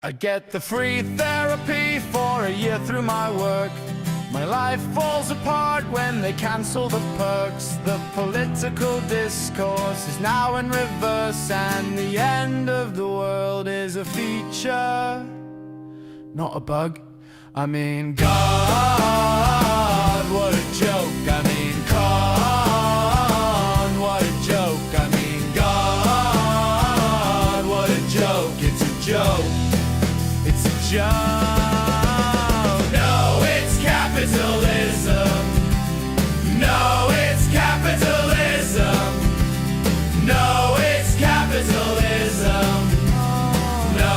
I get the free therapy for a year through my work. My life falls apart when they cancel the perks. The political discourse is now in reverse, and the end of the world is a feature, not a bug. I mean, God, what a joke. I mean, con, what a joke. I mean, God, what a joke. It's a joke. It's a joke. No, it's capitalism. No, it's capitalism. No, it's capitalism. No,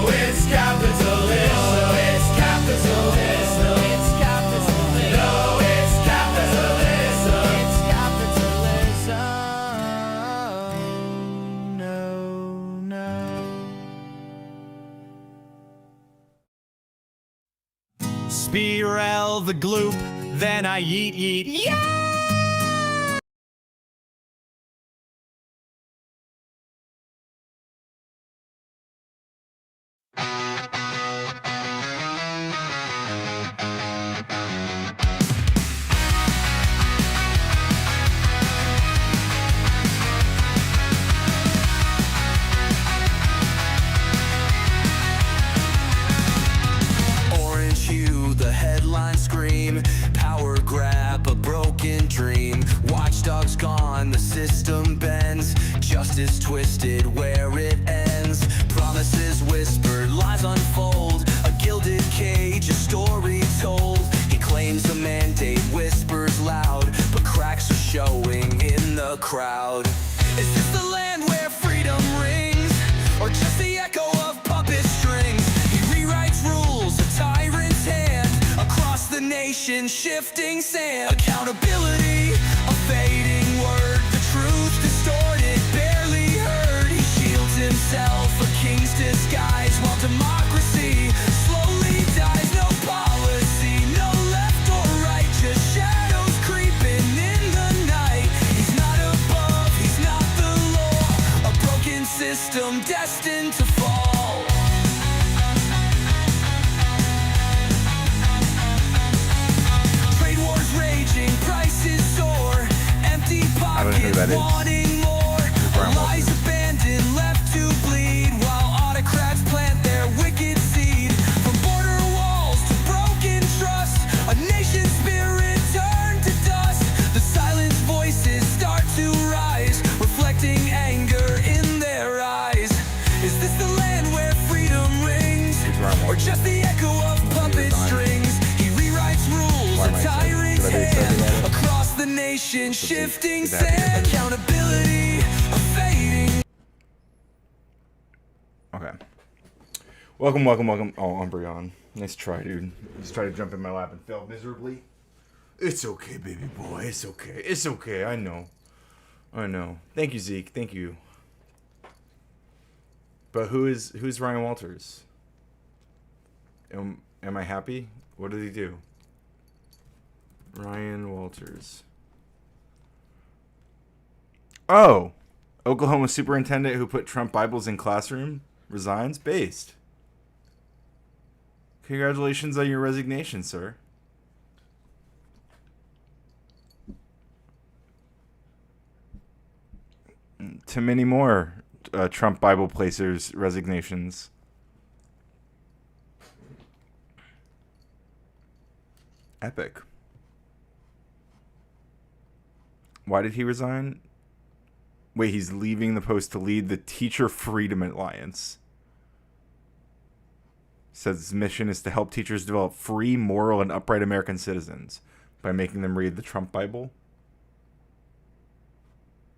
it's capitalism. It's capitalism. It's capitalism. No, it's capitalism. It's capitalism. No, no. Spirel the gloop, then I yeet. Yeah! Orange hue, the headlines scream. Power grab, a broken dream. Watchdogs gone, the system bends. Justice twisted where it ends. Promises whispered, lies unfold. A gilded cage, a story told. He claims the mandate, whispers loud, but cracks are showing in the crowd. Is this the land where freedom rings, or just the echo of puppet strings? He rewrites rules, a tyrant's hand, across the nation, shifting sand. Accountability, a fading word, the truth distorted, barely heard. He shields himself, a king's disguise, while democracy slowly dies. No policy, no left or right, just shadows creeping in the night. He's not above, he's not the law, a broken system destined to fall. Trade wars raging, prices soar, empty don't know who pockets that is. wanting more. Brian Lies Wilson. abandoned, left to bleed, while autocrats plant their wicked seed. From border walls to broken trust, a nation's spirit turned to dust. The silenced voices start to rise, reflecting anger in their eyes. Is this the land where freedom rings, or just the echo of puppet strings? He rewrites rules, a tyrant's hand, across the nation, shifting sand. Accountability, a fading. Okay. Welcome. Oh, I'm Brian. Nice try, dude. Just tried to jump in my lap and failed miserably. It's okay, baby boy. It's okay. It's okay. I know. Thank you, Zeke. Thank you. But who's Ryan Walters? Am I happy? What did he do? Ryan Walters. Oh, Oklahoma superintendent who put Trump Bibles in classroom resigns. Based. Congratulations on your resignation, sir. To many more Trump Bible placers' resignations. Epic. Why did he resign? Wait, he's leaving the post to lead the Teacher Freedom Alliance. Says his mission is to help teachers develop free, moral, and upright American citizens by making them read the Trump Bible.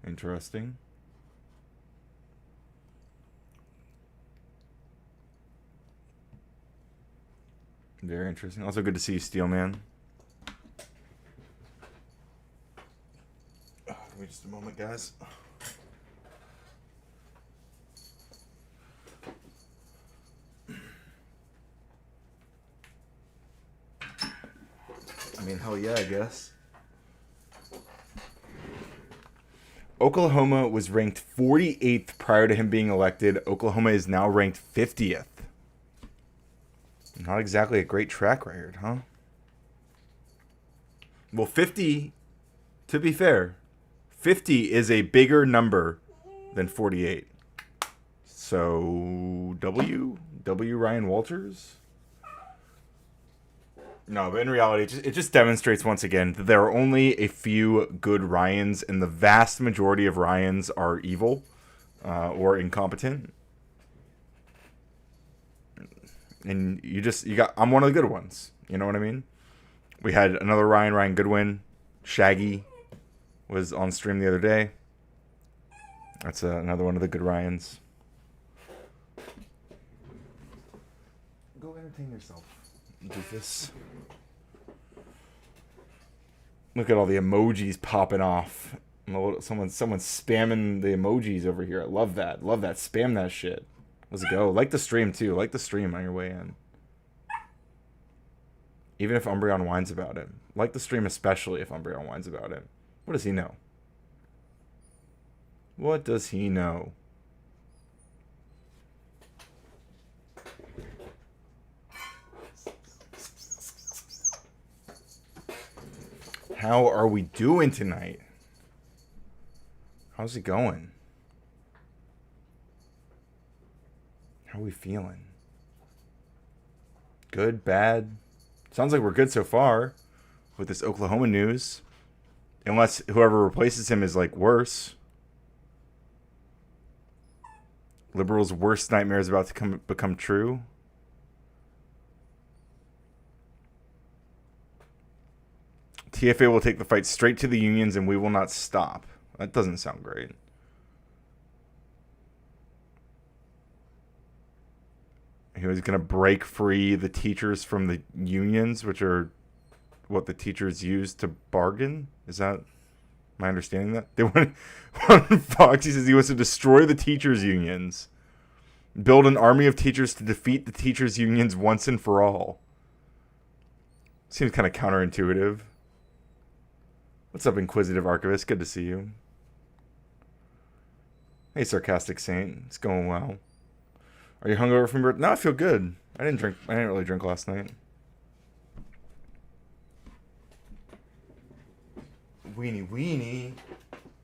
Interesting. Very interesting. Also good to see you, Steelman. Give me just a moment, guys. I mean, hell yeah, I guess. Oklahoma was ranked 48th prior to him being elected. Oklahoma is now ranked 50th. Not exactly a great track record, huh? Well, 50, to be fair, 50 is a bigger number than 48. So, W Ryan Walters? No, but in reality, it just demonstrates once again that there are only a few good Ryans, and the vast majority of Ryans are evil or incompetent. And I'm one of the good ones. You know what I mean? We had another Ryan Goodwin. Shaggy was on stream the other day. That's another one of the good Ryans. Go entertain yourself, doofus. Look at all the emojis popping off. Someone's spamming the emojis over here. I love that. Love that. Spam that shit. Let's go. Like the stream too. Like the stream on your way in. Even if Umbreon whines about it. Like the stream especially if Umbreon whines about it. What does he know? What does he know? How are we doing tonight? How's it going? How are we feeling? Good, bad? Sounds like we're good so far with this Oklahoma news. Unless whoever replaces him is like worse. Liberals' worst nightmare is about to become true. TFA will take the fight straight to the unions and we will not stop. That doesn't sound great. He was going to break free the teachers from the unions, which are what the teachers use to bargain. Is that my understanding? That they want on Fox, he says he wants to destroy the teachers unions, build an army of teachers to defeat the teachers unions once and for all. Seems kind of counterintuitive. What's up, Inquisitive Archivist? Good to see you. Hey, Sarcastic Saint. It's going well. Are you hungover from your... No, I feel good. I didn't really drink last night. Weenie.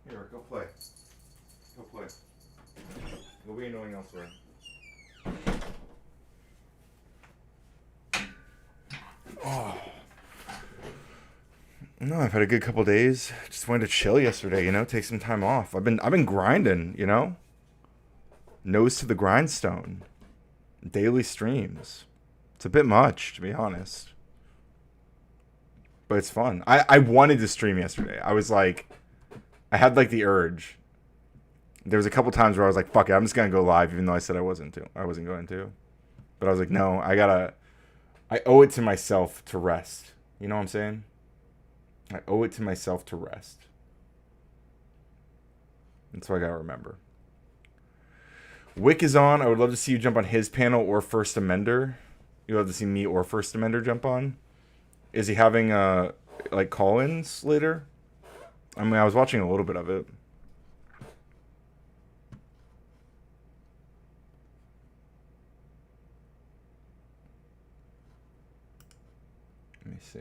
Here, go play. Go play. Go be annoying elsewhere. Oh. No, I've had a good couple days. Just wanted to chill yesterday, take some time off. I've been grinding, Nose to the grindstone. Daily streams. It's a bit much, to be honest. But it's fun. I wanted to stream yesterday. I was like, I had like the urge. There was a couple times where I was like, fuck it, I'm just gonna go live, even though I said I wasn't going to. But I was like, no, I owe it to myself to rest. You know what I'm saying? I owe it to myself to rest. That's what I gotta remember. Wick is on. I would love to see you jump on his panel or First Amender. You'd love to see me or First Amender jump on. Is he having like call-ins later? I mean, I was watching a little bit of it. Let me see.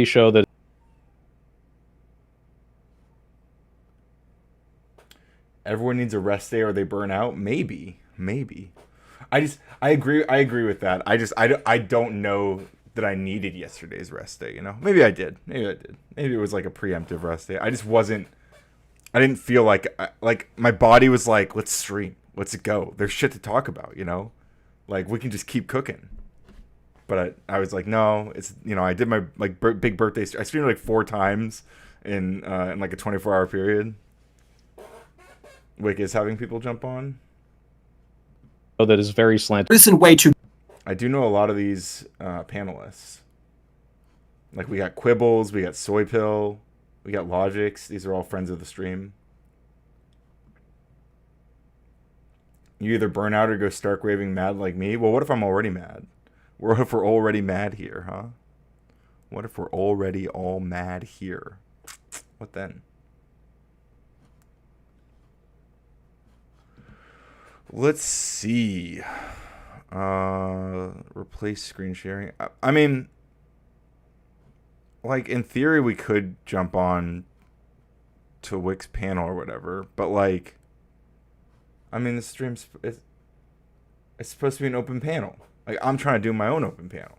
Show that everyone needs a rest day or they burn out. Maybe. I agree with that. I don't know that I needed yesterday's rest day. Maybe I did. Maybe it was like a preemptive rest day. I didn't feel like my body was like, let's stream, let's go. There's shit to talk about. Like we can just keep cooking. But I was like, no, it's, I did my like big birthday. I streamed like 4 times in like a 24-hour period. Wick is having people jump on. that is very slanted. Listen way too. I do know a lot of these panelists. Like we got Quibbles, we got Soy Pill, we got Logix. These are all friends of the stream. You either burn out or go stark raving mad like me. Well, what if I'm already mad? What if we're already mad here, huh? What if we're already all mad here? What then? Let's see. Replace screen sharing. I mean, like, in theory, we could jump on to Wix panel or whatever, but, like, I mean, the stream's it's supposed to be an open panel. Like, I'm trying to do my own open panel.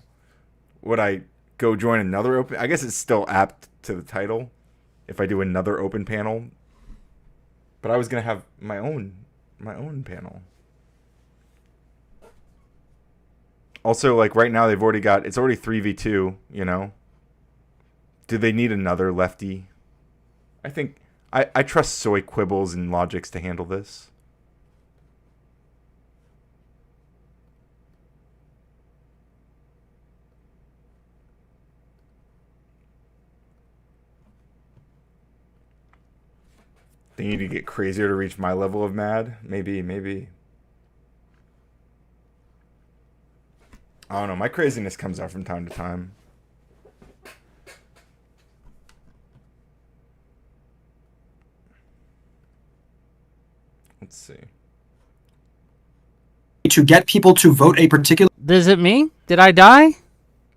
Would I go join another open? I guess it's still apt to the title if I do another open panel. But I was gonna have my own panel. Also, like, right now they've already got, it's already 3v2. You know. Do they need another lefty? I think I trust Soy Quibbles and Logics to handle this. They need to get crazier to reach my level of mad. Maybe. I don't know. My craziness comes out from time to time. Let's see. To get people to vote a particular... Is it me? Did I die?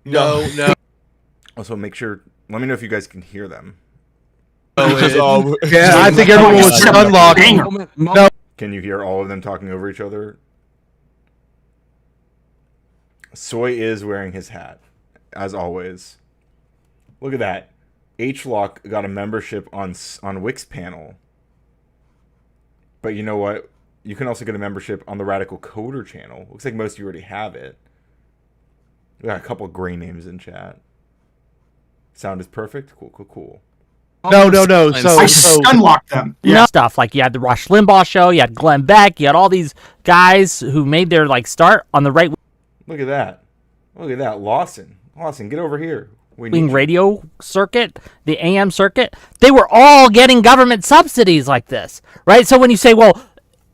No. Also, make sure. Let me know if you guys can hear them. Yeah, I think everyone was unlocked. No. Can you hear all of them talking over each other? Soy is wearing his hat, as always. Look at that. H-Lock got a membership on Wix panel. But you know what? You can also get a membership on the Radical Coder channel. Looks like most of you already have it. We got a couple of gray names in chat. Sound is perfect? Cool. No. I unlocked them. Yeah. Stuff like you had the Rush Limbaugh show, you had Glenn Beck, you had all these guys who made their like start on the right Look at that. Lawson, get over here. wing radio circuit, the AM circuit. They were all getting government subsidies like this, right? So when you say, well,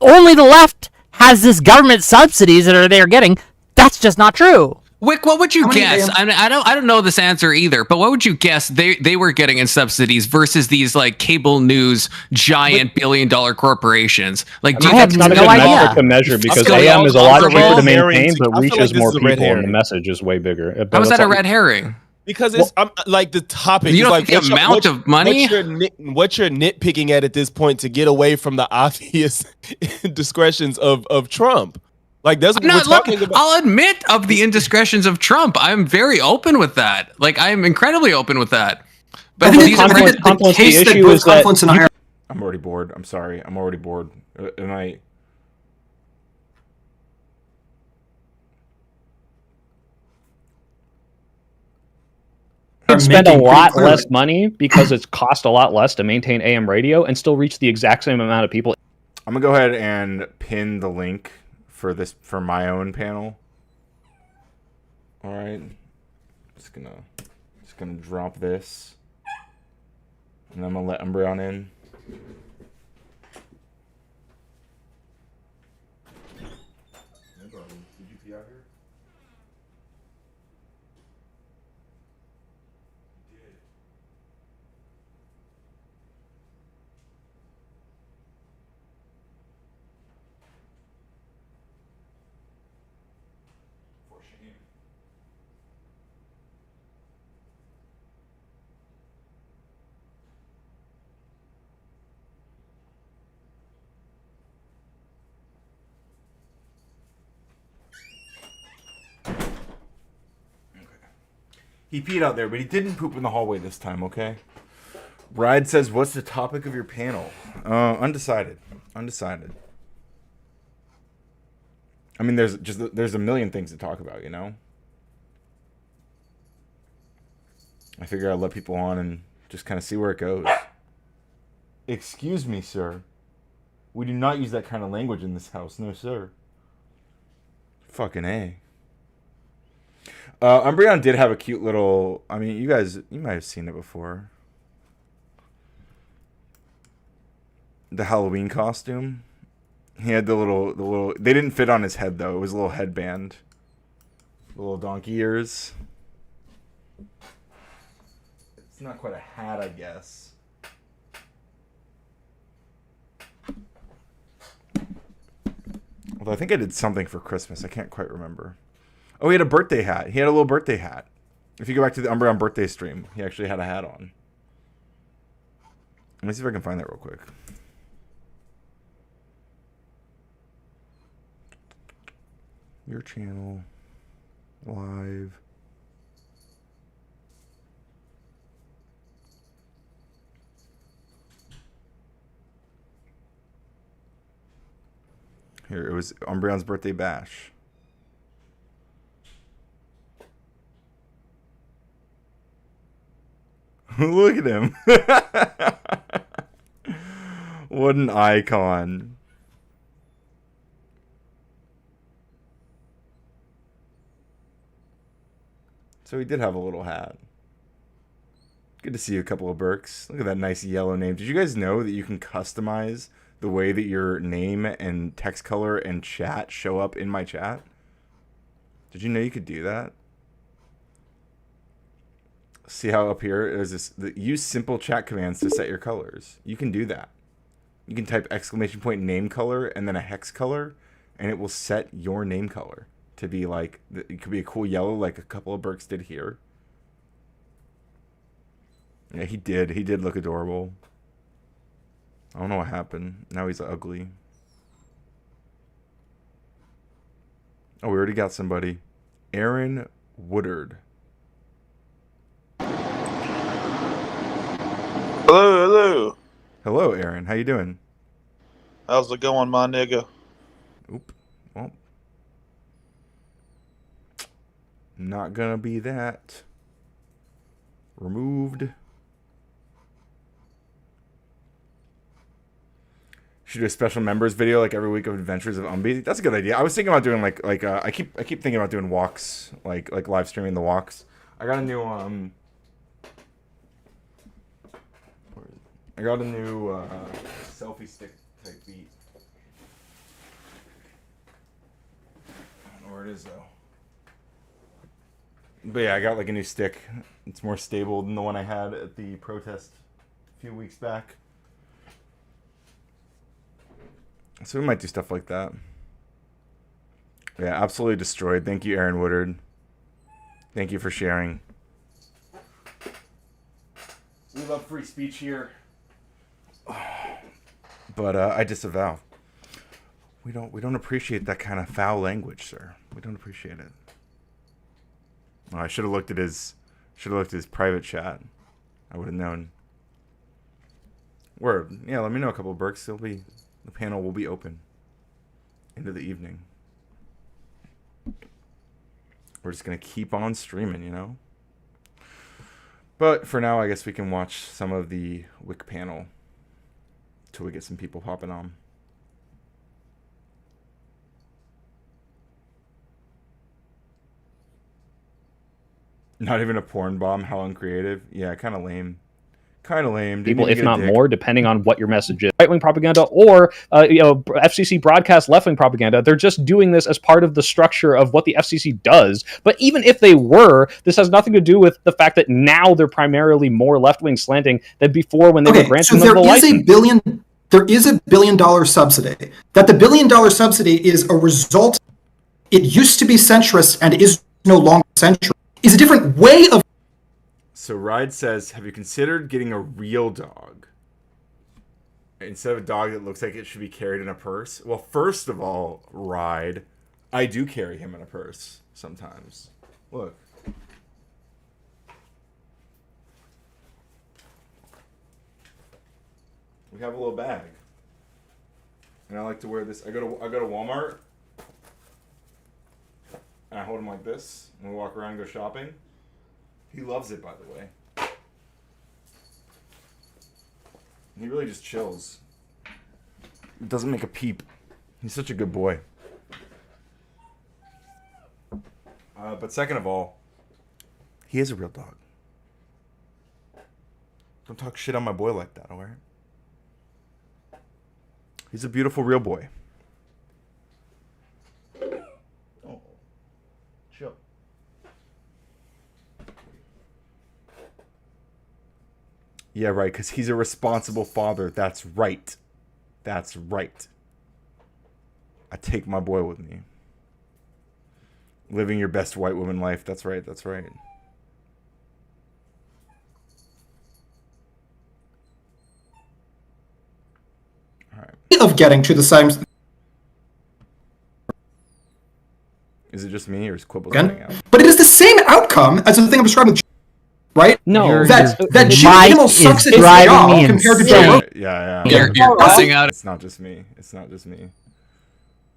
only the left has this government subsidies that they're getting, that's just not true. Wick, what would you guess? I mean, I don't know this answer either, but what would you guess they were getting in subsidies versus these like cable news giant billion-dollar corporations? Like, do you have think Not a no good idea. metric to measure because Okay, AM is a lot cheaper to herring. maintain, but I feel reaches like more this is a red people and the herring. message is way bigger. But how is that's that a all- red herring? Because it's like the topic. You is don't like think the amount of money? What you're nitpicking at this point to get away from the obvious discretions of Trump. Like that's No, we're look, talking about. I'll admit of the indiscretions of Trump. I'm very open with that. Like, I'm incredibly open with that. But I think these are the case that both Confluence and I I'm already bored. I'm sorry. I'm already bored. And I... could spend a making lot pretty less money because it's cost a lot less to maintain AM radio and still reach the exact same amount of people. I'm gonna go ahead and pin the link for my own panel. All right, just gonna drop this, and I'm gonna let Umbreon in. Did you pee out here? For shame. He peed out there, but he didn't poop in the hallway this time, okay? Ride says, what's the topic of your panel? Undecided. I mean, there's a million things to talk about, you know? I figure I'll let people on and just kind of see where it goes. Excuse me, sir. We do not use that kind of language in this house. No, sir. Fucking A. Umbreon did have a cute little... I mean, you might have seen it before. The Halloween costume. He had the little. They didn't fit on his head though. It was a little headband, the little donkey ears. It's not quite a hat, I guess. Although I think I did something for Christmas. I can't quite remember. Oh, he had a birthday hat. He had a little birthday hat. If you go back to the Umbreon birthday stream, he actually had a hat on. Let me see if I can find that real quick. Your channel. Live. Here, it was Umbreon's birthday bash. Look at him. What an icon. So he did have a little hat. Good to see you, a couple of Berks. Look at that nice yellow name. Did you guys know that you can customize the way that your name and text color and chat show up in my chat? Did you know you could do that? See how up here is this? Use simple chat commands to set your colors. You can do that. You can type exclamation point name color and then a hex color, and it will set your name color to be like, it could be a cool yellow like a couple of Berks did here. Yeah, he did. He did look adorable. I don't know what happened. Now he's ugly. Oh, we already got somebody. Aaron Woodard. Hello, hello. Hello, Aaron. How you doing? How's it going, my nigga? Oop. Well, not gonna be that. Removed. Should do a special members video like every week of Adventures of Umbi. That's a good idea. I was thinking about doing I keep thinking about doing walks, like live streaming the walks. I got a new selfie stick type beat. I don't know where it is though. But yeah, I got like a new stick. It's more stable than the one I had at the protest a few weeks back. So we might do stuff like that. Yeah, absolutely destroyed. Thank you, Aaron Woodard. Thank you for sharing. We love free speech here. But I disavow. We don't appreciate that kind of foul language, sir. We don't appreciate it. Oh, I should have looked at his private chat. I would have known. Word. Yeah, let me know a couple of Berks. The panel will be open into the evening. We're just gonna keep on streaming, you know. But for now, I guess we can watch some of the Wick panel till we get some people popping on. Not even a porn bomb. How uncreative. Yeah, kind of lame. Kind of lame. People, if not more, depending on what your message is. Right-wing propaganda or, FCC broadcast left-wing propaganda. They're just doing this as part of the structure of what the FCC does. But even if they were, this has nothing to do with the fact that now they're primarily more left-wing slanting than before when they were granting them the license. There is a $1 billion subsidy. That the $1 billion subsidy is a result. It used to be centrist and is no longer centrist. Is a different way of. So Ride says, have you considered getting a real dog? Instead of a dog that looks like it should be carried in a purse? Well, first of all, Ride, I do carry him in a purse sometimes. Look. We have a little bag. And I like to wear this. I go to Walmart. And I hold him like this. And we walk around and go shopping. He loves it, by the way. He really just chills. Doesn't make a peep. He's such a good boy. But second of all, he is a real dog. Don't talk shit on my boy like that, alright? He's a beautiful real boy. Yeah, right, because he's a responsible father. That's right. That's right. I take my boy with me. Living your best white woman life. That's right. That's right. All right. Of getting to the same. Is it just me or is Quibble standing out? But it is the same outcome as the thing I'm describing. Right? No, that Jimmy Mike Kimmel is sucks at his driving job me compared to insane. Joe Rogan. Yeah. You're missing out. It's not just me. It's not just me.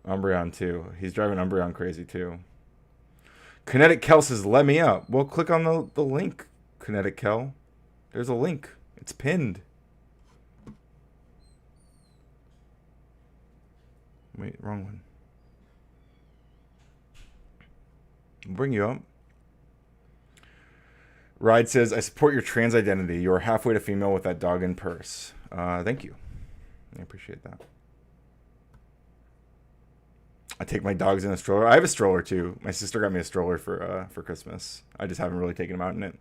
Umbreon too. He's driving Umbreon crazy too. Kinetic Kel says, "Let me up." Well, click on the link, Kinetic Kel. There's a link. It's pinned. Wait, wrong one. I'll bring you up. Ride says, "I support your trans identity. You are halfway to female with that dog and purse." Thank you. I appreciate that. I take my dogs in a stroller. I have a stroller too. My sister got me a stroller for Christmas. I just haven't really taken him out in it.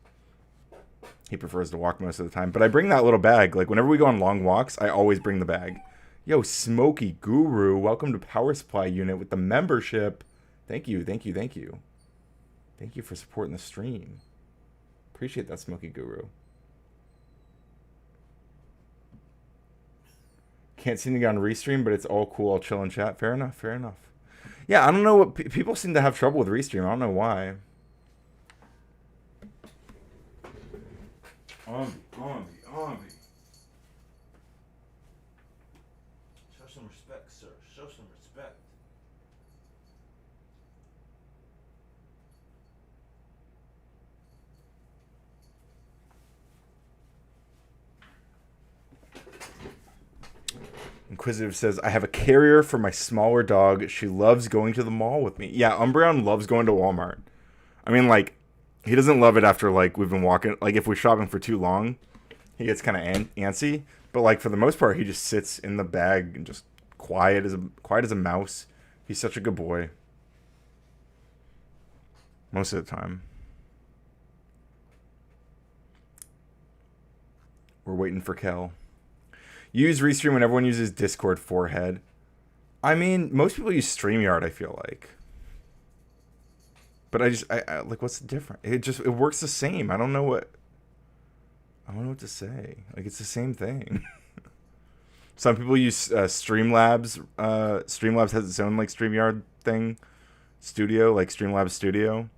He prefers to walk most of the time. But I bring that little bag. Like whenever we go on long walks, I always bring the bag. Yo, Smoky Guru, welcome to Power Supply Unit with the membership. Thank you. Thank you for supporting the stream. Appreciate that, Smoky Guru. Can't seem to get on Restream, but it's all cool. I'll chill and chat. Fair enough. Yeah, I don't know what people seem to have trouble with Restream. I don't know why. Ombi. Show some respect, sir. Show some respect. Inquisitive says, "I have a carrier for my smaller dog. She loves going to the mall with me." Yeah, Umbreon loves going to Walmart. I mean, like, he doesn't love it after, like, we've been walking. Like, if we're shopping for too long, he gets kind of antsy. But, like, for the most part, he just sits in the bag and just quiet as a mouse. He's such a good boy. Most of the time. We're waiting for Kel. Use Restream when everyone uses Discord forehead. I mean, most people use StreamYard, I feel like. But I like, what's the difference? It works the same. I don't know what to say. Like, it's the same thing. Some people use Streamlabs. Streamlabs has its own, like, StreamYard thing. Studio, like Streamlabs Studio.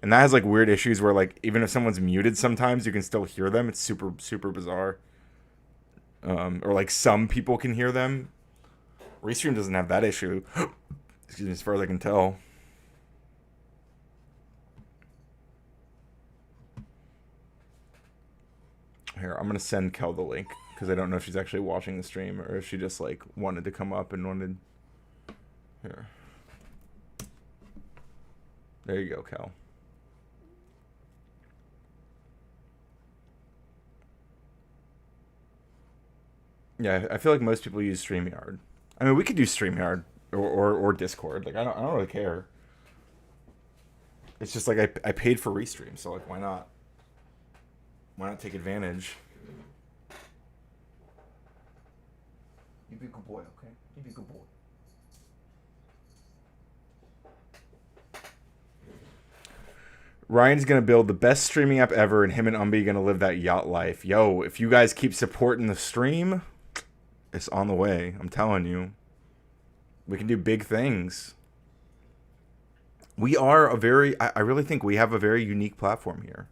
And that has, like, weird issues where, like, even if someone's muted sometimes, you can still hear them. It's super, super bizarre. Or like some people can hear them. Restream doesn't have that issue. Excuse me, as far as I can tell. Here, I'm gonna send Kel the link because I don't know if she's actually watching the stream or if she just like wanted to come up and wanted. Here. There you go, Kel. Yeah, I feel like most people use StreamYard. I mean, we could do StreamYard or Discord. Like, I don't really care. It's just like I paid for Restream, so like, why not? Why not take advantage? You be a good boy, okay? You be a good boy. Ryan's gonna build the best streaming app ever, and him and Umbi gonna live that yacht life. Yo, if you guys keep supporting the stream, it's on the way. I'm telling you. We can do big things. We are I really think we have a very unique platform here.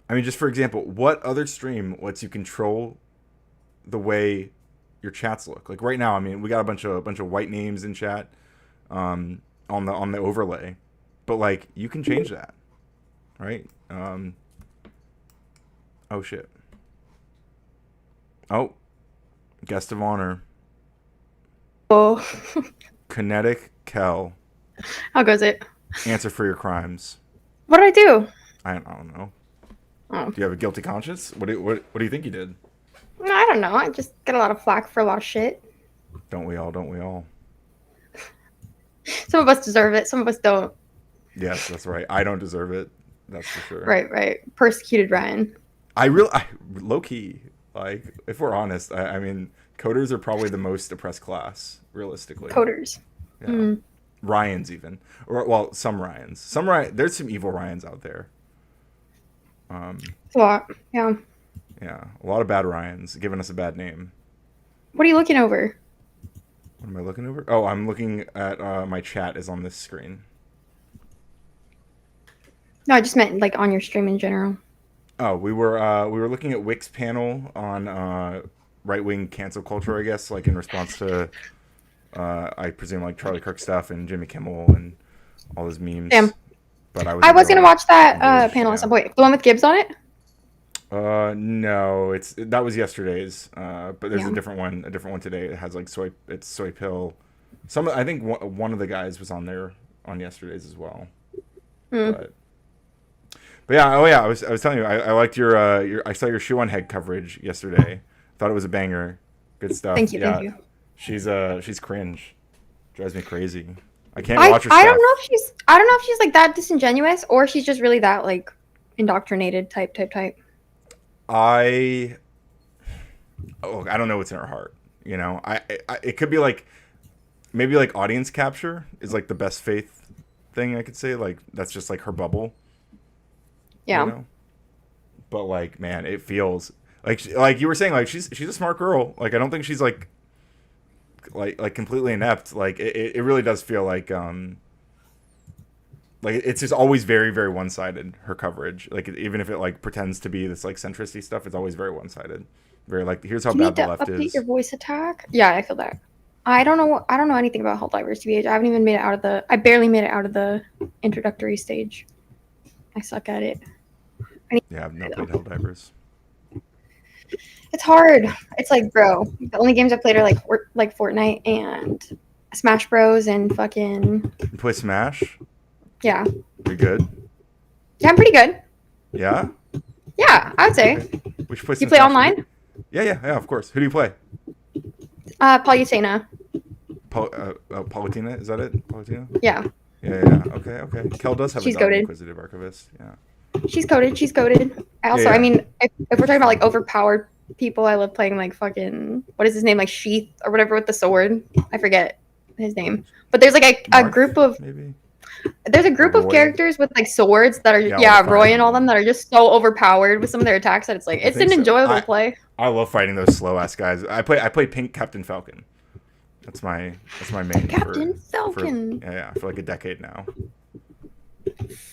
I mean, just for example, what other stream lets you control the way your chats look? Like right now, I mean, we got a bunch of white names in chat on the overlay. But like, you can change that. Right? Oh shit. Oh, guest of honor. Oh. Kinetic Kel. How goes it? Answer for your crimes. What did I do? I don't know. Oh. Do you have a guilty conscience? What do you think you did? No, I don't know. I just get a lot of flack for a lot of shit. Don't we all? Don't we all? Some of us deserve it. Some of us don't. Yes, that's right. I don't deserve it. That's for sure. Right. Persecuted Ryan. I low key, like, if we're honest, I mean, coders are probably the most oppressed class, realistically. Coders. Yeah. Ryans even, or well, some Ryans. There's some evil Ryans out there. It's a lot. Yeah. Yeah, a lot of bad Ryans giving us a bad name. What are you looking over? What am I looking over? Oh, I'm looking at my chat is on this screen. No, I just meant like on your stream in general. Oh, we were looking at Wick's panel on right-wing cancel culture, I guess, like in response to I presume like Charlie Kirk stuff and Jimmy Kimmel and all those memes. Damn. But I was gonna watch that panel at some point. The one with Gibbs on it? No, that was yesterday's. But there's a different one today. It has like soy pill. I think one of the guys was on there on yesterday's as well. But yeah, I was telling you, I liked your I saw your shoe on head coverage yesterday. Thought it was a banger. Good stuff. Thank you. She's cringe. Drives me crazy. I can't watch her stuff. I don't know if she's like that disingenuous or she's just really that like indoctrinated type. I don't know what's in her heart. You know, it could be like maybe like audience capture is like the best faith thing I could say. Like that's just like her bubble. Yeah. You know? But like, man, it feels like you were saying, like she's a smart girl. Like I don't think she's like completely inept. Like it really does feel like it's just always very, very one-sided, her coverage. Like even if it like pretends to be this like centristy stuff, it's always very one-sided. Very like, here's how bad the left is. Your voice attack. Yeah, I feel that. I don't know anything about Helldivers, TBH. I haven't even made it out of I barely made it out of the introductory stage. I suck at it. Yeah, I've not played Helldivers. It's hard. It's like, bro, the only games I played are like Fortnite and Smash Bros. And fucking. You play Smash? Yeah. You good? Yeah, I'm pretty good. Yeah? Yeah, I would say. Okay. We should play You play Smash online? Yeah, of course. Who do you play? Palutena. Palutena? Is that it? Palutena? Yeah. Yeah. Okay. Kel does have She's a dog goated. Inquisitive Archivist. Yeah. She's coded. I mean, if we're talking about like overpowered people, I love playing like fucking, what is his name? Like Sheath or whatever with the sword. I forget his name. But there's like a group of, maybe? There's a group of characters with like swords that are, Roy and all them that are just so overpowered with some of their attacks that it's like, it's an enjoyable play. I love fighting those slow ass guys. I play Pink Captain Falcon. That's my main. Captain Falcon. For like a decade now.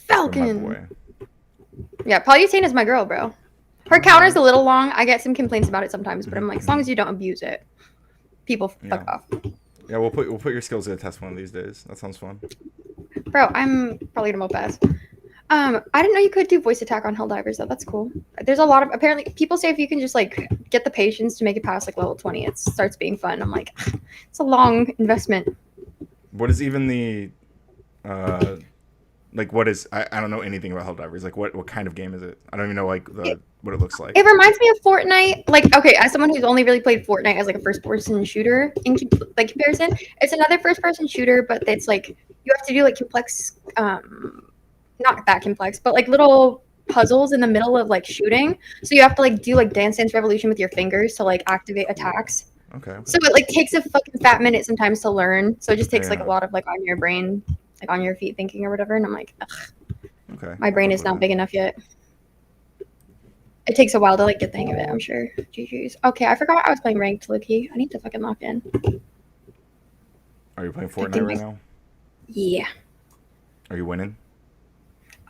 Falcon. My boy. Yeah, Palutena is my girl, bro. Her counter's a little long. I get some complaints about it sometimes, but I'm like, as long as you don't abuse it, people fuck off. Yeah, we'll put your skills to the test one of these days. That sounds fun. Bro, I'm probably gonna move fast. I didn't know you could do voice attack on Helldivers though. That's cool. There's a lot of, apparently people say if you can just like get the patience to make it past like level 20, it starts being fun. I'm like, it's a long investment. What is even the like what is I don't know anything about Helldivers. Like what kind of game is it? I don't even know like what it looks like. It reminds me of Fortnite. Like, okay, as someone who's only really played Fortnite as like a first-person shooter in like comparison, it's another first-person shooter, but it's like you have to do like complex, not that complex, but like little puzzles in the middle of like shooting. So you have to like do like Dance Dance Revolution with your fingers to like activate attacks. Okay. So it like takes a fucking fat minute sometimes to learn. So it just takes like a lot of like on your brain, like on your feet thinking or whatever. And I'm like, ugh. Okay. My brain is not big enough yet. It takes a while to like get the hang of it, I'm sure. GG's. Okay, I forgot I was playing ranked Loki. I need to fucking lock in. Are you playing Fortnite right now? Yeah. Are you winning?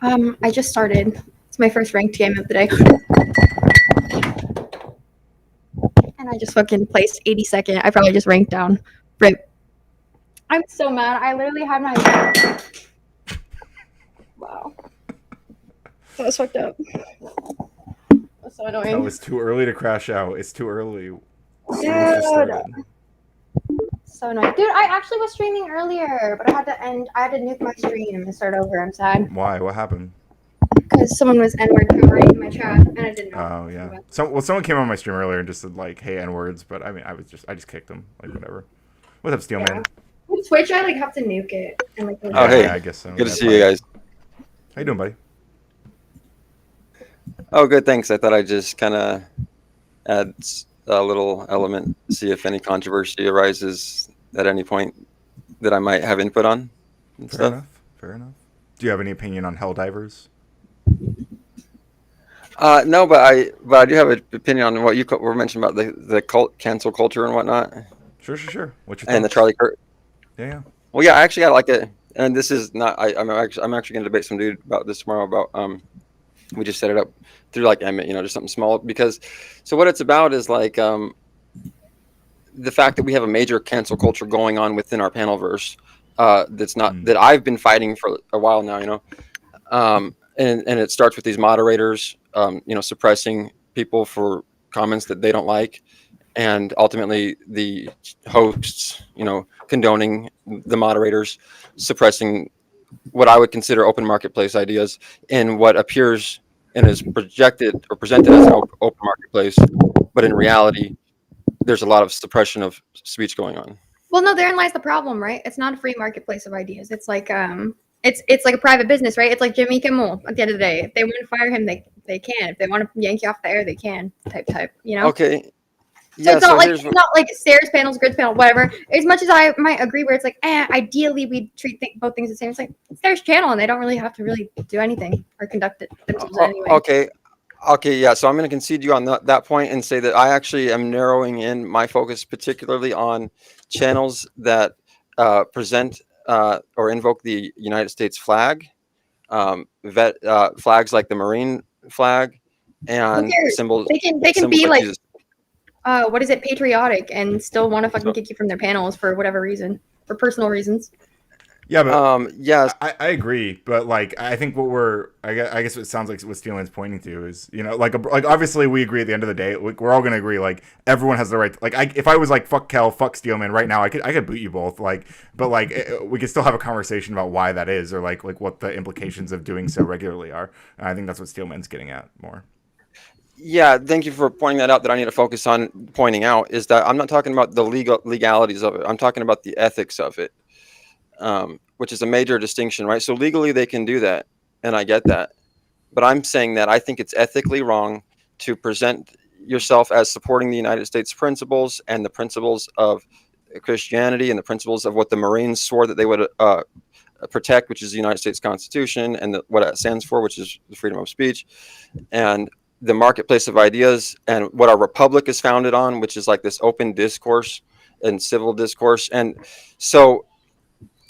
I just started. It's my first ranked game of the day. And I just fucking placed 82nd. I probably just ranked down. Rip. I'm so mad. I literally had my... Wow. That was fucked up. That's so annoying. Oh, it's too early to crash out. It's too early. Dude. So annoying. Dude, I actually was streaming earlier, but I had to nuke my stream and start over. I'm sad. Why? What happened? Because someone was N-word covering in my chat, and I didn't know. Oh, yeah. Someone came on my stream earlier and just said, like, hey, N-words, but I mean, I just kicked them. Like, whatever. What's up, Steelman? With Twitch, I, like, have to nuke it. And, like, oh, hey. Yeah, I guess so. Good to see you guys. How you doing, buddy? Oh, good. Thanks. I thought I'd just kind of add a little element, see if any controversy arises at any point that I might have input on and Fair stuff. enough. Fair enough. Do you have any opinion on Helldivers? No, but I do have an opinion on what you were mentioning about the cancel culture and whatnot. Sure. What's your and the thoughts? Charlie Kirk? Yeah. Well, yeah, I actually got like a, and this is not. I'm actually going to debate some dude about this tomorrow. About we just set it up through like Emmett, just something small because. So what it's about is like the fact that we have a major cancel culture going on within our panelverse. That's not that I've been fighting for a while now. And it starts with these moderators, suppressing people for comments that they don't like, and ultimately the hosts, condoning the moderators suppressing what I would consider open marketplace ideas in what appears and is projected or presented as an open marketplace, but in reality, there's a lot of suppression of speech going on. Well, no, therein lies the problem, right? It's not a free marketplace of ideas. It's like it's like a private business, right? It's like Jimmy Kimmel. At the end of the day, if they want to fire him, they can. If they want to yank you off the air, they can. Type. Okay. So Yeah. it's not like Sarah's panels, Grid's panel, whatever. As much as I might agree, where it's like, ideally we treat both things the same. It's like it's Sarah's channel, and they don't really have to really do anything or conduct it themselves anyway. Okay, yeah. So I'm going to concede you on that point and say that I actually am narrowing in my focus particularly on channels that present or invoke the United States flag, flags like the Marine flag, and symbols. They can be like what is it, patriotic, and still want to fucking kick you from their panels for whatever reason, for personal reasons. Yeah, but yes, I agree, but like I think I guess it sounds like what Steelan's pointing to is like obviously we agree at the end of the day we're all gonna agree like everyone has the right to, if I was like fuck Kel, fuck Steelman right now I could boot you both but we could still have a conversation about why that is or like what the implications of doing so regularly are. And I think that's what Steelman's getting at more. Yeah, thank you for pointing that out. That I need to focus on pointing out is that I'm not talking about the legalities of it. I'm talking about the ethics of it. Which is a major distinction, right? So legally they can do that, and I get that. But I'm saying that I think it's ethically wrong to present yourself as supporting the United States principles and the principles of Christianity and the principles of what the Marines swore that they would protect, which is the United States Constitution, and what it stands for, which is the freedom of speech, and the marketplace of ideas, and what our republic is founded on, which is like this open discourse and civil discourse. And so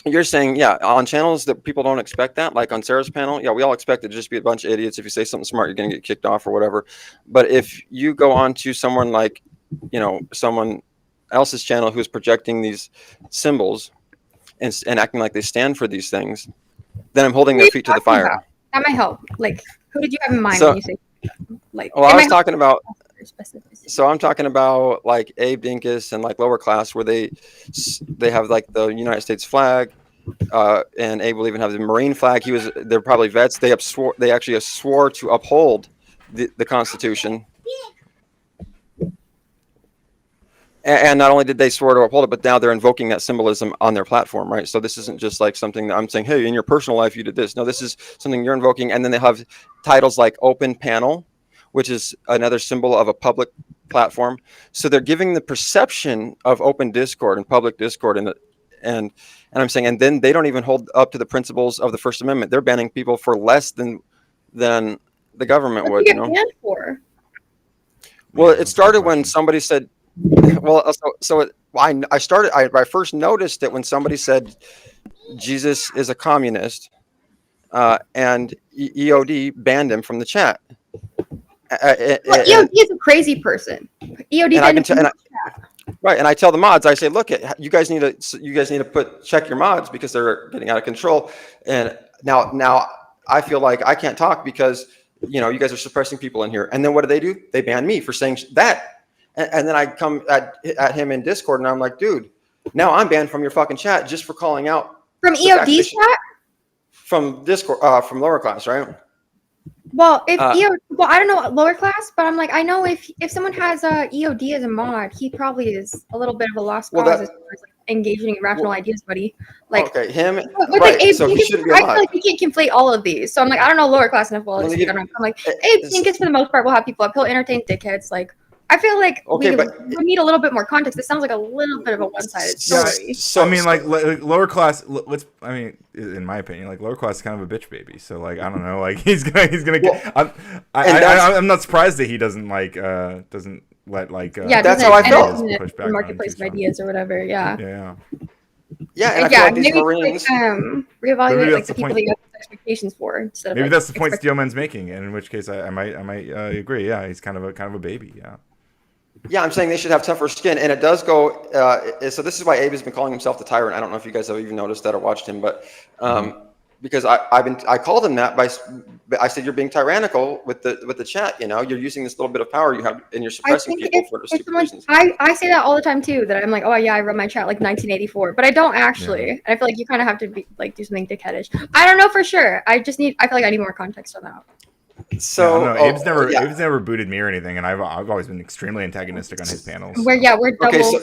you're saying, yeah, on channels that people don't expect that, like on Sarah's panel, yeah, we all expect it to just be a bunch of idiots. If you say something smart, you're going to get kicked off or whatever. But if you go on to someone like, someone else's channel who's projecting these symbols and acting like they stand for these things, then I'm holding their feet to the fire. About? That might help. Like, who did you have in mind when you say like? Well, I was talking about. So I'm talking about like Abe Dinkus and like lower class where they have like the United States flag, and Abe will even have the Marine flag. They're probably vets. They actually swore to uphold the Constitution. And not only did they swear to uphold it, but now they're invoking that symbolism on their platform, right? So this isn't just like something that I'm saying, hey, in your personal life you did this. No, this is something you're invoking. And then they have titles like Open Panel, which is another symbol of a public platform. So they're giving the perception of open discord and public discord, and I'm saying, and then they don't even hold up to the principles of the First Amendment. They're banning people for less than the government would. What do you get banned for? Well, it started when somebody said, well, I first noticed it when somebody said Jesus is a communist, and EOD banned him from the chat. EOD is a crazy person. EOD right, and I tell the mods, I say, look, you guys need to check your mods because they're getting out of control. And now I feel like I can't talk because you guys are suppressing people in here. And then what do? They ban me for saying that. And then I come at him in Discord, and I'm like, dude, now I'm banned from your fucking chat just for calling out from EOD's chat. From Discord, from lower class, right? Well, I don't know lower class, but I'm like, I know if someone has EOD as a mod, he probably is a little bit of a lost cause as far as like engaging in rational ideas, buddy. Like, okay, him, but like, right? Abe So he Pinkett, shouldn't be I feel allowed. like we can't conflate all of these. So I'm like, I don't know lower class enough. Well, Let me speak give- on it. I'm like, Abe Pinkett for the most part will have people up. He'll entertain dickheads. Like, I feel like Okay, we but- need a little bit more context. It sounds like a little bit of a one-sided story. So I mean, like lower class. Let's. I mean, in my opinion, like lower class is kind of a bitch baby. So like, I don't know. Like he's gonna. Well, I'm not surprised that he doesn't like doesn't let like. Yeah, that's doesn't how I edit felt. in Push the back on marketplace Tucson. of ideas or whatever. Yeah. Yeah. Yeah, and I feel Yeah, like these maybe Marines. reevaluate like that's the the people point. that you have expectations for instead of Maybe like, that's the point expect- Steelman's making, and in which case I might agree. Yeah, he's kind of a baby. Yeah. Yeah, I'm saying they should have tougher skin, and it does go. So this is why Abe has been calling himself the tyrant. I don't know if you guys have even noticed that or watched him, but because I called him that I said you're being tyrannical with the chat. You know, you're using this little bit of power you have, and you're I suppressing think people if for stupid someone, reasons. I say that all the time too. That I'm like, oh yeah, I run my chat like 1984, but I don't actually. And I feel like you kind of have to be like do something dickheadish. I don't know for sure. I feel like I need more context on that. So no, Abe's never booted me or anything, and I've always been extremely antagonistic on his panels. We're double. Okay, so-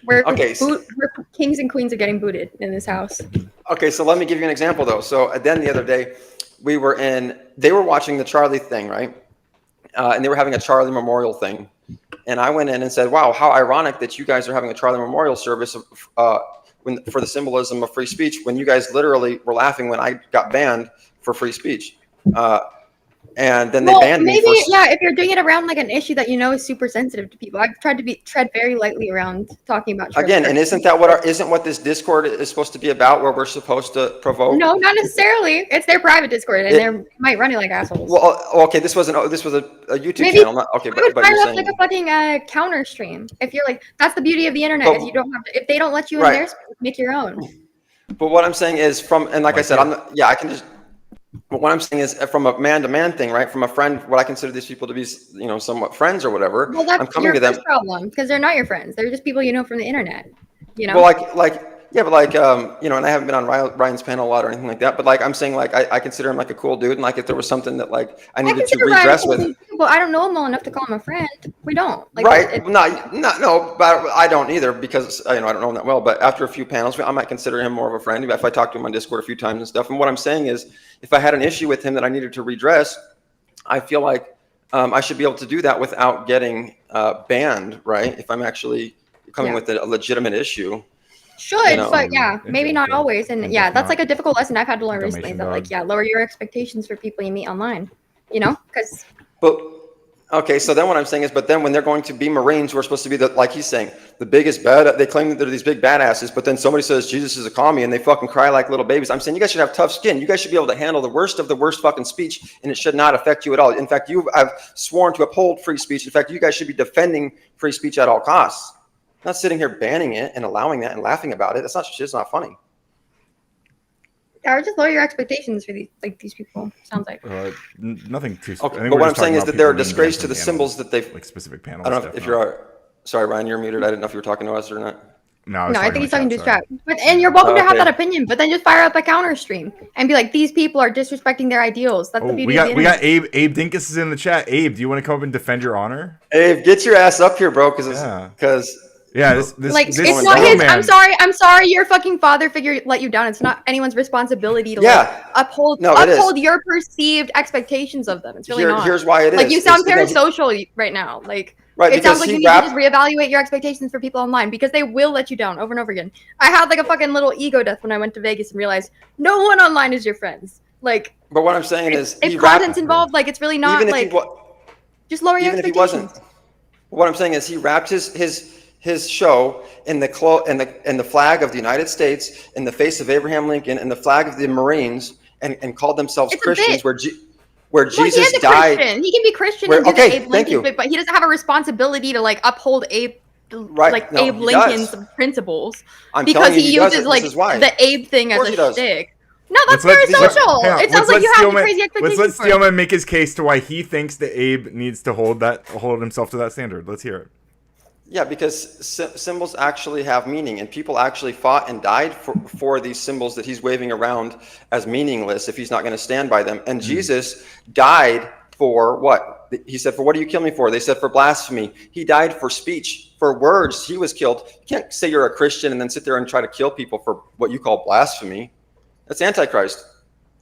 we're okay, we're kings and queens of getting booted in this house. Okay, so let me give you an example though. So then the other day, they were watching the Charlie thing, right? And they were having a Charlie memorial thing. And I went in and said, wow, how ironic that you guys are having a Charlie memorial service for the symbolism of free speech when you guys literally were laughing when I got banned for free speech. And then they banned me for... if you're doing it around like an issue that you know is super sensitive to people. I've tried to tread very lightly around talking about Again, and isn't what this Discord is supposed to be about, where we're supposed to provoke? No, not necessarily. It's their private Discord, and they might run it like assholes. Well, okay, this was a YouTube Maybe channel. Not, okay, I would but fire you're up saying... like a fucking counter stream. If you're like, that's the beauty of the internet. Is you don't have to. If they don't let you in Right. their space, make your own. But what I'm saying is I said, I can just... But what I'm saying is from a man-to-man thing, right? From a friend, what I consider these people to be, somewhat friends or whatever. Well, that's I'm coming your to them. first problem because they're not your friends. They're just people you know from the internet. You know. Well, and I haven't been on Ryan's panel a lot or anything like that. But like I'm saying, like I consider him like a cool dude, and like if there was something that like I needed to redress with. Well, I don't know him well enough to call him a friend. We don't. Like, right? No, but I don't either because I don't know him that well. But after a few panels, I might consider him more of a friend if I talk to him on Discord a few times and stuff. And what I'm saying is, if I had an issue with him that I needed to redress, I feel like I should be able to do that without getting banned, right? If I'm actually coming with a legitimate issue. But maybe not always. And that's like a difficult lesson I've had to learn recently. That like, lower your expectations for people you meet online. Because. Okay, so then what I'm saying is, but then when they're going to be Marines who are supposed to be like he's saying, the biggest bad, they claim that they're these big badasses, but then somebody says Jesus is a commie and they fucking cry like little babies. I'm saying you guys should have tough skin. You guys should be able to handle the worst of the worst fucking speech, and it should not affect you at all. In fact, I've sworn to uphold free speech. In fact, you guys should be defending free speech at all costs. Not sitting here banning it and allowing that and laughing about it. It's not funny. Or just lower your expectations for these people. Sounds like nothing too. Okay, but what I'm saying is that they're a disgrace to the symbols that they've like specific panels. I don't know if you're. Sorry, Ryan, you're muted. I didn't know if you were talking to us or not. No, I think he's talking to his chat. And you're welcome to have that opinion, but then just fire up a counter stream and be like, these people are disrespecting their ideals. That's the beauty of the internet. We got Abe Dinkus is in the chat. Abe, do you want to come up and defend your honor? Abe, get your ass up here, bro, because it's not his. I'm sorry. Your fucking father figure let you down. It's not anyone's responsibility to uphold your perceived expectations of them. It's really not. Here's why it is. Like you sound parasocial right now. Like it sounds like you need to just reevaluate your expectations for people online because they will let you down over and over again. I had like a fucking little ego death when I went to Vegas and realized no one online is your friends. Like, but what I'm saying is, if content's involved, like it's really not like. Just lower your expectations. What I'm saying is, he wrapped his show in the flag of the United States, in the face of Abraham Lincoln, and the flag of the Marines, and called themselves Christians, where Jesus died. Christian. He can be Christian and do the Abe Lincoln bit, but he doesn't have a responsibility to like uphold Abe Lincoln's principles because he uses like the Abe thing as a shtick. No, that's parasocial. It sounds like you have crazy expectations. Let's let Steelman make his case to why he thinks that Abe needs to hold himself to that standard. Let's hear it. Yeah, because symbols actually have meaning, and people actually fought and died for these symbols that he's waving around as meaningless if he's not going to stand by them. And Jesus died for what? He said, for what do you kill me for? They said, for blasphemy. He died for speech, for words, he was killed. You can't say you're a Christian and then sit there and try to kill people for what you call blasphemy. That's Antichrist.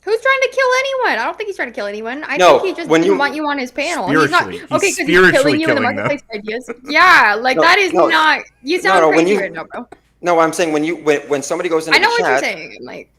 Who's trying to kill anyone? I don't think he's trying to kill anyone. I No, think he just when didn't you- want you on his panel. He's not Spiritually. okay He's because he's killing spiritually you in the killing them. marketplace for ideas. Yeah, like No, that is no. not. You sound No, when crazy you- right now, bro. No, I'm saying when somebody goes into I know the what you're chat, saying. Like,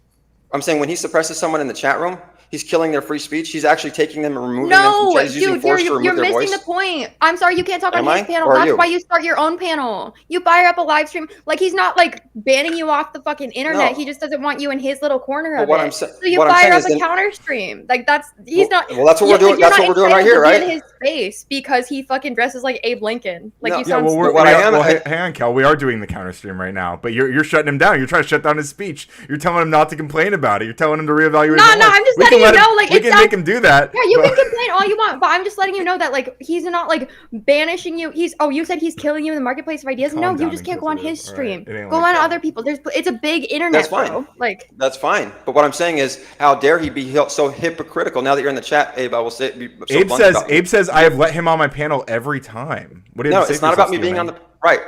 I'm saying when he suppresses someone in the chat room, he's killing their free speech. He's actually taking them and removing no, them from chat. He's using dude, force to you're remove their missing voice. the point. I'm sorry, you can't talk Am on his I? panel. Or are That's you? why you start your own panel. You fire up a live stream. Like he's not like banning you off the fucking internet. No. He just doesn't want you in his little corner But of what it. I'm sa- so you what I'm fire saying up is a then- counter stream. Like he's not. Well, that's what we're yeah, doing. like, you're That's not what we're doing right entitled here, to be right? in his space because he fucking dresses like Abe Lincoln. Like No. you Yeah, sound. Well, stupid. what I am- hang on, Cal. We are doing the counter stream right now, but you're shutting him down. You're trying to shut down his speech. You're telling him not to complain about it. You're telling him to reevaluate. No, his no, life. I'm just We letting can you let him- know, like, we it can sounds- make him do that. Yeah, you but- can complain all you want, but I'm just letting you know that like he's not like banishing you. You said he's killing you in the marketplace of ideas. Calm no, you down, just can't go on his Inquisitive. stream. All right, it ain't Go like on that. other people. It's a big internet, That's fine. bro. Like That's fine. But what I'm saying is, how dare he be so hypocritical? Now that you're in the chat, Abe, I will say. Be so Abe blunt says about me. Abe says I have let him on my panel every time. What do you No, have to say it's for not about yourself, me being Steel on Man? the right.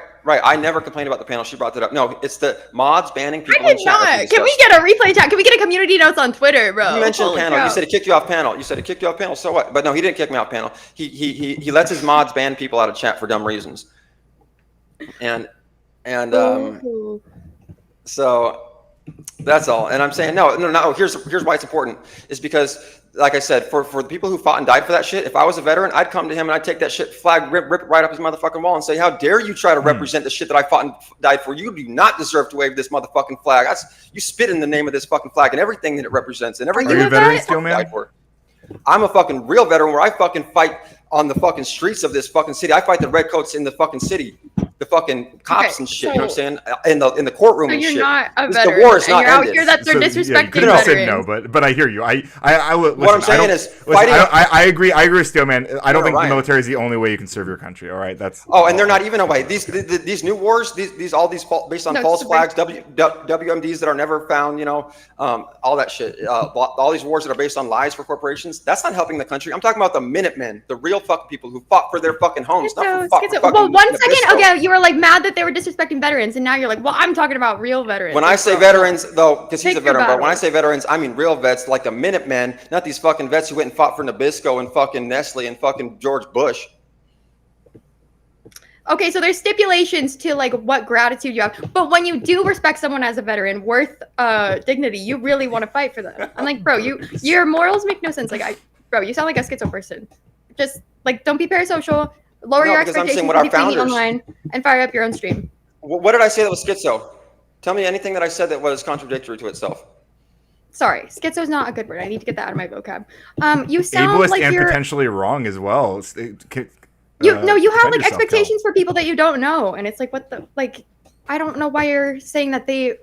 I never complained about the panel. She brought that up. No, it's the mods banning people I in did chat. not. Can we get a replay chat? Can we get a community notes on Twitter, bro? You mentioned Holy panel. You crap. said it kicked you off panel. You said it kicked you off panel. So what? But no, he didn't kick me off panel. He lets his mods ban people out of chat for dumb reasons. And Ooh. so that's all. And I'm saying no. Here's why it's important. Is because, like I said, for the people who fought and died for that shit, if I was a veteran, I'd come to him and I'd take that shit flag, rip it right up his motherfucking wall and say, how dare you try to represent the shit that I fought and died for? You do not deserve to wave this motherfucking flag. You spit in the name of this fucking flag and everything that it represents and everything. Are you a veteran, that I Steel Man? died for. I'm a fucking real veteran where I fucking fight on the fucking streets of this fucking city. I fight the redcoats in the fucking city, the fucking cops Okay, and shit. so- you know what I'm saying? In the courtroom So and you're shit. not a The veteran, war is and not you're out ended. here that they're You disrespecting couldn't have said veterans. no, but I hear you. I would. What I'm listen, I saying don't- is listen, fighting- I agree. I agree with Steel Man. I don't You're think right. the military is the only way you can serve your country. All right, that's. Oh, and they're not even away. These new wars, based on No, false it's a flags, WMDs that are never found, all that shit. All these wars that are based on lies for corporations. That's not helping the country. I'm talking about the Minutemen, the real fucking people who fought for their fucking homes. Not for fought for fucking Well, 1 second Nabisco. ago, you were like mad that they were disrespecting veterans, and now you're like, well, I'm talking about real veterans. When I Like, say bro, veterans, though, because he's Pick a your veteran, but when I battles. say veterans, I mean real vets, like the Minutemen, not these fucking vets who went and fought for Nabisco and fucking Nestle and fucking George Bush. Okay, so there's stipulations to like what gratitude you have, but when you do respect someone as a veteran worth dignity, you really want to fight for them. I'm like, bro, your morals make no sense. Like, bro, you sound like a schizo person. Just like, don't be parasocial. Lower No, your because I'm expectations saying what when our you play me founders- online and fire up your own stream. What did I say that was schizo? Tell me anything that I said that was contradictory to itself. Sorry, schizo's not a good word. I need to get that out of my vocab. You sound ableist like and you're. potentially wrong as well. You have defend like yourself, Cal. expectations for people that you don't know, and it's like what the like. I don't know why you're saying that they.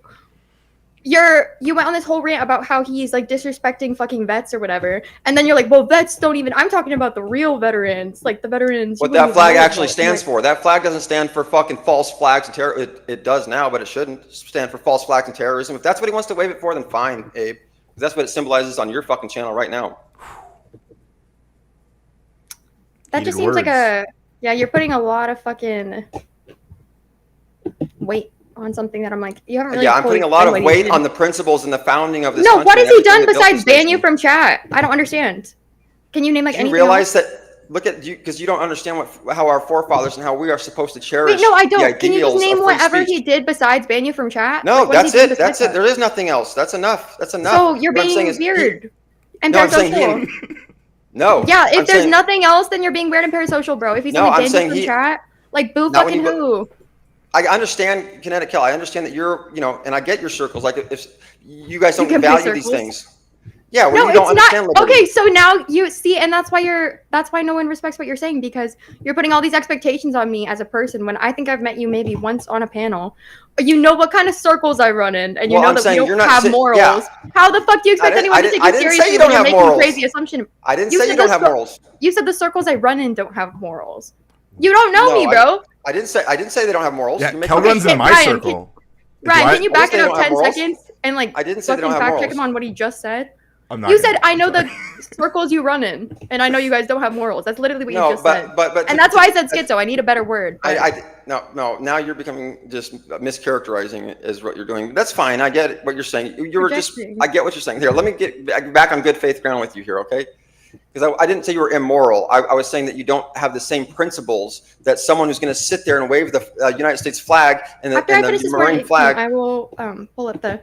You went on this whole rant about how he's like disrespecting fucking vets or whatever, and then you're like, well, vets don't even. I'm talking about the real veterans, like the veterans. What you that wouldn't flag even know actually about. stands for. That flag doesn't stand for fucking false flags and terror. It does now, but it shouldn't stand for false flags and terrorism. If that's what he wants to wave it for, then fine, Abe. That's what it symbolizes on your fucking channel right now. That Heated just seems like words. you're putting a lot of fucking weight on something that I'm like, you haven't really. Yeah, I'm fully putting a lot explained of what he weight did. on the principles and the founding of this No, country. what has and he done everything that built besides this ban you nation. from chat? I don't understand. Can you name like Do you anything? realize else? that? Look at you, because you don't understand how our forefathers and how we are supposed to cherish. Wait, no, I the don't. Can you just ideals of name free whatever speech. he did besides ban you from chat? No, Like, what has that's he done it. That's besides it. There is nothing else. That's enough. That's that? enough. So you're What I'm saying being is weird and No, I'm saying he parasocial. No. Yeah, if I'm there's saying- nothing else, then you're being weird and parasocial, bro. If he's No, only I'm banned saying you from he- chat, like boo Not when fucking you go- who? I understand Kinetic Kill. I understand that you're, and I get your circles. Like if you guys don't give me value these circles? things. Yeah, well, No, you don't it's not. understand liberty. Okay, so now you see, and that's why no one respects what you're saying, because you're putting all these expectations on me as a person when I think I've met you maybe once on a panel. You know what kind of circles I run in, and you Well, know I'm that we saying don't you're not have sit- morals. yeah. How the fuck do you expect I anyone to didn't- take I you didn't say seriously you when don't you're have making morals. crazy assumption? I didn't You say said you don't the have cir- morals. You said the circles I run in don't have morals. You don't know No, me, bro. I didn't say they don't have morals. Yeah, You're making- Kel runs in my Ryan, circle. Ryan, I- can you I back didn't say it they up don't have 10 morals. seconds and like I didn't say they fucking don't have fact check morals. him on what he just said? I'm not You gonna- said, I know I'm sorry. the circles you run in, and I know you guys don't have morals. That's literally what you No, just said. but And that's why I said schizo. I need a better word. no. Now you're becoming just mischaracterizing it is what you're doing. That's fine. I get what you're saying. You were just. Projecting. I get what you're saying. Here, let me get back on good faith ground with you here, okay? Because I didn't say you were immoral. I was saying that you don't have the same principles that someone who's going to sit there and wave the United States flag and After I finish the this Marine word, flag. I will pull up the.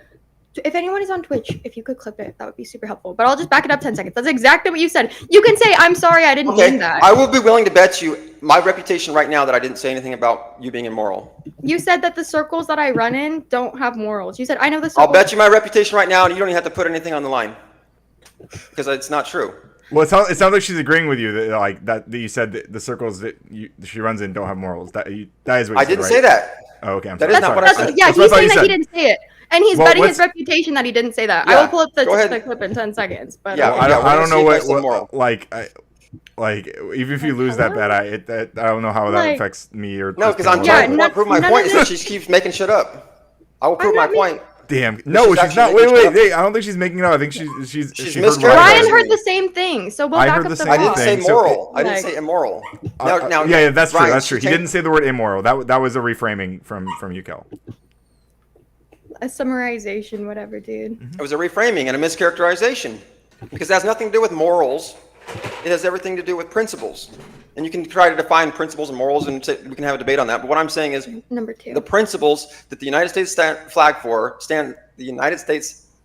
If anyone is on Twitch, if you could clip it, that would be super helpful. But I'll just back it up 10 seconds. That's exactly what you said. You can say, I'm sorry, I didn't mean that. I will be willing to bet you my reputation right now that I didn't say anything about you being immoral. You said that the circles that I run in don't have morals. You said, I know the circles. I'll bet you my reputation right now, and you don't even have to put anything on the line. Because it's not true. Well, it sounds like she's agreeing with you that you said that the circles that she runs in don't have morals. That is what you said, I didn't right? say that. Oh, okay. I'm That sorry. is not what I said. Yeah, That's what he's I thought saying you that he said. didn't say it. And he's Well, betting his what's- reputation that he didn't say that. Yeah, I will pull up the go ahead. clip in 10 seconds. But Yeah, Well, I don't let's know see if what it's immoral. like even if you lose that bet, I don't know how that Like- affects me or No, because I'm Yeah, trying to prove my none point. of So this- she keeps making shit up. I will prove I'm my not making- point. Damn. No, is she's not. actually Wait, making wait. shit up. I don't think she's making it up. I think she's She's she heard mischaracterizing. what I Ryan said. heard the same thing. So we'll I back heard up the the same I didn't thing. say So- moral. I didn't Like- say immoral. Yeah, that's true. Ryan, That's true. He take- didn't say the word immoral. That was a reframing from you, Kel. A summarization, whatever, dude. It was a reframing and a mischaracterization because it has nothing to do with morals. It has everything to do with principles. And you can try to define principles and morals, and we can have a debate on that. But what I'm saying is Number 2. the principles that the United States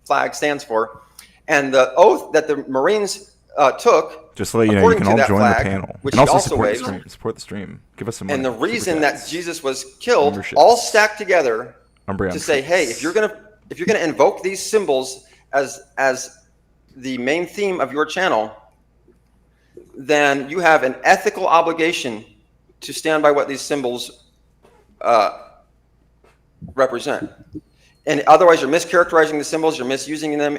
flag stands for, and the oath that the Marines took. Just to let you know, you according can to all that join flag, the panel. which And he also also support the waves. stream. Support the stream. Give us some money. And the Super reason chats. that Jesus was killed, Memberships. all stacked together, Umbreon to say, hey, if you're gonna invoke these symbols as the main theme of your channel, then you have an ethical obligation to stand by what these symbols represent. And otherwise, you're mischaracterizing the symbols, you're misusing them,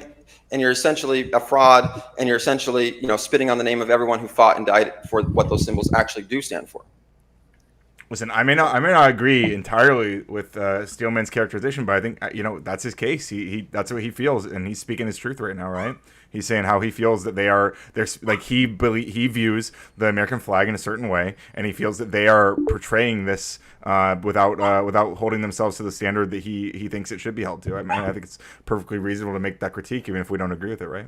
and you're essentially a fraud, and you're essentially, spitting on the name of everyone who fought and died for what those symbols actually do stand for. Listen, I may not agree entirely with Steelman's characterization, but I think that's his case. He that's what he feels, and he's speaking his truth right now, right? He's saying how he feels that they're like he views the American flag in a certain way, and he feels that they are portraying this without holding themselves to the standard that he thinks it should be held to. I mean, I think it's perfectly reasonable to make that critique, even if we don't agree with it, right?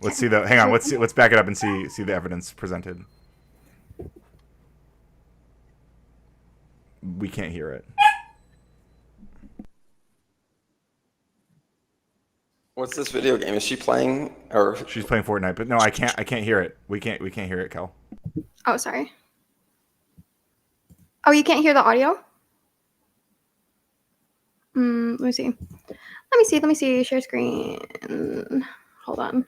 Let's see hang on, let's back it up and see the evidence presented. We can't hear it. What's this video game? Is she playing or She's playing Fortnite, but no, I can't hear it. We can't hear it, Kel. Oh, sorry. Oh, you can't hear the audio? Let me see. Let me see. Share screen. Hold on.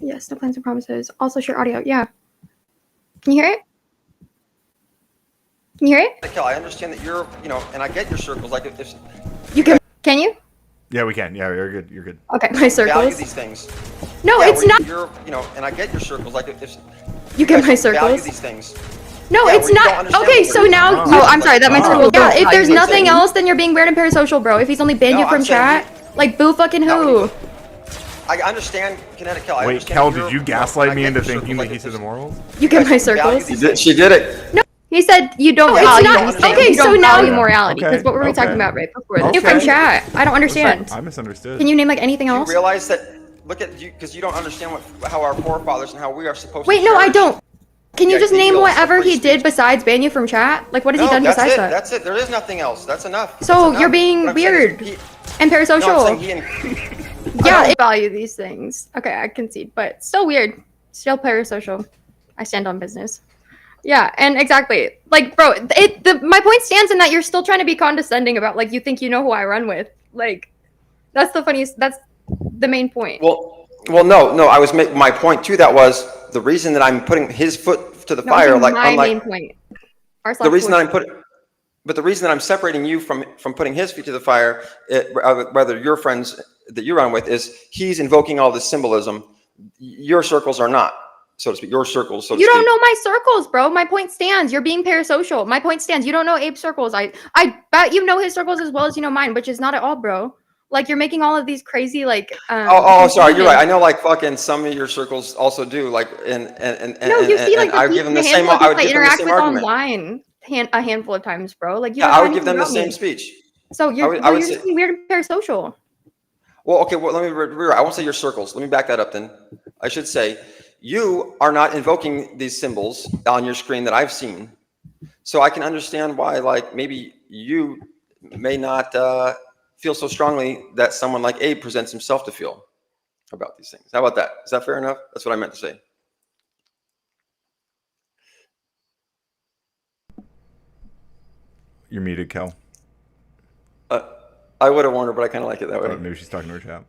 Yes, no plans or promises. Also share audio. Yeah. Can you hear it? Can you hear it? Kel, I understand that you're, and I get your circles. Like if You can you? Yeah, we can. Yeah, you're good. You're good. Okay, my value circles. these things. No, Yeah, it's where not. You're, and I get your circles. Like if You get my value circles. these things. No, Yeah, it's where you don't not. understand Okay, what so they're now. doing. Oh, I'm sorry. That meant Oh. circles. Yeah, if there's I- nothing else, then you're being weird and parasocial, bro. If he's only banned No, you from I'm saying chat, like boo fucking No, who? I understand Kinetic Kel. I Wait, understand Kel, you're- did you gaslight I me get into your thinking circles. that Like he if said the there's- morals? You get my value circles. these things. She did it. No, he said you don't. No, It's value not. them. Okay, You so don't now value you them. morality. Because Okay, what were we talking okay. about right before? Okay. You from chat. I don't understand. I misunderstood. Can you name like anything You else? realize that? Look at you, because you don't understand how our forefathers and how we are supposed Wait, to. no, I cherish don't. Can you the just name ideals of whatever free he did speech. besides ban you from chat? Like, what has No, he done that's besides it. that? That's it. There is nothing else. That's enough. So That's enough. you're being What I'm saying weird is and parasocial. No, I'm saying he Yeah, I value these things. Okay, I concede, but still weird. Still parasocial. I stand on business. Yeah, and exactly. Like, bro, my point stands in that you're still trying to be condescending about, like, you think you know who I run with. Like, that's the funniest, that's the main point. Well, no. I was making my point too. That was the reason that I'm putting his foot to the That fire. was Like, my main unlike point. the reason that I'm putting. But the reason that I'm separating you from putting his feet to the fire, whether your friends that you run with, is he's invoking all this symbolism. Your circles are not, so to speak. Your circles, so to You speak. don't know my circles, bro. My point stands. You're being parasocial. My point stands. You don't know Abe's circles. I bet you know his circles as well as you know mine, which is not at all, bro. Like you're making all of these crazy like. Sorry, you're right. I know, like fucking some of your circles also do, like, and No, you see, like I would give them the same. I would give them the same argument. Online a handful of times, bro. Like you. Yeah, I would give them the same speech. So you're just being weird and parasocial. Well, okay. Well, let me. I won't say your circles. Let me back that up. Then I should say you are not invoking these symbols on your screen that I've seen, so I can understand why. Like maybe you may not feel so strongly that someone like Abe presents himself to feel about these things. How about that? Is that fair enough? That's what I meant to say. You're muted, Kel. I would have warned her, but I kind of like it that way. Maybe she's talking to her chat.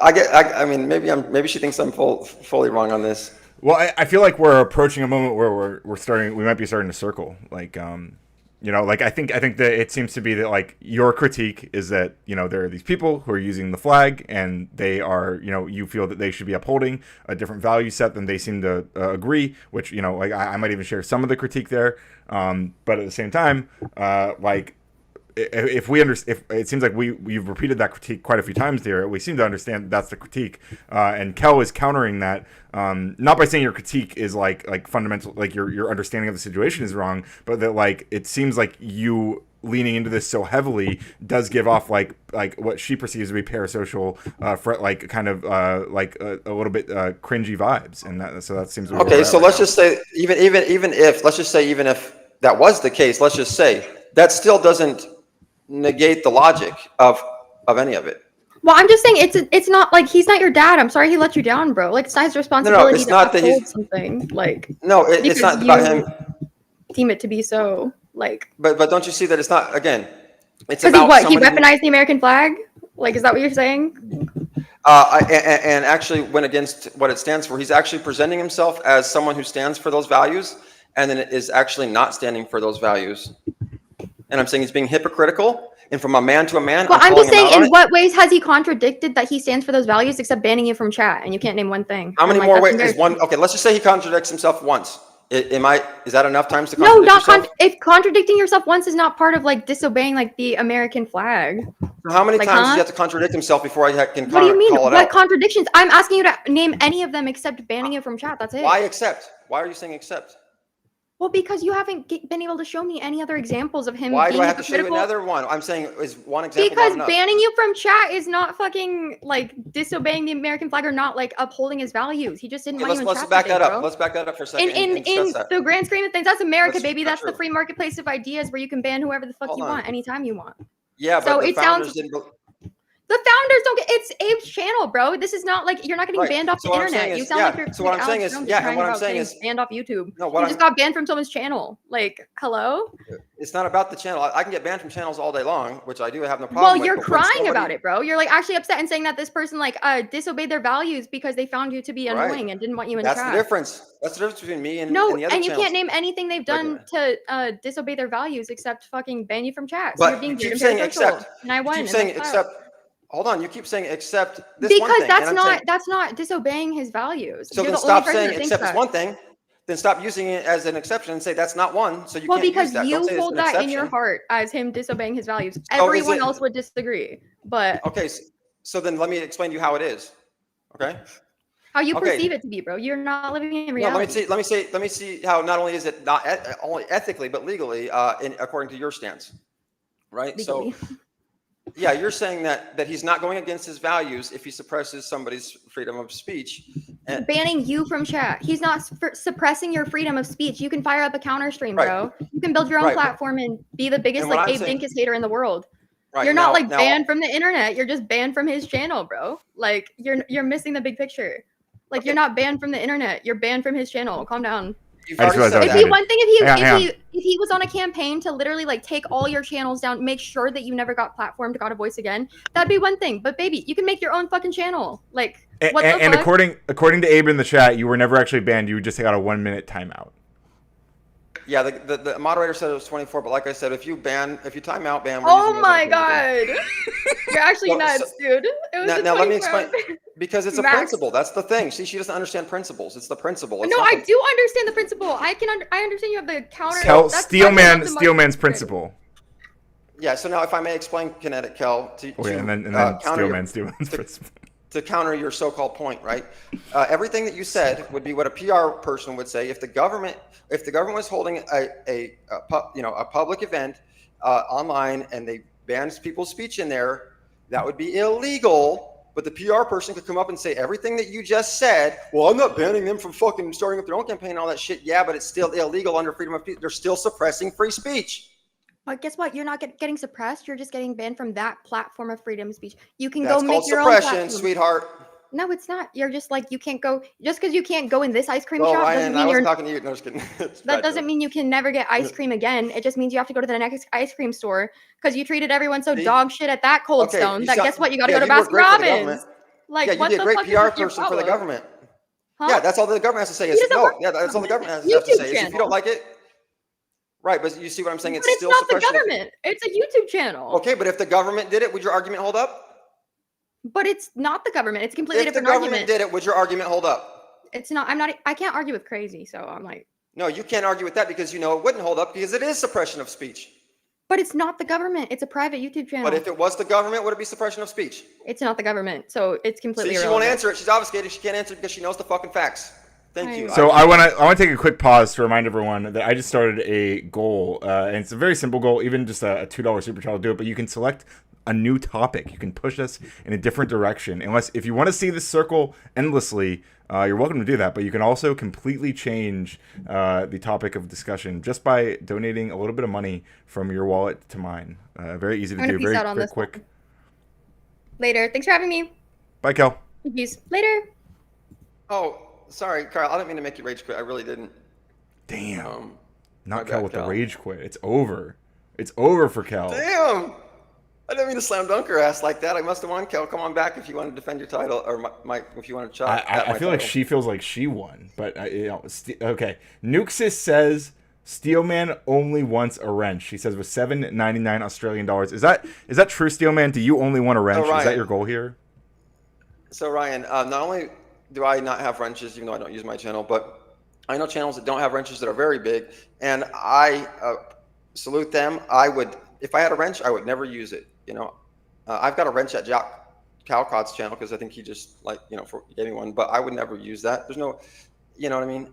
I mean, maybe she thinks I'm fully wrong on this. Well, I feel like we're approaching a moment where we might be starting to circle. Like, like I think that it seems to be that like your critique is that, there are these people who are using the flag and they are, you feel that they should be upholding a different value set than they seem to agree, which, like I might even share some of the critique there. But at the same time, like, if it seems like we've repeated that critique quite a few times there, we seem to understand that's the critique, and Kel is countering that, not by saying your critique is like fundamental, like your understanding of the situation is wrong, but that like it seems like you leaning into this so heavily does give off like what she perceives to be parasocial, like kind of like a little bit cringy vibes, and that seems to be okay. So let's just say even if that was the case, let's just say that still doesn't negate the logic of any of it. Well, I'm just saying it's not like he's not your dad. I'm sorry he let you down, bro. Like it's not his responsibility it's not to that uphold something. Like it's not about him. Deem it to be so. Like, but don't you see that it's not, again? It's about what he weaponized the American flag. Like, is that what you're saying? And actually went against what it stands for. He's actually presenting himself as someone who stands for those values, and then is actually not standing for those values. And I'm saying he's being hypocritical, and from a man to a man. Well, I'm just saying, in what ways has he contradicted that he stands for those values, except banning you from chat, and you can't name one thing? How many more ways is one? Okay, let's just say he contradicts himself once. Is that enough times to contradict yourself? If contradicting yourself once is not part of like disobeying like the American flag. So how many times does he have to contradict himself before I can What do you mean? call it What out? contradictions? I'm asking you to name any of them except banning you from chat. That's it. Why accept? Why are you saying accept? Well, because you haven't been able to show me any other examples of him. Why being do I have to show you another one? I'm saying is one example. Because banning you from chat is not fucking like disobeying the American flag or not like upholding his values. He just didn't want you in chat. Let's back today, that up. bro. Let's back that up for a second. In the grand scheme of things, that's America, baby. That's true. the free marketplace of ideas where you can ban whoever the fuck you want anytime you want. Yeah, but so the it founders sounds. didn't. The founders don't get it's Abe's channel, bro. This is not like you're not getting banned off the internet. You sound like you're so what I'm saying is, yeah, and what I'm saying is banned off YouTube. No, you just got banned from someone's channel. Like, hello? It's not about the channel. I can get banned from channels all day long, which I do have no problem well, with. You're crying about it, bro. You're like actually upset and saying that this person like disobeyed their values because they found you to be annoying and didn't want you in chat. That's the difference. That's the difference between me and the other channels. You can't name anything they've done to disobey their values except fucking ban you from chat. So But you're being you keep saying accept. And I won. You keep saying accept. Hold on, you keep saying accept this because one thing. That's not disobeying his values. So then stop saying accept is one thing. Then stop using it as an exception and say that's not one. So you can't use that. Well, because you hold that in your heart as him disobeying his values. Everyone else would disagree. But okay, so then let me explain to you how it is. Okay. How you perceive it to be, bro. You're not living in reality. No, let me see how not only is it not only ethically but legally, according to your stance, right? Legally. So. Yeah, you're saying that he's not going against his values if he suppresses somebody's freedom of speech. And banning you from chat. He's not suppressing your freedom of speech. You can fire up a counter stream, bro. You can build your own platform and be the biggest like Abe Dinkus hater in the world. Right. You're not banned from the internet. You're just banned from his channel, bro. Like you're missing the big picture. Like you're not banned from the internet. You're banned from his channel. Calm down. If he was on a campaign to literally like take all your channels down, make sure that you never got platformed, got a voice again, that'd be one thing. But baby, you can make your own fucking channel. Like what the fuck? according to Abe in the chat, you were never actually banned. You just got a 1-minute timeout. Yeah, the moderator said it was 24, but like I said, if you time out ban. Oh my god, you're actually nuts, dude. It was now let me explain. Because it's a principle. That's the thing. See, she doesn't understand principles. It's the principle. No, I do understand the principle. I understand you have the counter. Steelman's principle. Yeah. So now, if I may explain kinetic, Kel, to and then counter Steelman's principle. to counter your so-called point, right? Everything that you said would be what a PR person would say if the government was holding a public event online and they banned people's speech in there, that would be illegal. But the PR person could come up and say everything that you just said. Well, I'm not banning them from fucking starting up their own campaign and all that shit. Yeah, but it's still illegal under freedom of speech. They're still suppressing free speech. But guess what? You're not getting suppressed. You're just getting banned from that platform of freedom of speech. You can That's go make called your own suppression, platform. sweetheart. No, it's not. You're just like, you can't go, just because you can't go in this ice cream Well, shop Ryan, doesn't I mean wasn't you're talking to you. No, just kidding. that doesn't mean you can never get ice cream again. It just means you have to go to the next ice cream store because you treated everyone so dog shit at that Cold Stone that guess what? You got to go to Baskin Robbins. Like, yeah, you what be a the great fuck PR is your person for the problem? government. Huh? Yeah, that's all the government has to say is no. Yeah, that's all the government has to say is if you don't like it. Right, but you see what I'm saying? But it's not the government. It's a YouTube channel. Okay, but if the government did it, would your argument hold up? But it's not the government. It's a completely If the different government argument. did it, would your argument hold up? It's not. I can't argue with crazy. So I'm like. No, you can't argue with that because you know it wouldn't hold up because it is suppression of speech. But it's not the government. It's a private YouTube channel. But if it was the government, would it be suppression of speech? It's not the government, so it's completely. See, she won't answer it. She's obfuscated. She can't answer it because she knows the fucking facts. Thank you. So I want to take a quick pause to remind everyone that I just started a goal, and it's a very simple goal, even just a $2 super chat will do it. But you can select a new topic. You can push us in a different direction. If you want to see this circle endlessly, you're welcome to do that. But you can also completely change the topic of discussion just by donating a little bit of money from your wallet to mine. Very easy to do. Very quick. Later. Thanks for having me. Bye, Kel. Peace. Later. Oh. Sorry, Carl. I didn't mean to make you rage quit. I really didn't. Damn. Not Kel with the rage quit. It's over. It's over for Kel. Damn. I didn't mean to slam dunk her ass like that. I must have won, Kel. Come on back if you want to defend your title, or if you want to chop. I feel like she feels like she won, but okay. Nuxus says Steelman only wants a wrench. He says with $7.99 Australian dollars. Is that true, Steelman? Do you only want a wrench? Is that your goal here? So Ryan, not only do I not have wrenches, even though I don't use my channel, but I know channels that don't have wrenches that are very big, and I salute them. If I had a wrench, I would never use it. You know, I've got a wrench at Jack Calcott's channel because I think he just gave me one, but I would never use that. There's no, you know what I mean?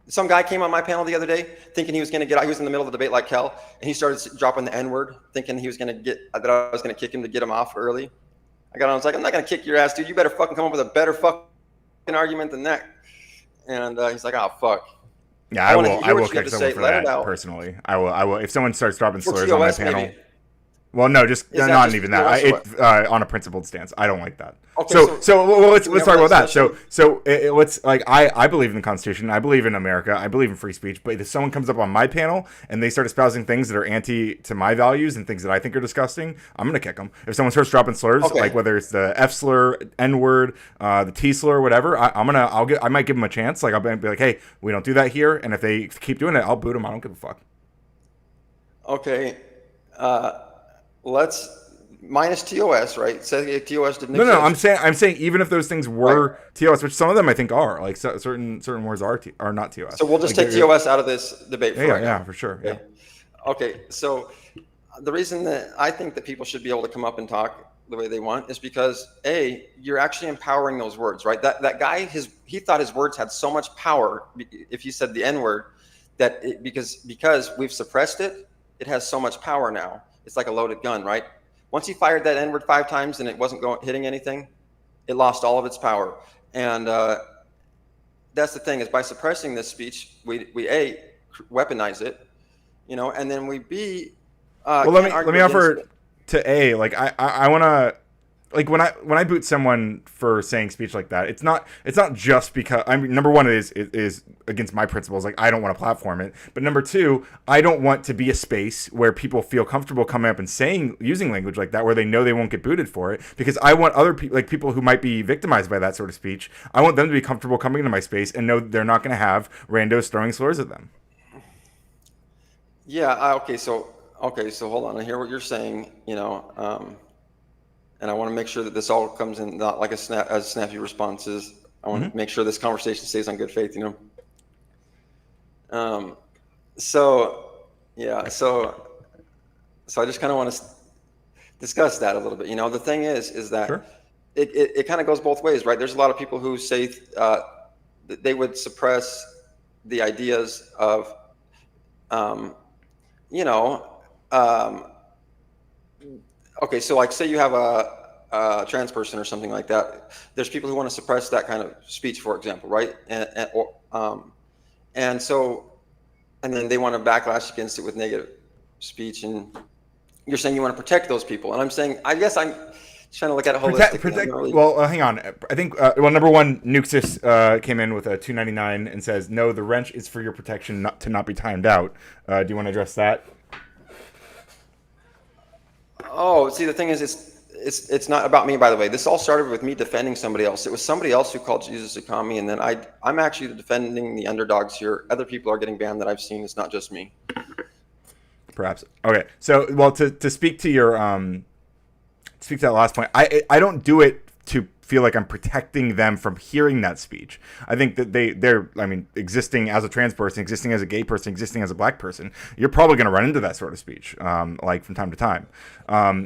Some guy came on my panel the other day thinking he was going to he was in the middle of the debate like Kel, and he started dropping the N-word, thinking he was going to that I was going to kick him to get him off early. I got on, I was like, I'm not going to kick your ass, dude. You better fucking come up with a better fucking argument than that. And he's like, oh fuck. Yeah, I will kick someone for that personally. I will. If someone starts dropping slurs on my panel. Maybe. Well, no, not even that. On a principled stance, I don't like that. Okay, let's talk about that. Let's I believe in the Constitution. I believe in America. I believe in free speech. But if someone comes up on my panel and they start espousing things that are anti to my values and things that I think are disgusting, I'm gonna kick them. If someone starts dropping slurs, like whether it's the F slur, N word, the T slur, whatever, I might give them a chance. Like I'll be like, hey, we don't do that here. And if they keep doing it, I'll boot them. I don't give a fuck. Okay. Let's minus TOS, right? Say TOS didn't exist. No, I'm saying even if those things were TOS, which some of them I think are, like certain words are not TOS. So we'll just take TOS out of this debate. Yeah, for sure. Yeah. Okay, so the reason that I think that people should be able to come up and talk the way they want is because you're actually empowering those words, right? That guy, he thought his words had so much power. If he said the N word, that because we've suppressed it, it has so much power now. It's like a loaded gun, right? Once he fired that N-word 5 times and it wasn't hitting anything, it lost all of its power. And that's the thing, is by suppressing this speech, we weaponize it, and then we well, let me offer to like I want to, like when I boot someone for saying speech like that, it's not just because number one, it is against my principles. Like I don't want to platform it, but number two, I don't want to be a space where people feel comfortable coming up and using language like that, where they know they won't get booted for it. Because I want other people, like people who might be victimized by that sort of speech, I want them to be comfortable coming into my space and know they're not going to have randos throwing slurs at them. Yeah. Okay. So hold on. I hear what you're saying. And I want to make sure that this all comes in not like as snappy responses. I want to make sure this conversation stays on good faith, So So I just kind of want to discuss that a little bit. The thing is that Sure. it kind of goes both ways, right? There's a lot of people who say that they would suppress the ideas of, you know, um, okay, so like say you have a trans person or something like that. There's people who want to suppress that kind of speech, for example, right? And so, and then they want to backlash against it with negative speech, and you're saying you want to protect those people, and I'm saying, I guess I'm trying to look at it holistically. Well, hang on. I think number one, Nuxus came in with a 299 and says, "No, the wrench is for your protection, not to not be timed out." Do you want to address that? Oh, see, the thing is, it's not about me, by the way. This all started with me defending somebody else. It was somebody else who called Jesus a commie, and then I'm actually defending the underdogs here. Other people are getting banned that I've seen. It's not just me. Perhaps. Okay. So, well, to speak to your speak to that last point, I don't do it to feel like I'm protecting them from hearing that speech. I think that they're existing as a trans person, existing as a gay person, existing as a black person, you're probably going to run into that sort of speech, like from time to time. I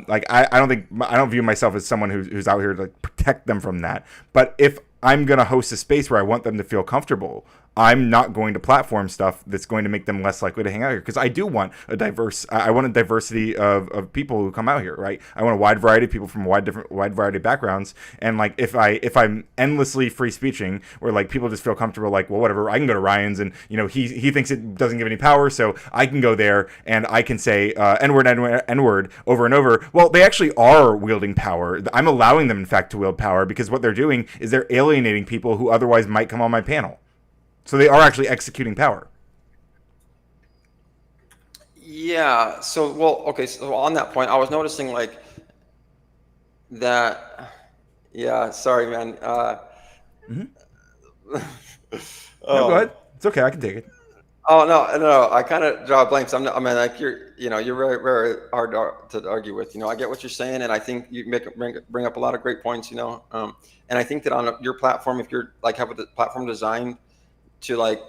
don't view myself as someone who's out here to protect them from that. But if I'm going to host a space where I want them to feel comfortable, I'm not going to platform stuff that's going to make them less likely to hang out here, because I do want a diversity of people who come out here, right? I want a wide variety of people from a wide variety of backgrounds. And like if I'm endlessly free speeching, where like people just feel comfortable, like, well, whatever, I can go to Ryan's and he thinks it doesn't give any power, so I can go there and I can say n-word over and over. Well, they actually are wielding power. I'm allowing them, in fact, to wield power, because what they're doing is they're alienating people who otherwise might come on my panel. So they are actually executing power. Yeah. So, well, okay. So on that point, I was noticing like that. Yeah. Sorry, man. No, go ahead. It's okay. I can take it. Oh no. I kind of draw blanks. I mean, like you're very, very hard to argue with. I get what you're saying, and I think you bring up a lot of great points. And I think that on your platform, if you're like have a platform designed to like,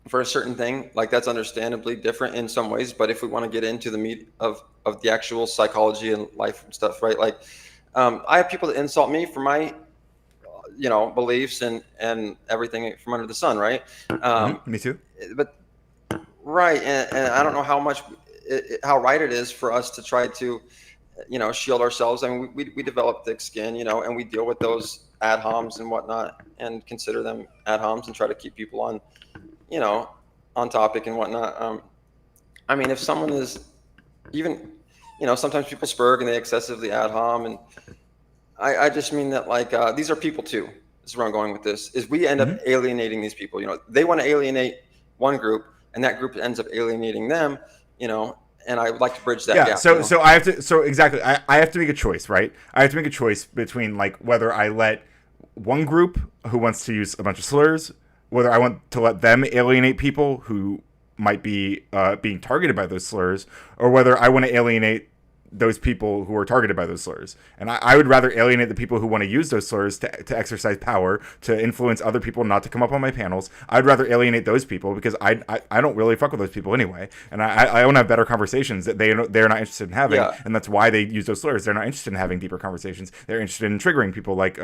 for a certain thing, like that's understandably different in some ways. But if we want to get into the meat of the actual psychology and life and stuff, right? Like, I have people that insult me for my, beliefs and everything from under the sun, right? Me too. But right, and I don't know how right it is for us to try to, shield ourselves. I mean, we develop thick skin, and we deal with those ad homs and whatnot, and consider them ad homs and try to keep people on, on topic and whatnot. I mean, if someone is even, sometimes people spurg and they excessively ad hom, and I just mean that like these are people too. This is where I'm going with this. Is we end up alienating these people. They want to alienate one group, and that group ends up alienating them. And I would like to bridge that gap. So I have to. So exactly, I have to make a choice, right? I have to make a choice between like whether I let one group who wants to use a bunch of slurs, whether I want to let them alienate people who might be being targeted by those slurs, or whether I want to alienate those people who are targeted by those slurs. And I would rather alienate the people who want to use those slurs to exercise power, to influence other people not to come up on my panels. I'd rather alienate those people, because I don't really fuck with those people anyway. And I want to have better conversations that they're not interested in having. Yeah. And that's why they use those slurs. They're not interested in having deeper conversations. They're interested in triggering people, like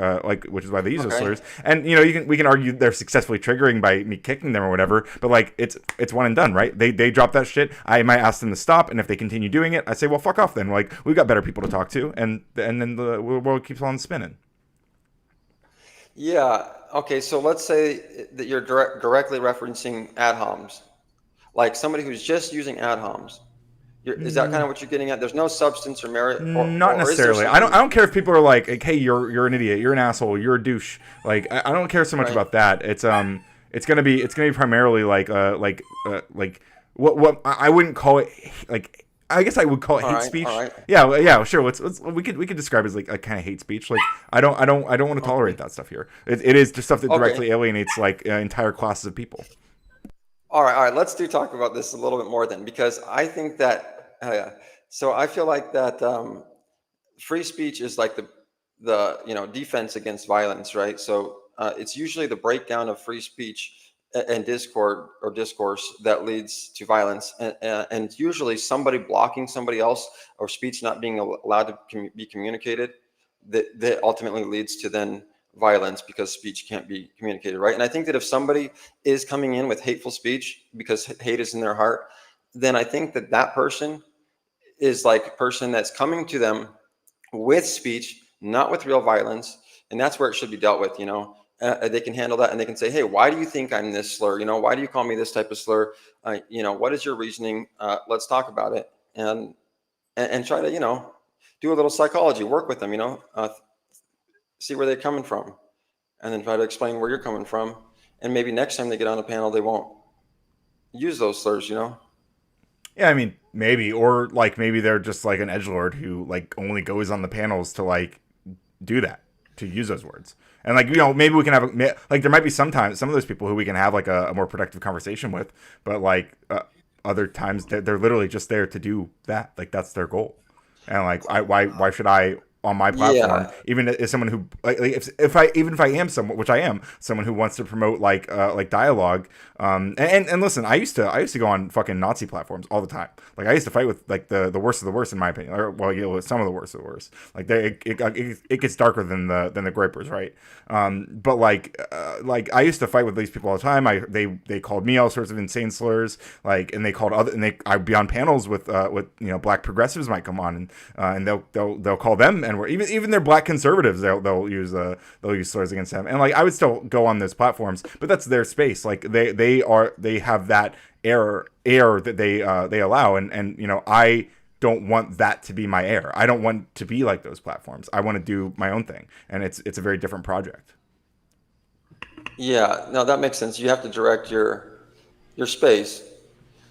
which is why they use those slurs. And we can argue they're successfully triggering by me kicking them or whatever, but like it's one and done, right? They drop that shit. I might ask them to stop, and if they continue doing it, I say, well, fuck off then. Like, we've got better people to talk to, and then the world keeps on spinning. Yeah. Okay. So let's say that you're directly referencing ad homs, like somebody who's just using ad homs. Is that kind of what you're getting at? There's no substance or merit. Not necessarily. I don't care if people are like, hey, you're an idiot, you're an asshole, you're a douche. Like, I don't care so much about that. It's gonna be primarily like what I wouldn't call it like. I guess I would call it hate speech. Yeah, sure. We could describe it as like a kind of hate speech. Like I don't want to tolerate that stuff here. It is just stuff that directly alienates like entire classes of people. All right. Let's talk about this a little bit more then, because I think that so I feel like that free speech is like the defense against violence, right? So it's usually the breakdown of free speech and discord or discourse that leads to violence, and usually somebody blocking somebody else or speech not being allowed to be communicated, that ultimately leads to then violence because speech can't be communicated, right? And I think that if somebody is coming in with hateful speech because hate is in their heart, then I think that that person is like a person that's coming to them with speech, not with real violence, and that's where it should be dealt with, you know. They can handle that, and they can say, hey, why do you think I'm this slur? You know, why do you call me this type of slur? You know, what is your reasoning? Let's talk about it, and try to, you know, do a little psychology, work with them, you know, see where they're coming from, and then try to explain where you're coming from, and maybe next time they get on a panel, they won't use those slurs, you know. Yeah, I mean, maybe, or like maybe they're just like an edgelord who like only goes on the panels to like do that, to use those words. And like, you know, maybe we can have like there might be sometimes some of those people who we can have like a more productive conversation with, but like other times they're literally just there to do that. Like that's their goal. And like, why should I on my platform, even as someone who like if I am someone, which I am, someone who wants to promote like dialogue, and listen, I used to go on fucking Nazi platforms all the time. Like I used to fight with like the worst of the worst in my opinion, or well, you know, some of the worst of the worst. Like it gets darker than the gripers, right? But like I used to fight with these people all the time. They called me all sorts of insane slurs, like, and they called I'd be on panels with you know, black progressives might come on and they'll call them. And even their black conservatives, they'll use slurs against them, and like I would still go on those platforms, but that's their space. Like they have that air that they allow, and you know, I don't want that to be my air. I don't want to be like those platforms. I want to do my own thing, and it's a very different project. Yeah, no, that makes sense. You have to direct your space.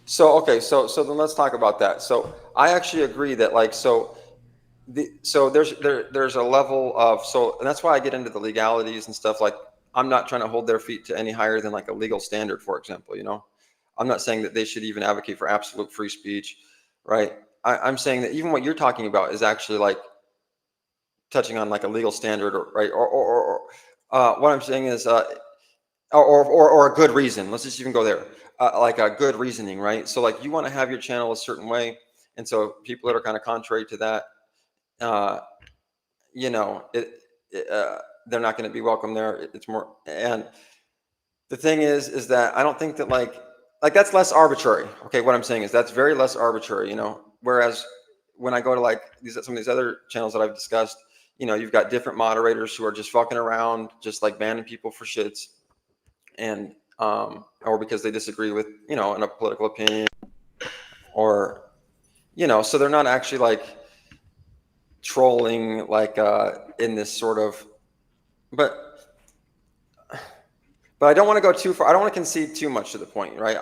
So okay, so then let's talk about that. So I actually agree that like there's a level of, and that's why I get into the legalities and stuff. Like I'm not trying to hold their feet to any higher than like a legal standard, for example. You know, I'm not saying that they should even advocate for absolute free speech, right? I'm saying that even what you're talking about is actually like touching on like a legal standard, right? Or what I'm saying is, or a good reason. Let's just even go there, like a good reasoning, right? So like you want to have your channel a certain way, and so people that are kind of contrary to that, you know, they're not going to be welcome there. It's more, and the thing is that I don't think that like that's less arbitrary. Okay, what I'm saying is that's very less arbitrary, you know. Whereas when I go to like some of these other channels that I've discussed, you know, you've got different moderators who are just fucking around, just like banning people for shits, and or because they disagree with, you know, in a political opinion, or, you know, so they're not actually like trolling like in this sort of, but I don't want to go too far. I don't want to concede too much to the point, right?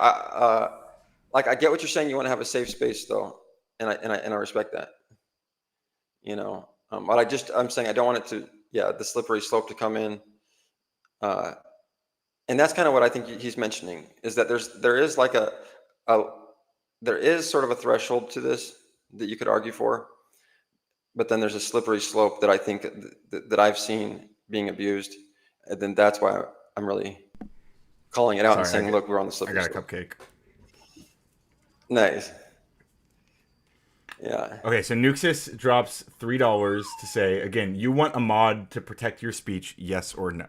Like I get what you're saying. You want to have a safe space though, and I respect that, you know. But I'm saying I don't want it to, the slippery slope to come in, and that's kind of what I think he's mentioning, is that there is like there is sort of a threshold to this that you could argue for, but then there's a slippery slope that I think that I've seen being abused, and then that's why I'm really calling it out and saying, look, we're on the slippery slope. I got a cupcake. Nice. Yeah. Okay, so Nuxus drops $3 to say, again, you want a mod to protect your speech, yes or no?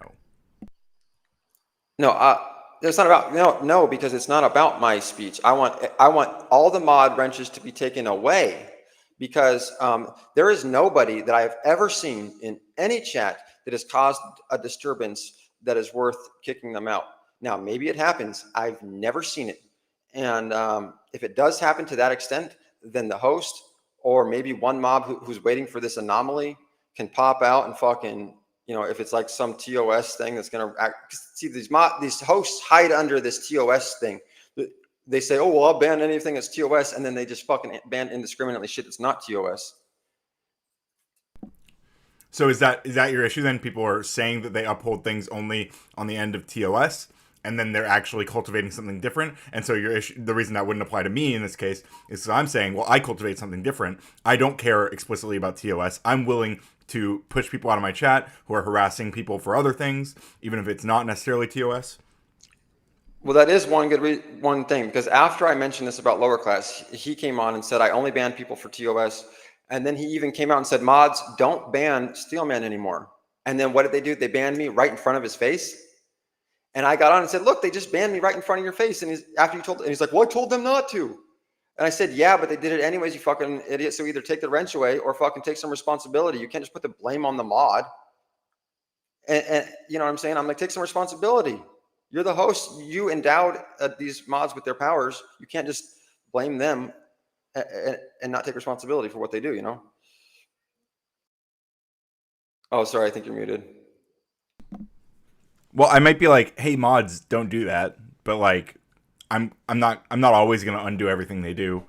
No, it's not about, no, because it's not about my speech. I want all the mod wrenches to be taken away, because there is nobody that I've ever seen in any chat that has caused a disturbance that is worth kicking them out. Now, maybe it happens. I've never seen it. And if it does happen to that extent, then the host, or maybe one mob who's waiting for this anomaly, can pop out and fucking, you know, if it's like some TOS thing that's going to see, these hosts hide under this TOS thing. They say, oh, well, I'll ban anything that's TOS, and then they just fucking ban indiscriminately shit that's not TOS. So is that your issue then? People are saying that they uphold things only on the end of TOS, and then they're actually cultivating something different. And so your issue, the reason that wouldn't apply to me in this case, is I'm saying, well, I cultivate something different. I don't care explicitly about TOS. I'm willing to push people out of my chat who are harassing people for other things, even if it's not necessarily TOS. Well, that is one thing, because after I mentioned this about lower class, he came on and said, I only ban people for TOS. And then he even came out and said, mods, don't ban Steelman anymore. And then what did they do? They banned me right in front of his face. And I got on and said, look, they just banned me right in front of your face. And he's like, well, I told them not to. And I said, yeah, but they did it anyways, you fucking idiot. So either take the wrench away or fucking take some responsibility. You can't just put the blame on the mod. And you know what I'm saying? I'm like, take some responsibility. You're the host. You endowed these mods with their powers. You can't just blame them and not take responsibility for what they do, you know? Oh, sorry. I think you're muted. Well, I might be like, hey, mods, don't do that. But like, I'm not always going to undo everything they do.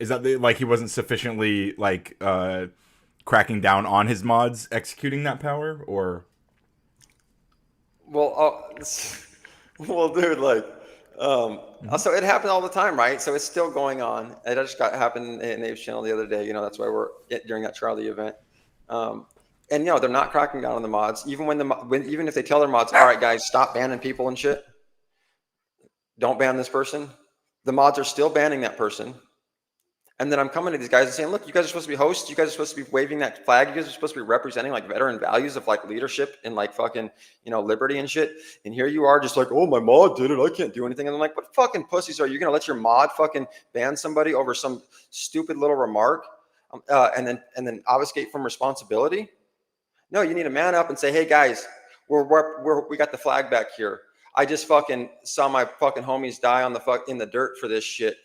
Is that like he wasn't sufficiently like cracking down on his mods executing that power, or? Well, well, dude, like, so it happened all the time, right? So it's still going on. It just happened in Abe's channel the other day. You know, that's why we're during that Charlie event. And you know, they're not cracking down on the mods, even even if they tell their mods, all right, guys, stop banning people and shit. Don't ban this person. The mods are still banning that person. And then I'm coming to these guys and saying, look, you guys are supposed to be hosts. You guys are supposed to be waving that flag. You guys are supposed to be representing like veteran values of like leadership and like fucking, you know, liberty and shit. And here you are just like, oh, my mod did it. I can't do anything. And I'm like, what fucking pussies are you going to let your mod fucking ban somebody over some stupid little remark and then obfuscate from responsibility? No, you need to man up and say, hey, guys, we got the flag back here. I just fucking saw my fucking homies die on in the dirt for this shit.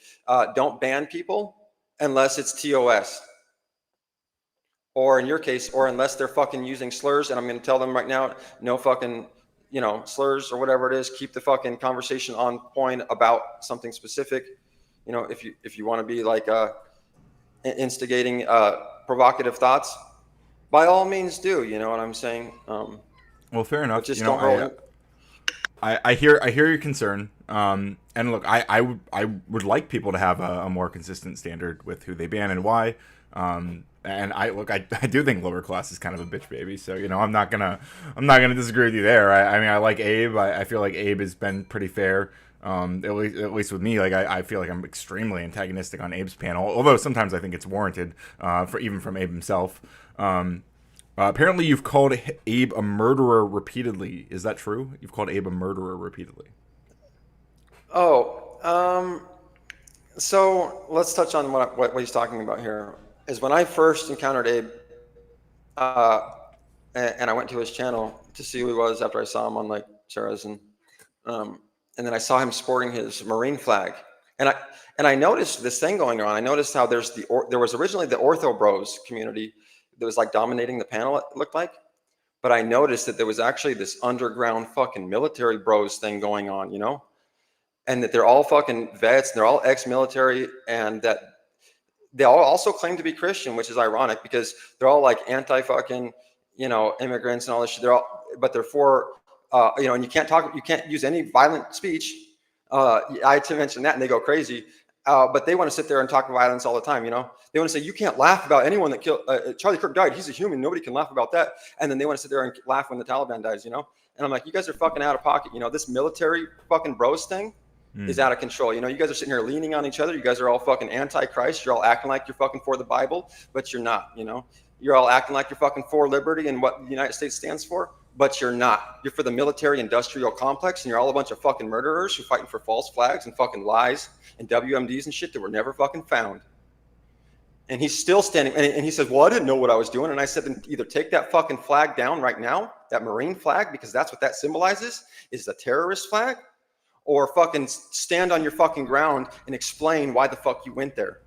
Don't ban people unless it's TOS. Or in your case, or unless they're fucking using slurs. And I'm going to tell them right now, no fucking, you know, slurs or whatever it is. Keep the fucking conversation on point about something specific. You know, if you want to be like instigating provocative thoughts, by all means do. You know what I'm saying? Well, fair enough. Just you don't know, roll. I hear your concern. And look, I would like people to have a more consistent standard with who they ban and why. And I do think lower class is kind of a bitch baby. So, you know, I'm not gonna disagree with you there. I mean, I like Abe. I feel like Abe has been pretty fair. At least with me, like I feel like I'm extremely antagonistic on Abe's panel, although sometimes I think it's warranted, even from Abe himself. Apparently, you've called Abe a murderer repeatedly. Is that true? You've called Abe a murderer repeatedly. Oh, so let's touch on what he's talking about here. Is when I first encountered Abe, and I went to his channel to see who he was after I saw him on like Sarah's, and then I saw him sporting his Marine flag, and I noticed this thing going on. I noticed how there was originally the Ortho Bros community that was like dominating the panel, it looked like. But I noticed that there was actually this underground fucking military bros thing going on, you know? And that they're all fucking vets, and they're all ex-military, and that they all also claim to be Christian, which is ironic because they're all like anti-fucking, you know, immigrants and all this shit. But they're for, you know, and you can't use any violent speech. I had to mention that and they go crazy. But they want to sit there and talk violence all the time, you know? They want to say, you can't laugh about anyone that killed, Charlie Kirk died. He's a human. Nobody can laugh about that. And then they want to sit there and laugh when the Taliban dies, you know? And I'm like, you guys are fucking out of pocket. You know, this military fucking bros thing is out of control. You know, you guys are sitting here leaning on each other. You guys are all fucking anti-Christ. You're all acting like you're fucking for the Bible, but you're not, you know? You're all acting like you're fucking for liberty and what the United States stands for, but you're not. You're for the military industrial complex, and you're all a bunch of fucking murderers who fighting for false flags and fucking lies and WMDs and shit that were never fucking found. And he's still standing, and he says, well, I didn't know what I was doing. And I said, then either take that fucking flag down right now, that Marine flag, because that's what that symbolizes, is a terrorist flag, or fucking stand on your fucking ground and explain why the fuck you went there.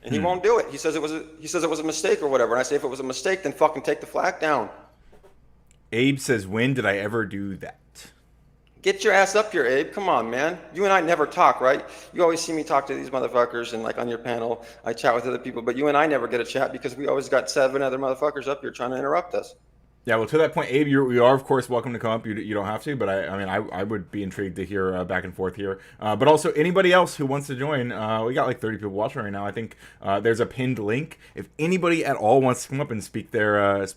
And he won't do it. He says it was a mistake or whatever. And I say, if it was a mistake, then fucking take the flag down. Abe says, when did I ever do that? Get your ass up here, Abe. Come on, man. You and I never talk, right? You always see me talk to these motherfuckers, and like on your panel, I chat with other people, but you and I never get a chat because we always got 7 other motherfuckers up here trying to interrupt us. Yeah, well, to that point, Abe, you are of course welcome to come up. You don't have to, but I mean, I would be intrigued to hear back and forth here. But also anybody else who wants to join, we got like 30 people watching right now. I think there's a pinned link. If anybody at all wants to come up and speak their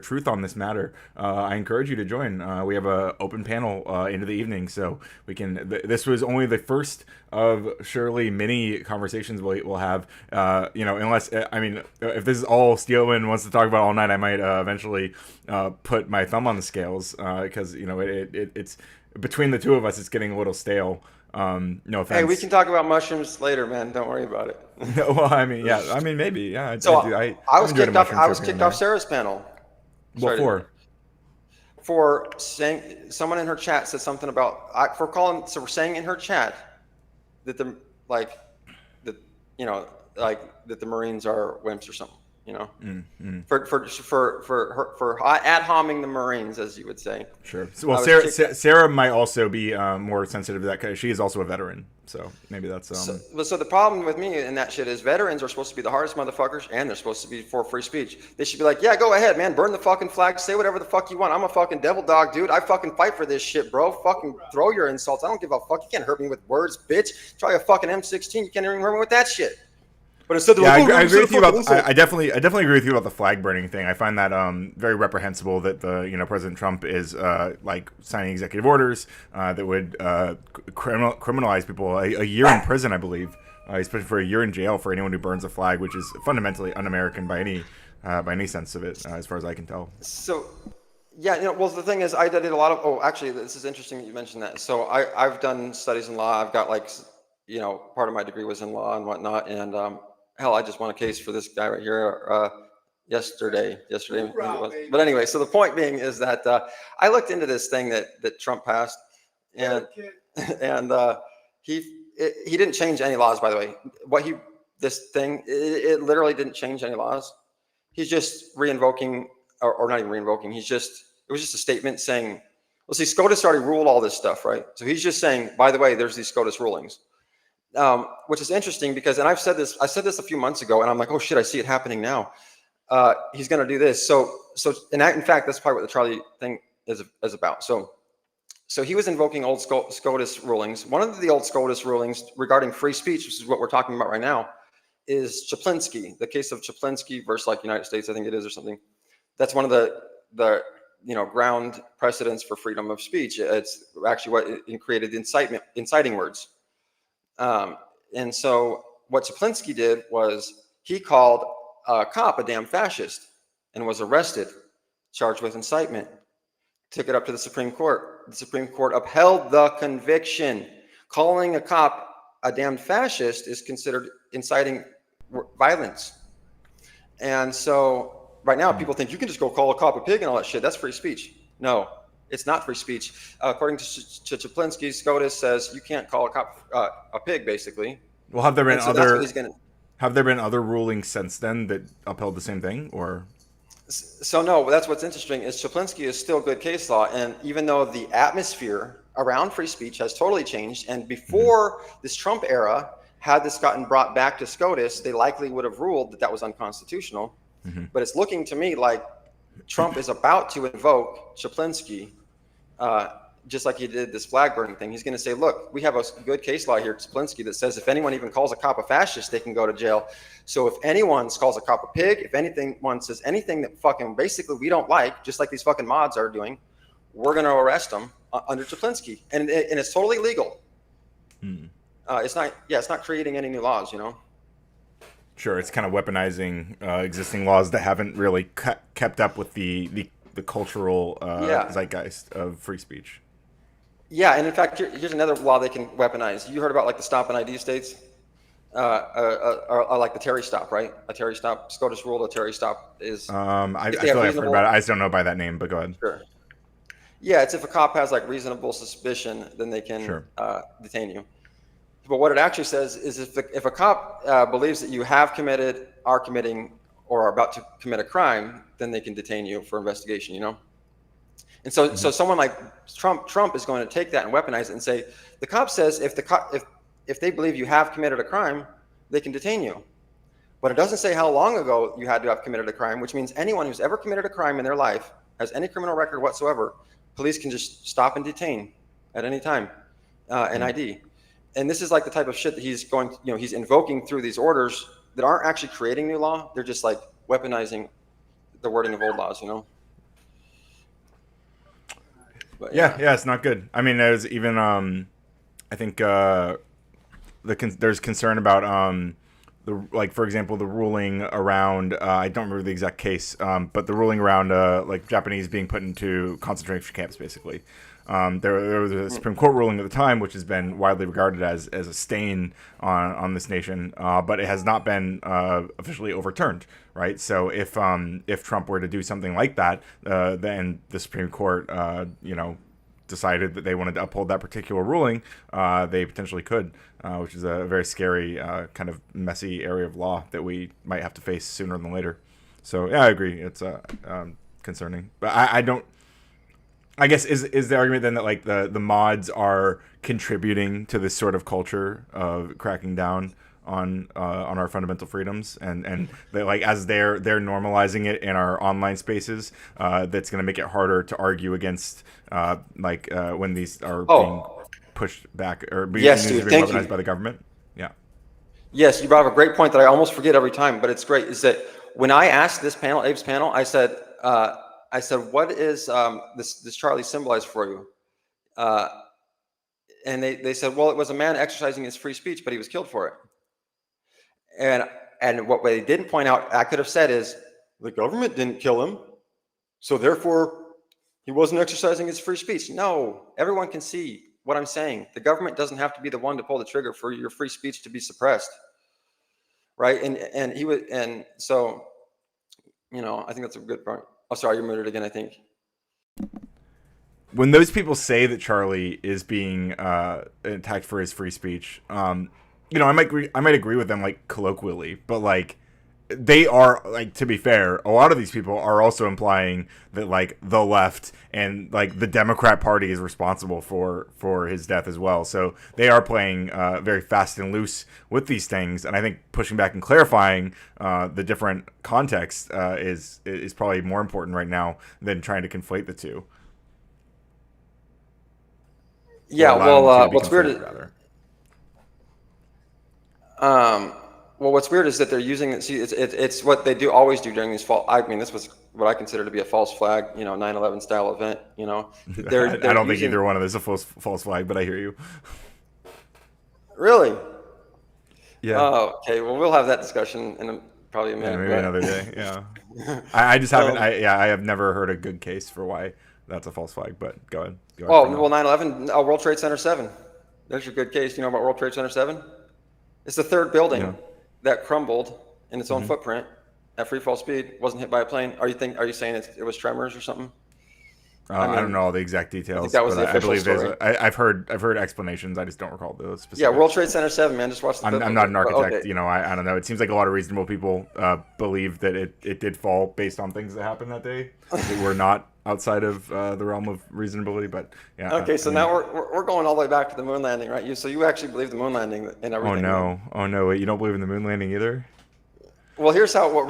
truth on this matter, I encourage you to join. We have a open panel into the evening, so we can. This was only the first of surely many conversations we'll have. Unless I mean, if this is all Steelman wants to talk about all night, I might eventually put my thumb on the scales because it's between the two of us, it's getting a little stale. No offense. Hey, we can talk about mushrooms later, man. Don't worry about it. Well, I mean, yeah, I mean, maybe, yeah. I was kicked off Sarah's panel. What for? For saying someone in her chat said something about we're saying in her chat that the Marines are wimps or something. For ad homing the Marines, as you would say. Sure. So, well, Sarah might also be more sensitive to that because she is also a veteran. So maybe that's. So the problem with me in that shit is veterans are supposed to be the hardest motherfuckers, and they're supposed to be for free speech. They should be like, yeah, go ahead, man, burn the fucking flag, say whatever the fuck you want. I'm a fucking devil dog, dude. I fucking fight for this shit, bro. Fucking throw your insults. I don't give a fuck. You can't hurt me with words, bitch. Try a fucking M16. You can't even hurt me with that shit. But instead, I agree with you about. I definitely agree with you about the flag burning thing. I find that very reprehensible that President Trump is like signing executive orders that would criminalize people a year in prison, I believe. He's pushing for a year in jail for anyone who burns a flag, which is fundamentally un-American by any sense of it, as far as I can tell. So, yeah, well, the thing is, I did a lot of. Oh, actually, this is interesting that you mentioned that. So, I've done studies in law. I've got part of my degree was in law and whatnot, and hell, I just won a case for this guy right here yesterday. But anyway, so the point being is that I looked into this thing that Trump passed, and he didn't change any laws, by the way. It literally didn't change any laws. He's just re-invoking, or not even re-invoking. It was just a statement saying, well, see, SCOTUS already ruled all this stuff, right? So he's just saying, by the way, there's these SCOTUS rulings. Which is interesting because, and I said this a few months ago, and I'm like, oh shit, I see it happening now. He's going to do this. In fact, that's probably what the Charlie thing is about. So he was invoking old SCOTUS rulings. One of the old SCOTUS rulings regarding free speech, which is what we're talking about right now, is Chaplinsky, the case of Chaplinsky versus United States, I think it is, or something. That's one of the ground precedents for freedom of speech. It's actually what it created inciting words. And so what Chaplinsky did was he called a cop a damn fascist and was arrested, charged with incitement, took it up to the Supreme Court. The Supreme Court upheld the conviction. Calling a cop a damn fascist is considered inciting violence. And so right now people think you can just go call a cop a pig and all that shit. That's free speech. No. It's not free speech. According to Chaplinsky, SCOTUS says you can't call a cop a pig, basically. Well, have there been other rulings since then that upheld the same thing, or? So no, that's what's interesting is Chaplinsky is still good case law, and even though the atmosphere around free speech has totally changed, and before this Trump era, had this gotten brought back to SCOTUS, they likely would have ruled that was unconstitutional. But it's looking to me like Trump is about to invoke Chaplinsky, just like he did this flag burning thing. He's going to say, look, we have a good case law here, Chaplinsky, that says if anyone even calls a cop a fascist, they can go to jail. So if anyone calls a cop a pig, if anyone says anything that fucking basically we don't like, just like these fucking mods are doing, we're going to arrest them under Chaplinsky. And it's totally legal. It's not creating any new laws, Sure, it's kind of weaponizing existing laws that haven't really kept up with the cultural zeitgeist of free speech. Yeah, and in fact, here's another law they can weaponize. You heard about like the stop and ID states, or like the Terry stop, right? A Terry stop. SCOTUS ruled a Terry stop is. I feel like I've heard about it. I just don't know by that name, but go ahead. Sure. Yeah, it's if a cop has like reasonable suspicion, then they can detain you. But what it actually says is if a cop believes that you have committed, are committing, or are about to commit a crime, then they can detain you for investigation, And so someone like Trump is going to take that and weaponize it and say, the cop says if they believe you have committed a crime, they can detain you. But it doesn't say how long ago you had to have committed a crime, which means anyone who's ever committed a crime in their life, has any criminal record whatsoever, police can just stop and detain at any time, and ID. And this is like the type of shit that he's going, he's invoking through these orders that aren't actually creating new law. They're just like weaponizing the wording of old laws, But, yeah, it's not good. I mean, there's even I think there's concern about for example, the ruling around I don't remember the exact case, but the ruling around like Japanese being put into concentration camps, basically. There was a Supreme Court ruling at the time, which has been widely regarded as a stain on this nation, but it has not been officially overturned, right? So if Trump were to do something like that, then the Supreme Court, decided that they wanted to uphold that particular ruling, they potentially could, which is a very scary, kind of messy area of law that we might have to face sooner than later. So yeah, I agree. It's concerning, but I guess is the argument then that like the mods are contributing to this sort of culture of cracking down on our fundamental freedoms, and they, like, as they're normalizing it in our online spaces, that's going to make it harder to argue against when these are being pushed back or being weaponized by the government. Yeah. Yes, you brought up a great point that I almost forget every time, but it's great. Is that when I asked this panel, Abe's panel, I said, what is this Charlie symbolize for you? And they said, well, it was a man exercising his free speech, but he was killed for it. And what they didn't point out, I could have said, is the government didn't kill him, so therefore he wasn't exercising his free speech. No, everyone can see what I'm saying. The government doesn't have to be the one to pull the trigger for your free speech to be suppressed, right? And so I think that's a good point. Oh, sorry, you're muted again, I think. When those people say that Charlie is being attacked for his free speech, I might agree with them, like, colloquially, but like they are, like, to be fair, a lot of these people are also implying that, like, the left and, like, the Democrat Party is responsible for his death as well. So they are playing very fast and loose with these things, and I think pushing back and clarifying the different context is probably more important right now than trying to conflate the two. Yeah, well, what's weird is what's weird is that they're using it. See, it's what they always do during these fall. I mean, this was what I consider to be a false flag, 9/11 style event. They're I don't think either one of this is a false flag, but I hear you. Really? Yeah. Oh, okay. Well, we'll have that discussion in probably a minute. Yeah, maybe another day. Yeah. I just haven't. I have never heard a good case for why that's a false flag. But go ahead. Well, 9/11, World Trade Center 7. There's your good case. You know about World Trade Center 7? It's the third building that crumbled in its own footprint at free fall speed. Wasn't hit by a plane. Are you saying it was tremors or something? I don't know all the exact details. I think that was the official story. I've heard explanations. I just don't recall those specifics. Yeah, World Trade Center 7, man. Just watch the. I'm not an architect. Okay. I don't know. It seems like a lot of reasonable people believe that it did fall based on things that happened that day that were not outside of the realm of reasonability. But yeah. Okay, so now we're going all the way back to the moon landing, right? So you actually believe the moon landing and everything? Oh no! Wait, you don't believe in the moon landing either? Well, here's how we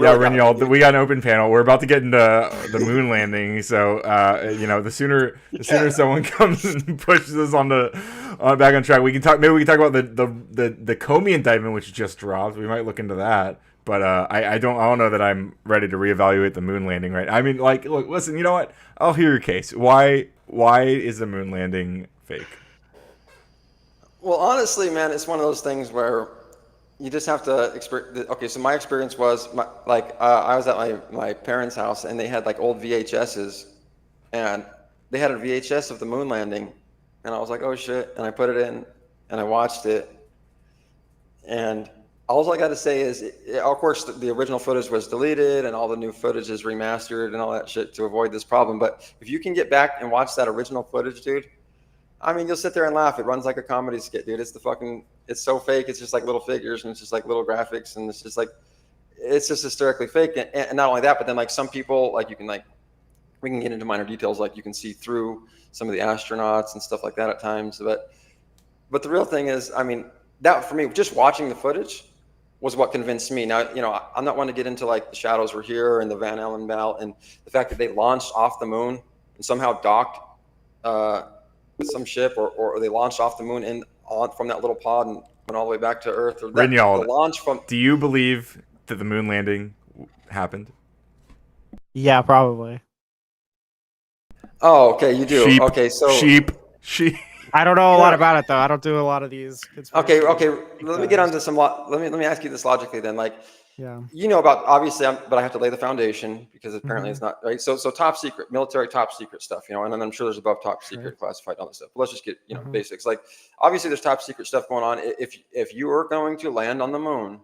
got an open panel. We're about to get into the moon landing, so the sooner someone comes and pushes us back on track, we can talk. Maybe we can talk about the Comey indictment, which just dropped. We might look into that, but I don't know that I'm ready to reevaluate the moon landing. Right? I mean, like, look, listen. You know what? I'll hear your case. Why is the moon landing fake? Well, honestly, man, it's one of those things where you just have to experience. Okay, so my experience was I was at my parents' house and they had like old VHSs, and they had a VHS of the moon landing, and I was like, oh shit, and I put it in and I watched it, and all I got to say is, of course, the original footage was deleted and all the new footage is remastered and all that shit to avoid this problem. But if you can get back and watch that original footage, dude, I mean, you'll sit there and laugh. It runs like a comedy skit, dude. It's so fake. It's just like little figures and it's just like little graphics and it's just hysterically fake. And not only that, but then like some people, like we can get into minor details, like you can see through some of the astronauts and stuff like that at times. But the real thing is, I mean, that for me, just watching the footage was what convinced me. Now, I'm not one to get into like the shadows were here and the Van Allen belt and the fact that they launched off the moon and somehow docked with some ship, or they launched off the moon from that little pod and went all the way back to Earth. Or the launch from. Do you believe that the moon landing happened? Yeah, probably. Oh, okay, you do. Sheep, okay, so sheep. I don't know a lot about it though. I don't do a lot of these. Okay. Let me get onto some. Let me ask you this logically then. Like, yeah, about obviously, but I have to lay the foundation because apparently it's not right. So top secret, military top secret stuff, and then I'm sure there's above top secret, classified, all this stuff. But let's just get basics. Like, obviously, there's top secret stuff going on. If you were going to land on the moon,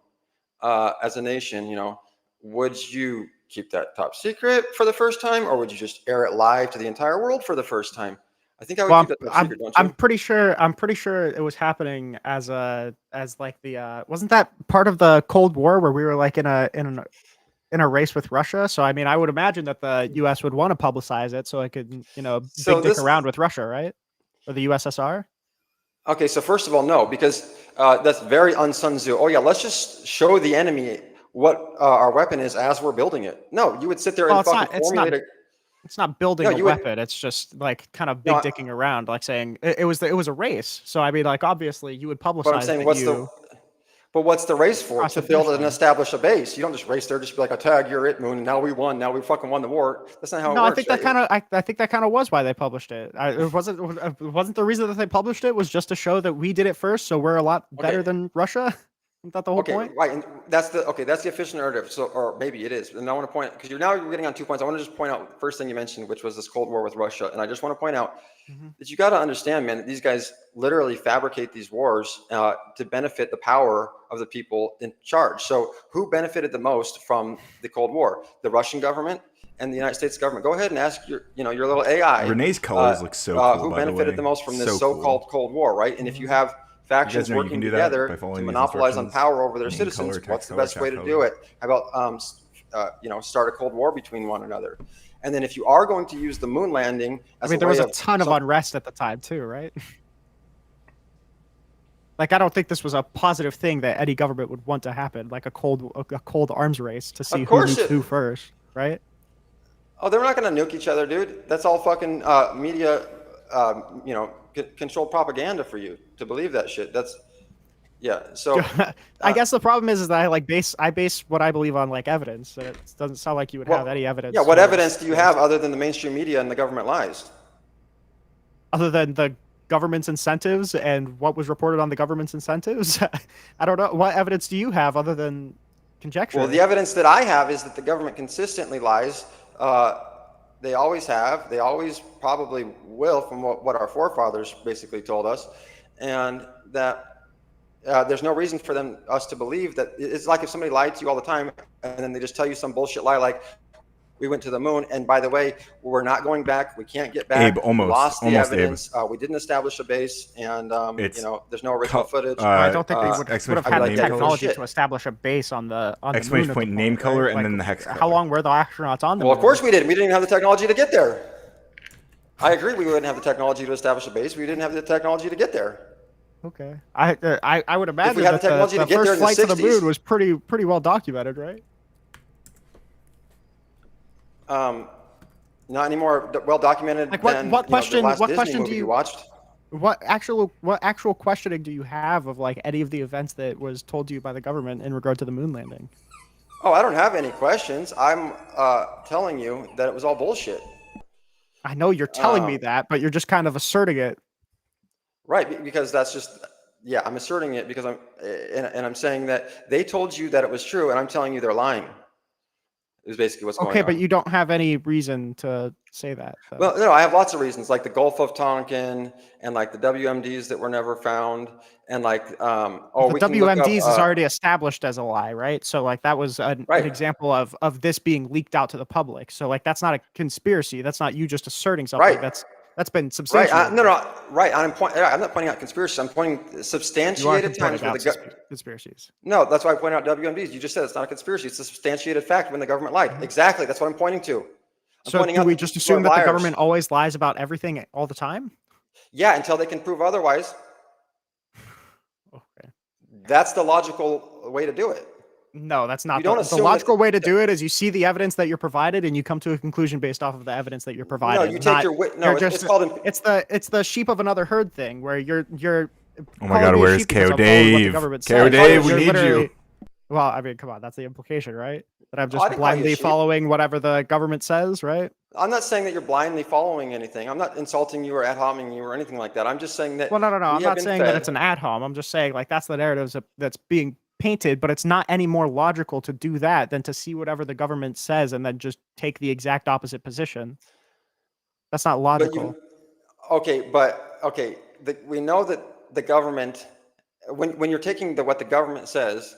as a nation, would you keep that top secret for the first time, or would you just air it live to the entire world for the first time? I think I would keep that top secret, don't you? I'm pretty sure it was happening as like the wasn't that part of the Cold War where we were like in a race with Russia? So I mean, I would imagine that the US would want to publicize it so it could, big dick around with Russia, right? Or the USSR? Okay, so first of all, no, because that's very un-Sun Tzu. Oh yeah, let's just show the enemy what our weapon is as we're building it. No, you would sit there and fucking formulate it. It's not building a weapon. It's just like kind of big dicking around, like saying it was a race. So I mean, like obviously you would publicize. But I'm saying, what's the race for? To build and establish a base. You don't just race there, just be like, "I tag, you're it, moon, and now we won. Now we fucking won the war." That's not how it works. No, I think that kind of was why they published it. It wasn't the reason that they published it was just to show that we did it first, so we're a lot better than Russia. Isn't that the whole point? Right, and that's the official narrative. So, or maybe it is. And I want to point because you're getting on 2 points. I want to just point out the first thing you mentioned, which was this Cold War with Russia. And I just want to point out that you got to understand, man, that these guys literally fabricate these wars to benefit the power of the people in charge. So, who benefited the most from the Cold War? The Russian government and the United States government. Go ahead and ask your little AI. Renee's colors look so cool. Who benefited the most from this so-called Cold War, right? And if you have factions working together to monopolize on power over their citizens, what's the best way to do it? How about start a Cold War between one another? And then if you are going to use the moon landing as there was a ton of unrest at the time too, right? Like I don't think this was a positive thing that any government would want to happen, like a cold arms race to see who nukes who first, right? Oh, they're not going to nuke each other, dude. That's all fucking media controlled propaganda for you to believe that shit. So I guess the problem is that I base what I believe on like evidence, and it doesn't sound like you would have any evidence. Yeah, what evidence do you have other than the mainstream media and the government lies? Other than the government's incentives and what was reported on the government's incentives? I don't know. What evidence do you have other than conjecture? Well, the evidence that I have is that the government consistently lies. They always have. They always probably will, from what our forefathers basically told us, and that there's no reason for us to believe that. It's like if somebody lied to you all the time, and then they just tell you some bullshit lie like, "We went to the moon, and by the way, we're not going back. We can't get back. Abe, almost. We lost the Almost, evidence. We didn't establish a base, and there's no original footage." I don't think they would have had the technology to establish a base on the exclamation point, name color, and then the hex color. How long were the astronauts on the moon? Well, of course we didn't. We didn't even have the technology to get there. I agree. We wouldn't have the technology to establish a base. We didn't have the technology to get there. Okay. I would imagine we had the technology that to get there first in the flight to the 60s. moon was pretty well documented, right? Not anymore well documented. Like than, what question? The last What Disney question movie do you watched? What actual questioning do you have of like any of the events that was told to you by the government in regard to the moon landing? Oh, I don't have any questions. I'm telling you that it was all bullshit. I know you're telling me that, but you're just kind of asserting it. Right, because that's just I'm asserting it because I'm saying that they told you that it was true, and I'm telling you they're lying. Is basically what's going on. Okay, but you don't have any reason to say that. So. Well, no, I have lots of reasons, like the Gulf of Tonkin and like the WMDs that were never found, and like the WMDs is already established as a lie, right? So like that was an example of this being leaked out to the public. So like that's not a conspiracy. That's not you just asserting something. Right. That's been substantiated. Right. I'm not pointing out conspiracies. I'm pointing substantiated times where conspiracies. No, that's why I point out WMDs. You just said it's not a conspiracy. It's a substantiated fact when the government lied. Mm-hmm. Exactly. That's what I'm pointing to. So do we just assume that the government always lies about everything all the time? Yeah, until they can prove otherwise. Okay. That's the logical way to do it. No, that's not You don't the assume that logical way to do it. Is you see the evidence that you're provided, and you come to a conclusion based off of the evidence that you're provided. No, you take your no. It's called. It's the sheep of another herd thing where you're. Oh my God, where's KO Dave? KO Dave, we need you. Well, I mean, come on, that's the implication, right? That I'm I just didn't call you a blindly sheep. following whatever the government says, right? I'm not saying that you're blindly following anything. I'm not insulting you or ad homing you or anything like that. I'm just saying that. Well, no. we I'm have not been saying fed. that it's an ad hom. I'm just saying like that's the narrative that's being painted, but it's not any more logical to do that than to see whatever the government says and then just take the exact opposite position. That's not logical. We know that the government, when you're taking what the government says,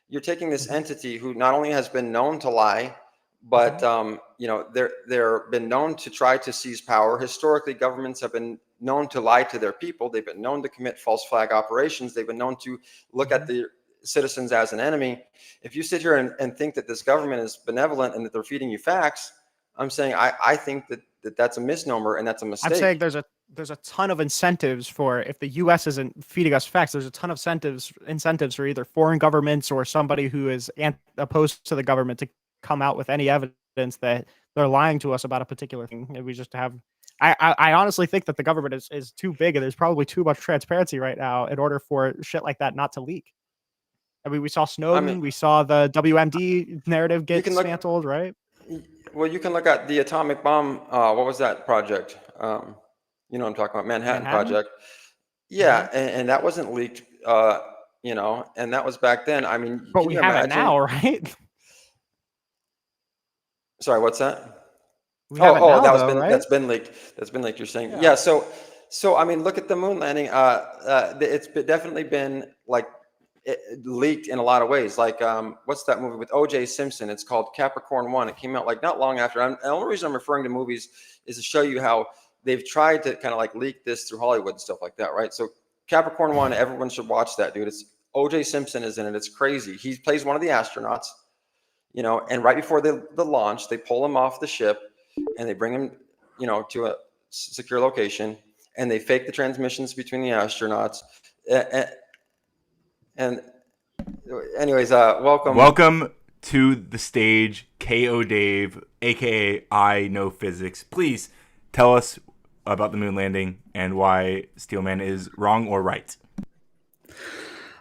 you're taking this entity who not only has been known to lie, but they're been known to try to seize power. Historically, governments have been known to lie to their people. They've been known to commit false flag operations. They've been known to look at the citizens as an enemy. If you sit here and think that this government is benevolent and that they're feeding you facts, I'm saying I think that that's a misnomer and that's a mistake. I'm saying there's a ton of incentives for if the U.S. isn't feeding us facts. There's a ton of incentives for either foreign governments or somebody who is opposed to the government to come out with any evidence that they're lying to us about a particular thing. And we just have. I honestly think that the government is too big and there's probably too much transparency right now in order for shit like that not to leak. I mean, we saw Snowden, we saw the WMD narrative get dismantled, right? Well, you can look at the atomic bomb. What was that project? You know what I'm talking about, Manhattan Project. Yeah, and that wasn't leaked, and that was back then. I mean, but we have it now, right? Sorry, what's that? That's been leaked. That's been leaked. You're saying, yeah. So I mean, look at the moon landing. It's definitely been like leaked in a lot of ways. Like, what's that movie with O.J. Simpson? It's called Capricorn 1. It came out like not long after. The only reason I'm referring to movies is to show you how they've tried to kind of like leak this through Hollywood and stuff like that, right? So Capricorn 1, everyone should watch that, dude. It's O.J. Simpson is in it. It's crazy. He plays one of the astronauts, and right before the launch, they pull him off the ship and they bring him, to a secure location, and they fake the transmissions between the astronauts. And anyways, welcome to the stage, KO Dave, aka I Know Physics. Please tell us about the moon landing and why Steelman is wrong or right.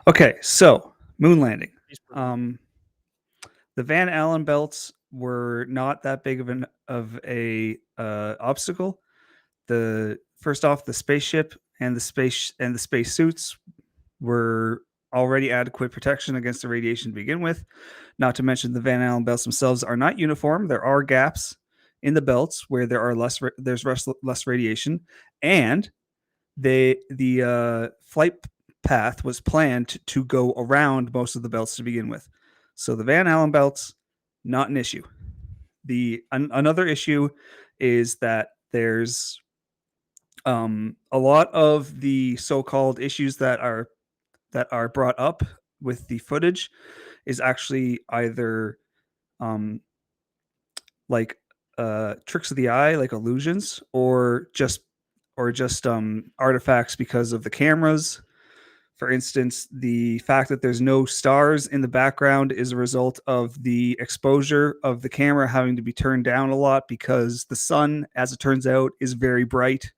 Okay, so moon landing. The Van Allen belts were not that big of a obstacle. First off, the spaceship and the space suits were already adequate protection against the radiation to begin with. Not to mention the Van Allen belts themselves are not uniform. There are gaps in the belts where there's less radiation, and the flight path was planned to go around most of the belts to begin with. So the Van Allen belts, not an issue. Another issue is that there's a lot of the so-called issues that are brought up with the footage is actually either tricks of the eye, like illusions, or just artifacts because of the cameras. For instance, the fact that there's no stars in the background is a result of the exposure of the camera having to be turned down a lot because the sun, as it turns out, is very bright,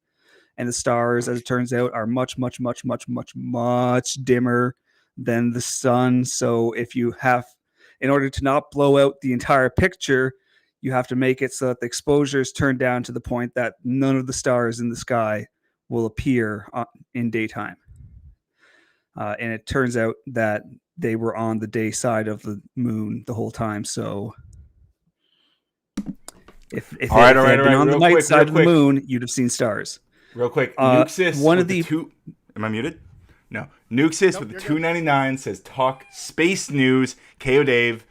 and the stars, as it turns out, are much, much, much, much, much, much dimmer than the sun. So in order to not blow out the entire picture, you have to make it so that the exposure is turned down to the point that none of the stars in the sky will appear in daytime. And it turns out that they were on the day side of the moon the whole time. So if they had been on the night side of the moon, you'd have seen stars. Real quick, Nuxis am I muted? No. Nuxis with the $2.99 says talk space news. KO Dave,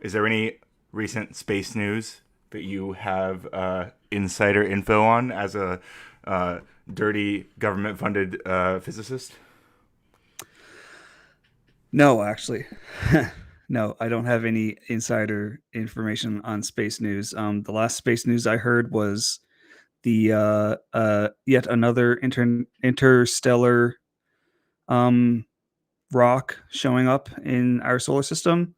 is there any recent space news that you have insider info on as a dirty government-funded physicist? No, actually. No, I don't have any insider information on space news. The last space news I heard was the yet another interstellar rock showing up in our solar system.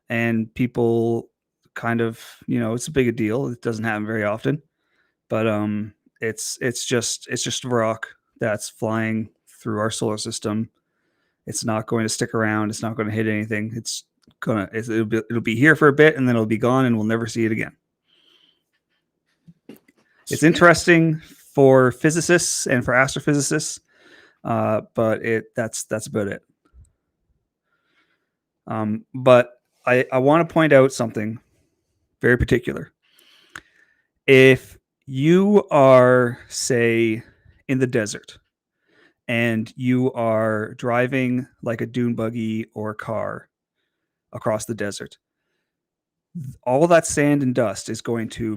and people kind of, it's a big deal. It doesn't happen very often, but it's just a rock that's flying through our solar system. It's not going to stick around. It's not going to hit anything. It'll be here for a bit, and then it'll be gone, and we'll never see it again. It's interesting for physicists and for astrophysicists, but that's about it. But I want to point out something very particular. If you are, say, in the desert and you are driving like a dune buggy or a car across the desert, all that sand and dust is going to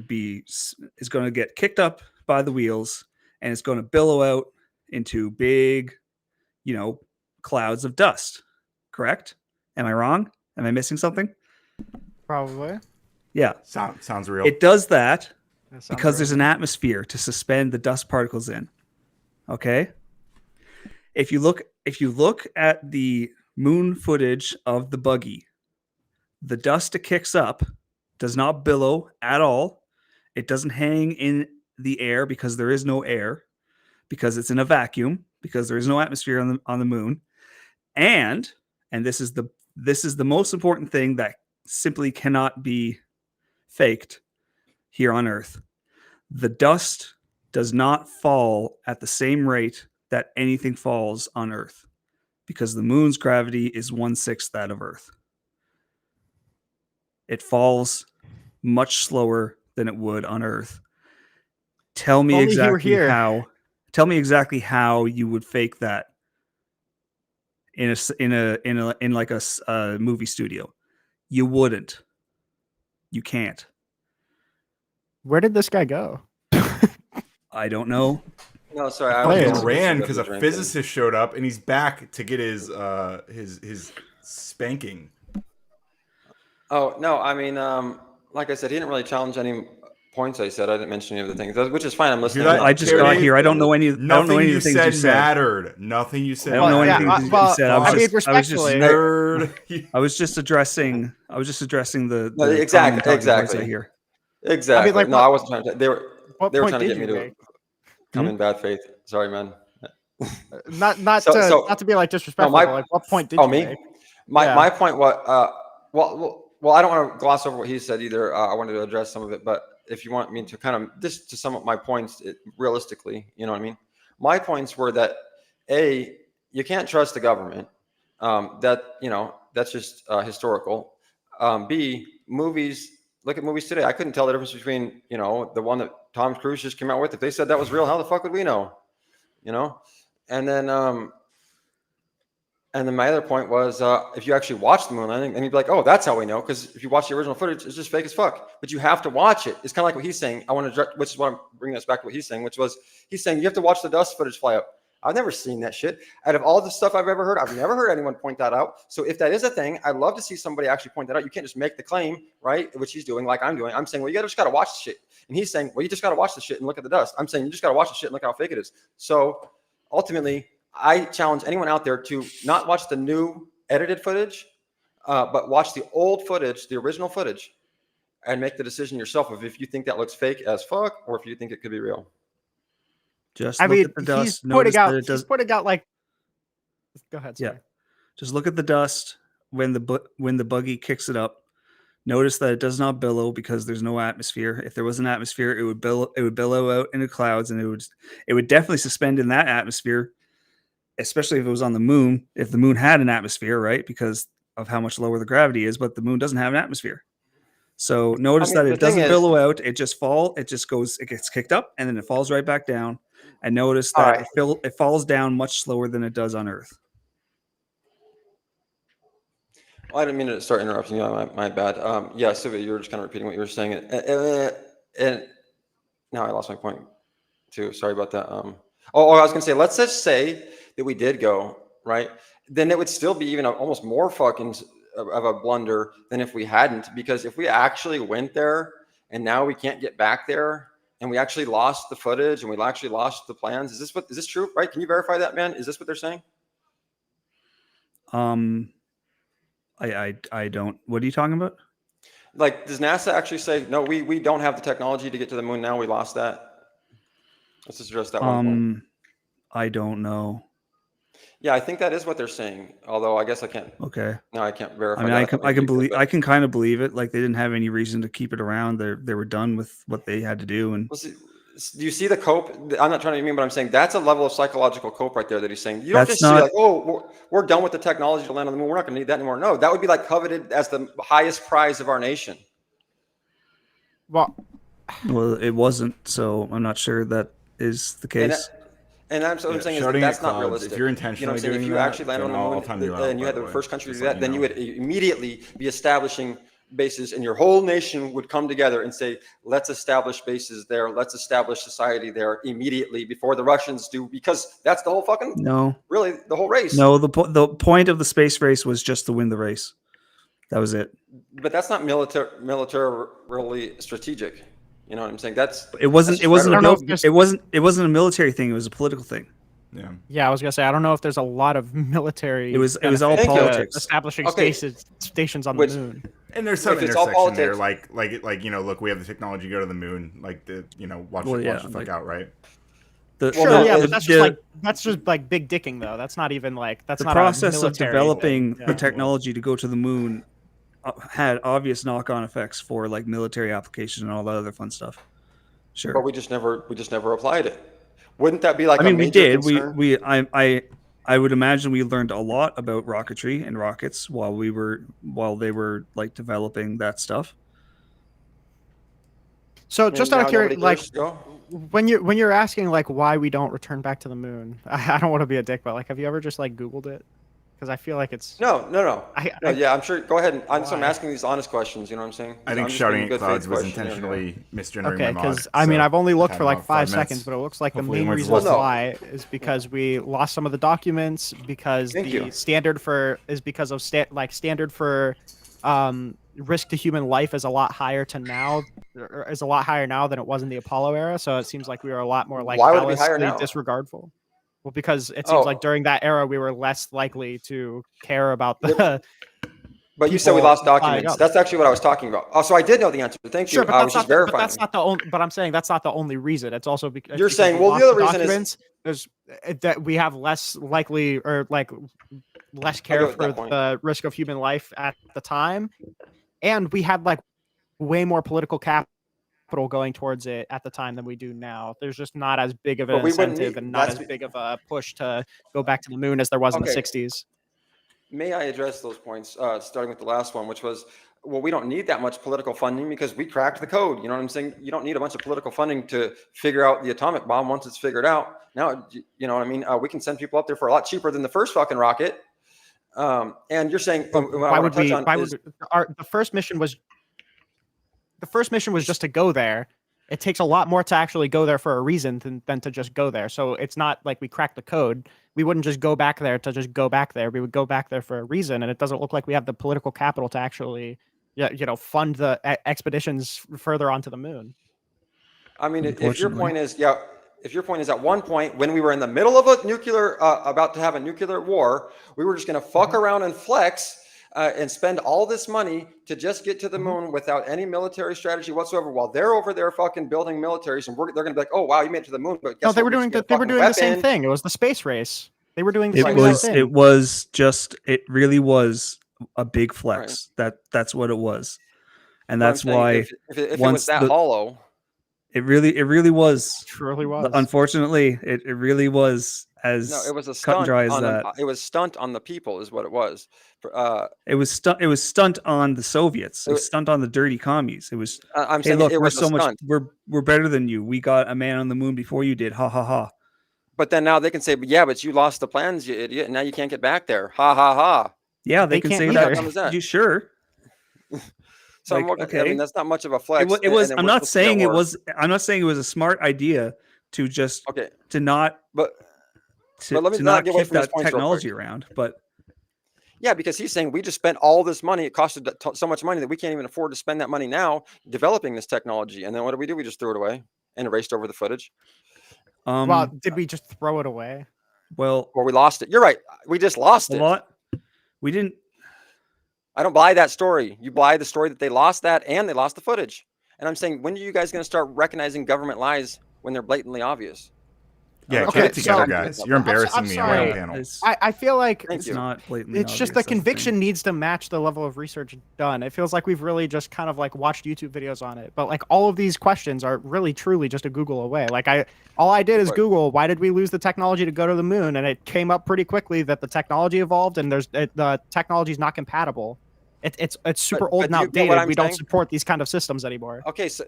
get kicked up by the wheels, and it's going to billow out into big, clouds of dust. Correct? Am I wrong? Am I missing something? Probably. Yeah. Sounds real. It does that because there's an atmosphere to suspend the dust particles in. Okay? If you look at the moon footage of the buggy, the dust it kicks up does not billow at all. It doesn't hang in the air because there is no air, because it's in a vacuum, because there is no atmosphere on the moon. And this is the most important thing that simply cannot be faked here on Earth. The dust does not fall at the same rate that anything falls on Earth, because the moon's gravity is 1/6 that of Earth. It falls much slower than it would on Earth. Tell me exactly how you would fake that in a movie studio. You wouldn't. You can't. Where did this guy go? I don't know. No, sorry. He ran because a physicist showed up, and he's back to get his spanking. Oh no, I mean, like I said, he didn't really challenge any points I said. I didn't mention any of the things, which is fine. I'm listening. I just got here. I don't know any. Nothing you said you said mattered. Nothing you said. I don't know anything you said. I was just nerd. I was just addressing the exactly. I hear. Exactly. I mean, I wasn't trying to. They were what trying point to did get me you to make? come in bad faith. Sorry, man. Not to be like disrespectful. But like, what point did you make? My point was well, I don't want to gloss over what he said either. I wanted to address some of it, but if you want me to kind of just to sum up my points realistically, you know what I mean? My points were that you can't trust the government. That's just historical. B, movies. Look at movies today. I couldn't tell the difference between the one that Tom Cruise just came out with. If they said that was real, how the fuck would we know? And then my other point was, if you actually watch the moon landing, then you'd be like, oh, that's how we know. Because if you watch the original footage, it's just fake as fuck. But you have to watch it. It's kind of like what he's saying. Which is what I'm bringing us back to what he's saying, which was he's saying you have to watch the dust footage fly up. I've never seen that shit. Out of all the stuff I've ever heard, I've never heard anyone point that out. So if that is a thing, I'd love to see somebody actually point that out. You can't just make the claim, right? Which he's doing, like I'm doing. I'm saying, well, you just got to watch the shit. And he's saying, well, you just got to watch the shit and look at the dust. I'm saying, you just got to watch the shit and look how fake it is. So ultimately, I challenge anyone out there to not watch the new edited footage, but watch the old footage, the original footage, and make the decision yourself of if you think that looks fake as fuck or if you think it could be real. Just look at the dust. He's putting out like. Go ahead. Sorry. Yeah, just look at the dust when the buggy kicks it up. Notice that it does not billow because there's no atmosphere. If there was an atmosphere, it would billow out into clouds, and it would definitely suspend in that atmosphere. Especially if it was on the moon, if the moon had an atmosphere, right? Because of how much lower the gravity is, but the moon doesn't have an atmosphere. So notice that it doesn't billow out. It gets kicked up and then it falls right back down. And notice that it falls down much slower than it does on Earth. Well, I didn't mean to start interrupting you. My bad. So you were just kind of repeating what you were saying. And now I lost my point too. Sorry about that. I was going to say, let's just say that we did go, right? Then it would still be even almost more fucking of a blunder than if we hadn't. Because if we actually went there and now we can't get back there and we actually lost the footage and we actually lost the plans, is this true, right? Can you verify that, man? Is this what they're saying? I don't. What are you talking about? Like, does NASA actually say, no, we don't have the technology to get to the moon now, we lost that? Let's just address that one point. I don't know. Yeah, I think that is what they're saying. Although I guess I can't. Okay. No, I can't verify. I mean, that. I can believe. I can kind of believe it. Like they didn't have any reason to keep it around. They were done with what they had to do. And Well, see, do you see the cope? I'm not trying to mean, but I'm saying that's a level of psychological cope right there that he's saying. You don't That's just see not- like, oh, we're done with the technology to land on the moon. We're not going to need that anymore. No, that would be like coveted as the highest prize of our nation. Well, it wasn't. So I'm not sure that is the case. And I'm saying is shouting that's at not clouds, realistic. if you're You know what I'm intentionally saying? If doing you that, actually land on then the I'll moon time you out, and you by had the the way. first country to Just do that, letting then you you know. would immediately be establishing bases, and your whole nation would come together and say, let's establish bases there, let's establish society there immediately before the Russians do, because that's the whole fucking, really, the whole race. No, the point of the space race was just to win the race. That was it. But that's not militarily strategic. You know what I'm saying? It wasn't. It wasn't. rhetoric. It wasn't a military thing. It was a political thing. Yeah. Yeah, I was gonna say I don't know if there's a lot of military. It was all benefit to politics. establishing Okay. stations on the moon. And there's some If it's all intersection there, politics- like you know, look, we have the technology to go to the moon, like the watch Well, yeah, watch the fuck like- out, right? Sure, yeah, but that's just like big dicking though. That's not even like that's the not process a of military developing thing. the Yeah. technology to go to the moon had obvious knock-on effects for like military applications and all that other fun stuff. Sure. But we just never applied it. Wouldn't that be like I mean, a we major did. concern? I would imagine we learned a lot about rocketry and rockets while they were like developing that stuff. So just out of now curiosity, nobody like cares to go? when you're asking like why we don't return back to the moon, I don't want to be a dick, but like have you ever just like Googled it? Because I feel like it's No. Yeah, I'm sure. Go ahead. I'm Why? asking these honest questions. You know what I'm saying? I think I'm just shouting being a at good clouds faith was questioner here. intentionally misgendering okay, my mod. because I mean so I've only looked had for like about 5 minutes. seconds, but it looks like Hopefully the main it reason was less. why is because we lost some of the documents because Thank the you. standard for is because of standard for risk to human life is a lot higher now than it was in the Apollo era. So it seems like we were a lot more like Why would it be higher callously now? disregardful. Well, because it seems Oh. like during that era we were less likely to care about the. But you said we people lost flying documents. up. That's actually what I was talking about. Oh, so I did know the answer. Thank you. Sure, but I that's was not. just verifying. But that's not the only. But I'm saying that's not the only reason. It's also because You're saying, we well, lost the other reason is- documents, there's that we have less likely or like less go care with for that point. the risk of human life at the time, and we had like way more political capital going towards it at the time than we do now. There's just not as big of an But we wouldn't incentive need- and not as that's- big of a push to go back to the moon as there was in the Okay. 60s. May I address those points, starting with the last one, which was, well, we don't need that much political funding because we cracked the code. You know what I'm saying? You don't need a bunch of political funding to figure out the atomic bomb once it's figured out. Now, you know what I mean? We can send people up there for a lot cheaper than the first fucking rocket. And you're saying, Why would we? Why would the first mission was? The first mission was just to go there. It takes a lot more to actually go there for a reason than to just go there. So it's not like we cracked the code. We wouldn't just go back there to just go back there. We would go back there for a reason, and it doesn't look like we have the political capital to actually, fund the expeditions further onto the moon. I mean, if your point is, at one point when we were in the middle of a nuclear, about to have a nuclear war, we were just going to fuck around and flex and spend all this money to just get to the moon without any military strategy whatsoever, while they're over there fucking building militaries, and they're going to be like, oh wow, you made it to the moon, but guess No, they what? were doing the same thing. It was the space race. They were doing the same thing. It really was a big flex. That's what it was. And that's why if it was that hollow, it really was. Truly was. Unfortunately, it really was as no, it was a cut and stunt dry as on that. it was stunt on the people, is what it was. It was stunt on the Soviets. It was stunt on the dirty commies. It was. I'm hey, saying look, it we're was a so much. stunt. We're better than you. We got a man on the moon before you did. Ha ha ha. But then now they can say, but you lost the plans, you idiot, and now you can't get back there. Ha ha ha. Yeah, they can say that. that. You sure? So okay. I mean, that's not much of a flex. It was. and I'm we're not supposed to be at saying it war. was. I'm not saying it was a smart idea to just to not. But to let me not get away keep from his that points real technology quick. around, but. Yeah, because he's saying we just spent all this money. It costed so much money that we can't even afford to spend that money now developing this technology. And then what do? We just threw it away and erased over the footage. Well, did we just throw it away? Well, or we lost it. You're right. We just lost it. We didn't. I don't buy that story. You buy the story that they lost that and they lost the footage. And I'm saying, when are you guys going to start recognizing government lies when they're blatantly obvious? Yeah, Okay, get it together, so- guys. You're embarrassing me on my own panel. I feel like Thank you. Not blatantly it's just obvious, the that's the thing. conviction needs to match the level of research done. It feels like we've really just kind of like watched YouTube videos on it. But like all of these questions are really truly just a Google away. Like all I did is Right. Google, why did we lose the technology to go to the moon? And it came up pretty quickly that the technology evolved and the technology is not compatible. It's super But- old but and do you get outdated. what I'm We don't saying? support these kind of systems anymore. Okay, so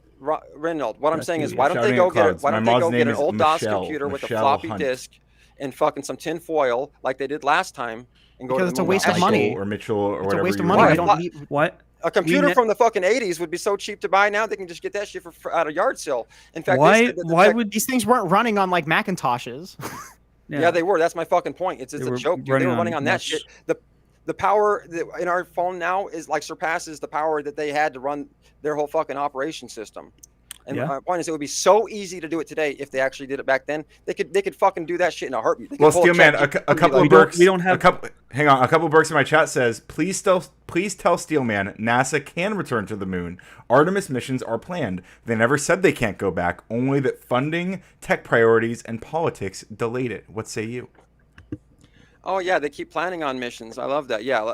Reynold, what I'm That's saying is, you, why don't they shouting go at get clouds. why My don't they mom's go name get an is old DOS Michelle- computer with a Michelle floppy Hunt. disk and fucking some tin foil like they did last time and go Because to it's the a moon waste with of that money. shit? Or Mitchell or It's a whatever. waste of you money. were We doing. don't need. What? A computer ne- from the fucking 80s would be so cheap to buy now. They can just get that shit for at a yard sale. In fact, they Why? said that the Why tech- would These things weren't running on like Macintoshes. yeah, they were. That's my fucking point. It's They a were joke, dude. They running were running on on that much- shit. The power in our phone now is like surpasses the power that they had to run their whole fucking operation system. And Yeah. my point is, it would be so easy to do it today if they actually did it back then. They could fucking do that shit in a heartbeat. They could Well, pull Steel Man, ChatGPT a and be couple like, of Burks. we don't have- a couple. Hang on, a couple of Burks in my chat says, please tell Steel Man NASA can return to the moon. Artemis missions are planned. They never said they can't go back. Only that funding, tech priorities, and politics delayed it. What say you? Oh yeah, they keep planning on missions. I love that. Yeah,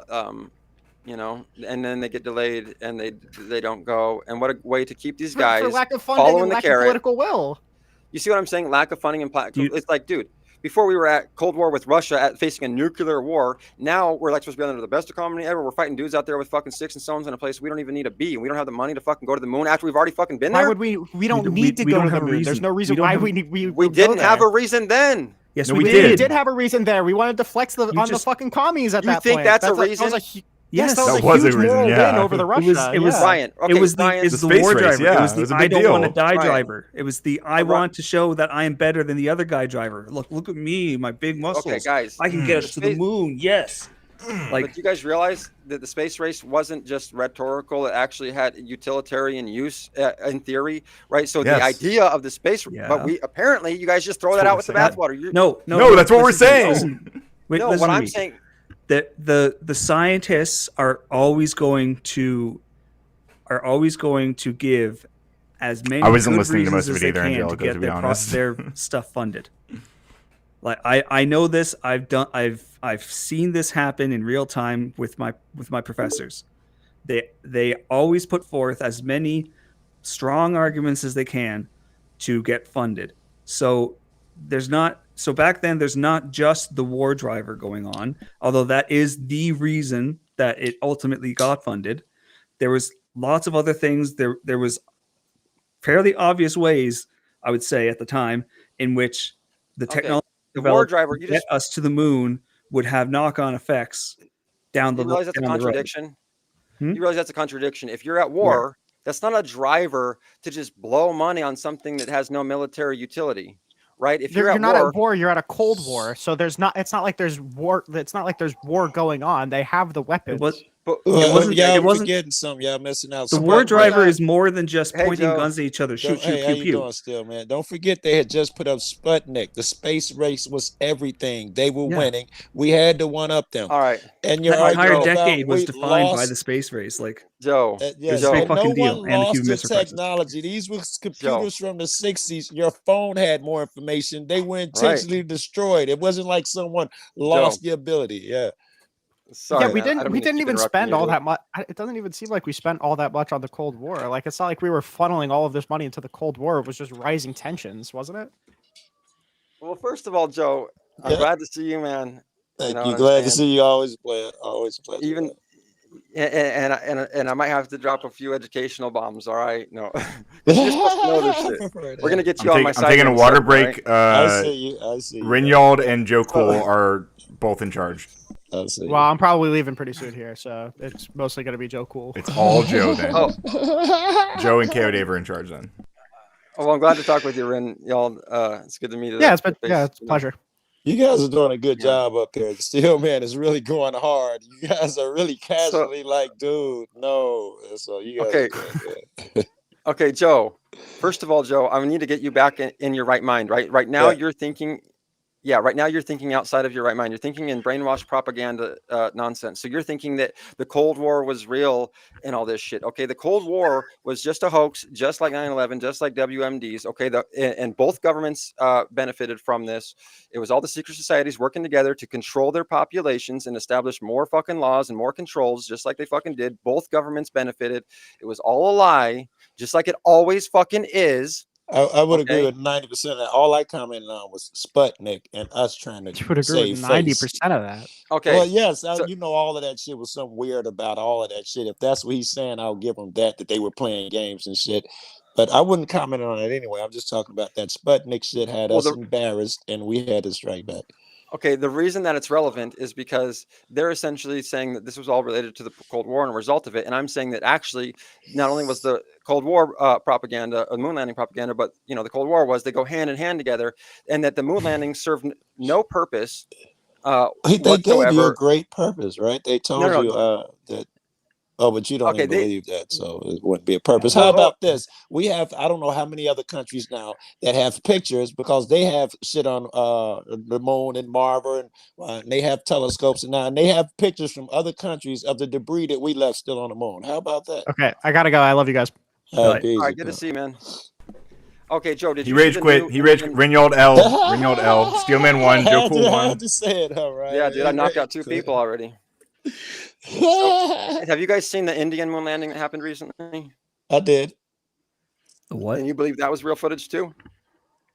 you know, and then they get delayed and they don't go. And what a way to keep these guys for lack of funding following and the lack of carrot. political will. You see what I'm saying? Lack of funding and you- it's like, dude, before we were at Cold War with Russia facing a nuclear war, now we're like supposed to be under the best economy ever. We're fighting dudes out there with fucking sticks and stones in a place we don't even need to be, and we don't have the money to fucking go to the moon after we've already fucking been Why there. would we? We don't We- need to we go don't to the have a moon. There's reason. no reason We don't why have- we need. We didn't have a reason then. Yes, No, we we did. We did have a reason there. We wanted to flex on the just- fucking commies at You that think point. that's a that reason? yes, Yes, that was that was a a huge reason, moral yeah. win over the It Russia. was- it was- yeah. Brian, okay, it was the Brian, it's The the space war race, driver. yeah, It was it the was a I big don't deal. want to die Right. driver. It was the I want to show that I am better than the other guy driver. Look at me, my big muscles. okay, guys. I can get us to the Space- moon. Yes. But Like do you guys realize that the space race wasn't just rhetorical? It actually had utilitarian use in theory, right? So the Yes. idea of the space, Yeah. but we apparently you guys just throw that That's out what with the we're saying. bathwater. No, that's what we're listen to me, saying. listen. Wait, No, listen what to I'm me. saying. That the scientists are always going to give as many I wasn't good listening to most reasons of as it they either, can Angelica, to get to be honest. their stuff funded. Like I know this. I've seen this happen in real time with my professors. They always put forth as many strong arguments as they can to get funded. So back then there's not just the war driver going on, although that is the reason that it ultimately got funded. There was lots of other things. There was fairly obvious ways, I would say, at the time in which the Okay, technology the war developed driver, to you get just us to the moon would have knock-on effects down you the realize that's a down the road. contradiction. Hmm? You realize that's a contradiction. If you're at war, that's not a driver to just blow money on something that has no military utility, right? If You're you're, not war, at war. You're at a Cold War. So there's not. It's not like there's war. It's not like there's war going on. They have the weapons. It was but it wasn't- y'all it wasn't- forgetting something. Y'all missing out. the Some war part- driver is more than just Hey, pointing Joe. guns at each other. Shoot, Hey, shoot, how pew, you pew. doing still, man? Don't forget they had just put up Sputnik. The space race was everything. They were Yeah. winning. We had to one up them. all right, And your That entire argument about decade was we defined by lost- the space race. Like Joe. yeah, was a big and no fucking deal, one and the lost human the missile crisis. technology. These were computers from the 60s. Your phone had more information. They were Right. intentionally destroyed. It wasn't like someone lost the ability. Yeah. Sorry, yeah, we man. I didn't. don't We mean to didn't keep even interrupting spend you. all that much. It doesn't even seem like we spent all that much on the Cold War. Like it's not like we were funneling all of this money into the Cold War. It was just rising tensions, wasn't it? Well, first of all, Joe, I'm Yeah. glad to see you, man. Thank know you. what I'm Glad to saying? see you. Always a pleasure. Always a pleasure. Even and I might have to drop a few educational bombs. All right, no, 'Cause you're supposed to know this shit. We're gonna get you on my I'm side. taking a in water second, all right? break. I see you. I see you. Rinyald and Joe Cole are both in charge. I see you. Well, I'm probably leaving pretty soon here, so it's mostly going to be Joe Cool. It's all Joe then. Oh, Joe and KO Dave are in charge then. well, I'm glad to talk with you, Ren. Y'all, it's good to meet you. Yeah, it's been it's a pleasure. You guys are doing a good job up there. The Steel Man is really going hard. You guys are really casually like, dude, no. So you guys Okay. are doing good. Okay, Joe. First of all, Joe, I need to get you back in your right mind. Right now, Yeah. you're thinking Yeah, right now you're thinking outside of your right mind. You're thinking in brainwashed propaganda nonsense. So you're thinking that the Cold War was real and all this shit. Okay, the Cold War was just a hoax, just like 9/11, just like WMDs. Okay, and both governments benefited from this. It was all the secret societies working together to control their populations and establish more fucking laws and more controls, just like they fucking did. Both governments benefited. It was all a lie, just like it always fucking is. I would agree with 90% of that. All I commented on was Sputnik and us trying to You would agree with save 90% face. of that. Okay. Well, yes, you know, all of that shit was something weird about all of that shit. If that's what he's saying, I'll give him that they were playing games and shit. But I wouldn't comment on it anyway. I'm just talking about that Sputnik shit had us embarrassed, and we had to strike back. Okay, the reason that it's relevant is because they're essentially saying that this was all related to the Cold War and a result of it. And I'm saying that actually, not only was the Cold War propaganda, moon landing propaganda, but the Cold War they go hand in hand together, and that the moon landing served no purpose They whatsoever. gave you a great purpose, right? They told you that. Oh, but you don't even believe that, so it wouldn't be a purpose. How about this? We have, I don't know how many other countries now that have pictures because they have shit on the moon and Marver, and they have telescopes and they have pictures from other countries of the debris that we left still on the moon. How about that? Okay, I gotta go. I love you guys. All right, good to see you, man. Okay, Joe, did He you rage quit. He rage. Ringold L. Ringold L. Steelman 1. Joe Cool 1. I had to say it, all right. Yeah, dude, I knocked out 2 people already. So, have you guys seen the Indian moon landing that happened recently? I did. What? And you believe that was real footage too?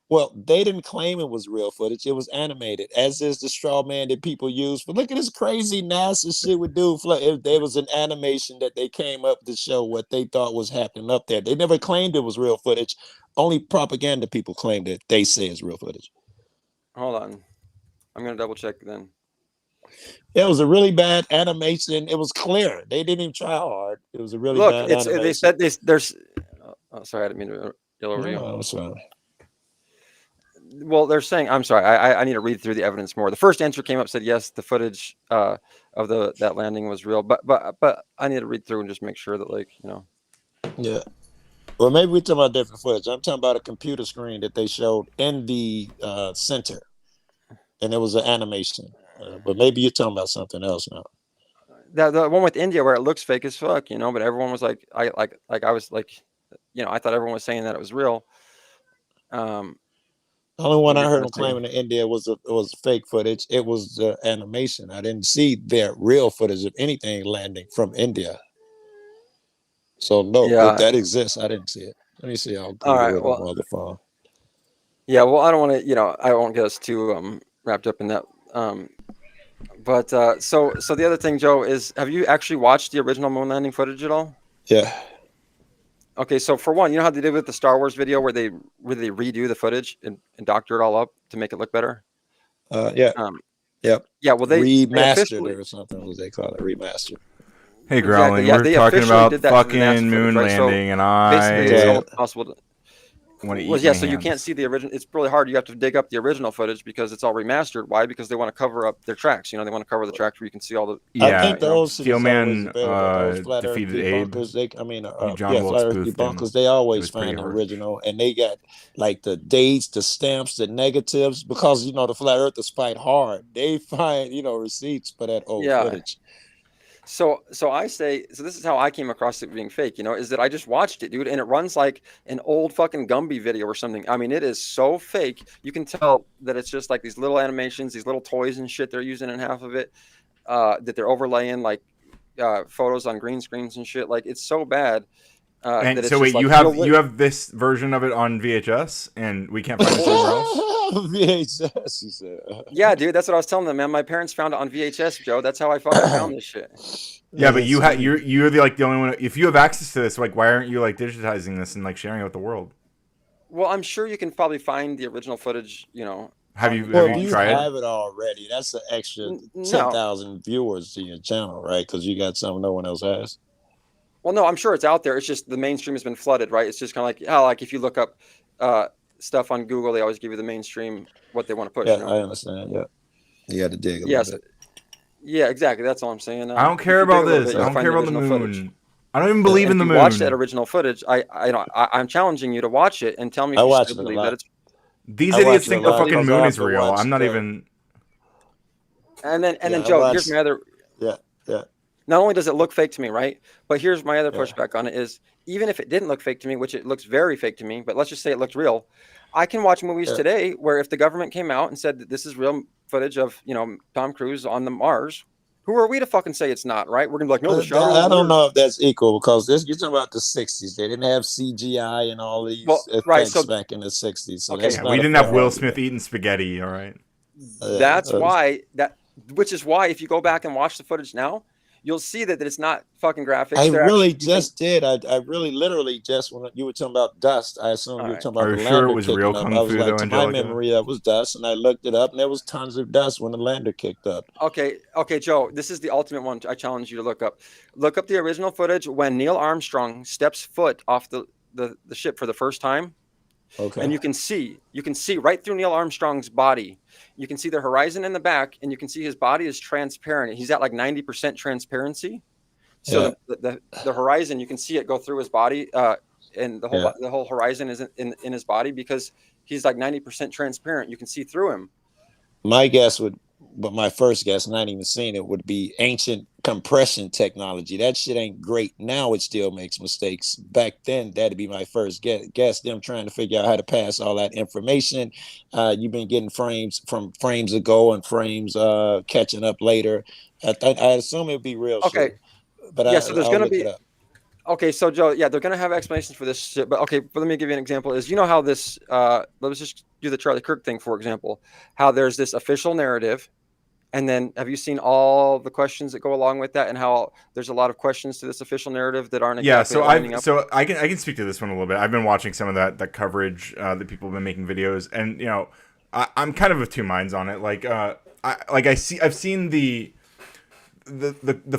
Well, they didn't claim it was real footage. It was animated, as is the straw man that people use. But look at this crazy NASA shit we do. If there was an animation that they came up to show what they thought was happening up there. They never claimed it was real footage. Only propaganda people claim that they say is real footage. Hold on. I'm going to double check then. It was a really bad animation. It was clear. They didn't even try hard. It was a really bad animation. They said there's. Oh, sorry, I didn't mean to yell over you. No, sorry. Well, they're saying, I'm sorry, I need to read through the evidence more. The first answer came up, said yes, the footage of that landing was real, but I need to read through and just make sure that Yeah. Well, maybe we're talking about different footage. I'm talking about a computer screen that they showed in the center, and it was an animation. But maybe you're talking about something else now. The one with India where it looks fake as fuck, but everyone was like, I was like, I thought everyone was saying that it was real. The only one I heard them claiming in India was fake footage. It was the animation. I didn't see their real footage of anything landing from India. So no, if that exists, I didn't see it. Let me see. I'll Google it on the phone. Yeah, well, I don't want to, I won't get us too wrapped up in that. But so the other thing, Joe, is have you actually watched the original moon landing footage at all? Yeah. Okay, so for one, you know how they did with the Star Wars video where they redo the footage and doctor it all up to make it look better? Yeah. Yep. Yeah, well, they remastered it or something, what they call it, remastered. Hey, Growling, we're talking about fucking moon landing, and basically it's possible to. Yeah, so you can't see the original. It's really hard. You have to dig up the original footage because it's all remastered. Why? Because they want to cover up their tracks. They want to cover the tracks where you can see all the. Yeah, I think those Steelman defeated Abe. Flat Earth debunkers, they always find the original, and they got like the dates, the stamps, the negatives, because the flat earthers fight hard. They find receipts for that old footage. So I say, this is how I came across it being fake, is that I just watched it, dude, and it runs like an old fucking Gumby video or something. I mean, it is so fake. You can tell that it's just like these little animations, these little toys and shit they're using in half of it, that they're overlaying like photos on green screens and shit. Like, it's so bad. And so wait, you have this version of it on VHS, and we can't find it somewhere else? VHS, you said. Yeah, dude, that's what I was telling them, man. My parents found it on VHS, Joe. That's how I fucking found this shit. Yeah, but you're the only one. If you have access to this, like, why aren't you like digitizing this and like sharing it with the world? Well, I'm sure you can probably find the original footage. Have you tried? You have it already. That's an extra 10,000 viewers to your channel, right? Because you got something no one else has. Well, no, I'm sure it's out there. It's just the mainstream has been flooded, right? It's just kind of like how, like, if you look up stuff on Google, they always give you the mainstream what they want to push. Yeah, I understand. Yeah, you had to dig a little bit. Yeah, exactly. That's all I'm saying. I don't care about this. I don't care about the moon. Footage. I don't even believe in the moon. Watch that original footage. I'm challenging you to watch it and tell me if you still believe that it's. These I idiots watch think a the lot fucking because I moon have is to real. watch I'm not the- even. And then I Joe, watch- here's my other. Yeah. Not only does it look fake to me, right? But here's my other Yeah. pushback on it is even if it didn't look fake to me, which it looks very fake to me, but let's just say it looked real. I can watch movies Yeah. today where if the government came out and said that this is real footage of, Tom Cruise on the Mars, who are we to fucking say it's not, right? We're gonna be like, no, the shadow. I don't know if that's equal because you're talking about the 60s. They didn't have CGI and all these effects right, so- back in the 60s. So Okay. that's Yeah, not we a didn't fair have Will argument. Smith eating spaghetti. All right. That's why which is why if you go back and watch the footage now, you'll see that it's not fucking graphics. I They're really actually- just did. I really literally just when you were talking about dust, I assumed you were talking about Are the you sure it lander was kicking real up. kung I was fu, like, though, to my Angelica? memory, that was dust, and I looked it up, and there was tons of dust when the lander kicked up. Okay, Joe, this is the ultimate one I challenge you to look up. Look up the original footage when Neil Armstrong steps foot off the ship for the first time. Okay. And you can see right through Neil Armstrong's body. You can see the horizon in the back, and you can see his body is transparent. He's at like 90% transparency. So the horizon, you can see it go through his body, and the whole horizon is in his body because he's like 90% transparent. You can see through him. My guess but my first guess, not even seeing it, would be ancient compression technology. That shit ain't great. Now it still makes mistakes. Back then, that'd be my first guess. Them trying to figure out how to pass all that information. You've been getting frames from frames ago and frames catching up later. I assume it'd be real shit. But so there's going to be. Okay, so Joe, they're going to have explanations for this shit. But okay, let me give you an example. Is how this? Let's just do the Charlie Kirk thing, for example. How there's this official narrative, and then have you seen all the questions that go along with that, and how there's a lot of questions to this official narrative that aren't exactly lining up? So I can speak to this one a little bit. I've been watching some of that coverage that people have been making videos, and I'm kind of of two minds on it. I've seen the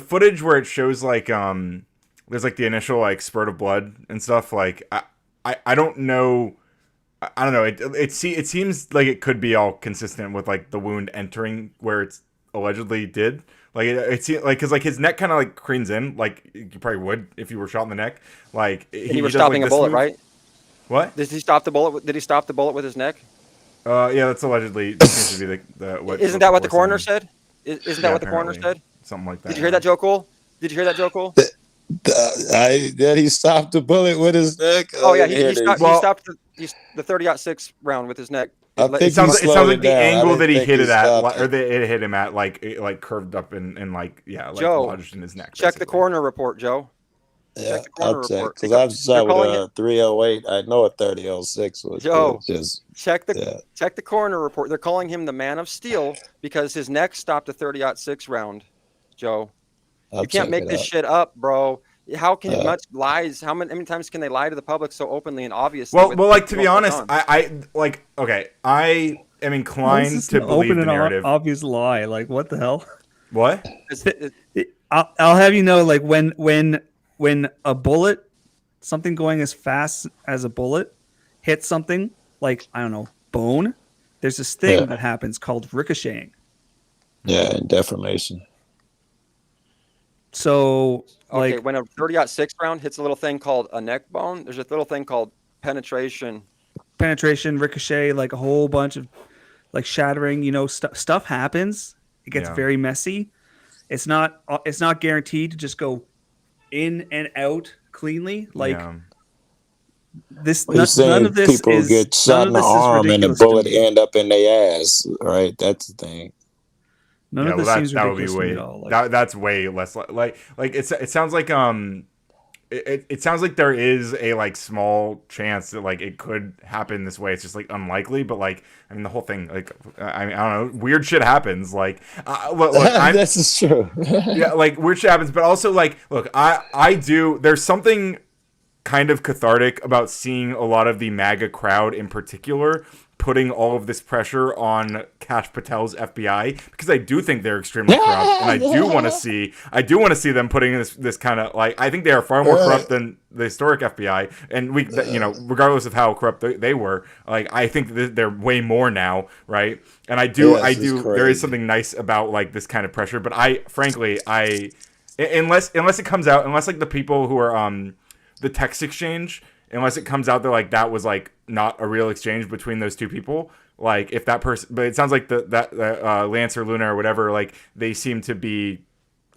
footage where it shows there's like the initial spurt of blood and stuff. I don't know. I don't know. It seems like it could be all consistent with the wound entering where it's allegedly did. It seems because his neck kind of cranes in like you probably would if you were shot in the neck. He was stopping a bullet, right? What? Did he stop the bullet? Did he stop the bullet with his neck? Yeah, that's allegedly seems to be the what. Isn't that what the coroner said? Isn't that what the coroner said? Something like that. Did you hear that, Joe Cool? Did you hear that, Joe Cool? That he stopped the bullet with his neck. Oh yeah, he stopped the 30-06 round with his neck. I think it sounds like the angle that he hit it at, stopped or that it hit him at, curved up and Joe, lodged in his neck. Check the coroner report, Joe. Yeah, check the coroner report. Because I've shot with a 308. I know a 3006 was. Joe, just check the coroner report. They're calling him the Man of Steel because his neck stopped a 30-06 round. Joe, you can't make this shit up, bro. How can you much lies? How many times can they lie to the public so openly and obviously? Well, to be honest, I am inclined to believe the narrative. Obvious lie. What the hell? What? I'll have you know, when a bullet, something going as fast as a bullet, hits something I don't know, bone. There's this thing that happens called ricocheting. Yeah, and deformation. So, when a 30-06 round hits a little thing called a neck bone, there's a little thing called penetration, ricochet, a whole bunch of shattering. Stuff happens. It gets very messy. It's not guaranteed to just go in and out cleanly. None of this people get shot in the arm and the bullet end up in their ass. Right, that's the thing. None of this seems ridiculous to me at all. That's way less it sounds like it sounds like there is a small chance that it could happen this way. It's just unlikely, but the whole thing I don't know, weird shit happens. Look, this is true. Yeah, weird shit happens, but also look, I do. There's something kind of cathartic about seeing a lot of the MAGA crowd in particular putting all of this pressure on Kash Patel's FBI, because I do think they're extremely corrupt, and I do want to see them putting this kind of I think they are far more corrupt than the historic FBI, and regardless of how corrupt they were, I think they're way more now, right? And I do there is something nice about this kind of pressure, but frankly unless it comes out, unless the people who are the text exchange unless it comes out that like that was like not a real exchange between those two people. Like if that person, but it sounds like that Lance or Luna or whatever, like they seem to be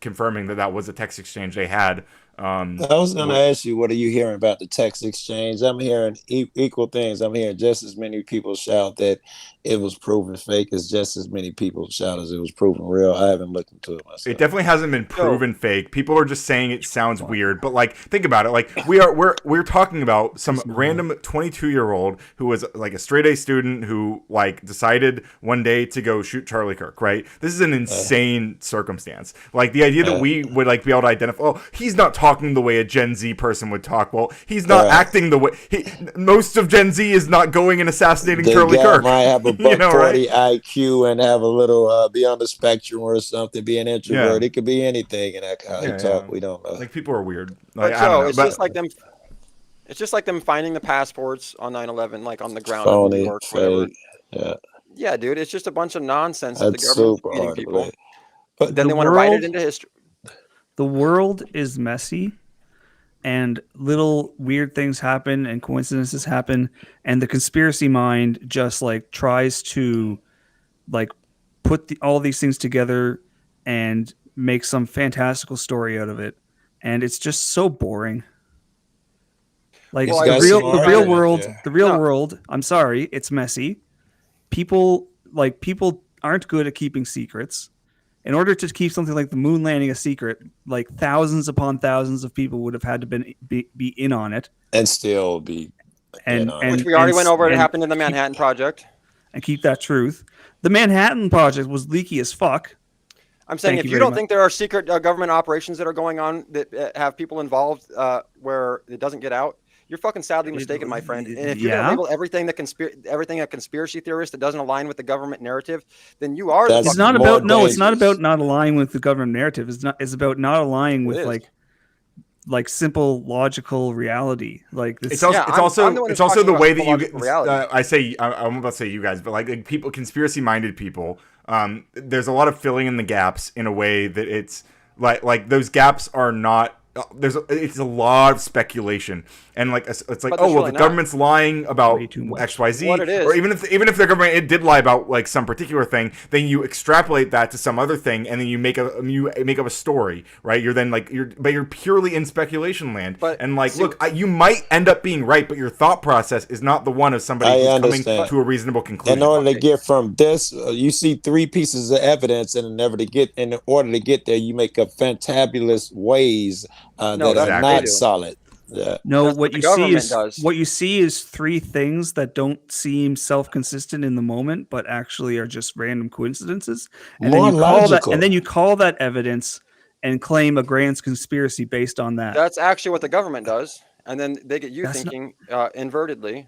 confirming that was a text exchange they had. I was going to ask you, what are you hearing about the text exchange? I'm hearing equal things. I'm hearing just as many people shout that it was proven fake as just as many people shout as it was proven real. I haven't looked into it myself. It definitely hasn't been proven fake. People are just saying it sounds weird, but like think about it. Like we're talking about some random 22-year-old who was like a straight A student who like decided one day to go shoot Charlie Kirk, right? This is an insane circumstance. Like the idea that we would like be able to identify, oh, he's not talking the way a Gen Z person would talk. Well, he's not acting the way most of Gen Z is not going and assassinating Charlie Kirk. Might have a buck 40 IQ and have a little be on the spectrum or something, be an introvert. It could be anything, and that how they talk. We don't know. Like people are weird. Like, I don't know. It's just like them. It's just like them finding the passports on 9/11, like on the ground in New York, whatever. Yeah, dude. It's just a bunch of nonsense that the government's feeding people. But then they want to write it into history. The world is messy, and little weird things happen and coincidences happen, and the conspiracy mind just like tries to like put all these things together and make some fantastical story out of it, and it's just so boring. Like the real world, I'm sorry, it's messy. People aren't good at keeping secrets. In order to keep something like the moon landing a secret, like thousands upon thousands of people would have had to be in on it, and still be, which we already went over. It happened in the Manhattan Project, and keep that truth. The Manhattan Project was leaky as fuck. I'm saying if you don't think there are secret government operations that are going on that have people involved where it doesn't get out, you're fucking sadly mistaken, my friend. And if you're going to label everything a conspiracy theorist that doesn't align with the government narrative, then you are. It's not about it's not about not aligning with the government narrative. It's about not aligning with like simple logical reality. Like it's also the way that you get. I'm about to say you guys, but like people, conspiracy minded people. There's a lot of filling in the gaps in a way that it's like those gaps are not. It's a lot of speculation, and like it's like, oh well, the government's lying about XYZ, or even if the government did lie about like some particular thing, then you extrapolate that to some other thing, and then you make up a story, right? You're purely in speculation land, and like you might end up being right, but your thought process is not the one of somebody who's coming to a reasonable conclusion. In order to get from this, you see 3 pieces of evidence, and in order to get there, you make up fantabulous ways. That are not solid. Yeah. No, what you see is 3 things that don't seem self-consistent in the moment, but actually are just random coincidences. And then you call that evidence and claim a grand conspiracy based on that. That's actually what the government does, and then they get you thinking invertedly.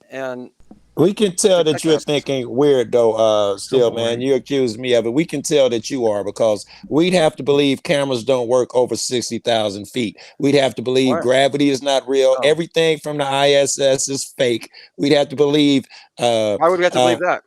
And we can tell that you're thinking weird, though, still, man. You accuse me of it. We can tell that you are, because we'd have to believe cameras don't work over 60,000 feet. We'd have to believe gravity is not real. Everything from the ISS is fake. We'd have to believe. Why would we have to believe that?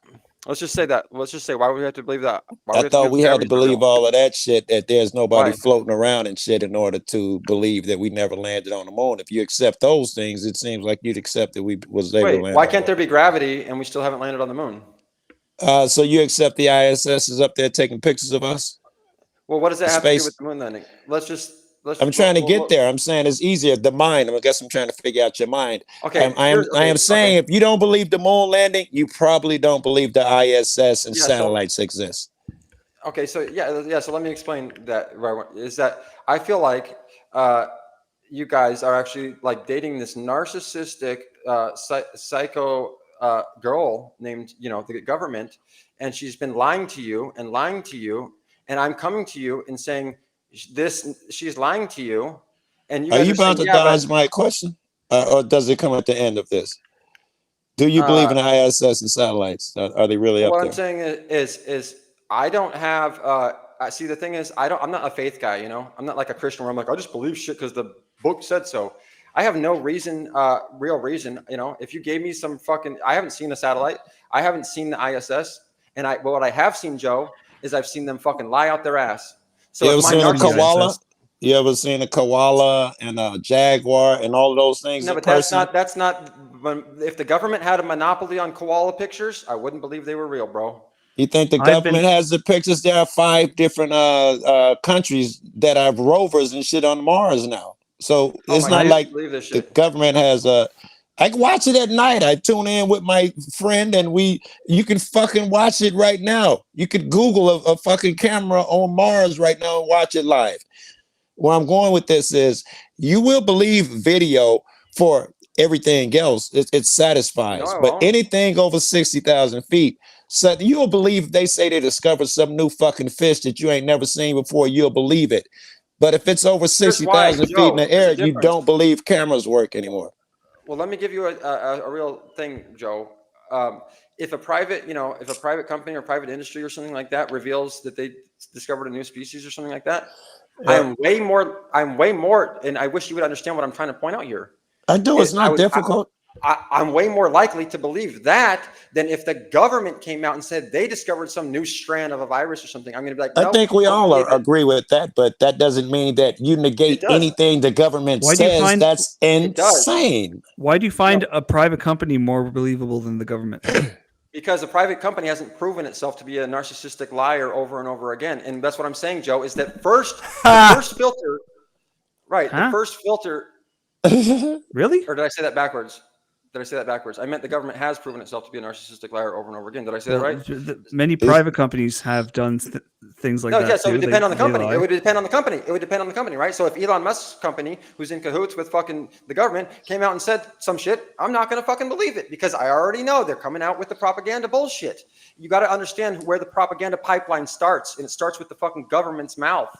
Let's just say that. Let's just say, why would we have to believe that? I thought we had to believe all of that shit, that there's nobody floating around and shit in order to believe that we never landed on the moon. If you accept those things, it seems like you'd accept that we was able to land. Why can't there be gravity and we still haven't landed on the moon? So you accept the ISS is up there taking pictures of us? Well, what does that have to do with the moon landing? I'm trying to get there. I'm saying it's easier. The mind. I guess I'm trying to figure out your mind. Okay. I am saying if you don't believe the moon landing, you probably don't believe the ISS and satellites exist. Okay. So So let me explain that. Is that I feel like you guys are actually like dating this narcissistic psycho girl named the government, and she's been lying to you, and I'm coming to you and saying, she's lying to you, and you are you about to dodge my question, or does it come at the end of this? Do you believe in the ISS and satellites? Are they really up there? What I'm saying is I don't have. See, the thing is, I'm not a faith guy. I'm not like a Christian where I'm like, I just believe shit because the book said so. I have no reason, real reason. If you gave me some fucking, I haven't seen a satellite. I haven't seen the ISS, and what I have seen, Joe, is I've seen them fucking lie out their ass. So you ever seen a koala? You ever seen a koala and a jaguar and all of those things No, in but person? that's not. If the government had a monopoly on koala pictures, I wouldn't believe they were real, bro. You think the I've been government has the pictures? There are 5 different countries that have rovers and shit on Mars now. So Oh it's my not God, I like believe this the shit. government has a. I can watch it at night. I tune in with my friend, and you can fucking watch it right now. You could Google a fucking camera on Mars right now and watch it live. Where I'm going with this is you will believe video for everything else. It No, satisfies, I but won't. anything over 60,000 feet, so you'll believe they say they discovered some new fucking fish that you ain't never seen before. You'll believe it. But if it's over Here's why, 60,000 feet in Joe. the There's air, a you difference. don't believe cameras work anymore. Well, let me give you a real thing, Joe. If a private, if a private company or private industry or something like that reveals that they discovered a new species or something like that, I'm way more, and I wish you would understand what I'm trying to point out here. I do. It's not difficult. I'm way more likely to believe that than if the government came out and said they discovered some new strand of a virus or something. I'm going to be like, I no, think we don't all believe it. agree with that, but that doesn't mean that you negate does. anything the government Why do you says. find- That's It does. insane. Why do you find a private company more believable than the government? Because a private company hasn't proven itself to be a narcissistic liar over and over again. And that's what I'm saying, Joe, is that the first filter, right, Huh? the first filter, Really? or did I say that backwards? I meant the government has proven itself to be a narcissistic liar over and over again. Did I say that right? Many private companies have done things like No, that. yeah, so it too. would depend on the They company. lie. It would depend on the company. It would depend on the company, right? So if Elon Musk's company, who's in cahoots with fucking the government, came out and said some shit, I'm not going to fucking believe it because I already know they're coming out with the propaganda bullshit. You got to understand where the propaganda pipeline starts, and it starts with the fucking government's mouth.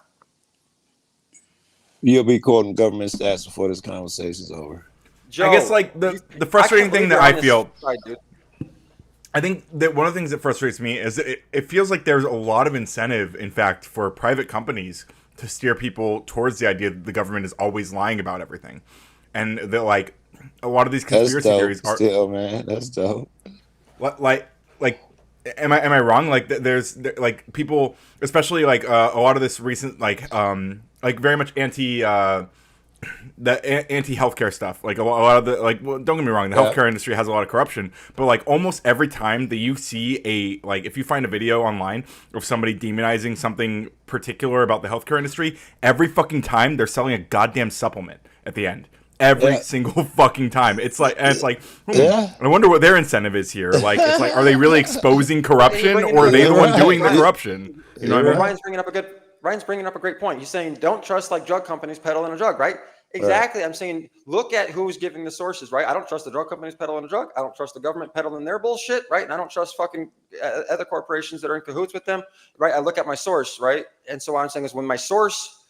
You'll be quoting government stats before this conversation's over. Joe, I guess like the frustrating thing that I feel, dude. I think that one of the things that frustrates me is that it feels like there's a lot of incentive, in fact, for private companies to steer people towards the idea that the government is always lying about everything, and that like a lot of these conspiracy theories are still, man. That's dope. Like, am I wrong? Like, there's like people, especially like a lot of this recent like very much anti-healthcare stuff. Like a lot of the well, don't get me wrong, the healthcare industry has a lot of corruption, but like almost every time that you see if you find a video online of somebody demonizing something particular about the healthcare industry, every fucking time they're selling a goddamn supplement at the end. Every single fucking time. It's like, I wonder what their incentive is here. Like, it's like, are they really exposing corruption, or are they the one doing the corruption? You know what I mean? Ryan's bringing up a great point. He's saying don't trust like drug companies peddling a drug, right? Exactly. I'm saying look at who's giving the sources, right? I don't trust the drug companies peddling a drug. I don't trust the government peddling their bullshit, right? And I don't trust fucking other corporations that are in cahoots with them, right? I look at my source, right? And so what I'm saying is when my source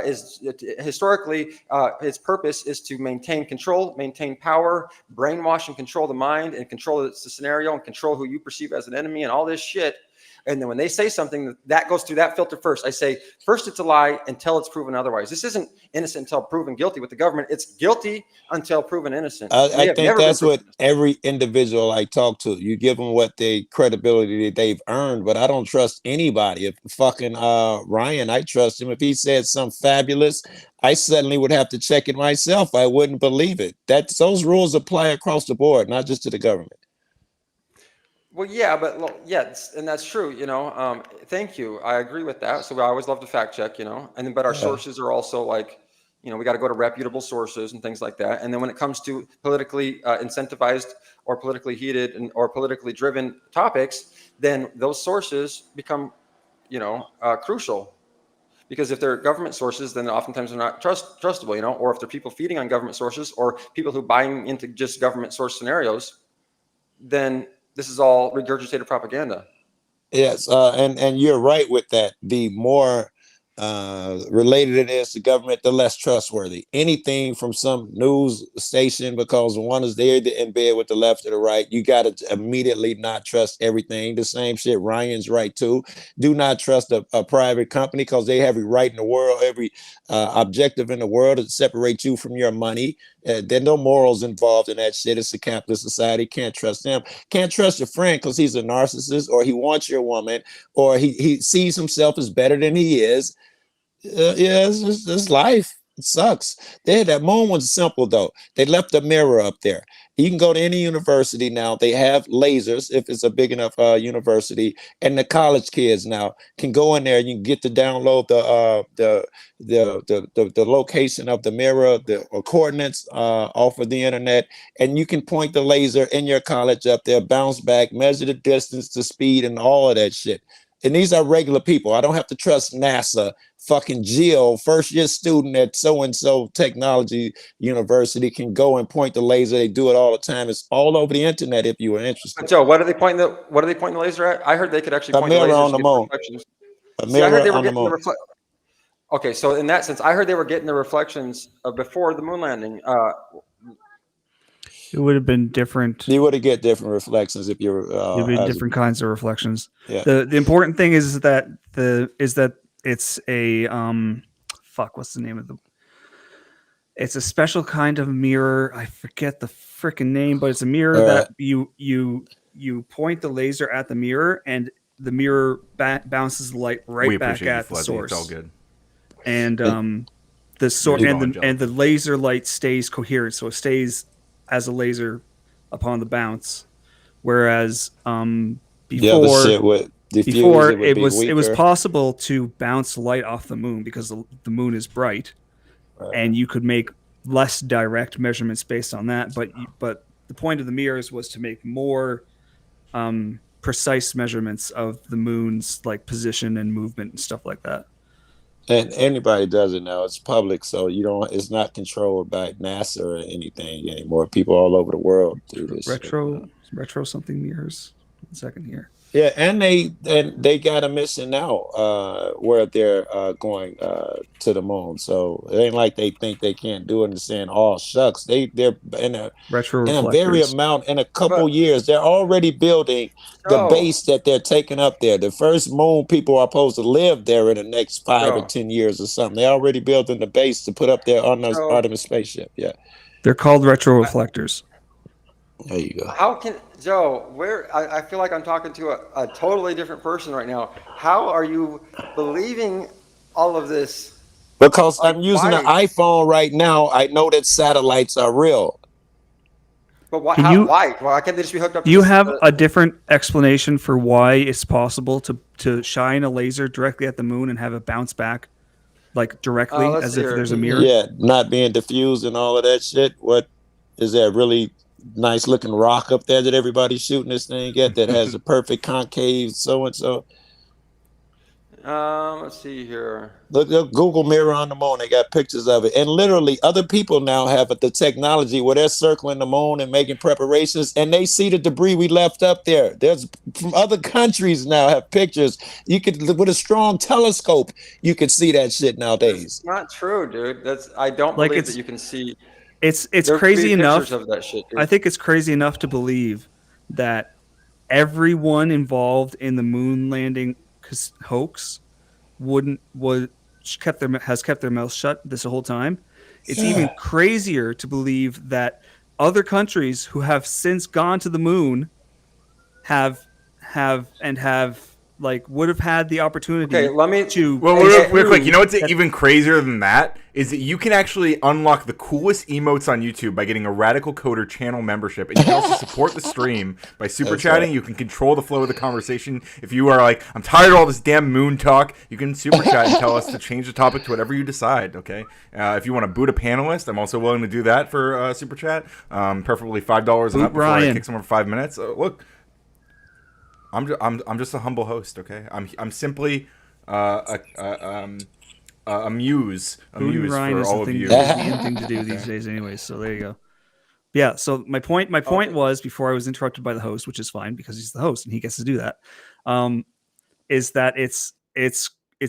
is historically its purpose is to maintain control, maintain power, brainwash and control the mind and control the scenario and control who you perceive as an enemy and all this shit. And then when they say something, that goes through that filter first. I say, first it's a lie until it's proven otherwise. This isn't innocent until proven guilty with the government. It's guilty until proven innocent. I think that's what every individual I talk to. You give them what they credibility that they've earned, but I don't trust anybody. If fucking Ryan, I trust him. If he said something fabulous, I suddenly would have to check it myself. I wouldn't believe it. Those rules apply across the board, not just to the government. Well, yeah, but yes, and that's true. Thank you. I agree with that. So I always love to fact check. And then, but our sources are also like, we got to go to reputable sources and things like that. And then when it comes to politically incentivized or politically heated or politically driven topics, then those sources become, crucial. Because if they're government sources, then oftentimes they're not trustable. Or if they're people feeding on government sources or people who buying into just government source scenarios, then this is all regurgitated propaganda. Yes, and you're right with that. The more related it is to government, the less trustworthy. Anything from some news station, because one is there in bed with the left or the right, you got to immediately not trust everything. The same shit Ryan's right too. Do not trust a private company because they have every right in the world, every objective in the world to separate you from your money. There are no morals involved in that shit. It's a capitalist society. Can't trust them. Can't trust your friend because he's a narcissist or he wants your woman or he sees himself as better than he is. Yeah, it's life. It sucks. That moon was simple though. They left a mirror up there. You can go to any university now. They have lasers if it's a big enough university, and the college kids now can go in there. You can get to download the location of the mirror, the coordinates off of the internet, and you can point the laser in your college up there, bounce back, measure the distance, the speed, and all of that shit. And these are regular people. I don't have to trust NASA. Fucking Geo, first year student at so and so technology university, can go and point the laser. They do it all the time. It's all over the internet if you are interested. But Joe, what are they pointing the laser at? I heard they could actually A point the mirror lasers on the to get moon. reflections. A See, I heard mirror they were on the getting the moon. Okay, so in that sense, I heard they were getting the reflections before the moon landing. It would have been different. You would have get different reflections if you're. It'd be different kinds of reflections. Yeah. The important thing is that it's a what's the name of the? It's a special kind of mirror. I forget the freaking name, but it's a mirror that you point the laser at the mirror, and the mirror bounces the light right back at the source. It's all good. And the source and the laser light stays coherent, so it stays as a laser upon the bounce. Whereas before it was possible to bounce light off the moon because the moon is bright, and you could make less direct measurements based on that. But the point of the mirrors was to make more precise measurements of the moon's like position and movement and stuff like that. And anybody does it now. It's public, so it's not controlled by NASA or anything anymore. People all over the world do this. Retro something mirrors. 1 second here. Yeah, and they got a mission now where they're going to the moon. So it ain't like they think they can't do it and saying, "Oh shucks." They're in a couple years. They're already building the base that they're taking up there. The first moon people are supposed to live there in the next 5 or 10 years or something. They're already building the base to put up there on the Artemis spaceship. Yeah, they're called retro reflectors. There you go. How can Joe? I feel like I'm talking to a totally different person right now. How are you believing all of this? Because I'm using an iPhone right now. I know that satellites are real. But why? Why can't they just be hooked up? Do you have a different explanation for why it's possible to shine a laser directly at the moon and have it bounce back, like directly as if there's a mirror? Yeah, not being diffused and all of that shit. What is that really nice looking rock up there that everybody's shooting this thing at that has a perfect concave so and so? Let's see here. Look, Google mirror on the moon. They got pictures of it, and literally other people now have the technology where they're circling the moon and making preparations, and they see the debris we left up there. There's from other countries now have pictures. You could, with a strong telescope, you could see that shit nowadays. It's not true, dude. I don't believe that you can see. It's crazy enough. Of that shit, I think it's crazy enough to believe that everyone involved in the moon landing hoax has kept their mouth shut this whole time. It's even crazier to believe that other countries who have since gone to the moon would have had the opportunity. Okay, let me. Real quick. You know what's even crazier than that is that you can actually unlock the coolest emotes on YouTube by getting a Radical Coder channel membership, and you can also support the stream by super chatting. You can control the flow of the conversation. If you are like, I'm tired of all this damn moon talk, you can super chat and tell us to change the topic to whatever you decide. Okay. If you want to boot a panelist, I'm also willing to do that for super chat. Preferably $5 and up before I kick someone for 5 minutes. Look. I'm just a humble host, okay? I'm simply a muse for all of you. Thing to do these days, anyways. So there you go. Yeah. So my point was, before I was interrupted by the host, which is fine because he's the host and he gets to do that, is that it's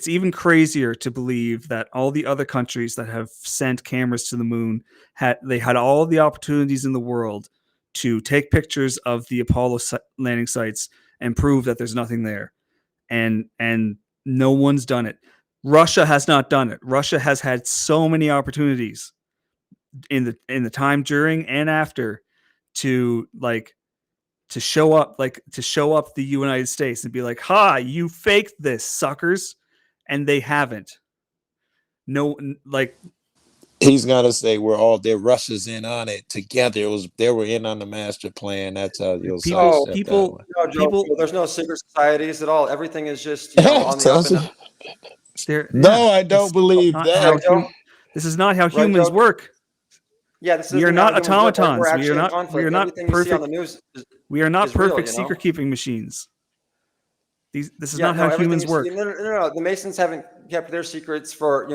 even crazier to believe that all the other countries that have sent cameras to the moon had all the opportunities in the world to take pictures of the Apollo landing sites and prove that there's nothing there, and no one's done it. Russia has not done it. Russia has had so many opportunities in the time during and after to show up the United States and be like, "Ha, you faked this, suckers," and they haven't. like he's gonna say we're all there. Russia's in on it together. They were in on the master plan. That's how you'll sidestep that one. No, Joe, there's no secret societies at all. Everything is just on the up and up. No, I don't believe that. This is not how humans work. Yeah, this is We are not automatons. We're We actually are in not. conflict. We are not Everything you see on the perfect. news We are not is real, perfect you know? secret keeping machines. This is Yeah, not how everything humans you see- work. No. The Masons haven't kept their secrets for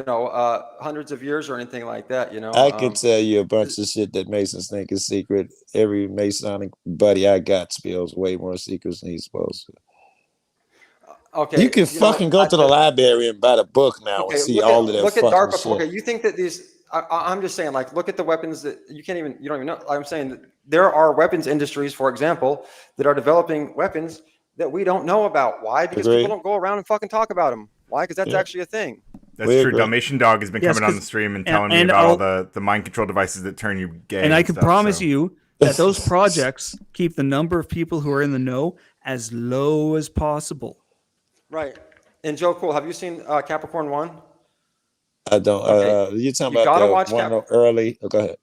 hundreds of years or anything like that. I can tell you a bunch of shit that Masons think is secret. Every Masonic buddy I got spills way more secrets than he's supposed to. Okay, You can fucking go to the library and buy the book now and see all of that look at fucking DARPA. shit. Okay, you think that these? I'm just saying, like, look at the weapons that you don't even know. I'm saying that there are weapons industries, for example, that are developing weapons that we don't know about. Why? Because Agreed. people don't go around and fucking talk about them. Why? Because that's actually a thing. That's true. Dalmatian Dog has been coming on the stream and telling me about all the mind control devices that turn you gay. And I can stuff, promise you that those projects keep the number of people who are in the know as low as possible. Right. And Joe, cool. Have you seen Capricorn 1? I don't. Okay. You're talking You gotta about watch the one early. Go ahead.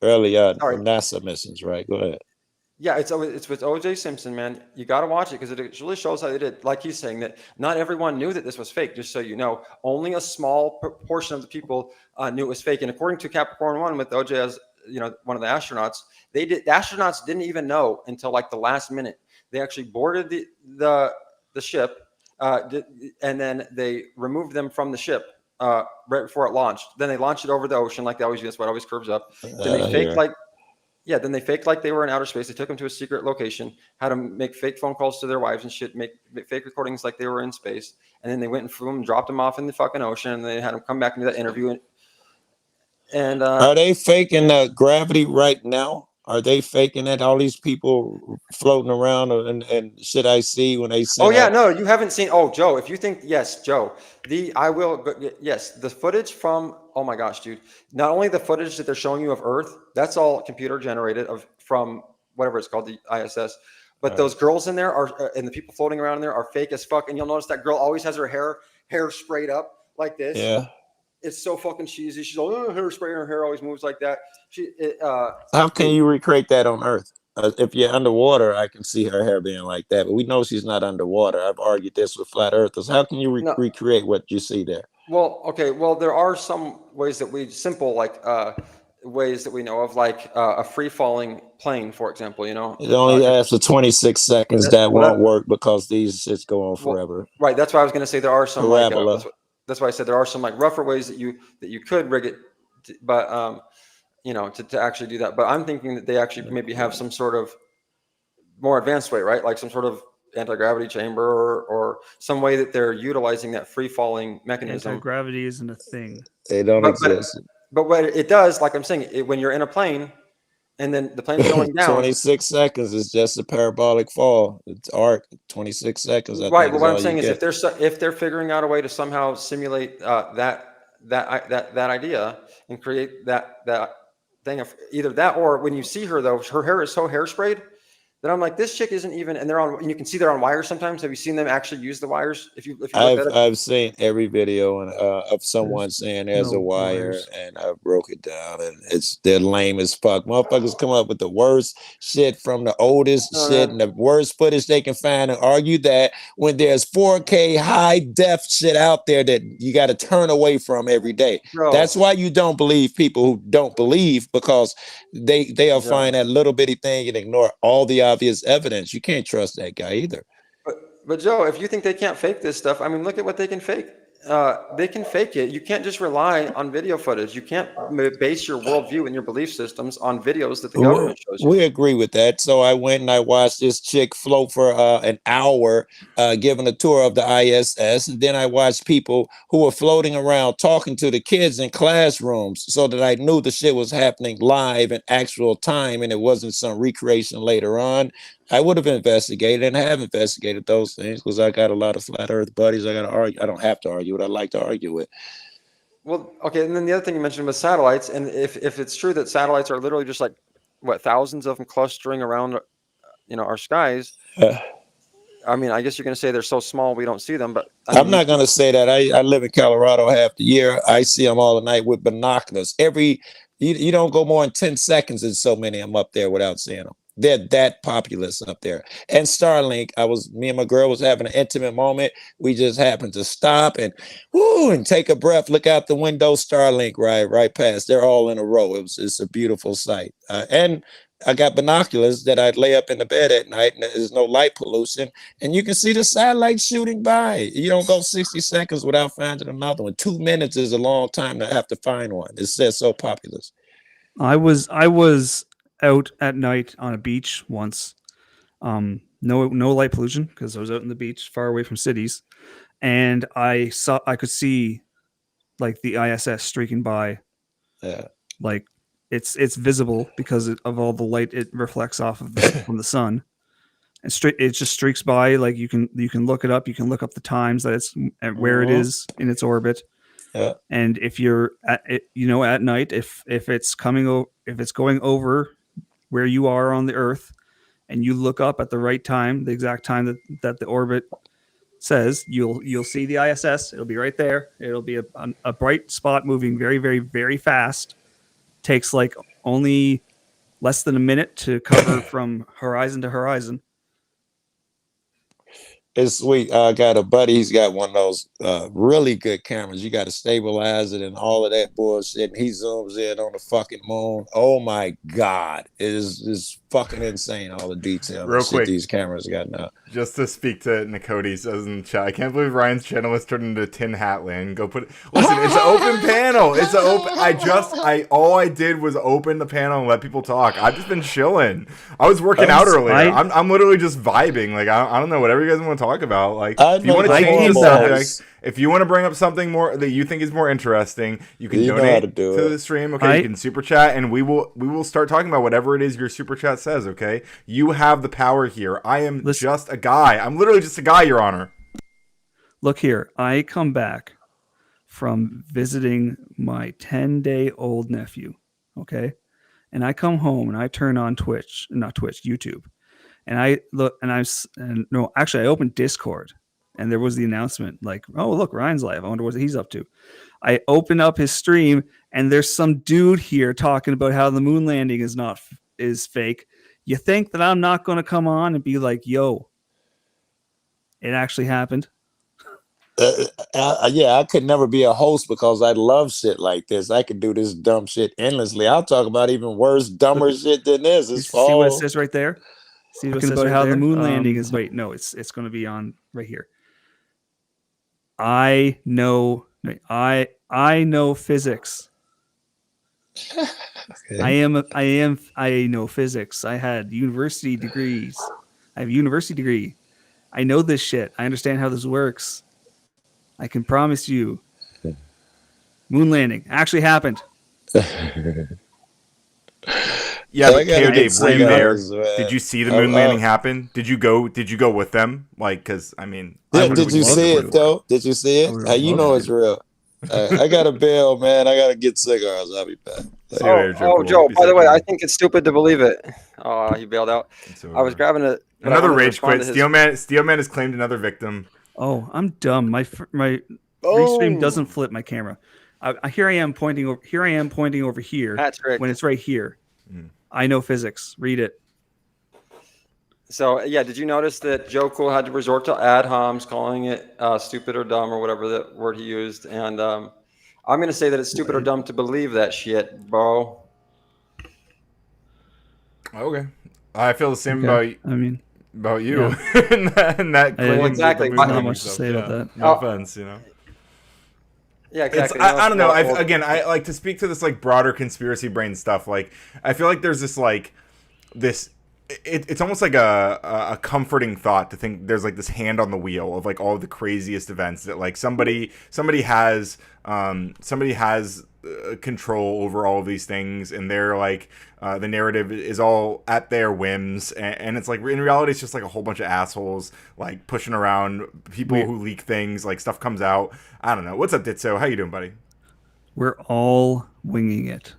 Early NASA missions, right? Go ahead. Yeah, it's with O.J. Simpson, man. You got to watch it because it really shows how they did. Like he's saying that not everyone knew that this was fake. Just so you know, only a small portion of the people knew it was fake. And according to Capricorn 1, with O.J. as one of the astronauts, the astronauts didn't even know until like the last minute. They actually boarded the ship, and then they removed them from the ship right before it launched. Then they launched it over the ocean like they always do. That's why it always curves up. Then they faked like they were in outer space. They took them to a secret location, had them make fake phone calls to their wives and shit, make fake recordings like they were in space. And then they went and flew them, dropped them off in the fucking ocean, and they had them come back and do that interview. And are they faking gravity right now? Are they faking that? All these people floating around and shit I see when they say. Oh yeah, no, you haven't seen. Oh, Joe, if you think Joe, the footage from. Oh my gosh, dude! Not only the footage that they're showing you of Earth, that's all computer generated from whatever it's called, the ISS. But those girls in there and the people floating around in there are fake as fuck. And you'll notice that girl always has her hair sprayed up like this. Yeah. It's so fucking cheesy. She's all hairspray, and her hair always moves like that. How can you recreate that on Earth? If you're underwater, I can see her hair being like that, but we know she's not underwater. I've argued this with flat earthers. How can you recreate what you see there? Well, okay. Well, there are some ways that ways that we know of, like a free falling plane, for example. It only lasts for 26 seconds. That won't work because these shits go on forever. Right. That's why I was going to say there are some. That's why I said there are some like rougher ways that you could rig it, but to actually do that. But I'm thinking that they actually maybe have some sort of more advanced way, right? Like some sort of anti-gravity chamber or some way that they're utilizing that free falling mechanism. Anti-gravity isn't a thing. They don't exist. But what it does, like I'm saying, when you're in a plane and then the plane's going down. 26 seconds is just a parabolic fall. It's arc. 26 seconds. Right. But what I'm saying is if they're figuring out a way to somehow simulate that idea and create that thing of either that, or when you see her though, her hair is so hairsprayed that I'm like, this chick isn't even, and you can see they're on wires sometimes. Have you seen them actually use the wires? If you I've seen every video of someone saying there's a wire, and I broke it down, and they're lame as fuck. Motherfuckers come up with the worst shit from the oldest shit and the worst footage they can find and argue that when there's 4K high def shit out there that you got to turn away from every day. Bro. That's why you don't believe people who don't believe, because they'll find that little bitty thing and ignore all the obvious evidence. You can't trust that guy either. But Joe, if you think they can't fake this stuff, I mean, look at what they can fake. They can fake it. You can't just rely on video footage. You can't base your worldview and your belief systems on videos that the government shows you. We agree with that. So I went and I watched this chick float for an hour, giving a tour of the ISS. And then I watched people who were floating around talking to the kids in classrooms so that I knew the shit was happening live in actual time and it wasn't some recreation later on. I would have investigated and have investigated those things because I got a lot of flat earth buddies. I got to argue. I don't have to argue, but I like to argue with. Well, okay. And then the other thing you mentioned was satellites. And if it's true that satellites are literally just like, thousands of them clustering around, our skies. I mean, I guess you're going to say they're so small we don't see them, but I'm not going to say that. I live in Colorado half the year. I see them all the night with binoculars. You don't go more than 10 seconds and so many I'm up there without seeing them. They're that populous up there. And Starlink, me and my girl was having an intimate moment. We just happened to stop and take a breath, look out the window, Starlink right past. They're all in a row. It's a beautiful sight. And I got binoculars that I'd lay up in the bed at night, and there's no light pollution, and you can see the satellite shooting by. You don't go 60 seconds without finding another one. 2 minutes is a long time to have to find one. It's just so populous. I was out at night on a beach once. No light pollution because I was out on the beach, far away from cities, and I could see like the ISS streaking by. Yeah, like it's visible because of all the light it reflects off of from the sun. And it just streaks by. Like you can look it up. You can look up the times that it's where it is in its orbit. Yeah. And if you're at night, if it's going over where you are on the Earth, and you look up at the right time, the exact time that the orbit says, you'll see the ISS. It'll be right there. It'll be a bright spot moving very, very, very fast. Takes like only less than a minute to cover from horizon to horizon. It's sweet. I got a buddy. He's got one of those really good cameras. You got to stabilize it and all of that bullshit. And he zooms in on the fucking moon. Oh my God, it is fucking insane. All the detail. Real quick, these cameras got now. Just to speak to Nakoti says in the chat, I can't believe Ryan's channel was turned into Tin Hat Land. Go put it. Listen, it's an open panel. It's an open. All I did was open the panel and let people talk. I've just been chilling. I was working out earlier. I'm literally just vibing. Like I don't know, whatever you guys want to talk about. Like if you want to change the subject, if you want to bring up something more that you think is more interesting, you can donate to the stream. Okay, you can super chat, and we will start talking about whatever it is your super chat says. Okay, you have the power here. I am just a guy. I'm literally just a guy, Your Honor. Look here, I come back from visiting my 10-day-old nephew. Okay, and I come home and I turn on YouTube. And I look, and I opened Discord, and there was the announcement, like, oh, look, Ryan's live. I wonder what he's up to. I open up his stream, and there's some dude here talking about how the moon landing is fake. You think that I'm not going to come on and be like, yo, it actually happened? Yeah, I could never be a host because I love shit like this. I could do this dumb shit endlessly. I'll talk about even worse, dumber shit than this. See what it says right there? See what it says about how the moon landing is. Wait, no, it's going to be on right here. I know physics. Okay. I know physics. I had university degrees. I have a university degree. I know this shit. I understand how this works. I can promise you, moon landing actually happened. Yeah, but Dave, were you there? Did you see the moon landing happen? Did you go with them? Like, because I mean, did you see it though? Did you see it? You know it's real. I got a bail, man. I gotta get cigars. I'll be back. Joe. By the way, I think it's stupid to believe it. Oh, he bailed out. I was grabbing it. Another rage quit. Steelman has claimed another victim. Oh, I'm dumb. My restream doesn't flip my camera. Here I am pointing over here. That's right. When it's right here. I know physics. Read it. So yeah, did you notice that Joe Cool had to resort to ad homs, calling it stupid or dumb or whatever the word he used? And I'm going to say that it's stupid or dumb to believe that shit, bro. Okay, I feel the same about you. Yeah. and that exactly. Not much to say about that. No offense, you know. Yeah, exactly. I don't know. I like to speak to this like broader conspiracy brain stuff. Like, I feel like there's this. It's almost like a comforting thought to think there's like this hand on the wheel of like all the craziest events that like somebody has control over all of these things, and they're like the narrative is all at their whims, and it's like in reality it's just like a whole bunch of assholes like pushing around people who leak things, like stuff comes out. I don't know. What's up, Ditso? How you doing, buddy? We're all winging it.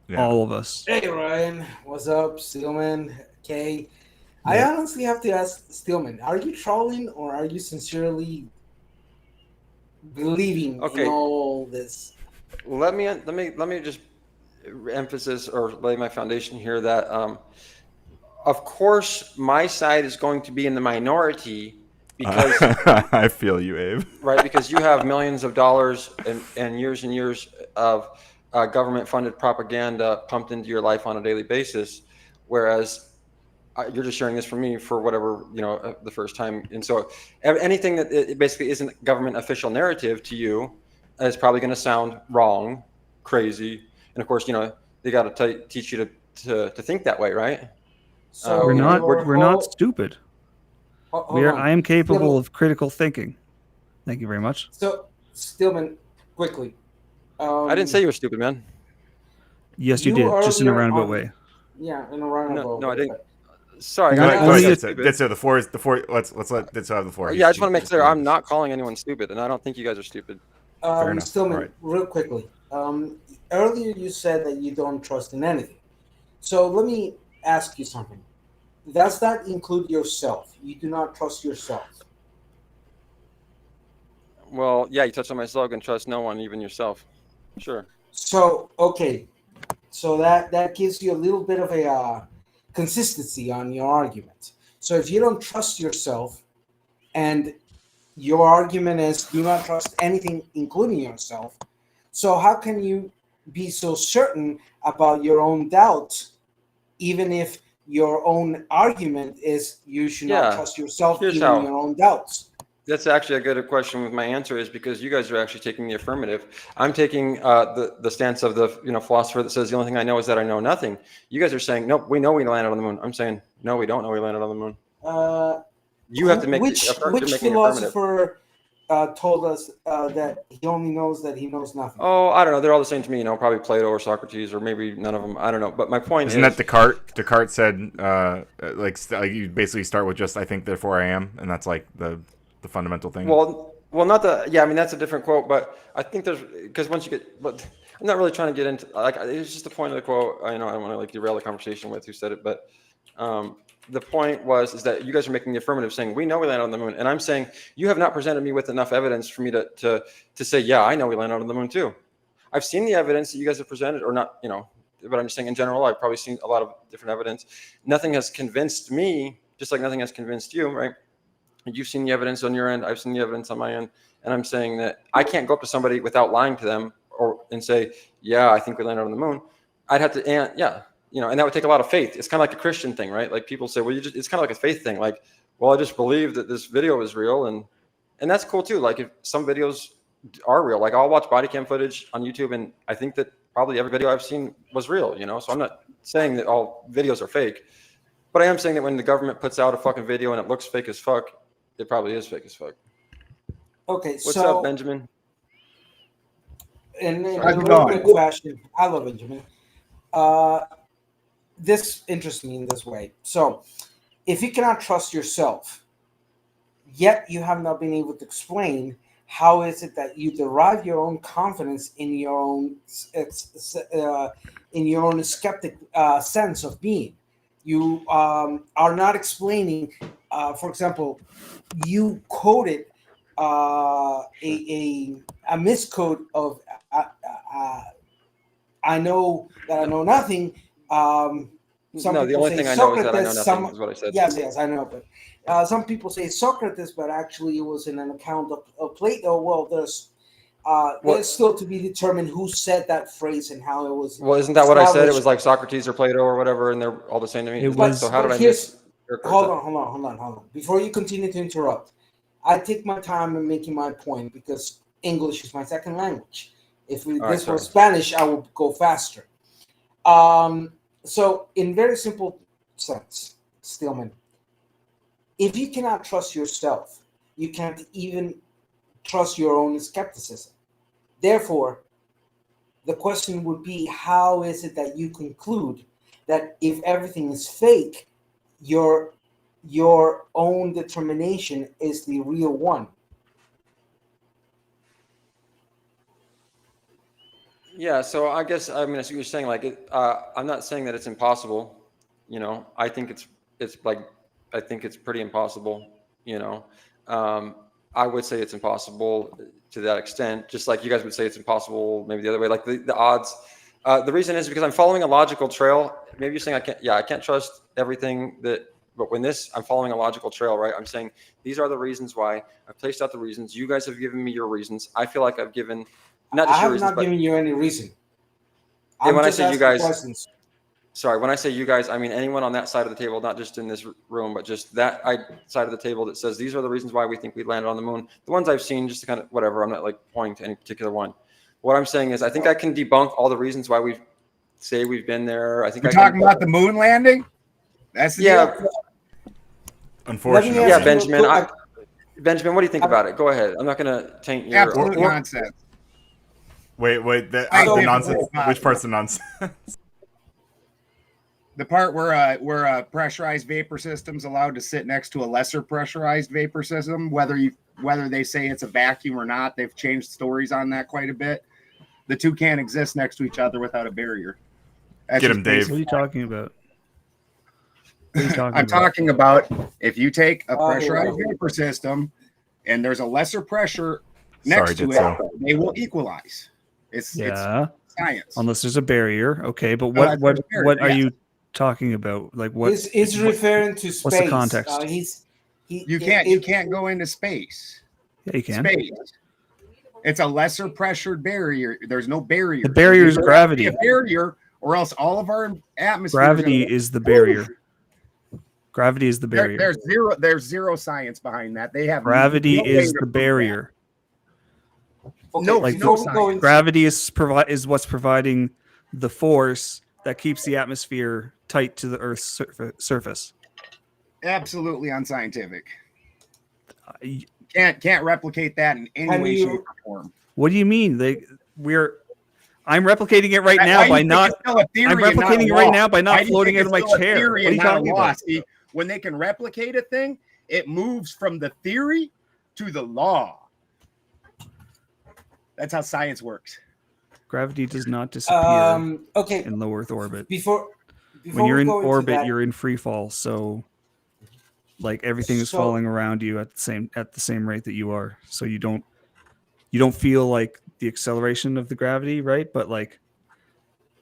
Yeah. All of us. Hey Ryan, what's up, Steelman, Kay? I honestly have to ask Stillman: are you trolling or are you sincerely believing in all this? Let me just emphasis or lay my foundation here that of course my side is going to be in the minority because I feel you, Abe. right, because you have millions of dollars and years of government funded propaganda pumped into your life on a daily basis, whereas you're just sharing this from me for whatever, the first time. And so anything that it basically isn't government official narrative to you is probably going to sound wrong, crazy. And of course, they got to teach you to think that way, right? So we're not stupid. I am capable Stillman, of critical thinking. Thank you very much. So, Stillman, quickly. I didn't say you were stupid, man. Yes, you did, just in a roundabout way. Yeah, in a roundabout way. No, I didn't. Sorry, Go ahead, Ditso. The floor. Let's let Ditso have the floor. Yeah, I just want to make clear, I'm not calling anyone stupid, and I don't think you guys are stupid. Fair enough. Stillman, right. Real quickly. Earlier you said that you don't trust in anything. So let me ask you something. Does that include yourself? You do not trust yourself? Well, yeah, you touched on my slogan, trust no one, even yourself. Sure. So, okay. So that gives you a little bit of a consistency on your argument. So if you don't trust yourself and your argument is do not trust anything, including yourself, so how can you be so certain about your own doubts, even if your own argument is you should not trust yourself, even your own doubts? That's actually a good question with my answer is because you guys are actually taking the affirmative. I'm taking the stance of the philosopher that says the only thing I know is that I know nothing. You guys are saying, nope, we know we landed on the moon. I'm saying, no, we don't know we landed on the moon. You have to make which philosopher told us that he only knows that he knows nothing? Oh, I don't know. They're all the same to me. Probably Plato or Socrates or maybe none of them. I don't know. But my point Isn't that Descartes? Descartes said, like you basically start with just I think therefore I am, and that's like the fundamental thing. Well, not the. Yeah, I mean that's a different quote, but I think there's because once you get, but I'm not really trying to get into like it's just the point of the quote. I don't want to like derail the conversation with who said it, but the point is that you guys are making the affirmative, saying we know we landed on the moon, and I'm saying you have not presented me with enough evidence for me to say yeah, I know we landed on the moon too. I've seen the evidence that you guys have presented, or not, but I'm just saying in general, I've probably seen a lot of different evidence. Nothing has convinced me, just like nothing has convinced you, right? You've seen the evidence on your end. I've seen the evidence on my end. And I'm saying that I can't go up to somebody without lying to them and say, yeah, I think we landed on the moon. I'd have to, and that would take a lot of faith. It's kind of like a Christian thing, right? Like people say, well, it's kind of like a faith thing. Like, well, I just believe that this video is real. And that's cool too. Like if some videos are real, like I'll watch body cam footage on YouTube. And I think that probably every video I've seen was real, so I'm not saying that all videos are fake, but I am saying that when the government puts out a fucking video and it looks fake as fuck, it probably is fake as fuck. Okay, what's up, Benjamin? And a real quick question. Hello, Benjamin. This interests me in this way. So, if you cannot trust yourself, yet you have not been able to explain how is it that you derive your own confidence in your own skeptic sense of being, you are not explaining. For example, you quoted a misquote of I know that I know nothing. The only thing I know is that I know nothing is what I said. Yes, I know. But some people say Socrates, but actually it was in an account of Plato. Well, there's still to be determined who said that phrase and how it was. Well, isn't that what I said? It was like Socrates or Plato or whatever, and they're all the same to me. So how did I miss? Hold on. Before you continue to interrupt, I take my time in making my point because English is my second language. If this were Spanish, I would go faster. So, in very simple sense, Stillman, if you cannot trust yourself, you can't even trust your own skepticism. Therefore, the question would be, how is it that you conclude that if everything is fake, your own determination is the real one? Yeah, so I guess I see what you're saying. Like, I'm not saying that it's impossible. I think it's like I think it's pretty impossible. You know, I would say it's impossible to that extent, just like you guys would say it's impossible maybe the other way. Like the odds. The reason is because I'm following a logical trail. Maybe you're saying I can't trust everything that. But when I'm following a logical trail, right? I'm saying these are the reasons why. I've placed out the reasons. You guys have given me your reasons. I feel like I've given not just I your have reasons, not but given you any reason. and when I just say you asking guys, questions. sorry, when I say you guys, I mean anyone on that side of the table, not just in this room, but just that side of the table that says these are the reasons why we think we landed on the moon. The ones I've seen, just to kind of whatever. I'm not like pointing to any particular one. What I'm saying is, I think I can debunk all the reasons why we say we've been there. I think We're talking about the moon landing. That's the deal? Unfortunately. Yeah, Benjamin. Benjamin, what do you think about it? Go ahead. I'm not going to taint your absolute nonsense. Wait. The nonsense. Which part's the nonsense? The part where a pressurized vapor system's allowed to sit next to a lesser pressurized vapor system, whether they say it's a vacuum or not. They've changed stories on that quite a bit. The two can't exist next to each other without a barrier. Get him, Dave. What are you talking about? I'm talking about if you take a pressurized vapor system and there's a lesser pressure next to it, they will equalize. It's science. Unless there's a barrier. Okay, but what are you talking about? Like what? He's referring to space. What's the context? You can't go into space. Yeah, you can. Space. It's a lesser pressured barrier. There's no barrier. The barrier is gravity. A barrier, or else all of our atmosphere. Gravity is the barrier. Gravity is the barrier. There's zero science behind that. They have gravity is the barrier. Okay, no science. Gravity is what's providing the force that keeps the atmosphere tight to the Earth's surface. Absolutely unscientific. Can't replicate that in any way, shape, or form. What do you mean? I'm replicating it right now by not. I'm replicating it right now by not floating out of my chair. What are you talking about? See, when they can replicate a thing, it moves from the theory to the law. That's how science works. Gravity does not disappear okay. in low Earth orbit. Before when you're in orbit, you're in free fall. So, like everything is falling around you at the same rate that you are. So you don't feel like the acceleration of the gravity, right? But like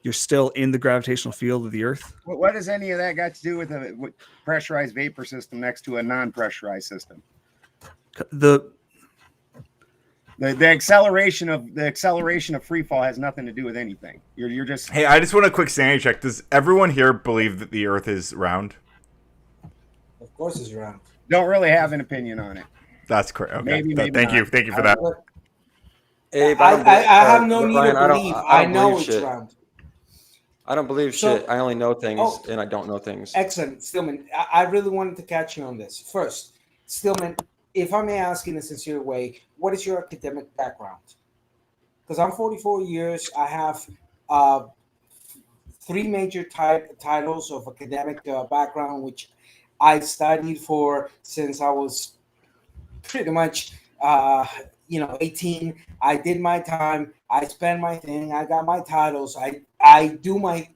you're still in the gravitational field of the Earth. What does any of that got to do with a pressurized vapor system next to a non-pressurized system? The acceleration of free fall has nothing to do with anything. You're just. Hey, I just want a quick sanity check. Does everyone here believe that the Earth is round? Of course, it's round. Don't really have an opinion on it. That's correct. Okay. Maybe Thank you for that. Abe, I have no need to believe. I know it's shit. round. I don't believe shit. I only know things, and I don't know things. Excellent, Stillman. I really wanted to catch you on this. First, Stillman, if I may ask in a sincere way, what is your academic background? Because I'm 44 years. I have 3 major titles of academic background, which I studied for since I was pretty much 18. I did my time. I spent my thing. I got my titles. I do I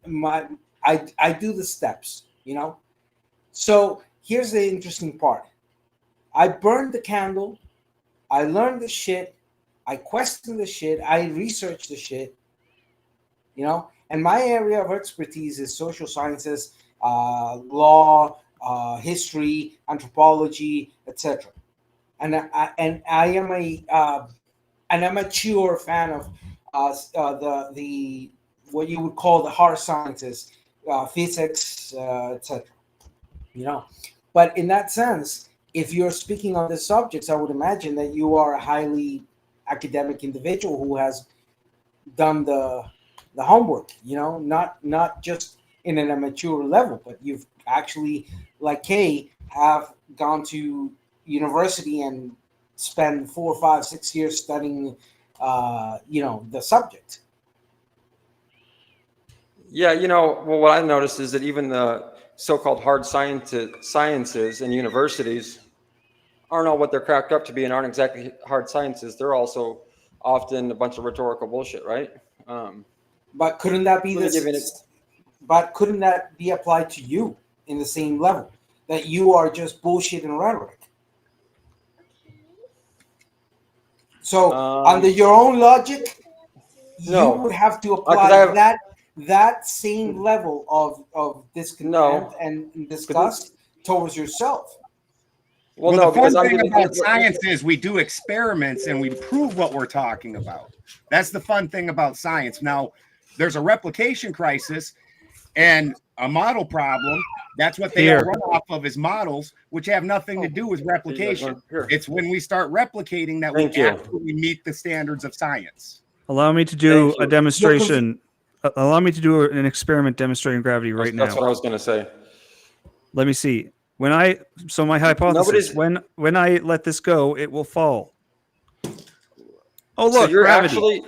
do the steps, So here's the interesting part. I burned the candle. I learned the shit. I questioned the shit. I researched the shit, and my area of expertise is social sciences, law, history, anthropology, etc. And I am an amateur fan of the what you would call the hard sciences, physics, etc. But in that sense, if you're speaking on the subjects, I would imagine that you are a highly academic individual who has done the homework. Not just in an amateur level, but you've actually, like Kay, have gone to university and spend 4, 5, 6 years studying, the subject. Yeah, well, what I've noticed is that even the so-called hard sciences in universities aren't all what they're cracked up to be and aren't exactly hard sciences. They're also often a bunch of rhetorical bullshit, right? But couldn't that be But couldn't that be applied to you in the same level? that you are just bullshit and rhetoric. So under your own logic, you would have to apply that same level of discontent and disgust towards yourself. Well, the fun thing about science is we do experiments and we prove what we're talking about. That's the fun thing about science. Now, there's a replication crisis and a model problem. That's what they all run off of is models, which have nothing to do with replication. It's when we start replicating that we actually meet the standards of science. Allow me to do a demonstration. Allow me to do an experiment demonstrating gravity right now. That's what I was going to say. Let me see. My hypothesis, when I let this go, it will fall. Oh, look, so you're gravity.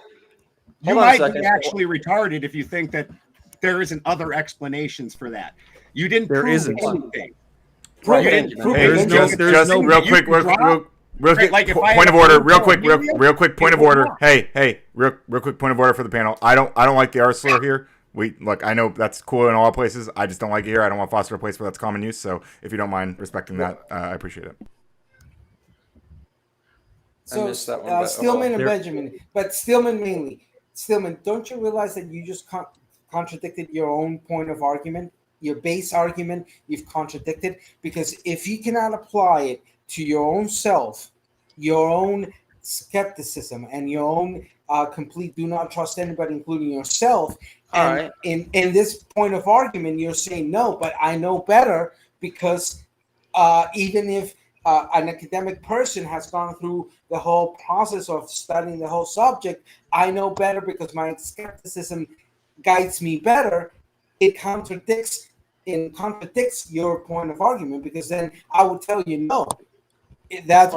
You might be actually retarded if you think that there isn't other explanations for that. You didn't There prove isn't. anything. There's no real quick, point of order. Real quick, point of order. Hey, real quick point of order for the panel. I don't like the R slur here. Look, I know that's cool in all places. I just don't like it here. I don't want to foster a place where that's common use. So if you don't mind respecting that, I appreciate it. So Stillman and Benjamin, but Stillman mainly. Stillman, don't you realize that you just contradicted your own point of argument, your base argument? You've contradicted, because if you cannot apply it to your own self, your own skepticism, and your own complete do not trust anybody, including yourself. And in this point of argument, you're saying no, but I know better, because even if an academic person has gone through the whole process of studying the whole subject, I know better because my skepticism guides me better. It contradicts your point of argument, because then I would tell you no. That's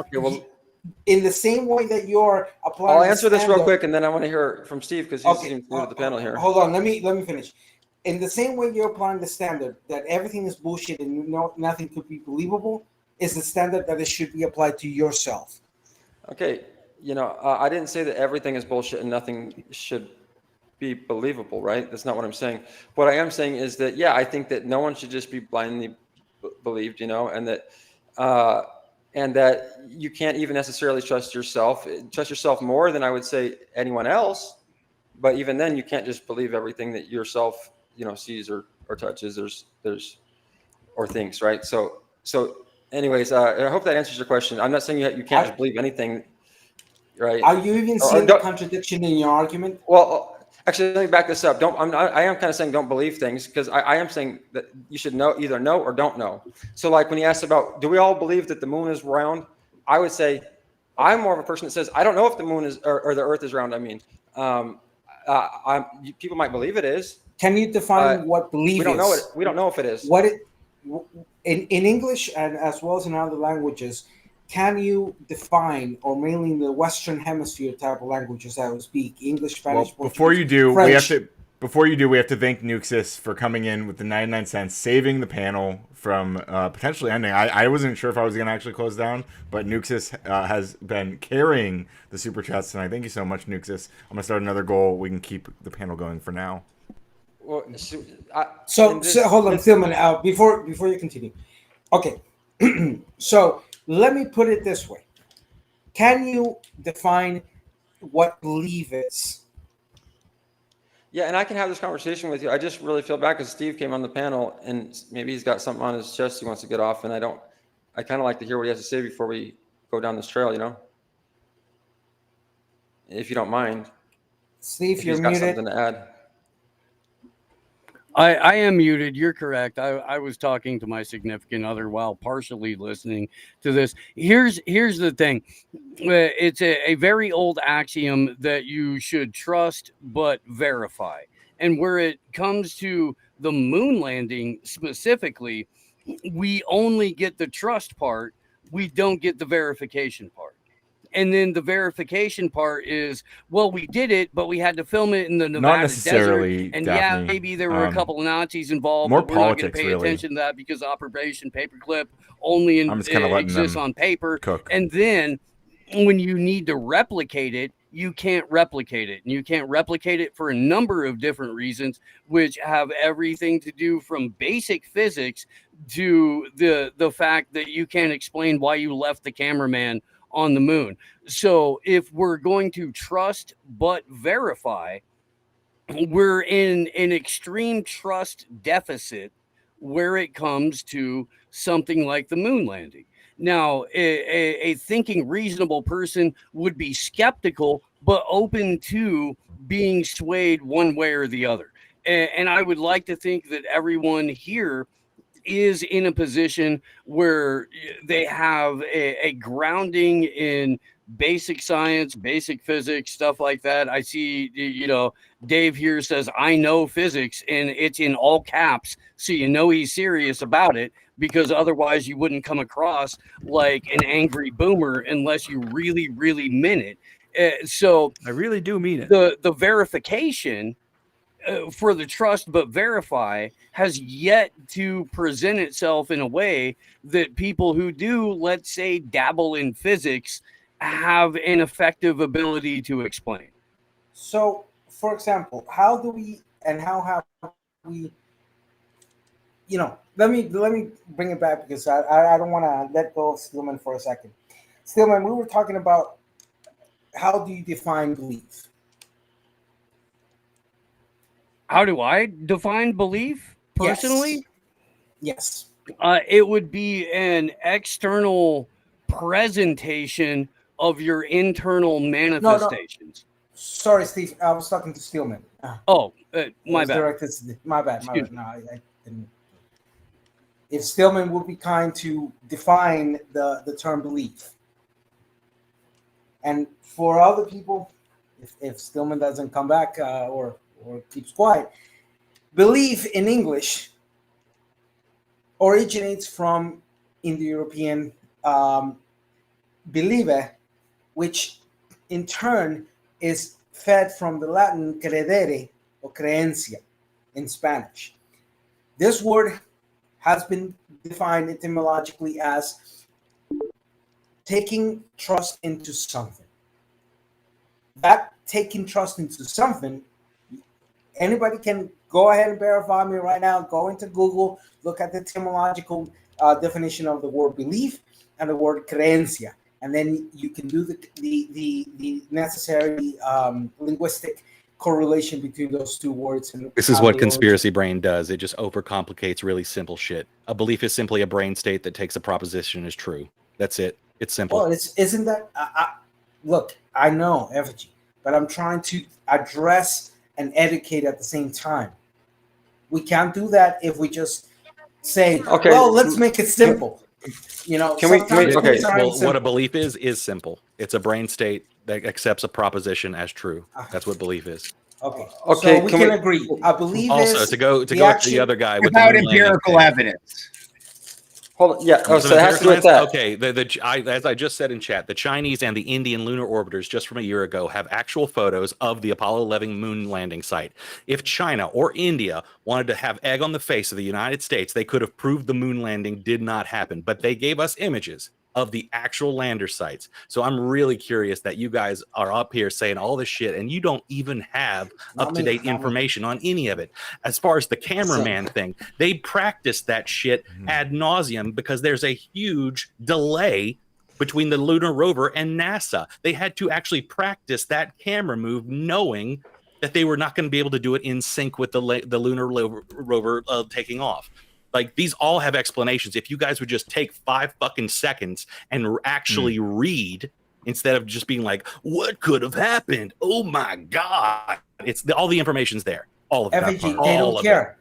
in the same way that you're applying. I'll answer this real quick, and then I want to hear from Steve, because he's new to the panel here. Hold on, let me finish. In the same way you're applying the standard that everything is bullshit and nothing could be believable, is the standard that it should be applied to yourself. Okay, I didn't say that everything is bullshit and nothing should be believable, right? That's not what I'm saying. What I am saying is that, I think that no one should just be blindly believed, and that you can't even necessarily trust yourself. Trust yourself more than I would say anyone else. But even then, you can't just believe everything that yourself, sees or touches. There's or thinks, right? So anyways, I hope that answers your question. I'm not saying you can't just believe anything, right? Are you even seeing the contradiction in your argument? Well, actually, let me back this up. I am kind of saying don't believe things, because I am saying that you should either know or don't know. So like when you asked about, do we all believe that the moon is round? I would say I'm more of a person that says, I don't know if the moon is, or the earth is round. I mean, people might believe it is. Can you define what belief is? We don't know it. We don't know if it is. In English and as well as in other languages, can you define, or mainly in the Western Hemisphere type of languages that we speak, English, Spanish, Portuguese, before you do, French. we have to thank Nuxus for coming in with the 99 cents, saving the panel from potentially ending. I wasn't sure if I was going to actually close down, but Nuxus has been carrying the super chats tonight. Thank you so much, Nuxus. I'm going to start another goal. We can keep the panel going for now. Well, so hold on, Tillman, before you continue. Okay, so let me put it this way. Can you define what belief is? Yeah, and I can have this conversation with you. I just really feel bad because Steve came on the panel, and maybe he's got something on his chest he wants to get off, and I kind of like to hear what he has to say before we go down this trail, if you don't mind. Steve, you're muted. He's got something to add. I am muted. You're correct. I was talking to my significant other while partially listening to this. Here's the thing. It's a very old axiom that you should trust but verify. And where it comes to the moon landing specifically, we only get the trust part. We don't get the verification part. And then the verification part is, well, we did it, but we had to film it in the Nevada desert. And Daphne. Maybe there were a couple of Nazis involved, more but we're not politics, going to pay attention to that because Operation Paperclip only exists on paper. And then when you need to replicate it, you can't replicate it. And you can't replicate it for a number of different reasons, which have everything to do from basic physics to the fact that you can't explain why you left the cameraman on the moon. So if we're going to trust but verify, we're in an extreme trust deficit where it comes to something like the moon landing. Now, a thinking reasonable person would be skeptical, but open to being swayed one way or the other. And I would like to think that everyone here is in a position where they have a grounding in basic science, basic physics, stuff like that. I see, Dave here says, I know physics, and it's in all caps. So he's serious about it, because otherwise you wouldn't come across like an angry boomer unless you really, really meant it. So I really do mean it. The verification for the trust but verify has yet to present itself in a way that people who do, let's say, dabble in physics have an effective ability to explain. So, for example, how have we, let me bring it back, because I don't want to let go of Stillman for a second. Stillman, we were talking about how do you define belief? How do I define belief personally? Yes. It would be an external presentation of your internal manifestations. No. Sorry, Steve. I was talking to Stillman. My bad. My bad. No, I didn't. If Stillman would be kind to define the term belief. And for other people, if Stillman doesn't come back or keeps quiet, belief in English originates from Indo-European believe, which in turn is fed from the Latin credere or creencia in Spanish. This word has been defined etymologically as taking trust into something. That taking trust into something, anybody can go ahead and verify me right now. Go into Google, look at the etymological definition of the word belief and the word creencia, and then you can do the necessary linguistic correlation between those two words. And this is what conspiracy brain does. It just overcomplicates really simple shit. A belief is simply a brain state that takes a proposition as true. That's it. It's simple. Well, isn't that? Look, I know, effigy, but I'm trying to address and educate at the same time. We can't do that if we just say, okay, well, let's make it simple. What a belief is simple. It's a brain state that accepts a proposition as true. That's what belief is. Okay. So we can agree. I believe also to go to the other guy without empirical evidence. Hold on. Yeah. So it has to do with that. Okay. As I just said in chat, the Chinese and the Indian lunar orbiters just from a year ago have actual photos of the Apollo 11 moon landing site. If China or India wanted to have egg on the face of the United States, they could have proved the moon landing did not happen. But they gave us images of the actual lander sites. So I'm really curious that you guys are up here saying all this shit and you don't even have up-to-date information on any of it. As far as the cameraman thing, they practiced that shit ad nauseum because there's a huge delay between the lunar rover and NASA. They had to actually practice that camera move knowing that they were not going to be able to do it in sync with the lunar rover taking off. Like, these all have explanations. If you guys would just take 5 fucking seconds and actually read instead of just being like, what could have happened? Oh my God. All the information's there. All of it. They don't care.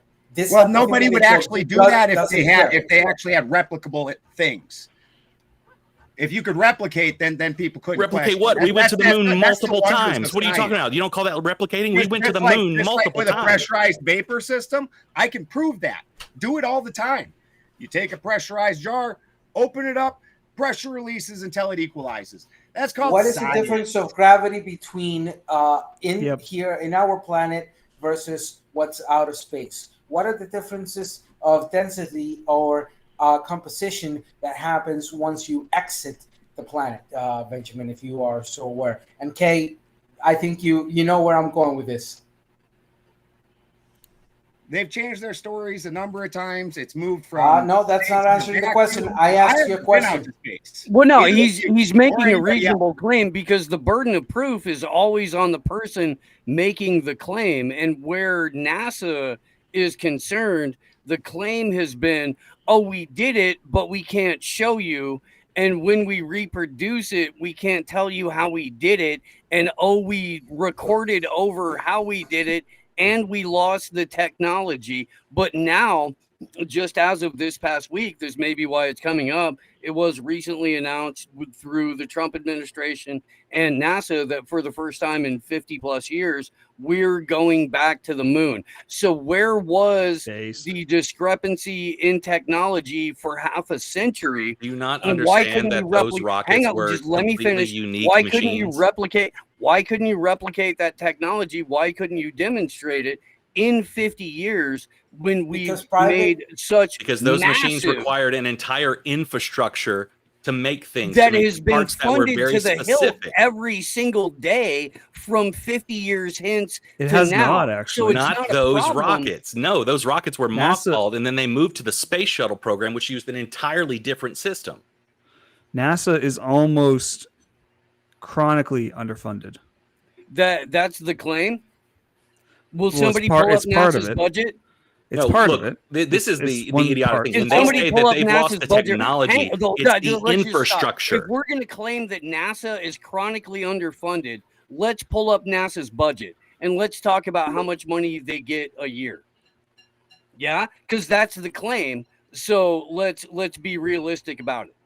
Well, nobody would actually do that if they actually had replicable things. If you could replicate, then people couldn't replicate what? We went to the moon multiple times. What are you talking about? You don't call that replicating? We went to the moon multiple times. With a pressurized vapor system, I can prove that. Do it all the time. You take a pressurized jar, open it up, pressure releases until it equalizes. That's called What is the difference of gravity between here in our planet versus what's out of space? What are the differences of density or composition that happens once you exit the planet, Benjamin, if you are so aware? And Kay, I think you know where I'm going with this. They've changed their stories a number of times. It's moved from. No, that's not answering the question. I asked you a question. Well, no, Either he's you making or a anybody else. reasonable claim because the burden of proof is always on the person making the claim. And where NASA is concerned, the claim has been, oh, we did it, but we can't show you. And when we reproduce it, we can't tell you how we did it. And oh, we recorded over how we did it and we lost the technology. But now, just as of this past week, this may be why it's coming up. It was recently announced through the Trump administration and NASA that for the first time in 50 plus years, we're going back to the moon. So where was the discrepancy in technology for half a century? Do you not And why understand couldn't you that those replicate? rockets Hang on, were just let me completely finish. unique Why machines? couldn't you replicate? Why couldn't you replicate that technology? Why couldn't you demonstrate it in 50 years when we made such Because those machines massive- required an entire infrastructure to make things that to make has been parts that were funded very to the hilt specific. every single day from 50 years hence It to has now. not, So actually. it's Not a those problem. rockets. No, those rockets were NASA mothballed, and then they moved to the space shuttle program, which used an entirely different system. NASA is almost chronically underfunded. That's the claim. Will Well, somebody it's part- pull up it's part of NASA's it. budget? It's No, part look, of it. this is It's the one idiotic part. thing. Can When they somebody say pull that up they've NASA's lost the budget? technology, Hang- no, it's no, the let's just stop. infrastructure. If we're going to claim that NASA is chronically underfunded, let's pull up NASA's budget and let's talk about how much money they get a year. Yeah, because that's the claim. So let's be realistic about it.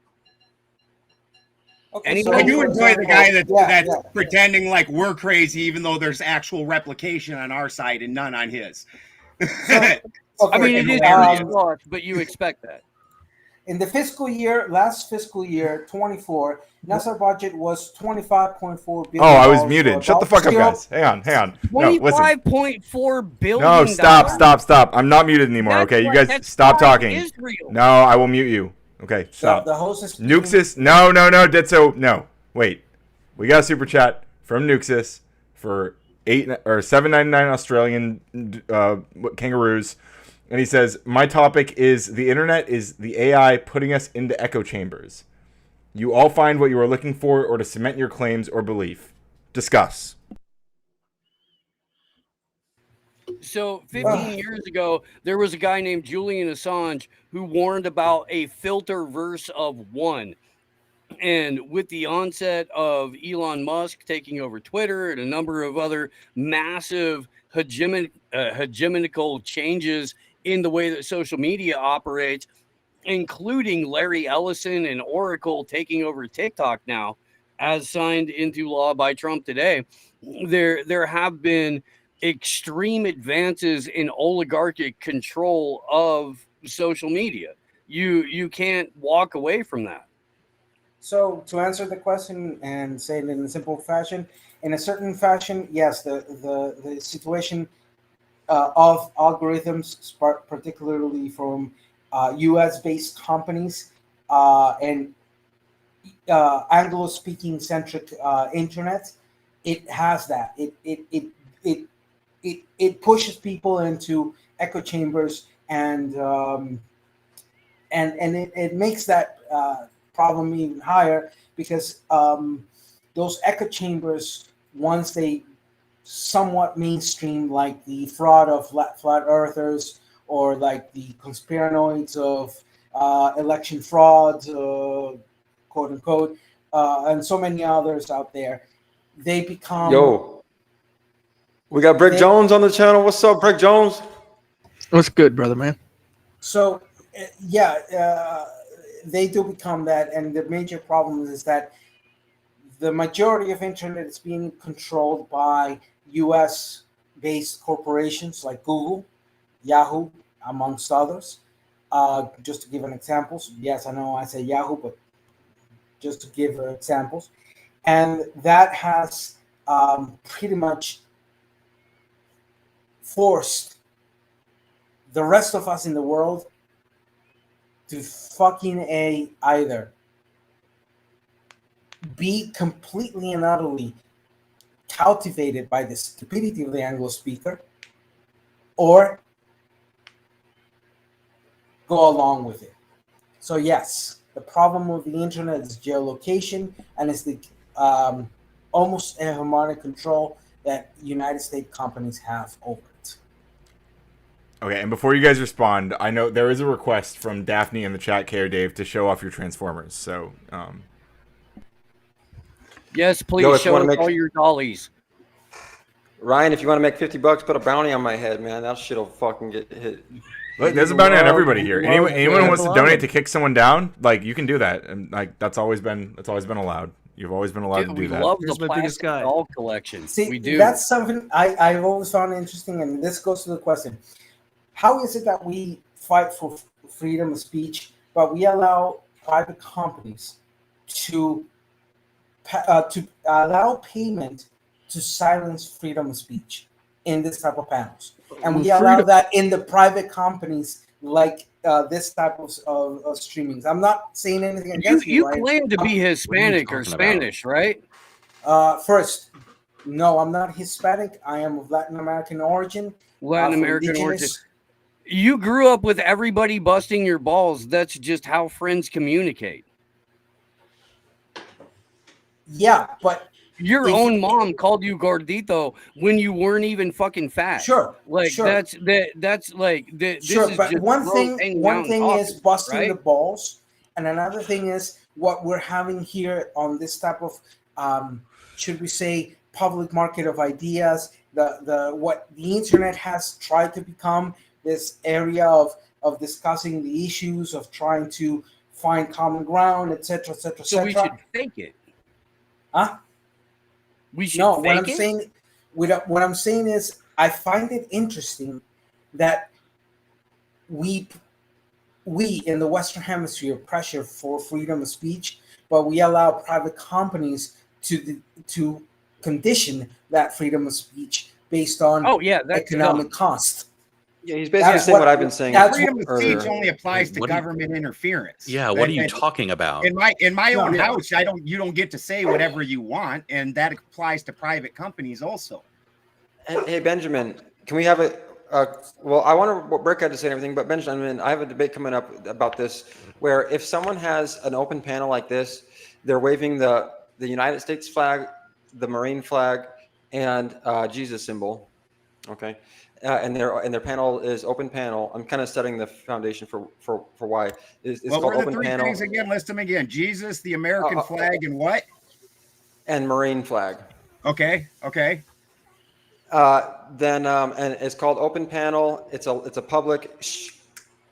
Okay, I do for enjoy the guy example- that's yeah. pretending like we're crazy, even though there's actual replication on our side and none on his. I mean, it is hilarious. large, but you expect that. In the last fiscal year, 24, NASA budget was $25.4 billion. Oh, I was muted. Shut the fuck up, guys. Hang on. No, listen. $25.4 billion. No, stop. I'm not muted anymore. That's Okay, you why- guys that's stop why talking. Israel. No, I will mute you. Okay, stop. The host is Nuxus. No, Ditso. No, wait. We got a super chat from Nuxus for $7.99 Australian kangaroos, and he says, "My topic is the internet is the AI putting us into echo chambers. You all find what you are looking for, or to cement your claims or belief. Discuss." So 15 years ago, there was a guy named Julian Assange who warned about a filter verse of one. And with the onset of Elon Musk taking over Twitter and a number of other massive hegemonical changes in the way that social media operates, including Larry Ellison and Oracle taking over TikTok now, as signed into law by Trump today, there have been extreme advances in oligarchic control of social media. You can't walk away from that. So to answer the question and say it in a simple fashion, in a certain fashion, yes, the situation of algorithms, particularly from U.S.-based companies and Anglo-speaking centric internet, it has that. It pushes people into echo chambers and it makes that problem even higher because those echo chambers, once they somewhat mainstream, like the fraud of flat earthers or like the conspiranoids of election fraud, quote unquote, and so many others out there, they become. Yo, we got Brick Jones on the channel. What's up, Brick Jones? What's good, brother, man? So, they do become that, and the major problem is that the majority of internet is being controlled by U.S.-based corporations like Google, Yahoo, amongst others. Just to give an example. Yes, I know I say Yahoo, but just to give examples. And that has pretty much forced the rest of us in the world to fucking either be completely and utterly captivated by the stupidity of the Anglo speaker, or go along with it. So yes, the problem with the internet is geolocation, and it's the almost hegemonic control that United States companies have over it. Okay, and before you guys respond, I know there is a request from Daphne in the chat, K or Dave, to show off your Transformers. So, yes, please Yo, if you show wanna us make- all your dollies. Ryan, if you want to make $50, put a bounty on my head, man. That shit'll fucking get hit. look, there's a bounty on everybody here. Anyone who wants to donate to kick someone down, like you can do that, and like that's always been allowed. You've always been allowed to do We that. love the plastic doll collection. See, we do. that's something I've always found interesting, and this goes to the question: how is it that we fight for freedom of speech, but we allow private companies to allow payment to silence freedom of speech in this type of panels, and we allow that in the private companies like this type of streamings? I'm not saying anything against You right? claim to be Hispanic or Spanish, right? First, no, I'm not Hispanic. I am of Latin American origin. Latin American origin. You grew up with everybody busting your balls. That's just how friends communicate. Yeah, but your own mom called you gordito when you weren't even fucking fat. Sure, like sure. that's like this sure. is But just one gross thing hanging out is office, busting right? the balls, and another thing is what we're having here on this type of should we say public market of ideas. The what the internet has tried to become, this area of discussing the issues, of trying to find common ground, etc., etc., So we etc. should fake it. Huh? We should No, fake what I'm it? saying, what I'm saying is, I find it interesting that we in the Western Hemisphere pressure for freedom of speech, but we allow private companies to condition that freedom of speech based on economic cost. Yeah, he's basically saying what I've been saying. Freedom of earlier. speech only applies to What do you- government interference. Yeah, what are you And- talking about? In my No, own yeah. house, you don't get to say whatever you want, and that applies to private companies also. Hey, Benjamin, can we have well, I want to break out to say everything, but Benjamin, I have a debate coming up about this, where if someone has an open panel like this, they're waving the United States flag, the Marine flag, and Jesus symbol, okay, and their panel is open panel. I'm kind of setting the foundation for why it's What called were the open three panel things again? List them again. Jesus, the American flag, and what? and Marine flag. Okay. Then and it's called open panel. It's a public.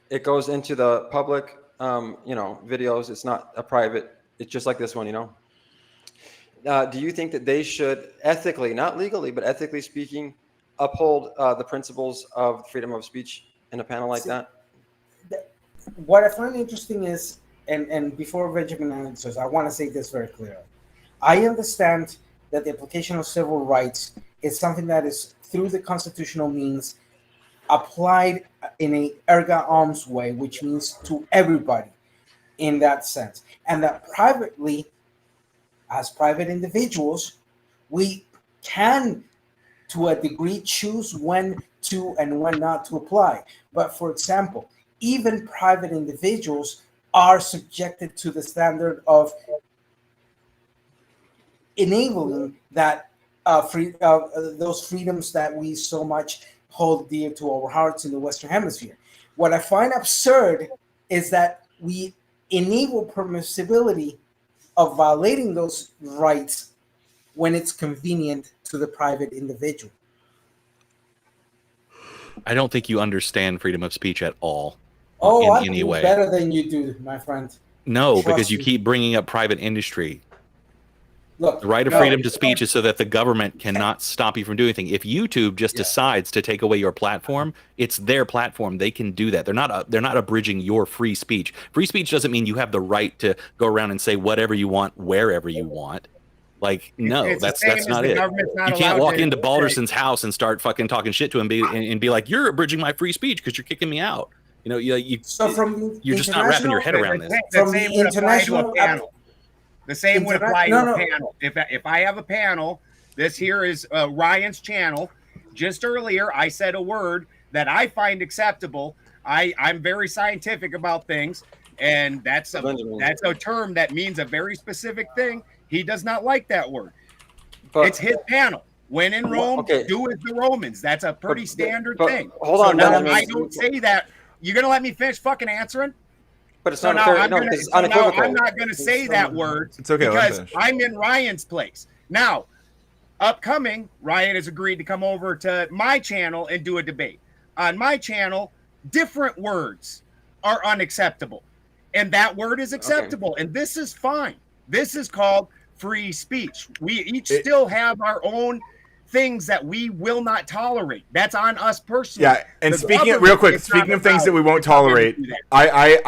It goes into the public, videos. It's not a private. It's just like this one, Do you think that they should ethically, not legally, but ethically speaking, uphold the principles of freedom of speech in a panel like that? What I find interesting is, and before Benjamin answers, I want to say this very clearly. I understand that the application of civil rights is something that is through the constitutional means applied in a erga omnes way, which means to everybody in that sense. And that privately, as private individuals, we can, to a degree, choose when to and when not to apply. But for example, even private individuals are subjected to the standard of enabling that those freedoms that we so much hold dear to our hearts in the Western Hemisphere. What I find absurd is that we enable permissibility of violating those rights when it's convenient to the private individual. I don't think you understand freedom of speech at all. Oh, in I any do way. better than you do, my friend. No, Trust because you me. keep bringing up private industry. Look, The right of no, freedom to speech is so that the government cannot stop you from doing anything. If YouTube just decides to take away your platform, it's their platform. They can do that. They're not abridging your free speech. Free speech doesn't mean you have the right to go around and say whatever you want, wherever you want. Like, no, It's the that's same as not the it. government's not You can't allowed walk to into say- Balderson's house and start fucking talking shit to him and be like, you're abridging my free speech because you're kicking me out. So from you're just not wrapping your head around this. The same would apply to a panel. The same would apply to No. a panel. If I have a panel, this here is Ryan's channel. Just earlier, I said a word that I find acceptable. I'm very scientific about things, and that's a term that means a very specific thing. He does not like that word. It's his panel. When in Rome, do as the Romans. That's a pretty standard thing. Hold on, now Benjamin. I don't say that. You're gonna let me finish fucking answering? But it's not fair. I'm not gonna say that word. It's okay, because I'm in Ryan's place now. Upcoming, Ryan has agreed to come over to my channel and do a debate. On my channel, different words are unacceptable, and that word is acceptable, and this is fine. This is called free speech. We each still have our own things that we will not tolerate. That's on us personally. Yeah, and speaking of things that we won't tolerate, I've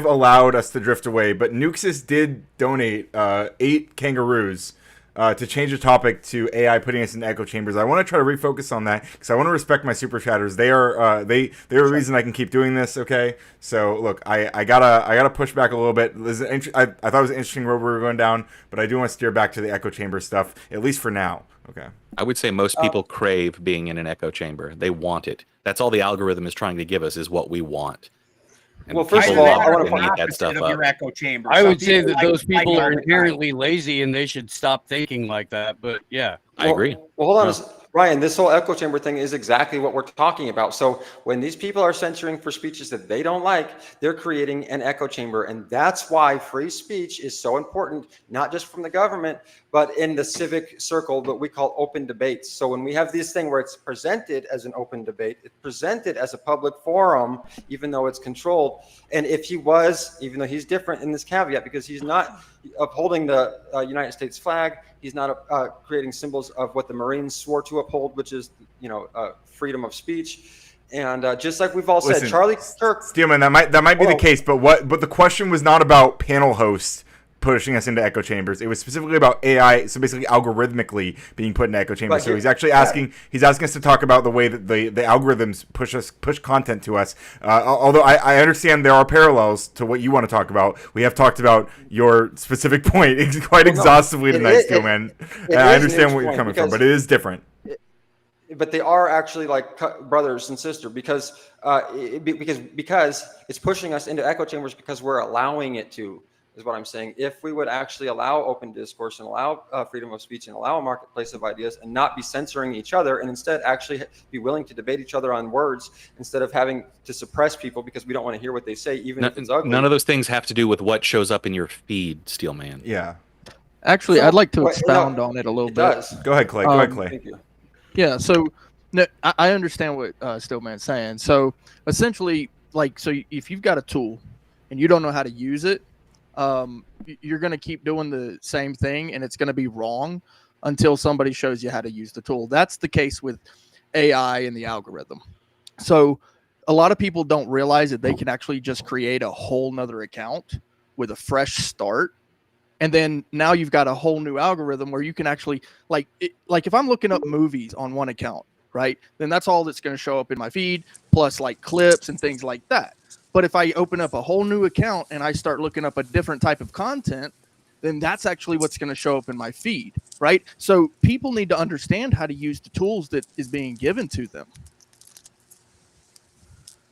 allowed us to drift away, but Nuxus did donate 8 kangaroos to change the topic to AI putting us in echo chambers. I want to try to refocus on that because I want to respect my super chatters. They are the reason I can keep doing this. Okay, so look, I gotta push back a little bit. I thought it was an interesting road we were going down, but I do want to steer back to the echo chamber stuff, at least for now. Okay. I would say most people crave being in an echo chamber. They want it. That's all the algorithm is trying to give us, is what we want. And well, first of all, I want to point that stuff up. Your echo chamber. I would say that those people are inherently lazy and they should stop thinking like that. But yeah, I agree. Well, hold on, Ryan. This whole echo chamber thing is exactly what we're talking about. So when these people are censoring for speeches that they don't like, they're creating an echo chamber, and that's why free speech is so important, not just from the government, but in the civic circle, what we call open debates. So when we have this thing where it's presented as an open debate, it's presented as a public forum, even though it's controlled. And if he was, even though he's different in this caveat, because he's not upholding the United States flag, he's not creating symbols of what the Marines swore to uphold, which is, freedom of speech. And just like we've all said, Charlie Kirk, Steelman, that might be the case, but the question was not about panel hosts pushing us into echo chambers. It was specifically about AI, so basically algorithmically being put in echo chambers. So he's actually asking us to talk about the way that the algorithms push content to us. Although I understand there are parallels to what you want to talk about. We have talked about your specific point quite exhaustively tonight, Steelman. I understand where you're coming from, but it is different. But they are actually like brothers and sisters because it's pushing us into echo chambers because we're allowing it to. Is what I'm saying. If we would actually allow open discourse and allow freedom of speech and allow a marketplace of ideas and not be censoring each other, and instead actually be willing to debate each other on words instead of having to suppress people because we don't want to hear what they say, even if it's ugly. None of those things have to do with what shows up in your feed, Steelman. Yeah. Actually, I'd like to expound on it a little bit. Go ahead, Clay. Go ahead, Clay. Thank you. Yeah. So I understand what Steelman's saying. So essentially, so if you've got a tool and you don't know how to use it, you're going to keep doing the same thing and it's going to be wrong until somebody shows you how to use the tool. That's the case with AI and the algorithm. So a lot of people don't realize that they can actually just create a whole nother account with a fresh start. And then now you've got a whole new algorithm where you can actually like if I'm looking up movies on one account, right, then that's all that's going to show up in my feed, plus like clips and things like that. But if I open up a whole new account and I start looking up a different type of content, then that's actually what's going to show up in my feed, right? So people need to understand how to use the tools that is being given to them.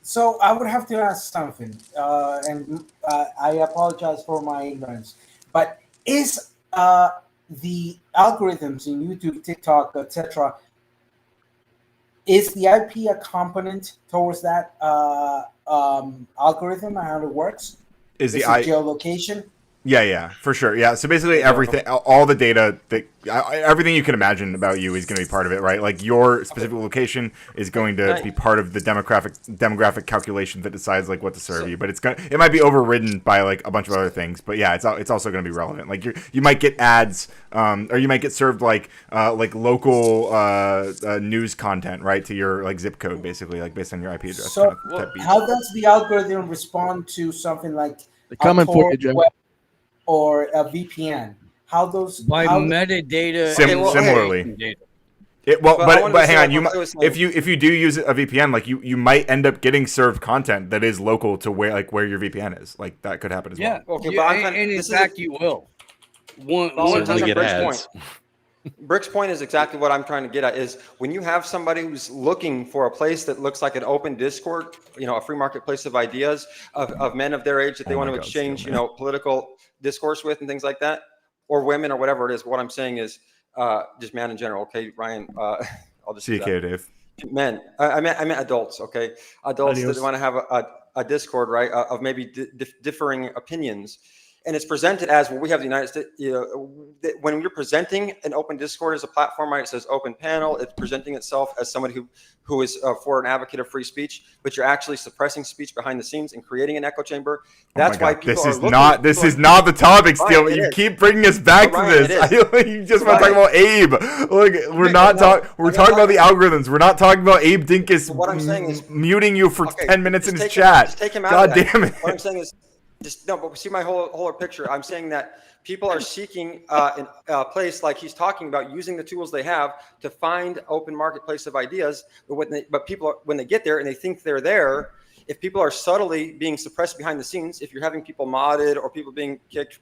So I would have to ask something, and I apologize for my ignorance, but is the algorithms in YouTube, TikTok, etc., is the IP a component towards that algorithm and how it works? Is the geolocation? Yeah, for sure. Yeah, so basically everything, all the data, everything you can imagine about you is going to be part of it, right? Like your specific location is going to be part of the demographic calculation that decides like what to serve you. But it might be overridden by like a bunch of other things. But yeah, it's also going to be relevant. Like you might get ads, or you might get served like local news content, right, to your like zip code, basically, like based on your IP address. So how does the algorithm respond to something like they're coming for you, Joe? Or a VPN? How those metadata? Similarly. But hang on. If you do use a VPN, like you might end up getting served content that is local to where your VPN is. Like that could happen as well. Okay, and in fact, you will. One get ads. Brick's point is exactly what I'm trying to get at, is when you have somebody who's looking for a place that looks like an open Discord, a free marketplace of ideas of men of their age that they want to exchange, political discourse with and things like that, or women or whatever it is. What I'm saying is just man in general. Okay, Ryan, I'll just CK, Dave. Men. I meant adults. Okay, adults Adios. that want to have a Discord, right, of maybe differing opinions. And it's presented as, well, we have the United States, when you're presenting an open Discord as a platform, right, it says open panel, it's presenting itself as somebody who is for an advocate of free speech, but you're actually suppressing speech behind the scenes and creating an echo chamber. That's why people this is not the topic, Steele. Ryan, you keep bringing us back to this. You just want to talk about Abe. Look, we're talking about the algorithms. We're not talking about Abe Dinkus what I'm saying is, muting you for 10 minutes in his chat. Just take him out God of that. damn it. What I'm saying is, but see my whole picture. I'm saying that people are seeking a place like he's talking about, using the tools they have to find open marketplace of ideas. But people, when they get there and they think they're there, if people are subtly being suppressed behind the scenes, if you're having people modded or people being kicked,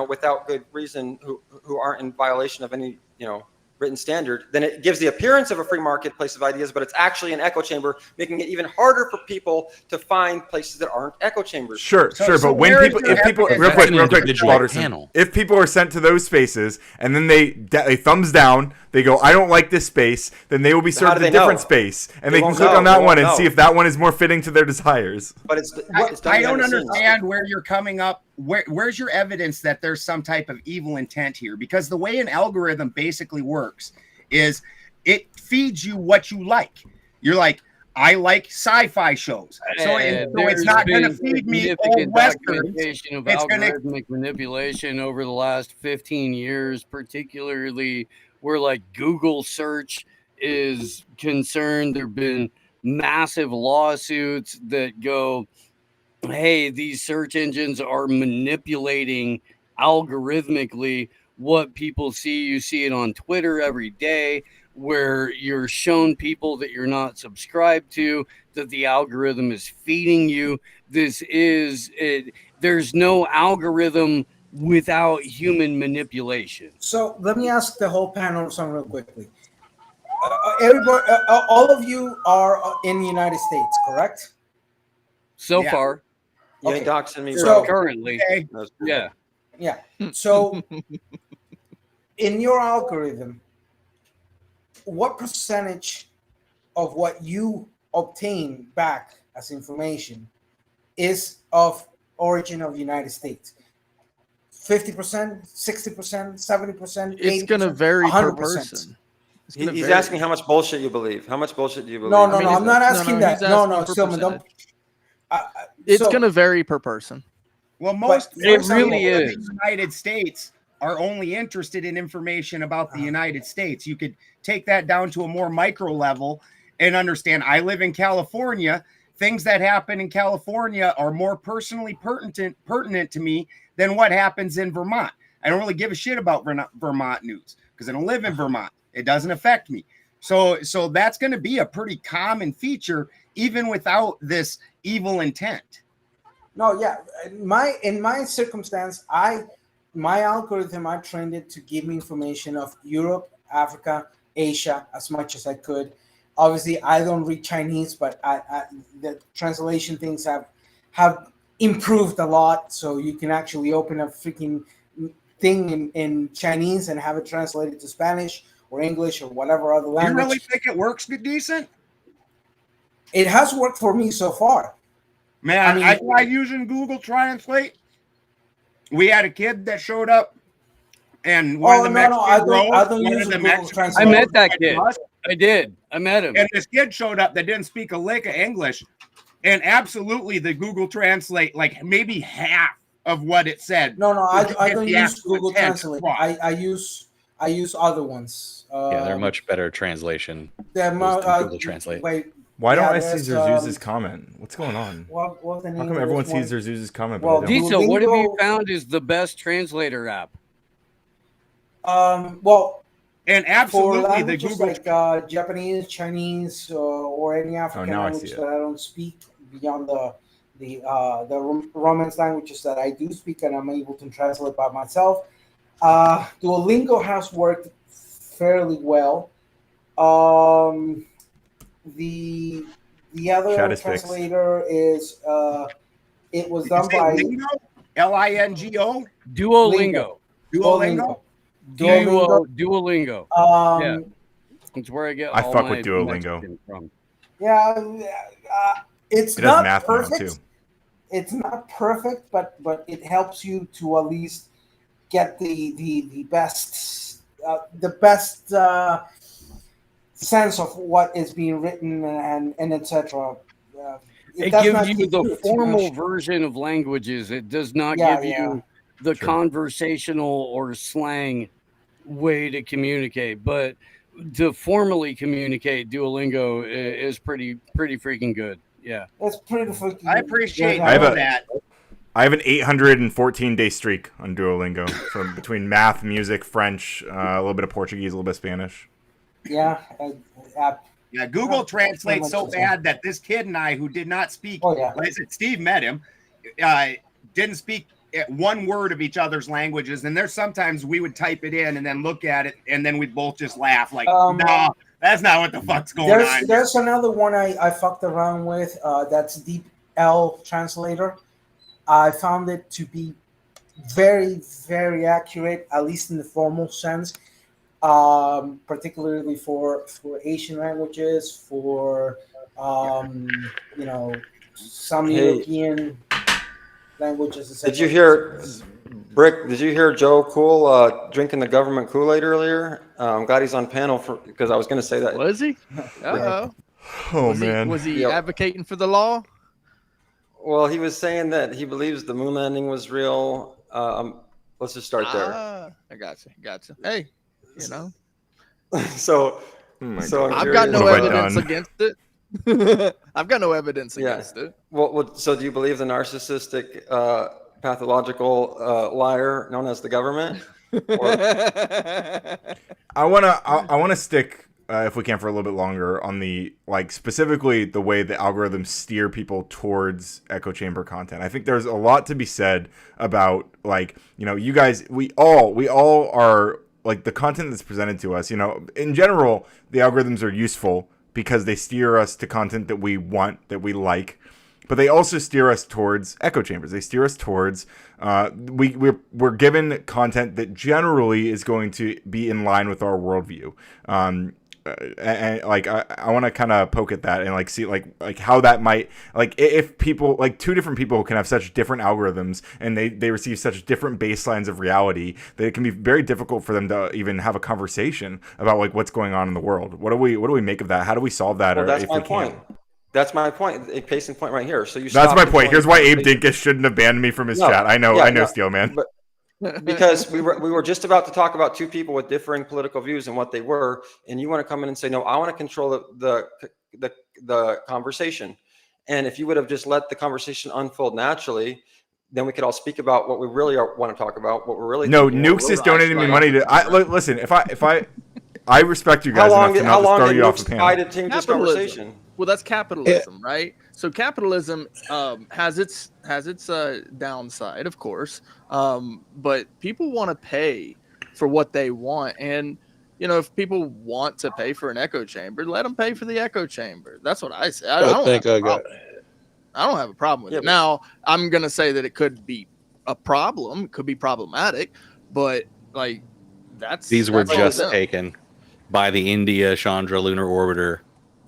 without good reason, who aren't in violation of any, written standard, then it gives the appearance of a free marketplace of ideas, but it's actually an echo chamber, making it even harder for people to find places that aren't echo chambers. Sure. But when if people are sent to those spaces and then they thumbs down, they go, I don't like this space, then they will be served a different space, and they can click on that one and see if that one is more fitting to their desires. But I don't understand where you're coming up. Where's your evidence that there's some type of evil intent here? Because the way an algorithm basically works is it feeds you what you like. You're like, I like sci-fi shows, so it's not going to feed me old westerns. It's algorithmic manipulation over the last 15 years, particularly where like Google search is concerned. There've been massive lawsuits that go, hey, these search engines are manipulating algorithmically what people see. You see it on Twitter every day, where you're shown people that you're not subscribed to, that the algorithm is feeding you. There's no algorithm without human manipulation. So let me ask the whole panel something real quickly. Everybody, all of you are in the United States, correct? So far. You ain't doxing me, so, bro. Currently. Okay. Yeah. So in your algorithm, what percentage of what you obtain back as information is of origin of the United States? 50%, 60%, 70%? It's going to vary 100%. per person. He's asking how much bullshit you believe. How much bullshit do you believe? No, I'm not asking that. No, Stillman, don't. It's going to vary per person. Well, most it really people in is. the United States are only interested in information about the United States. You could take that down to a more micro level and understand. I live in California. Things that happen in California are more personally pertinent to me than what happens in Vermont. I don't really give a shit about Vermont news because I don't live in Vermont. It doesn't affect me. So that's going to be a pretty common feature, even without this evil intent. No, yeah. In my circumstance, my algorithm, I trained it to give me information of Europe, Africa, Asia as much as I could. Obviously, I don't read Chinese, but the translation things have improved a lot. So you can actually open a freaking thing in Chinese and have it translated to Spanish or English or whatever other language. You really think it works decent? It has worked for me so far. Man, I tried using Google Translate. We had a kid that showed up, and one of the Mexicans I met that kid. I did. I met him. And this kid showed up that didn't speak a lick of English, and absolutely the Google Translate, like maybe half of what it said. No, I don't use Google Translate. I use other ones. Yeah, they're much better translation. Google Translate. Why don't I see Zerzuz's comment? What's going on? How come everyone sees Zerzuz's comment? Well, Diesel, what have you found is the best translator app? And absolutely the Google like Japanese, Chinese, or any African language that I don't speak beyond the Romance languages that I do speak and I'm able to translate by myself. Duolingo has worked fairly well. The other Chat is fixed. translator is it was done by Lingo? Lingo? Duolingo. Duolingo? Duolingo. Um, Yeah. It's where I get I all fuck my with Duolingo. Mexican from. Yeah, it's It does not math now, perfect. too. It's not perfect, but it helps you to at least get the best sense of what is being written and etc. It does gives not you give the too formal much. version of languages. It does not Yeah, give yeah. you the conversational or slang way to communicate. But to formally communicate, Duolingo is pretty freaking good. Yeah. That's pretty freaking. I appreciate I have that. I have an 814-day streak on Duolingo from between math, music, French, a little bit of Portuguese, a little bit of Spanish. Yeah. Yeah, Google translates so bad that this kid and I, who did not speak, like I said, Steve met him, didn't speak one word of each other's languages. And there's sometimes we would type it in and then look at it, and then we'd both just laugh like, no, that's not what the fuck's going on. There's another one I fucked around with. That's Deep L Translator. I found it to be very, very accurate, at least in the formal sense. Particularly for Asian languages, for some European languages. Did you hear, Brick? Did you hear Joe Cool drinking the government Kool-Aid earlier? I'm glad he's on panel because I was going to say that. Was he? Uh-oh. Oh man, was he advocating for the law? Well, he was saying that he believes the moon landing was real. Let's just start there. I gotcha. Hey. So I've got no evidence against it. I've got no evidence against it. Well, so do you believe the narcissistic, pathological liar known as the government? I wanna stick, if we can, for a little bit longer on the specifically the way the algorithms steer people towards echo chamber content. I think there's a lot to be said about you guys. We all are. The content that's presented to us, in general, the algorithms are useful because they steer us to content that we want, that we like, but they also steer us towards echo chambers. They steer us towards, we're given content that generally is going to be in line with our worldview. And I want to kind of poke at that and see how that might if people two different people can have such different algorithms and they receive such different baselines of reality that it can be very difficult for them to even have a conversation about what's going on in the world. What do we make of that? How do we solve that? Well, that's my point. That's my point. A case in point right here. So that's my point. Here's why Abe Dinkus shouldn't have banned me from his chat. I know, Steel Man. Because we were just about to talk about two people with differing political views and what they were, and you want to come in and say, no, I want to control the conversation. And if you would have just let the conversation unfold naturally, then we could all speak about what we really want to talk about, what we're really Nukes is donating me money to listen, if I respect you guys enough to not throw you off the panel. To change this conversation? Well, that's capitalism, right? So capitalism has its downside, of course, but people want to pay for what they want, and if people want to pay for an echo chamber, let them pay for the echo chamber. That's what I say. I don't have a problem with it. Now, I'm gonna say that it could be a problem, it could be problematic, but these were just taken by the India Chandra lunar orbiter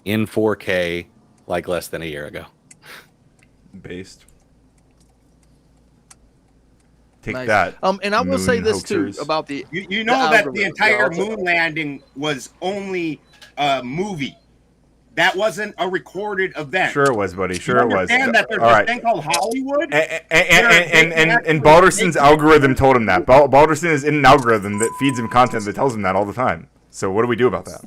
in 4K less than a year ago. Based. Take that. And I will say this too about the you know that the entire moon landing was only a movie. That wasn't a recorded event. Sure it was, buddy. Sure it was. Understand that there's a thing called Hollywood? And Balderson's algorithm told him that. Balderson is in an algorithm that feeds him content that tells him that all the time. So what do we do about that?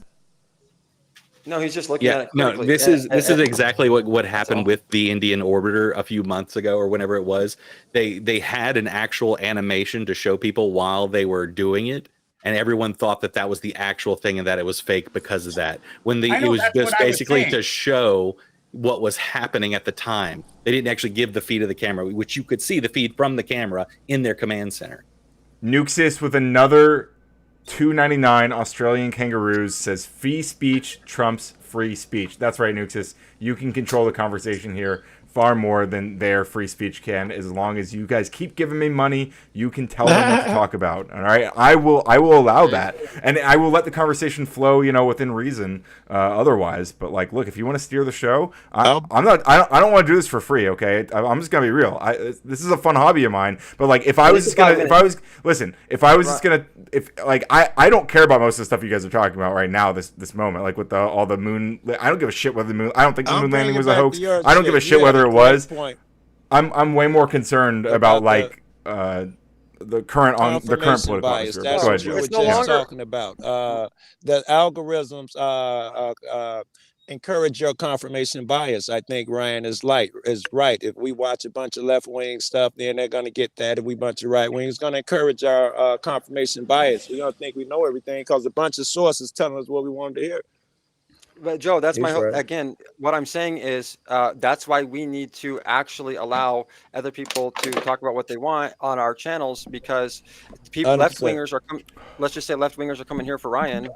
No, he's just looking at it critically. No, this is exactly what happened all. with the Indian orbiter a few months ago or whenever it was. They had an actual animation to show people while they were doing it, and everyone thought that was the actual thing and that it was fake because of that. When it was just basically to show what was happening at the time. They didn't actually give the feed of the camera, which you could see the feed from the camera in their command center. Nuxis with another $2.99 Australian kangaroos says free speech trumps free speech. That's right, Nuxus. You can control the conversation here far more than their free speech can. As long as you guys keep giving me money, you can tell them what to talk about. All right, I will allow that, and I will let the conversation flow, within reason. Otherwise, but like, look, if you want to steer the show, I don't want to do this for free. Okay, I'm just gonna be real. This is a fun hobby of mine. But like, I don't care about most of the stuff you guys are talking about right now. This moment, like with all the moon. I don't give a shit whether the moon. I don't think the moon landing was a hoax. I don't give a shit whether it was. I'm way more concerned about like the current political bias. That's what you were just talking about. The algorithms encourage your confirmation bias. I think Ryan is right. If we watch a bunch of left wing stuff, then they're going to get that. If we bunch of right wing, it's going to encourage our confirmation bias. We're going to think we know everything because a bunch of sources telling us what we wanted to hear. But Joe, that's again, what I'm saying is that's why we need to actually allow other people to talk about what they want on our channels, because left wingers are let's just say left wingers are coming here for Ryan,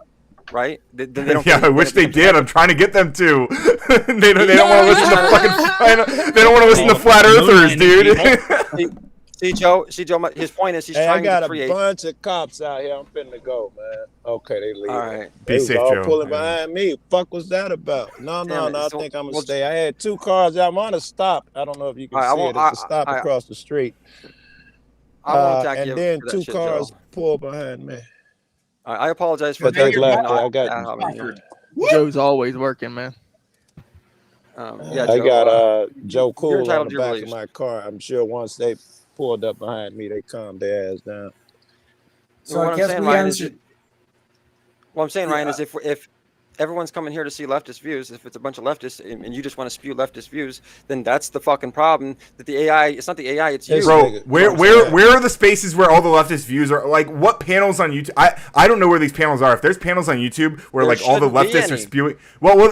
right? They don't I wish they did. I'm trying to get them to. they don't want to listen to fucking. They don't want to listen to flat earthers, dude. See, Joe, his point is he's trying to create. I got a bunch of cops out here. I'm finna go, man. Okay, they leave. All right. Be safe, Joe. Pulling behind me. Fuck was that about? No. I think I'm gonna stay. I had 2 cars. I'm on a stop. I don't know if you can see it. It's a stop across the street. I won't attack you. And then 2 cars pull behind me. I apologize for that. I got Joe's always working, man. Yeah, I Joe, got Joe Cool on the your back beliefs. of my car. I'm sure once they pulled up behind me, they calmed their ass down. So what I guess I'm saying, we Ryan, answered. what I'm saying, Ryan, is if everyone's coming here to see leftist views, if it's a bunch of leftists and you just want to spew leftist views, then that's the fucking problem. That the AI, it's not the AI, it's you. Bro, where are the spaces where all the leftist views are? Like, what panels on YouTube? I don't know where these panels are. If there's panels on YouTube where like all the leftists are spewing, well,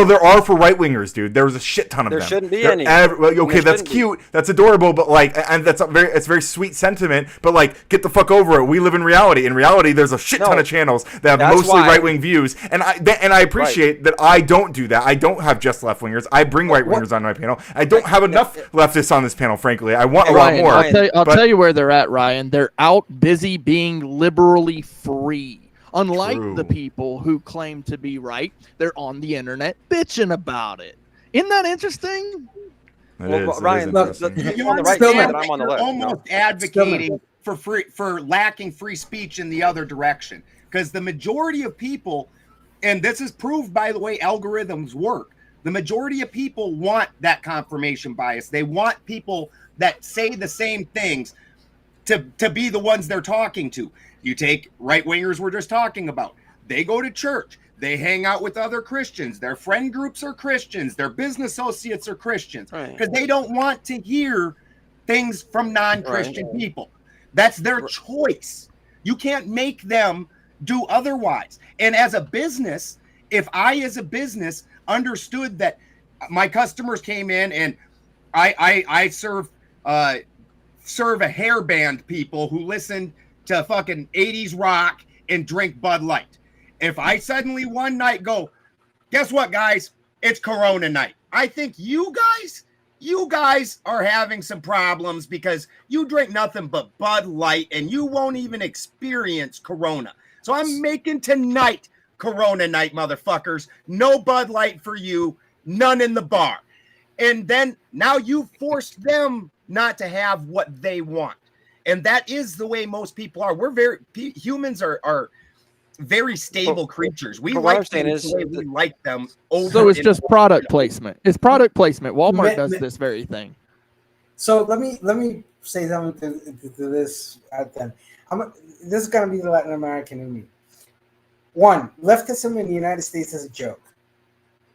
there are for right wingers, dude. There's a shit ton of them. There shouldn't be any. Okay, that's cute. That's adorable, but like, and it's very sweet sentiment. But like, get the fuck over it. We live in reality. In reality, there's a shit ton of channels that have mostly right wing views, and I appreciate that I don't do that. I don't have just left wingers. I bring right wingers on my panel. I don't have enough leftists on this panel, frankly. I want a lot more. I'll tell you where they're at, Ryan. They're out busy being liberally free. Unlike the people who claim to be right, they're on the internet bitching about it. Isn't that interesting? Ryan, you're on the right side, I'm on the left. Almost advocating for lacking free speech in the other direction, because the majority of people, and this is proved by the way algorithms work, the majority of people want that confirmation bias. They want people that say the same things to be the ones they're talking to. You take right wingers we're just talking about. They go to church. They hang out with other Christians. Their friend groups are Christians. Their business associates are Christians, because they don't want to hear things from non-Christian people. That's their choice. You can't make them do otherwise. And as a business, if I as a business understood that my customers came in and I serve a hairband people who listen to fucking 80s rock and drink Bud Light. If I suddenly one night go, guess what, guys? It's Corona night. I think you guys are having some problems because you drink nothing but Bud Light and you won't even experience Corona. So I'm making tonight Corona night, motherfuckers. No Bud Light for you, none in the bar. And then now you forced them not to have what they want. And that is the way most people are. Humans are very stable creatures. We like them the way we like them. So it's just product placement. It's product placement. Walmart does this very thing. So let me say something to this then. This is going to be the Latin American in me. One, leftism in the United States is a joke.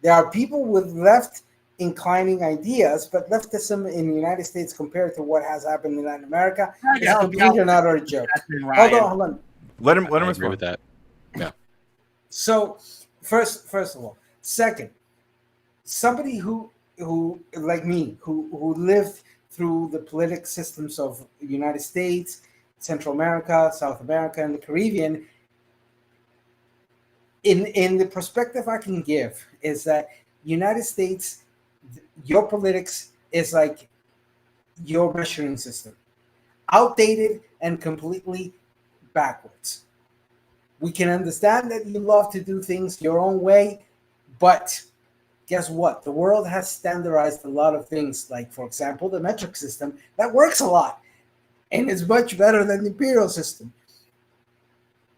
There are people with left-inclining ideas, but leftism in the United States compared to what has happened in Latin America is complete and utter joke. Hold on. Let him agree with that. Yeah. So, first of all. Second, somebody who like me, who lived through the political systems of the United States, Central America, South America, and the Caribbean, in the perspective I can give is that United States, your politics is like your measuring system, outdated and completely backwards. We can understand that you love to do things your own way, but guess what? The world has standardized a lot of things, like, for example, the metric system that works a lot and is much better than the imperial system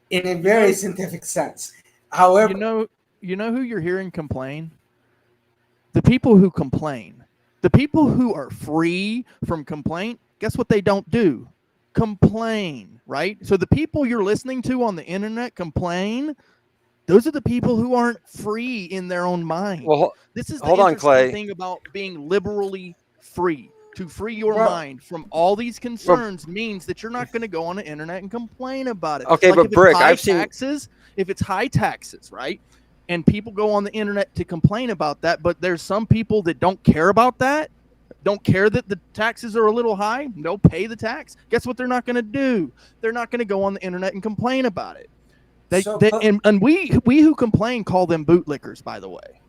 in a very scientific sense. However, you know who you're hearing complain? The people who complain. The people who are free from complaint, guess what they don't do? Complain, right? So the people you're listening to on the internet complain, those are the people who aren't free in their own mind. Well, this is the hold on, interesting Clay. thing about being liberally free. To free your Bro. mind from all these concerns means that you're not going to go on the internet and complain about it. Okay, like but if it's Brick, high I've seen taxes, if it's high taxes, right? And people go on the internet to complain about that, but there's some people that don't care about that, don't care that the taxes are a little high, they'll pay the tax. Guess what they're not going to do? They're not going to go on the internet and complain about it. And we who complain call them bootlickers, by the way.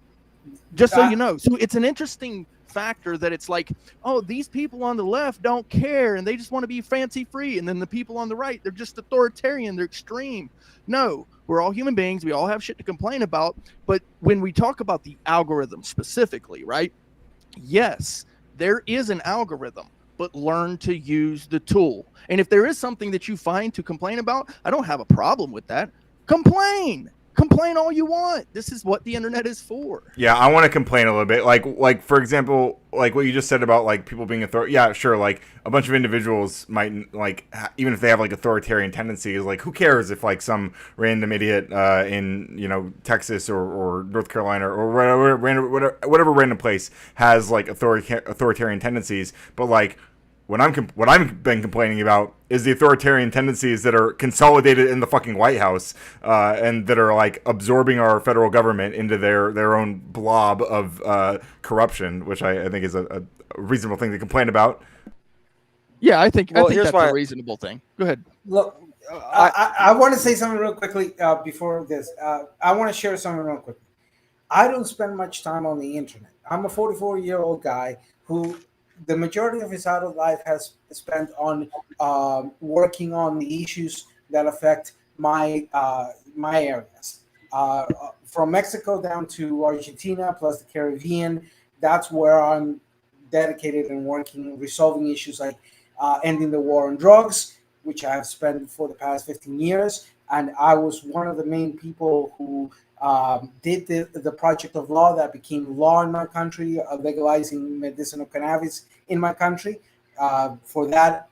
Just so you know. So it's an interesting factor that it's like, oh, these people on the left don't care and they just want to be fancy free, and then the people on the right, they're just authoritarian, they're extreme. No, we're all human beings, we all have shit to complain about. But when we talk about the algorithm specifically, right, yes, there is an algorithm, but learn to use the tool. And if there is something that you find to complain about, I don't have a problem with that. Complain all you want. This is what the internet is for. Yeah, I want to complain a little bit. Like for example, like what you just said about like people being yeah, sure. Like a bunch of individuals might like even if they have like authoritarian tendencies, like who cares if like some random idiot in Texas or North Carolina or whatever random place has like authoritarian tendencies, but like. What I've been complaining about is the authoritarian tendencies that are consolidated in the fucking White House and that are like absorbing our federal government into their own blob of corruption, which I think is a reasonable thing to complain about. Yeah, I think that's a reasonable thing. Go ahead. Look, I want to say something real quickly before this. I want to share something real quickly. I don't spend much time on the internet. I'm a 44-year-old guy who the majority of his adult life has spent on working on the issues that affect my areas. From Mexico down to Argentina, plus the Caribbean, that's where I'm dedicated and working, resolving issues like ending the war on drugs, which I have spent for the past 15 years. And I was one of the main people who did the project of law that became law in my country, legalizing medicinal cannabis in my country. For that,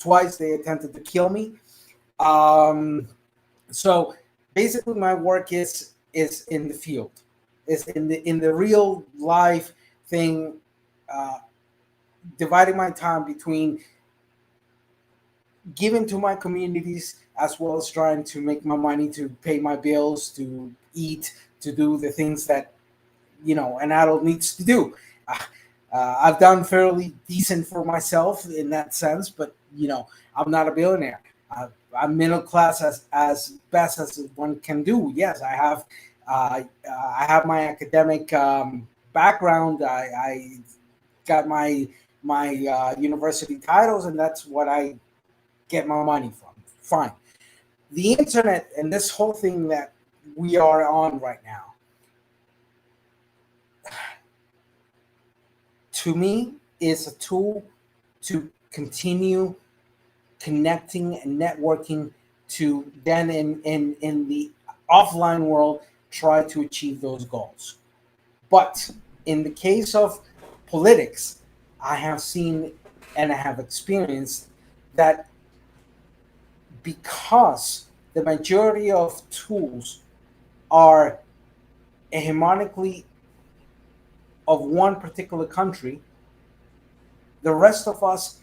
twice they attempted to kill me. So basically, my work is in the field, is in the real life thing, dividing my time between giving to my communities as well as trying to make my money to pay my bills, to eat, to do the things that an adult needs to do. I've done fairly decent for myself in that sense, but I'm not a billionaire. I'm middle class as best as one can do. Yes, I have my academic background. I got my university titles, and that's what I get my money from. Fine. The internet and this whole thing that we are on right now, to me, is a tool to continue connecting and networking to then in the offline world try to achieve those goals. But in the case of politics, I have seen and I have experienced that because the majority of tools are hegemonically of one particular country, the rest of us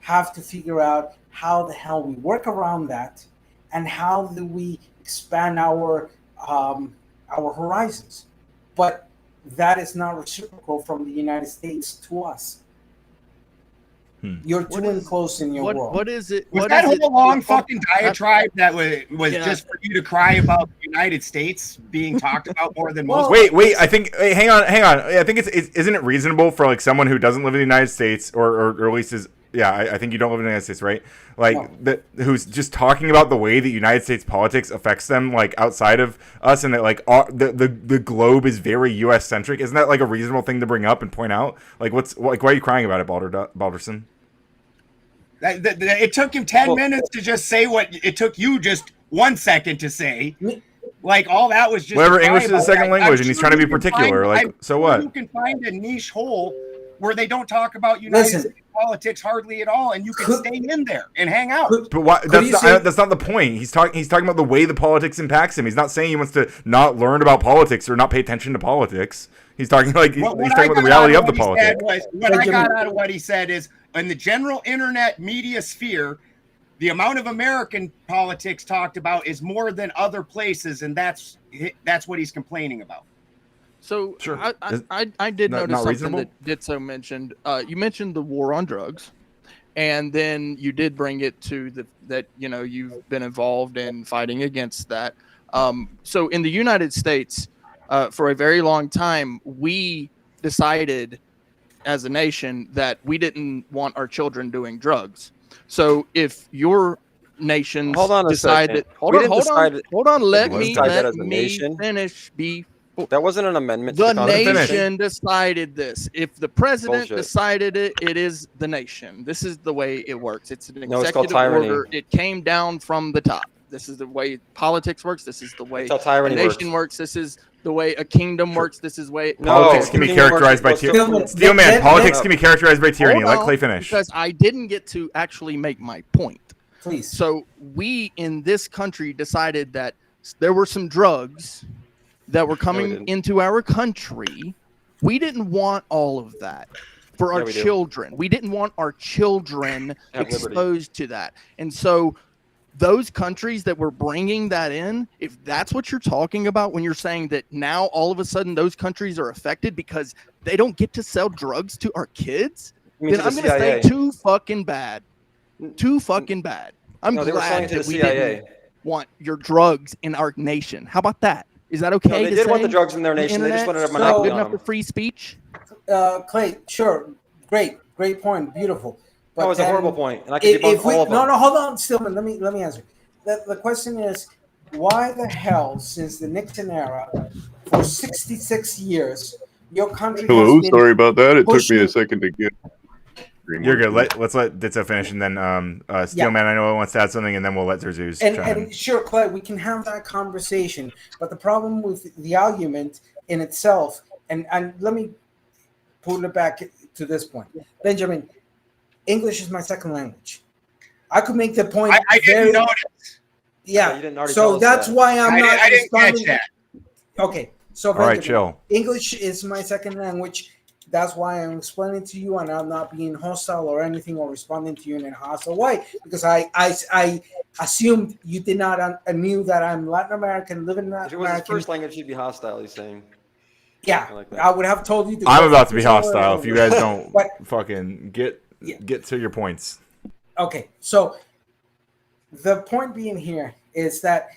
have to figure out how the hell we work around that and how do we expand our horizons. But that is not reciprocal from the United States to us. You're too enclosed in your world. What is it? Was what that is it? whole long fucking diatribe that was Yeah. just for you to cry about the United States being talked about more than most? Wait. I think. Hey, hang on. I think isn't it reasonable for like someone who doesn't live in the United States, or at least is. Yeah, I think you don't live in the United States, right? Like that, who's just talking about the way that United States politics affects them, like outside of us, and that like the globe is very U.S. centric. Isn't that like a reasonable thing to bring up and point out? Like, why are you crying about it, Balderson? It took him 10 minutes to just say what it took you just 1 second to say. Like all that was just whatever. English is a second language, and he's trying to be particular. So what? You can find a niche hole where they don't talk about United States politics hardly at all, and you can stay in there and hang out. But why, that's not the point. He's talking about the way the politics impacts him. He's not saying he wants to not learn about politics or not pay attention to politics. He's talking like he's talking about the reality of the politics. What I got out of what he said is, in the general internet media sphere, the amount of American politics talked about is more than other places, and that's what he's complaining about. So sure. I did Not notice something reasonable? that Ditso mentioned. You mentioned the war on drugs, and then you did bring it to that you've been involved in fighting against that. So in the United States, for a very long time, we decided as a nation that we didn't want our children doing drugs. So if your nation decided, hold on, let me finish. That wasn't an amendment. The nation decided this. If the president decided it, it is the nation. This is the way it works. It's an executive order. It came down from the top. This is the way politics works. This is the way a nation works. This is the way a kingdom works. This is the way politics can be characterized by tyranny. Steelman, politics can be characterized by tyranny. Let Clay finish. Because I didn't get to actually make my point. Please. So we in this country decided that there were some drugs that were coming into our country. We didn't want all of that for our children. We didn't want our children exposed to that. And so those countries that were bringing that in, if that's what you're talking about when you're saying that now all of a sudden those countries are affected because they don't get to sell drugs to our kids, then I'm going to say too fucking bad. Too fucking bad. I'm glad that we didn't want your drugs in our nation. How about that? Is that okay? They did want the drugs in their nation. They just wanted a monopoly on them. For free speech. Clay, sure, great point, beautiful. But that was a horrible point, and I can debunk all of them. No, hold on, Stillman. Let me answer. The question is, why the hell, since the Nixon era, for 66 years, your country? Hello, sorry about that. It took me a second to get. You're good. Let's let Ditso finish, and then Steelman, I know he wants to add something, and then we'll let Zerzuz chime in. And sure, Clay, we can have that conversation. But the problem with the argument in itself, and let me put it back to this point, Benjamin. English is my second language. I could make the point. I didn't notice. Yeah. So that's why I'm not. I didn't catch that. Okay. So all right, chill. English is my second language. That's why I'm explaining to you, and I'm not being hostile or anything, or responding to you in a hostile way, because I assumed you did not knew that I'm Latin American, living in Latin If it was American. his first language, he'd be hostile. He's saying. Yeah, I would have told you. I'm about to be hostile if you guys don't fucking get to your points. Okay, so the point being here is that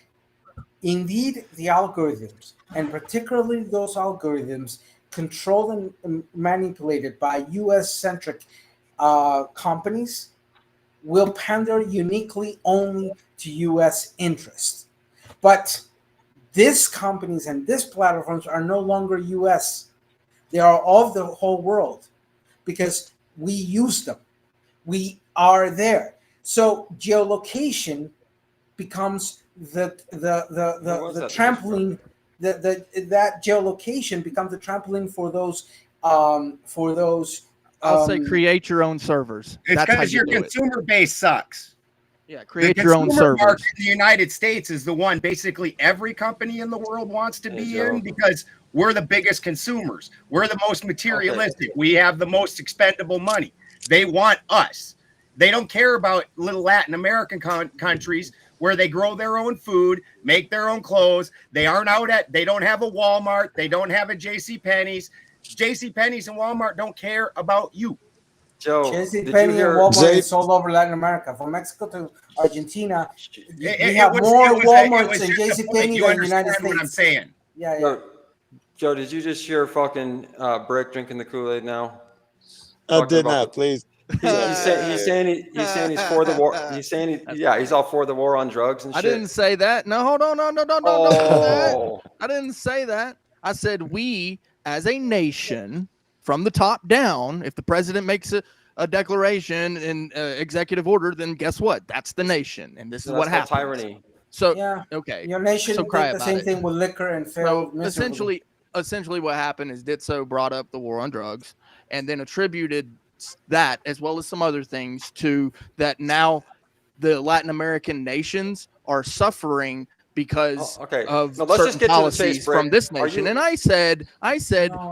indeed the algorithms, and particularly those algorithms controlled and manipulated by US-centric companies, will pander uniquely only to US interests. But these companies and these platforms are no longer US. They are of the whole world because we use them. We are there. So geolocation becomes the trampoline. That geolocation becomes the trampoline for those. I'll say create your own servers. It's because your consumer base sucks. Yeah, create your own servers. Market in the United States is the one basically every company in the world wants to be in, because we're the biggest consumers. We're the most materialistic. Okay. We have the most expendable money. They want us. They don't care about little Latin American countries where they grow their own food, make their own clothes. They don't have a Walmart. They don't have a JCPenney's. JCPenney's and Walmart don't care about you. Joe, JC did Penney you and hear? Walmart is sold over Latin America. From Mexico to Argentina, we It have was- more it was Walmarts and just a JC point. Penney You than the United understand what I'm States. saying? Yeah. Joe, did you just hear fucking Brick drinking the Kool-Aid now? I did not. Please. He's saying he's for the war. He's saying he's all for the war on drugs and I shit. didn't say that. No, hold on, no, don't do that. I didn't say that. I said we, as a nation, from the top down, if the president makes a declaration in executive order, then guess what? That's the nation, and this is what happens. Tyranny. So yeah, okay, your nation so did cry the about same it. thing with liquor and failed miserably. Essentially, what happened is Ditso brought up the war on drugs, and then attributed that, as well as some other things, to that now the Latin American nations are suffering because of certain policies from this nation. And I said,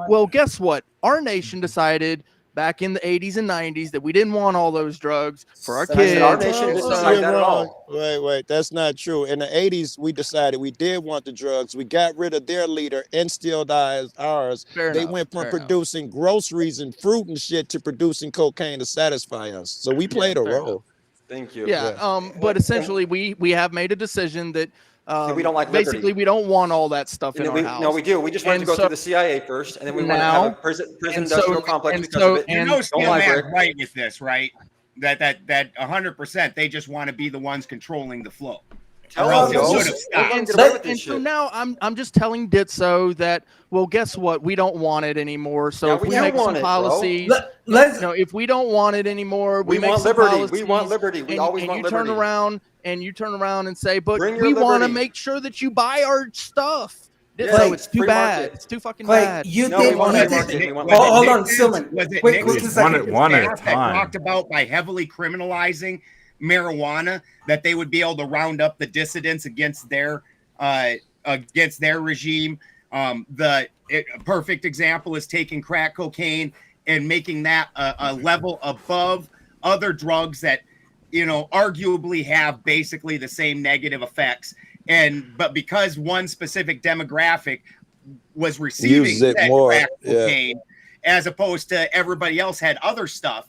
well, guess what? Our nation decided back in the 80s and 90s that we didn't want all those drugs for our kids. Our nation didn't decide that at all. Wait, that's not true. In the 80s, we decided we did want the drugs. We got rid of their leader, instilled ours. They went from producing groceries and fruit and shit to producing cocaine to satisfy us. So we played a role. Thank you. But essentially, we have made a decision that we don't like basically liberty. we don't want all that stuff in our house. No, we do. We just wanted to go through the CIA first, and then we want to have a prison industrial complex because of it. You know, right with this, right? That 100%. They just want to be the ones controlling the flow. And so now I'm just telling Ditso that, well, guess what? We don't want it anymore. So if we make some policies, if we don't want it anymore, we make want some liberty. policies, We want liberty. We always want liberty. You turn around and say, but Bring your we want to liberty. make sure that you buy our stuff. Yeah, So it's too free bad. market. It's too fucking Clay, bad. you No, did. we want You free market. did. We want Hold liberty. on, Stillman. Was it Quick, Nixon's one at a that time. talked about by heavily criminalizing marijuana that they would be able to round up the dissidents against their regime? A perfect example is taking crack cocaine and making that a level above other drugs that, you know, arguably have basically the same negative effects. But because one specific demographic was receiving that crack cocaine, as opposed to everybody else had other stuff,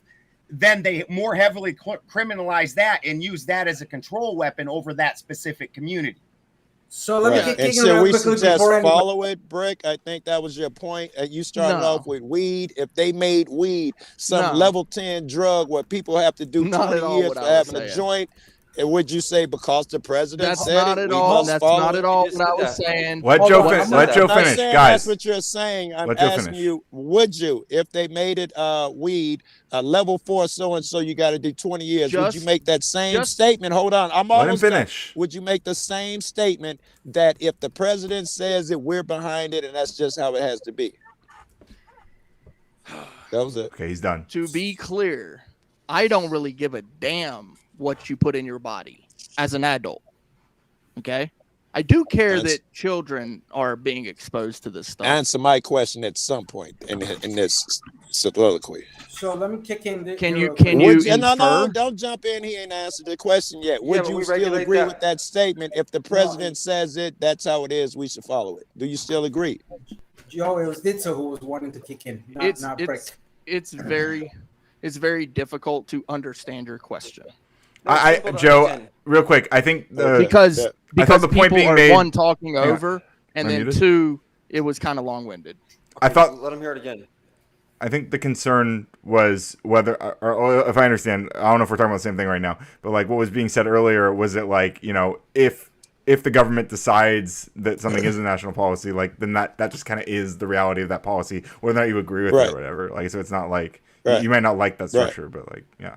then they more heavily criminalize that and use that as a control weapon over that specific community. So let me get and kicking so real we quickly suggest before follow it, Brick. I think that was your point. You started off with weed. If they made weed some level 10 drug where people have to do 20 years for having a joint, and would you say because the president said not it, at we all. must That's follow not it? at all what I was saying. Let Joe finish. Let Joe finish, guys. That's what you're saying. I'm Let Joe asking finish. you, would you, if they made it weed, level 4 so-and-so, you got to do 20 years, would you make that same statement? Hold on. I'm Let him almost done. finish. Would you make the same statement that if the president says it, we're behind it, and that's just how it has to be? That was it. Okay, he's done. To be clear, I don't really give a damn what you put in your body as an adult. Okay? I do care that children are being exposed to this stuff. Answer my question at some point in this soliloquy. So let me kick in. No, don't jump in here and answer the question yet. Would you still agree with that statement? If the president says it, that's how it is, we should follow it. Do you still agree? Joe, it was Ditso who was wanting to kick in, not Brick. It's very difficult to understand your question. Joe, real quick, I think because the point people being are made, one talking over, and then muted? two, it was kind of long-winded. I thought. Let him hear it again. I think the concern was whether, or if I understand, I don't know if we're talking about the same thing right now, but like what was being said earlier was it like, you know, if the government decides that something is a national policy, like then that just kind of is the reality of that policy, whether or not you agree with it or whatever. Like, so it's not like you might not like that structure, but like, yeah.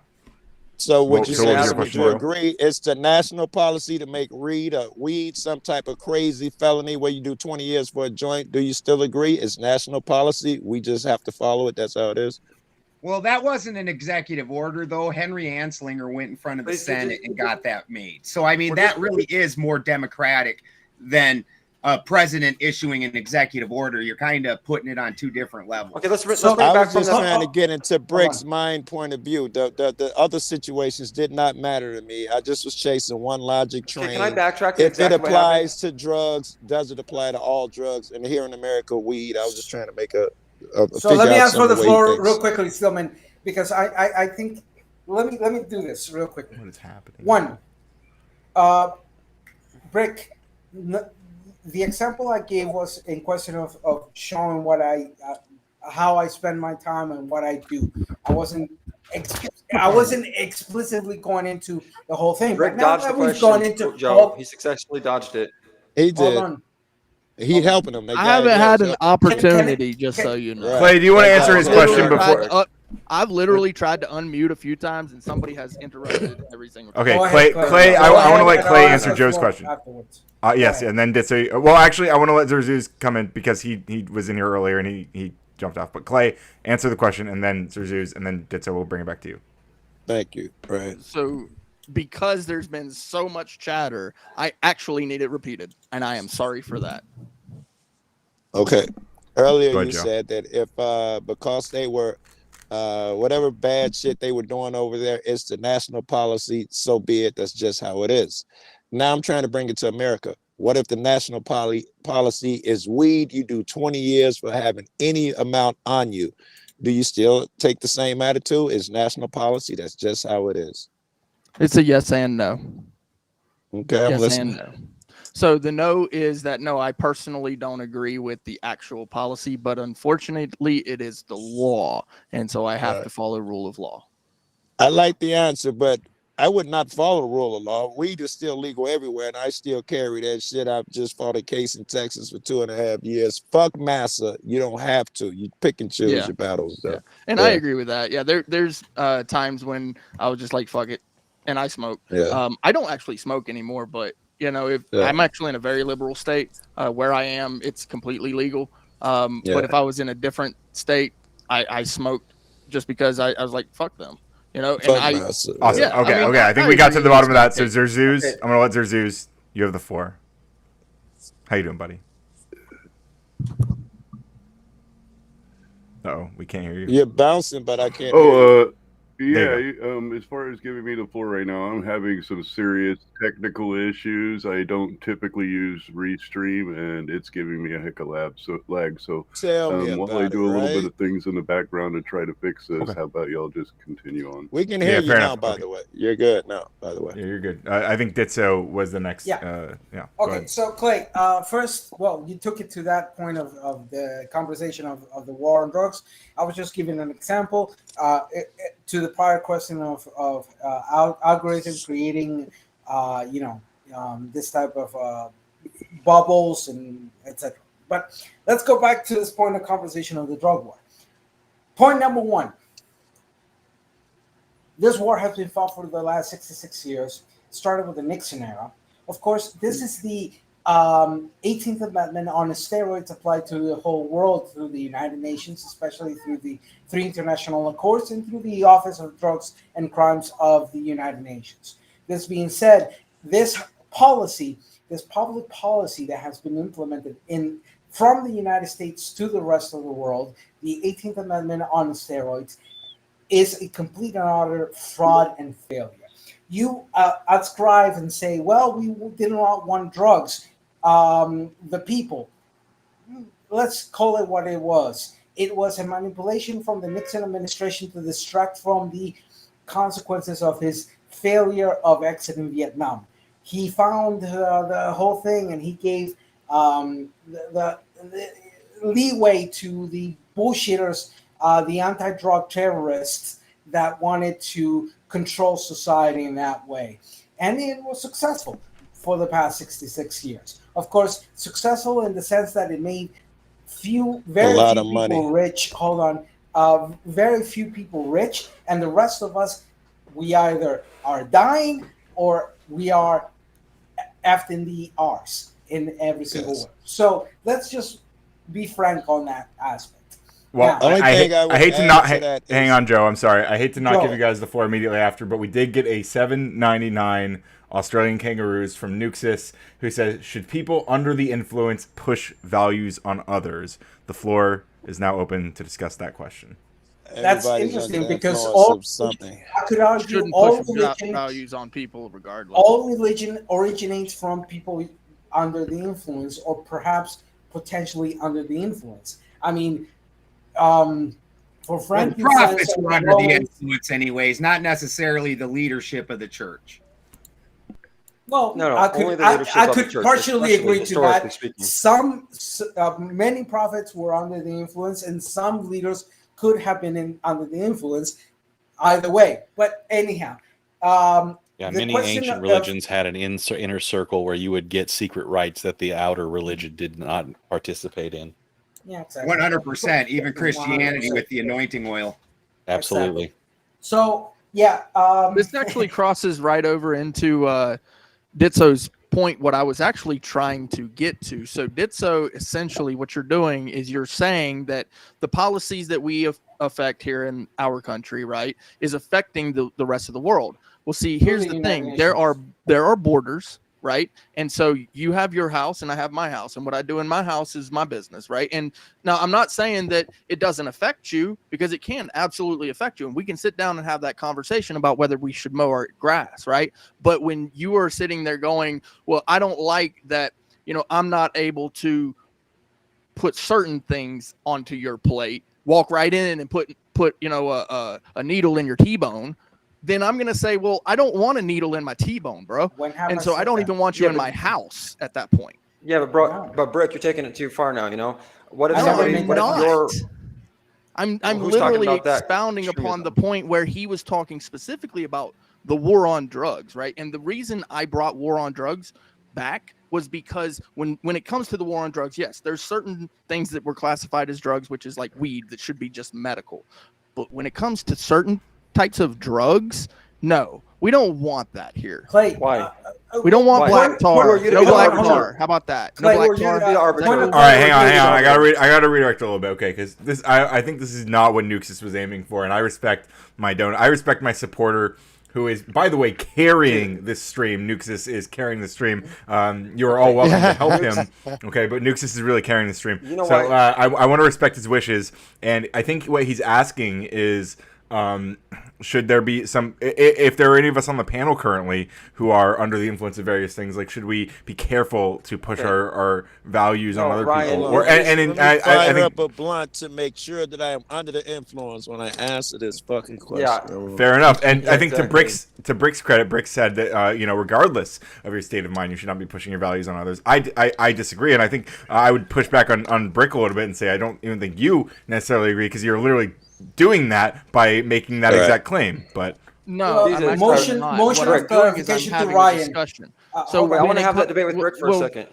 So would you say, your would question, you Joe? agree it's the national policy to make weed some type of crazy felony where you do 20 years for a joint? Do you still agree it's national policy? We just have to follow it. That's how it is. Well, that wasn't an executive order, though. Henry Anslinger went in front of the Senate and got that made. So, I mean, that really is more democratic than a president issuing an executive order. You're kind of putting it on two different levels. Okay, let's bring I it back was from just trying to get into Brick's mind point of view. The other situations did not matter to me. I just was chasing one logic train. Can I backtrack? If it applies to drugs, does it apply to all drugs? And here in America, weed. I was just trying to make So let me ask for the floor real quickly, Stillman. because I think let me do this real quick. What is happening? One, Brick, the example I gave was in question of showing what how I spend my time and what I do. I wasn't explicitly going into the whole thing. Rick But now dodged the that we've question, gone into Joe. He successfully dodged it. He hold did. on. He helping them. I haven't had an opportunity, just so you know. Clay, do you want to answer his question before? I've literally tried to unmute a few times, and somebody has interrupted every single time. Okay, Clay, I want to let Clay answer Joe's question. Yes, and then Ditso. Well, actually, I want to let Zerzuz come in because he was in here earlier and he jumped off. But Clay, answer the question, and then Zerzuz, and then Ditso will bring it back to you. Thank you. Right. So, because there's been so much chatter, I actually need it repeated, and I am sorry for that. Okay. Earlier Go ahead, you Joe. said that if because they were whatever bad shit they were doing over there, it's the national policy, so be it. That's just how it is. Now I'm trying to bring it to America. What if the national policy is weed? You do 20 years for having any amount on you. Do you still take the same attitude? It's national policy. That's just how it is. It's a yes and no. Okay, I'm yes listening. and no. So the no is that no, I personally don't agree with the actual policy, but unfortunately it is the law. And so I have to follow rule of law. I like the answer, but I would not follow the rule of law. Weed is still legal everywhere, and I still carry that shit. I've just fought a case in Texas for 2.5 years. Fuck massa. You don't have to. You pick and choose your battles, though. Yeah. And I agree with that. Yeah, there's times when I was just like, fuck it, and I smoke. Yeah. I don't actually smoke anymore, but you know, if I'm actually in a very liberal state where I am, it's completely legal. But if I was in a different state, I smoked just because I was like, fuck them. You know, and Awesome. Okay, I think we got to the bottom of that. So Zerzuz, I'm gonna let Zerzuz. You have the floor. How you doing, buddy? Uh-oh, we can't hear you. You're bouncing, but I can't hear you. Yeah, as far as giving me the floor right now, I'm having some serious technical issues. I don't typically use Restream, and it's giving me a heck of lag. So Tell me while about I do it, a little right? bit of things in the background to try to fix this, how about y'all just continue on? We can hear you fair now, enough. by the way. You're good now, by the way. Yeah, you're good. I think Ditso was the next. Yeah. Go Okay, ahead. so Clay, first, well, you took it to that point of the conversation of the war on drugs. I was just giving an example to the prior question of algorithms creating, this type of bubbles and etc. But let's go back to this point of conversation of the drug war. Point number one. This war has been fought for the last 66 years. Started with the Nixon era. Of course, this is the 18th Amendment on steroids applied to the whole world through the United Nations, especially through the 3 international accords and through the Office of Drugs and Crimes of the United Nations. This being said, this public policy that has been implemented from the United States to the rest of the world, the 18th Amendment on steroids, is a complete and utter fraud and failure. You ascribe and say, well, we did not want drugs. The people, let's call it what it was. It was a manipulation from the Nixon administration to distract from the consequences of his failure of exiting Vietnam. He found the whole thing, and he gave the leeway to the bullshitters, the anti-drug terrorists that wanted to control society in that way. And it was successful for the past 66 years. Of course, successful in the sense that it made very few people rich. Hold on. Very few people rich, and the rest of us, we either are dying or we are effed in the arse in every single way. So let's just be frank on that aspect. Well, Now, I hate to not hang on, Joe. I'm sorry. I hate to not Joe. give you guys the floor immediately after, but we did get a $7.99 Australian Kangaroos from Nuxis, who says, "Should people under the influence push values on others?" The floor is now open to discuss that question. That's Everybody's interesting under the because influence of something. I could argue Shouldn't all push religion, values on people regardless. all religion originates from people under the influence, or perhaps potentially under the influence. I mean, For Well, frankincense, the prophets and were under the Romans- influence, anyways, not necessarily the leadership of the church. Well, No, I only could, the leadership I of the could church, partially especially agree to historically that. speaking. Many prophets were under the influence, and some leaders could have been under the influence. Either way, but anyhow, Yeah, the many question ancient of- religions had an inner circle where you would get secret rites that the outer religion did not participate in. Yeah, exactly. 100%. Even Christianity 100%. with the anointing oil. Absolutely. So yeah, this actually crosses right over into Ditso's point, what I was actually trying to get to. So Ditso, essentially what you're doing is you're saying that the policies that we affect here in our country, right, is affecting the rest of the world. Well, see, here's the thing. There are borders, right? And so you have your house and I have my house, and what I do in my house is my business, right? And now I'm not saying that it doesn't affect you, because it can absolutely affect you, and we can sit down and have that conversation about whether we should mow our grass, right? But when you are sitting there going, well, I don't like that, I'm not able to put certain things onto your plate, walk right in and put a needle in your T-bone, then I'm going to say, well, I don't want a needle in my T-bone, bro. And so I don't even want you in my house at that point. Yeah, but Brick, you're taking it too far now. What if No, somebody? I'm What if not. you're? I'm Who's literally talking about that expounding upon the point where he was talking specifically about the war on drugs, right? And the reason I brought war on drugs back was because when it comes to the war on drugs, yes, there's certain things that were classified as drugs, which is like weed, that should be just medical. But when it comes to certain types of drugs, no, we don't want that here. Clay, why? We don't want black tar. No black tar. How about that? No black tar. All right, hang on. I gotta redirect a little bit, okay? Because I think this is not what Nuxus was aiming for, and I respect my donor. I respect my supporter, who is, by the way, carrying this stream. Nuxus is carrying the stream. You are all welcome to help him, okay? But Nuxus is really carrying the stream. You know so why? I want to respect his wishes, and I think what he's asking is, should there be some, if there are any of us on the panel currently who are under the influence of various things, like, should we be careful to push our values on other people? Or Let me fire up a blunt to make sure that I am under the influence when I answer this fucking question. Yeah, fair enough. And Yeah, I think exactly. to Brick's credit, Brick said that regardless of your state of mind, you should not be pushing your values on others. I disagree, and I think I would push back on Brick a little bit and say I don't even think you necessarily agree, because you're literally doing that by making that exact claim. But no, motion of clarification to Ryan. So I want to have that debate with Brick for a second.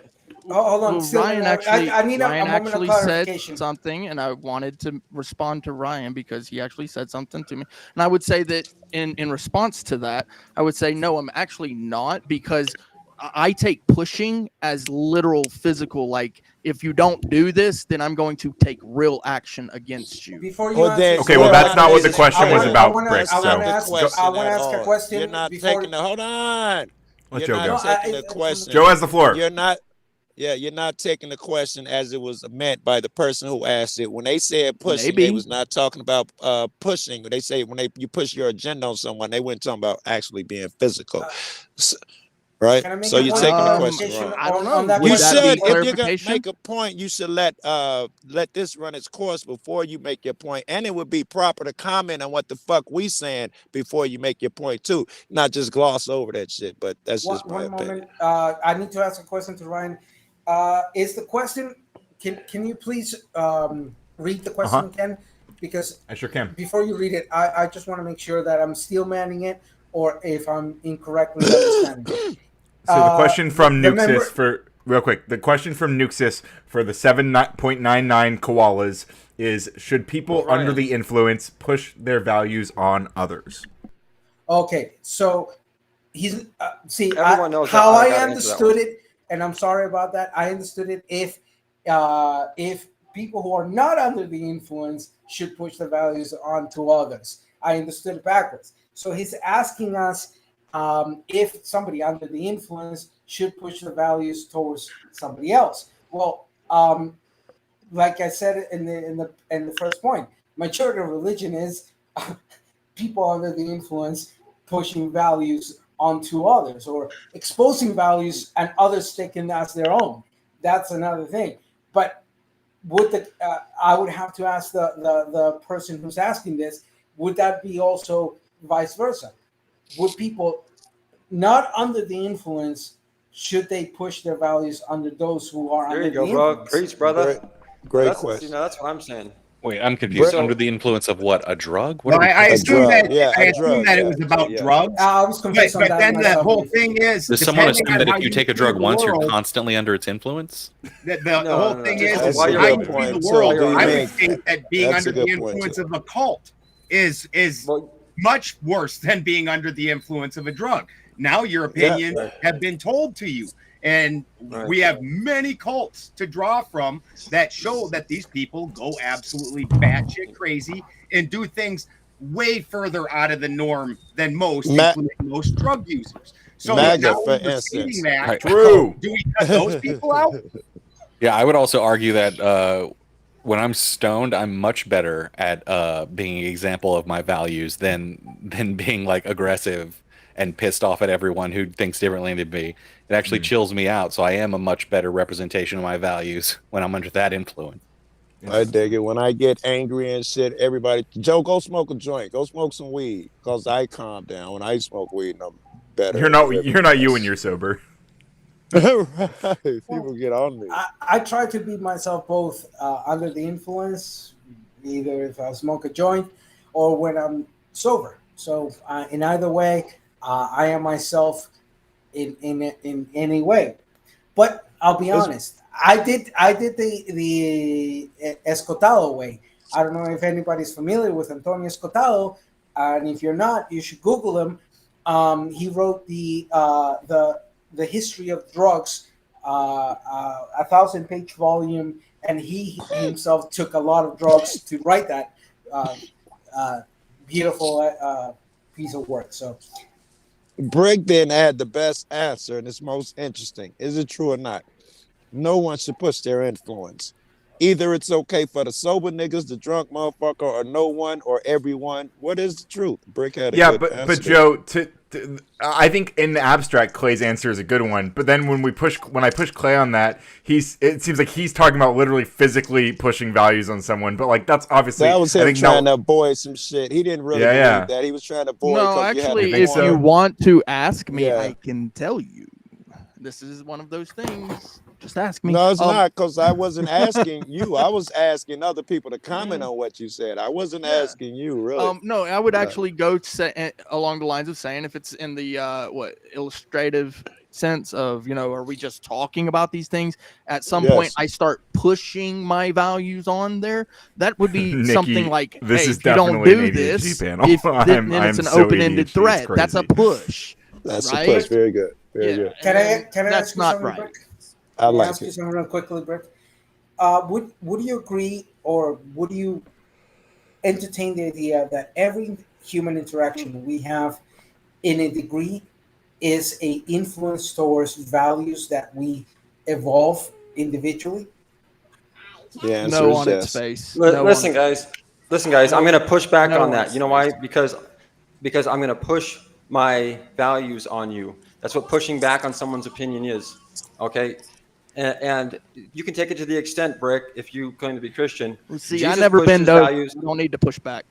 Hold on, Well, Ryan actually, Ryan actually said something, and I wanted to respond to Ryan because he actually said something to me. And I would say that in response to that, I would say, no, I'm actually not, because I take pushing as literal physical, like, if you don't do this, then I'm going to take real action against you. Before you okay, well, that's not what the question was about, Brick. I want to ask a question. You're not before... taking the. Hold on. Let You're Joe not go. taking the question. Joe has the floor. You're not. Yeah, you're not taking the question as it was meant by the person who asked it. When they said pushing, they was not talking about pushing. They say when you push your agenda on someone, they weren't talking about actually being physical. Right, so you're taking the question wrong. I don't know. You should, if you're gonna make a point, you should let this run its course before you make your point, and it would be proper to comment on what the fuck we saying before you make your point too, not just gloss over that shit. But that's just my opinion. Moment, I need to ask a question to Ryan. Is the question? Can you please read the question again? Because I sure can. Before you read it, I just want to make sure that I'm still manning it, or if I'm incorrectly understanding it. So the question from Nuxus the question from Nuxus for the 7.99 koalas is: should people under the influence push their values on others? Okay, so he's Everyone knows how that. I understood it, and I'm sorry about that. I understood it if people who are not under the influence should push the values onto others. I understood it backwards. So he's asking us if somebody under the influence should push the values towards somebody else. Well, like I said in the first point, majority of religion is people under the influence pushing values onto others, or exposing values and others taking as their own. That's another thing. But would the I would have to ask the person who's asking this, would that be also vice versa? Would people not under the influence, should they push their values under those who are There under you go, the bro. influence? Preach, brother. Great That's, question. You know, that's what I'm saying. Wait, I'm confused. So- Under the influence of what? A drug? What Well, are we I talking assume about? that I assume that it was about drugs. I was confused on but that then the myself. whole thing is, Does someone depending assume on that how if you take a see drug the once, you're world, constantly under its influence? the whole thing is That's how a you good see point. the So, world. do you I mean- would think that being That's a under the good point, influence too. of a cult is much worse than being under the influence of a drug. Now your opinions have been told to you. And we have many cults to draw from that show that these people go absolutely batshit crazy and do things way further out of the norm than most, including most drug users. So MAGA, now for we're stating instance. that. Right. True. Do we cut those people out? Yeah, I would also argue that when I'm stoned, I'm much better at being an example of my values than being like aggressive and pissed off at everyone who thinks differently than me. It actually chills me out, so I am a much better representation of my values when I'm under that influence. I dig it. When I get angry and shit, everybody, Joe, go smoke a joint. Go smoke some weed, cause I calm down when I smoke weed. And I'm better. You're not you when you're sober. Right. People get on me. I try to be myself both under the influence, either if I smoke a joint or when I'm sober. So in either way, I am myself in any way. But I'll be honest, I did the Escotado way. I don't know if anybody's familiar with Antonio Escotado, and if you're not, you should Google him. He wrote the history of drugs, a 1,000-page volume, and he himself took a lot of drugs to write that beautiful piece of work. So, Brick then had the best answer, and it's most interesting. Is it true or not? No one should push their influence. Either it's okay for the sober niggas, the drunk motherfucker, or no one or everyone. What is the truth? Brick had a good answer. but Joe, I think in the abstract, Clay's answer is a good one. But then when I push Clay on that, it seems like he's talking about literally physically pushing values on someone. But like that's obviously that was him trying to avoid some shit. He didn't really believe that. He was trying to avoid. No, actually, if you want to ask me, I can tell you. This is one of those things. Just ask me. No, it's not, because I wasn't asking you. I was asking other people to comment on what you said. I wasn't asking you, really. No, I would actually go along the lines of saying, if it's in the illustrative sense of, are we just talking about these things? At some point, I start pushing my values on there. That would be Nikki, something like, this hey, is if you don't definitely an do ADHD this, panel. then it's an so open-ended ADHD, threat. it's That's a crazy. push. That's right? a push. Very good. Very good. Can I That's ask you not something, right. Brick? I like ask you it. something real quickly, Brick? Would you agree, or would you entertain the idea that every human interaction we have, in a degree, is a influence towards values that we evolve individually? Yeah, No on its face. Listen, guys. I'm going to push back on that. You know why? Because I'm going to push my values on you. That's what pushing back on someone's opinion is. Okay. And you can take it to the extent, Brick, if you claim to be Christian. See, I've never been those. You don't need to push back.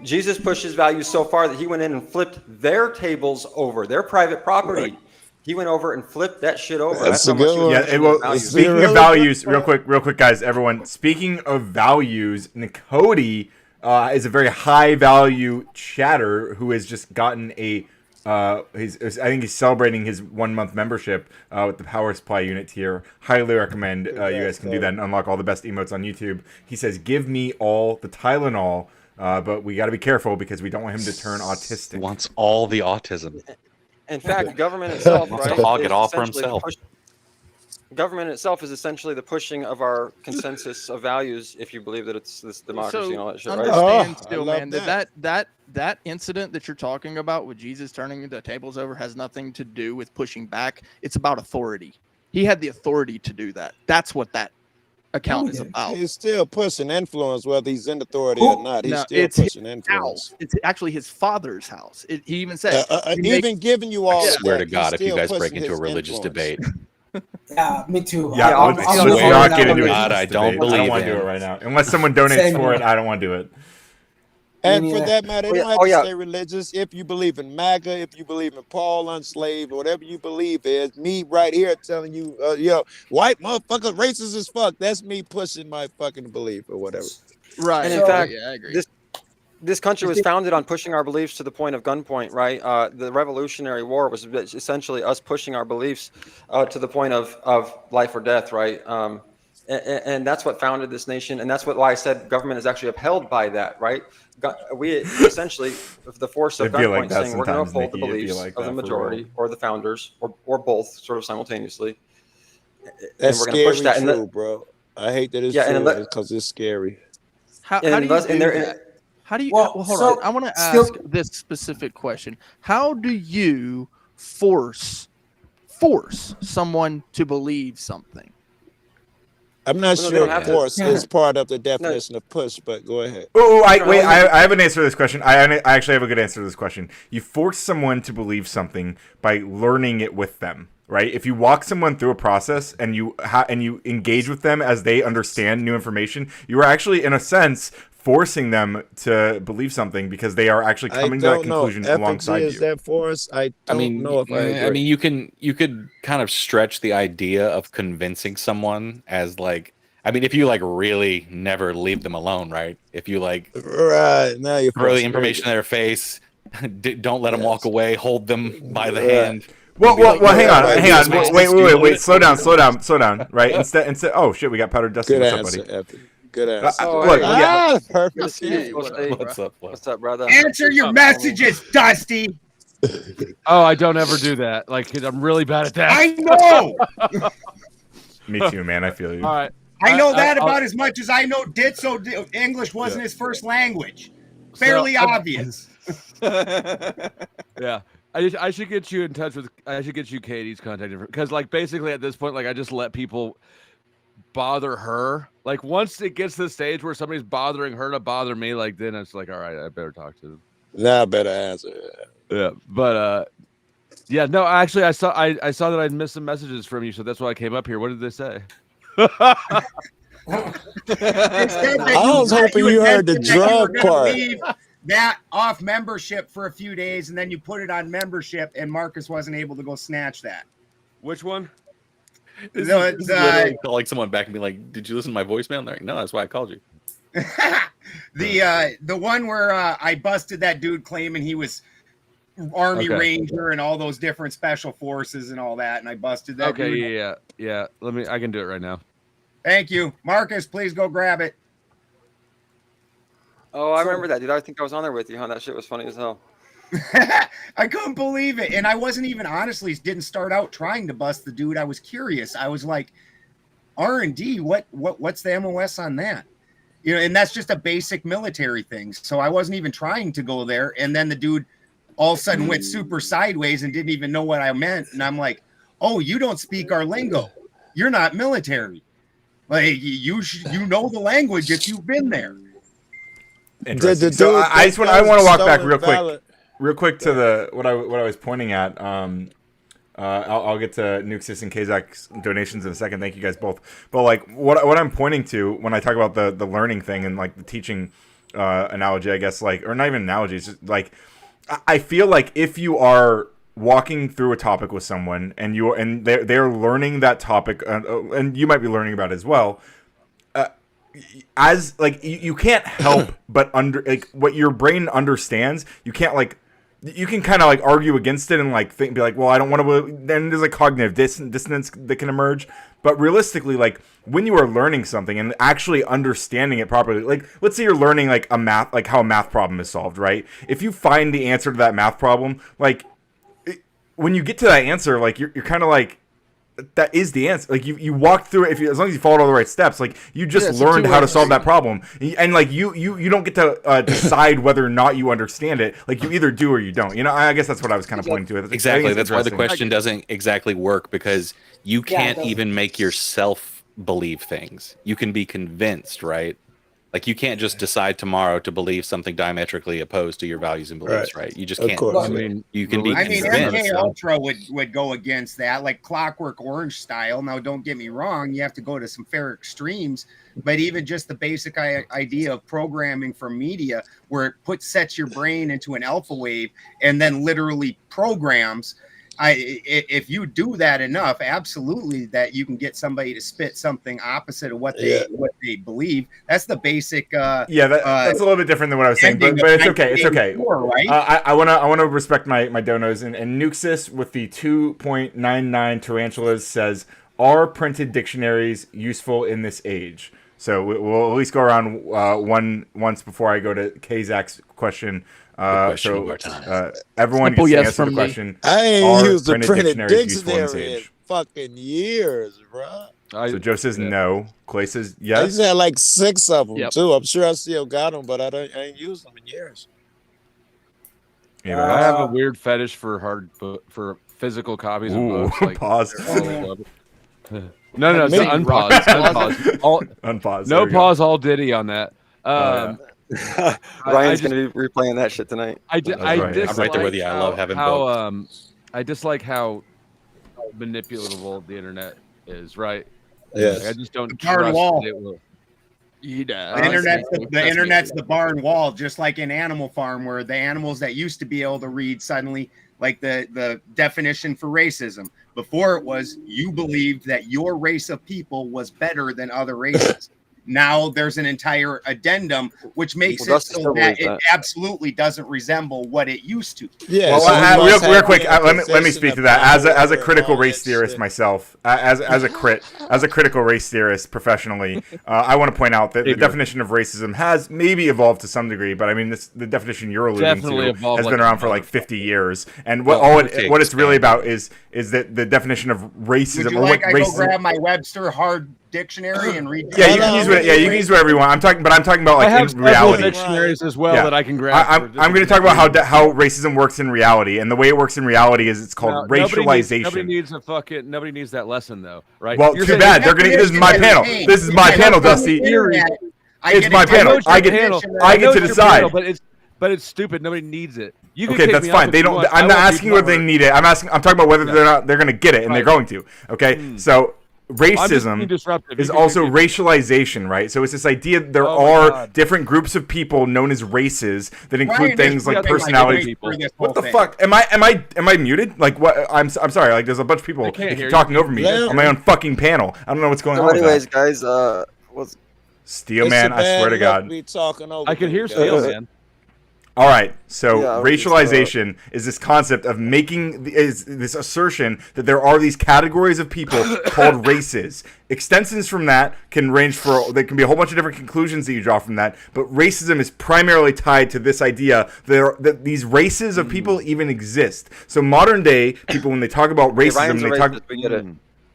Jesus pushed his values so far that he went in and flipped their tables over, their private property. Right. He went over and flipped that shit over. That's a good one. Yeah, well, speaking of values, real quick, guys, everyone. Speaking of values, Nicody is a very high value chatter who has just gotten a. I think he's celebrating his 1 month membership with the Power Supply unit tier. Highly recommend you guys can do that and unlock all the best emotes on YouTube. He says, "Give me all the Tylenol." But we got to be careful because we don't want him to turn autistic. Wants all the autism. In fact, government itself, Wants right, to hog it is all for essentially himself. Government itself is essentially the pushing of our consensus of values, if you believe that it's this democracy and all that shit, right? Understand still, man, that incident that you're talking about with Jesus turning the tables over has nothing to do with pushing back. It's about authority. He had the authority to do that. That's what that account is about. He's still pushing influence, whether he's in authority or not. He's still pushing influence. House. It's actually his father's house. He even said, even giving you all. I swear to God, if you guys break into a religious debate, Yeah, me too. Yeah, let's not get into it. I don't believe I don't want to do it right now. Unless someone donates Same for here. it, I don't want to do it. And for that matter, it don't have to yeah. stay religious. If you believe in MAGA, if you believe in Paul unslaved, whatever you believe is, me right here telling you, white motherfucker, racist as fuck. That's me pushing my fucking belief or whatever. Right. And in fact, yeah, I agree. this country was founded on pushing our beliefs to the point of gunpoint, right? The Revolutionary War was essentially us pushing our beliefs to the point of life or death, right? And that's what founded this nation, and that's why I said government is actually upheld by that, right? We essentially, the force of gunpoint, saying we're going to uphold the beliefs of the majority or the founders or both, sort of simultaneously. That's and we're going to push that. True, bro. I hate that it's true because it's scary. How do you do that? How do you? Well, hold on. I want to ask this specific question. How do you force someone to believe something? I'm not sure force is part of the definition of push, but go ahead. I have an answer to this question. I actually have a good answer to this question. You force someone to believe something by learning it with them, right? If you walk someone through a process and you engage with them as they understand new information, you are actually, in a sense, forcing them to believe something because they are actually coming to that conclusion alongside you. Is that force? I don't know if I agree. I mean, you could kind of stretch the idea of convincing someone as like, I mean, if you like really never leave them alone, right? If you like now you throw the information in their face, don't let them walk away, hold them by the hand. Well, hang on. Wait. Slow down. Right? Instead. Oh shit, we got powdered dusty. Good What's answer, up, buddy? Epi. Good answer. Perfect. What's up, brother? Answer your messages, Dusty. Oh, I don't ever do that. Like, I'm really bad at that. I know. Me too, man. I feel you. All right. I know that about as much as I know English wasn't his first language. Fairly obvious. Yeah. I should get you in touch with. I should get you Katie's contact information because, like, basically at this point, like, I just let people bother her. Like, once it gets to the stage where somebody's bothering her to bother me, like, then it's like, all right, I better talk to them. Now I better answer. Yeah, but yeah, no, actually, I saw that I'd missed some messages from you, so that's why I came up here. What did they say? I was hoping you heard the drug part. That off membership for a few days, and then you put it on membership, and Marcus wasn't able to go snatch that. Which one? It's literally calling someone back and be like, "Did you listen to my voicemail?" And they're like, "No, that's why I called you." The one where I busted that dude claiming he was Army Ranger and all those different special forces and all that, and I busted that. Okay, dude. yeah. I can do it right now. Thank you, Marcus. Please go grab it. Oh, I remember that, dude. I think I was on there with you, huh? That shit was funny as hell. I couldn't believe it. And I wasn't even honestly didn't start out trying to bust the dude. I was curious. I was like, R&D, what's the MOS on that? You know, and that's just a basic military thing. So I wasn't even trying to go there. And then the dude all of a sudden went super sideways and didn't even know what I meant. And I'm like, oh, you don't speak our lingo. You're not military. Like you know the language if you've been there. So I want to walk back real quick to what I was pointing at. I'll get to Nuxis and Kazak's donations in a second. Thank you guys both. But like what I'm pointing to when I talk about the learning thing and like the teaching analogy, I guess, like, or not even analogy, it's just like I feel like if you are walking through a topic with someone and they're learning that topic and you might be learning about it as well. As like you can't help but like what your brain understands, you can't like you can kind of like argue against it and like be like, well, I don't want to. Then there's like cognitive dissonance that can emerge. But realistically, like when you are learning something and actually understanding it properly, like let's say you're learning like how a math problem is solved, right? If you find the answer to that math problem, like when you get to that answer, like you're kind of like, that is the answer. Like you walked through it as long as you followed all the right steps. Like you just learned how to solve that problem, and like you don't get to decide whether or not you understand it. Like you either do or you don't. You know, I guess that's what I was kind of pointing to. Exactly. That's why the question doesn't exactly work, because you can't even make yourself believe things. You can be convinced, right? Like you can't just decide tomorrow to believe something diametrically opposed to your values and beliefs, right? You just Of can't. course. I mean, you can be I mean, convinced. MK Ultra would go against that, like Clockwork Orange style. Now, don't get me wrong; you have to go to some fair extremes, but even just the basic idea of programming for media, where it sets your brain into an alpha wave and then literally programs. If you do that enough, absolutely, that you can get somebody to spit something opposite of what they believe. That's the basic. That's a little bit different than what I was saying, but it's okay. It's okay. Right? I wanna respect my donos, and Nuxus with the 2.99 tarantulas says, "Are printed dictionaries useful in this age?" So we'll at least go around once before I go to Kazak's question. Everyone Simple gets to yes answer from the me. question. I ain't Are used a printed useful in this dictionary in age? fucking years, bro. So Joe says no. Clay says I yes. used to have like 6 of them Yep. too. I'm sure I still got them, but I ain't used them in years. I have a weird fetish for for physical copies of books. Like, pause. No, Maybe unpause. Unpause. No pause. All Diddy on that. Ryan's going to be replaying that shit tonight. I'm right there with you. I love having books. I dislike how manipulatable the internet is. Right? Yes. Like, I just don't Barn trust wall. that it will. The internet's the barn wall, just like in Animal Farm, where the animals that used to be able to read suddenly, like the definition for racism. Before it was you believed that your race of people was better than other races. Now there's an entire addendum which makes it so that it absolutely doesn't resemble what it used to. Yeah. Well, real quick, let me speak to that as a critical race theorist myself. As a critical race theorist professionally, I want to point out that the definition of racism has maybe evolved to some degree, but I mean the definition you're alluding to has been around for like 50 years, and what it's really about is that the definition of racism. Would you like I go grab my Webster hard dictionary and read? Yeah, you can use whatever you want. I'm talking about like I have in reality. dictionaries as well that I can grab. I'm going to talk about how racism works in reality, and the way it works in reality is it's called racialization. Nobody needs that lesson though, right? Well, too bad. This is my panel. This is my panel, Dusty. It's my panel. I get to decide. But it's stupid. Nobody needs it. Okay, that's fine. They don't. I'm not asking whether they need it. I'm talking about whether they're going to get it, and they're going to. Okay, so. Racism is also racialization, right? So it's this idea that there are different groups of people known as races that include things like personality. What the fuck? Am I muted? Like what? I'm sorry. Like there's a bunch of people that keep talking over me on my own fucking panel. I don't know what's going on. Anyways, guys, Steel Man, I swear to God, I can hear Steel Man. All right, so racialization is this concept of making this assertion that there are these categories of people called races. Extensions from that can range there can be a whole bunch of different conclusions that you draw from that, but racism is primarily tied to this idea that these races of people even exist. So modern day people, when they talk about racism, they talk.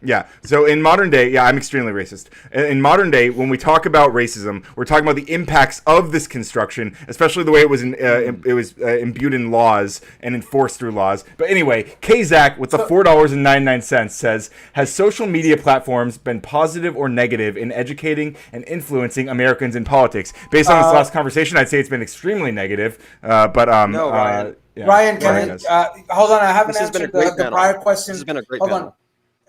Yeah. So in modern day, I'm extremely racist. In modern day, when we talk about racism, we're talking about the impacts of this construction, especially the way it was imbued in laws and enforced through laws. But anyway, Kazak with the $4.99 says, has social media platforms been positive or negative in educating and influencing Americans in politics? Based on this last conversation, I'd say it's been extremely negative. No, Ryan. Ryan, hold on. I haven't answered the prior question. This has been a great hold panel. on.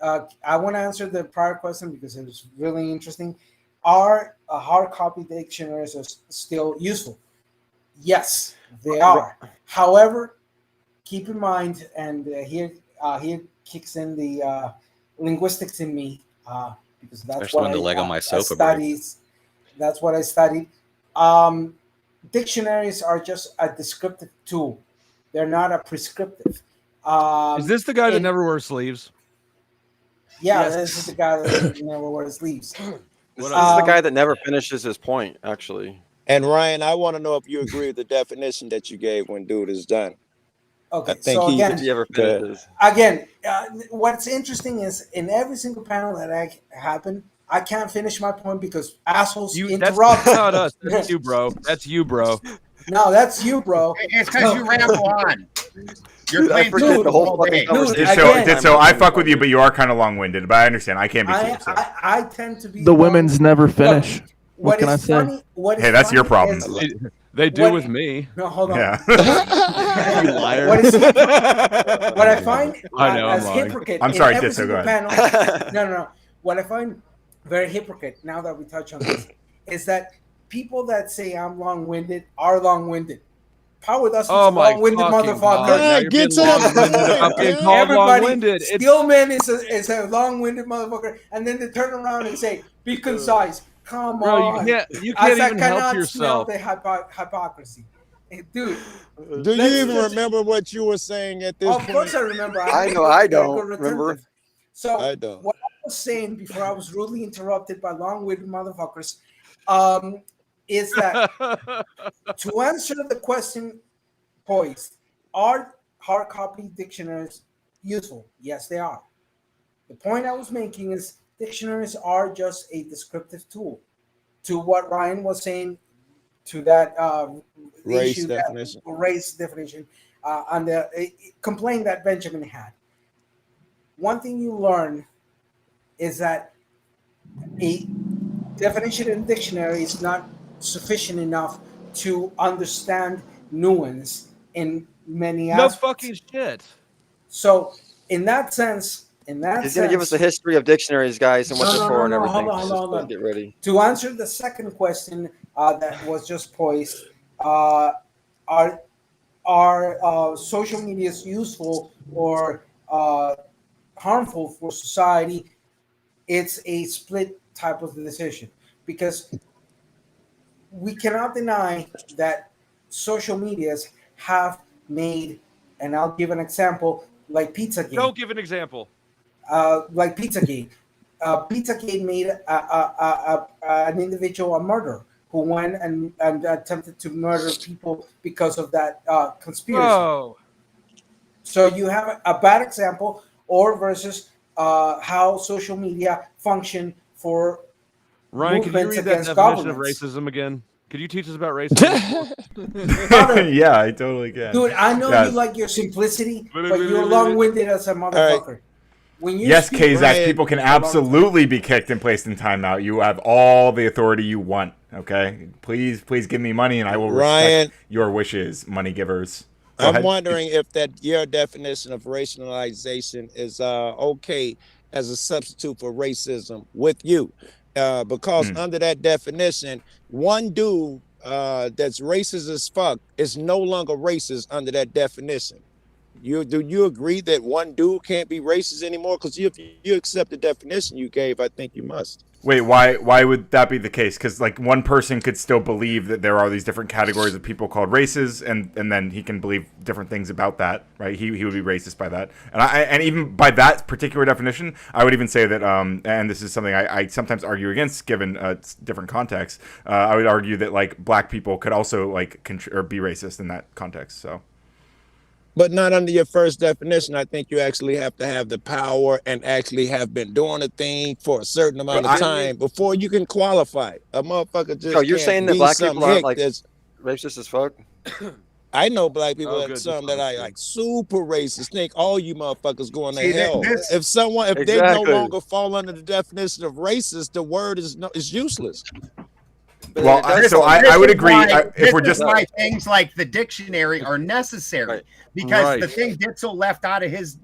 I want to answer the prior question because it was really interesting. Are hard copy dictionaries still useful? Yes, they are. However, keep in mind, and here kicks in the linguistics in me because that's what I studied. That's what I studied. Dictionaries are just a descriptive tool. They're not a prescriptive. Is this the guy that never wears sleeves? Yeah, this is the guy that never wears sleeves. This is the guy that never finishes his point, actually. And Ryan, I want to know if you agree with the definition that you gave when dude is done. Okay, I think again, what's interesting is in every single panel that I can't finish my point because assholes interrupt. That's not us. That's you, bro. That's you, bro. No, that's you, bro. It's because you ramble on. You're playing the whole fucking conversation. So I fuck with you, but you are kind of long-winded. But I understand. I can't be. I tend to be. The women's never finish. What can I say? Funny, what is Hey, that's your funny problem. is- They do what- with me. No, hold on. Yeah. You liar. What I find I know, I'm as lying. hypocrite I'm in sorry, every Ditso, single go panel. ahead. No. What I find very hypocrite now that we touch on this is that people that say I'm long-winded are long-winded. Power Dustin's Oh my long-winded fucking motherfucker. God. Now you're Get being to the long-winded about being called Everybody, long-winded. Stillman is a long-winded motherfucker, and then they turn around and say, "Be concise." Come Bro, on, you can't As even I help cannot yourself. smell the hypocrisy, dude. Do you let's even just- remember what you were saying at this Of point? course, I remember. I know, I'm I very don't good remember. retentive. So I don't. what I was saying before I was rudely interrupted by long-winded motherfuckers, is that to answer the question posed, are hard copy dictionaries useful? Yes, they are. The point I was making is dictionaries are just a descriptive tool. To what Ryan was saying, to that Race issue, definition. that race definition, and the complaint that Benjamin had. One thing you learn is that a definition in dictionary is not sufficient enough to understand nuance in many No aspects. fucking shit. So, in that sense, He's gonna give us the history of dictionaries, guys, and what they're for and everything. Hold on. Get ready. To answer the second question that was just posed, are social medias useful or harmful for society? It's a split type of decision because we cannot deny that social medias have made, and I'll give an example, like Pizzagate. Don't give an example. Like Pizzagate. Pizzagate made an individual a murderer who went and attempted to murder people because of that conspiracy. Whoa. So you have a bad example, or versus how social media function for Ryan, can you movements read that against definition governments. of racism again? Could you teach us about racism? Yeah, I totally can. Dude, I know Yes. you like your simplicity, but you're long-winded as a motherfucker. When you Yes, speak- Kazak, people can absolutely be kicked and placed in timeout. You have all the authority you want. Okay, please give me money, and I will respect Ryan, your wishes, money givers. Go I'm ahead. wondering if that your definition of racialization is okay as a substitute for racism with you, because under that definition, one dude that's racist as fuck is no longer racist under that definition. Do you agree that one dude can't be racist anymore? Because if you accept the definition you gave, I think you must. Wait, why would that be the case? Because like one person could still believe that there are these different categories of people called races, and then he can believe different things about that, right? He would be racist by that, and even by that particular definition, I would even say that, and this is something I sometimes argue against, given different contexts. I would argue that like black people could also like or be racist in that context. So. But not under your first definition. I think you actually have to have the power and actually have been doing a thing for a certain amount of time before you can qualify. A motherfucker just. So you're can't saying that be black some people aren't hick like that's racist as fuck? I know black people Oh, that good. some that I like super racist. Think all you motherfuckers going to See, hell. this- If they no Exactly. longer fall under the definition of racist, the word is useless. Well, so I would agree. If we're just why things like the dictionary are necessary, because the thing Ditzel left out of his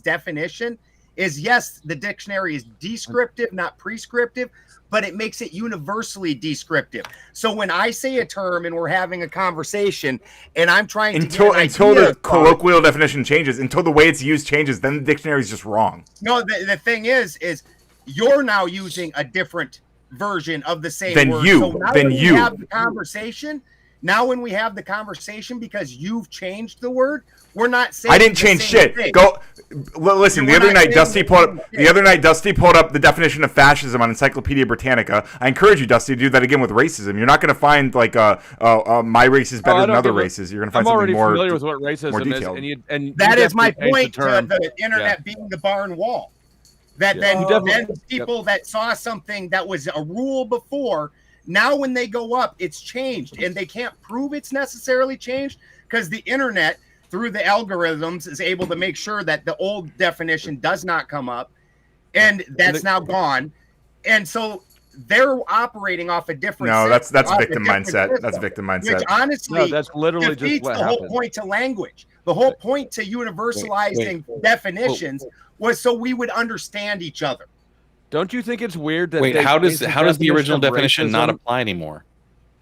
definition is, yes, the dictionary is descriptive, not prescriptive, but it makes it universally descriptive. So when I say a term and we're having a conversation and I'm trying to until get an the idea colloquial definition changes, until the way it's used changes, then the dictionary is just wrong. No, the thing is you're now using a different version of the same Then word. you- So now then when you. we have the conversation, because you've changed the word, we're not saying I didn't the change same shit. thing. Listen. The other night, Dusty pulled up the definition of fascism on Encyclopedia Britannica. I encourage you, Dusty, to do that again with racism. You're not going to find like my race is better than other races. You're going to find I'm something already more. familiar with what more racism is, detailed. and That is my definitely point changed the term. to the internet being the barn wall. That then people that saw something that was a rule before, now when they go up, it's changed, and they can't prove it's necessarily changed because the internet, through the algorithms, is able to make sure that the old definition does not come up, and that's now gone. And so they're operating off a different. No, that's off a victim different mindset. system, That's victim mindset. Which honestly, No, that's literally defeats just what the whole happened. point to language. The whole point to universalizing definitions was so we would understand each other. Don't you think it's weird that? Wait, they how does changed the original of definition not racism? apply anymore?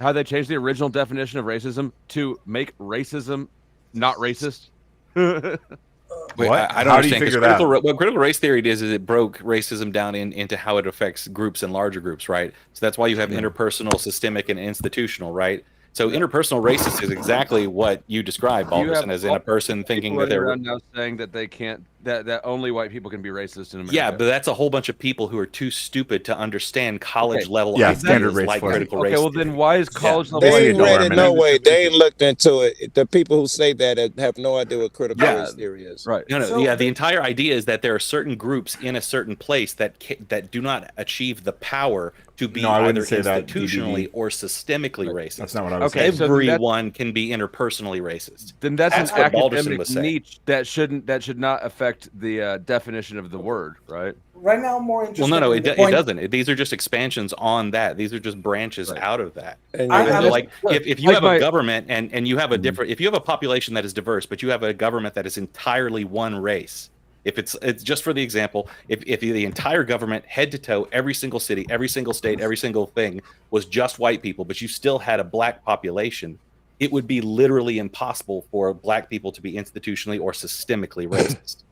How they changed the original definition of racism to make racism not racist? Wait, What? I don't How do you understand. 'Cause figure that? what critical race theory is it broke racism down into how it affects groups and larger groups, right? So that's why you have interpersonal, systemic, and institutional, right? So interpersonal racist is exactly what you described, Balderson, as in a person thinking that they're around now saying that they can't, that only white people can be racist in America. Yeah, but that's a whole bunch of people who are too stupid to understand college level standard ideas race like flooding. critical Okay, race well theory. then why is college level? They ain't read it no way. They ain't looked into it. The people who say that have no idea what critical race theory is. Right. No, the entire idea is that there are certain groups in a certain place that do not achieve the power to be either institutionally or systemically racist. That's not what I was saying. So Everyone can be interpersonally racist. Then that's an what Balderson academic was saying. niche that should not affect the definition of the word, right? Right now, I'm more interested. Well, no, in the it point- doesn't. These are just expansions on that. These are just branches out of that. I- If you have a government and you have a different, if you have a population that is diverse, but you have a government that is entirely one race. If it's just for the example, if the entire government, head to toe, every single city, every single state, every single thing was just white people, but you still had a black population, it would be literally impossible for black people to be institutionally or systemically racist,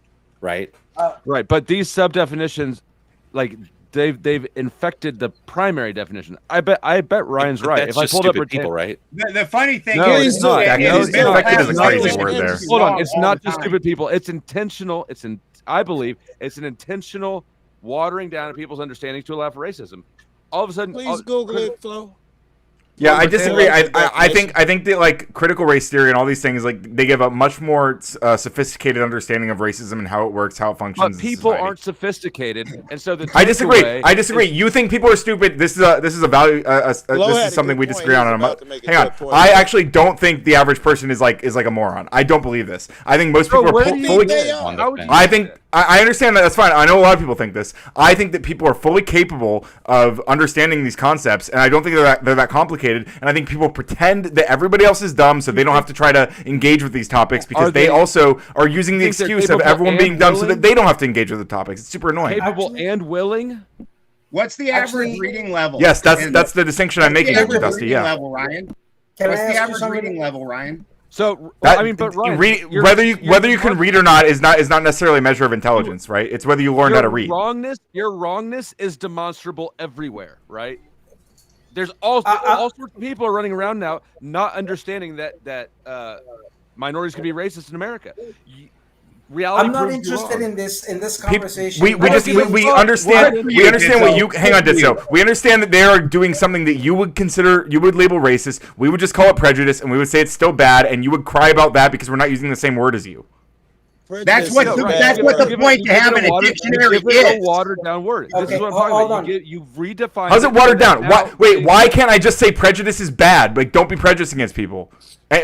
right? Right, but these sub-definitions, like they've infected the primary definition. I bet Ryan's right. That's If I just pulled up stupid people, right? The funny thing No, is, it's not. Infected is a crazy word there. Hold on, it's not just stupid people. It's intentional. I believe it's an intentional watering down of people's understandings to allow for racism. All of a sudden, Please Google it, Flo. Yeah, I disagree. I think that like critical race theory and all these things, like they give a much more sophisticated understanding of racism and how it works, how it functions. But people aren't sophisticated, and so the I disagree. takeaway I disagree. You think people are stupid? This is a value. This is something we disagree on. Hang on. I actually don't think the average person is like a moron. I don't believe this. I think most people are fully. I think. I understand that. That's fine. I know a lot of people think this. I think that people are fully capable of understanding these concepts, and I don't think they're that complicated. And I think people pretend that everybody else is dumb, so they don't have to try to engage with these topics because they also are using the excuse of everyone being dumb, so that they don't have to engage with the topics. It's super annoying. Capable and willing. What's the average reading level? Yes, that's the distinction I'm making, Dusty. Yeah. Level, Ryan. Can What's I the ask you average something? reading level, Ryan? So That, I mean, but Ryan, whether you can read or not is not necessarily a measure of intelligence, right? It's whether you learn how to read. Your wrongness is demonstrable everywhere, right? There's all sorts of people are running around now not understanding that minorities can be racist in America. Reality I'm not proves you interested wrong. in this conversation. We understand what you hang on, Ditso. We understand that they are doing something that you would label racist. We would just call it prejudice, and we would say it's still bad, and you would cry about that because we're not using the same word as you. That's what the point to having a dictionary is. It's a watered down word. This is what I'm talking about. You redefine. How's it watered down? Why can't I just say prejudice is bad? Like, don't be prejudiced against people.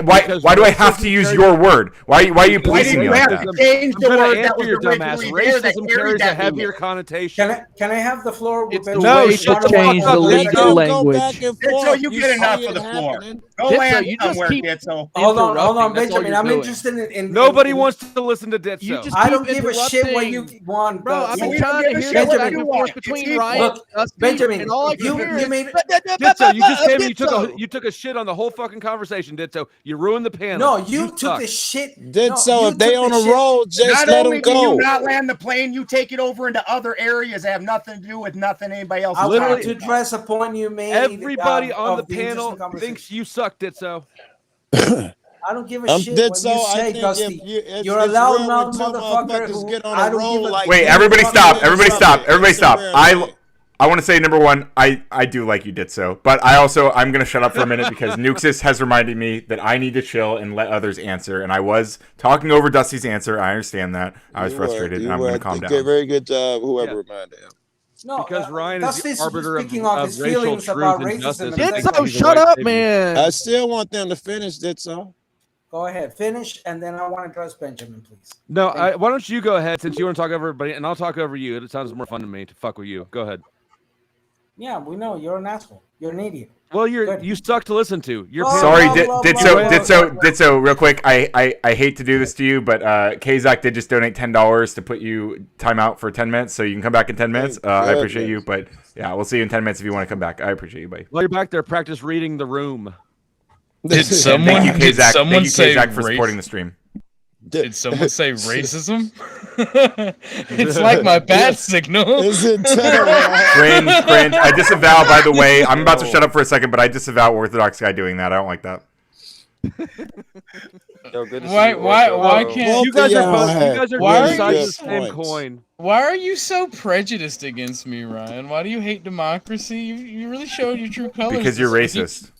Why do I have to use your word? Why are you policing me like that? Change the I'm word gonna that was answer your dumbass. originally there that Racism carried carries a that heavier meaning. connotation. Can I have the floor? No, you should change the legal language. So you get enough of the floor. Go land somewhere, Ditso. Hold on, Benjamin. I'm interested in. Nobody wants to listen to Ditso. I don't give a shit what you want, Bro, I've been we trying don't to give a hear shit the what back you and want. forth between It's Ryan Look, and us, Benjamin, and all I can hear you made Ditso, you just came and you took a shit on the whole fucking conversation, Ditso. You ruined the panel. No, you took suck. the shit. Ditso, if they on a roll, just Not let only them do you go. not land the plane, you take it over into other areas that have nothing to do with nothing anybody else. I is want talking to address a point you made. Everybody on the of interesting panel conversation. thinks you suck, Ditso. I don't give a shit what you say, Dusty. You're a loudmouth motherfucker who I don't give a. Wait, everybody stop! Everybody stop! Everybody stop! I want to say, number one, I do like you did so, but I'm going to shut up for a minute because Nuxus has reminded me that I need to chill and let others answer, and I was talking over Dusty's answer. I understand that. I was frustrated, and I'm going to calm down. Very good job, whoever reminded him. No, because Ryan is Dusty's the arbiter speaking of off his racial feelings truth about and racism. justice. Ditso, shut up, man. I still want them to finish, Ditso. Go ahead, finish, and then I want to address Benjamin, please. No, why don't you go ahead since you want to talk over everybody, and I'll talk over you. It sounds more fun to me to fuck with you. Go ahead. Yeah, we know you're an asshole. You're an idiot. Well, you suck to listen to. You're sorry, Ditso. Real quick, I hate to do this to you, but Kazak did just donate $10 to put you time out for 10 minutes, so you can come back in 10 minutes. I appreciate you, but yeah, we'll see you in 10 minutes if you want to come back. I appreciate you, buddy. While you're back there, practice reading the room. Did someone Thank you, Kazak. say Thank you, Kazak, for supporting the stream. Did someone say racism? It's like my bat signal. Is it Cringe. I disavow, by the way. I'm about to shut up for a second, but I disavow Orthodox guy doing that. I don't like that. Why can't you guys are both sides of the same coin. Why are you so prejudiced against me, Ryan? Why do you hate democracy? You really showed your true colors. Because you're racist.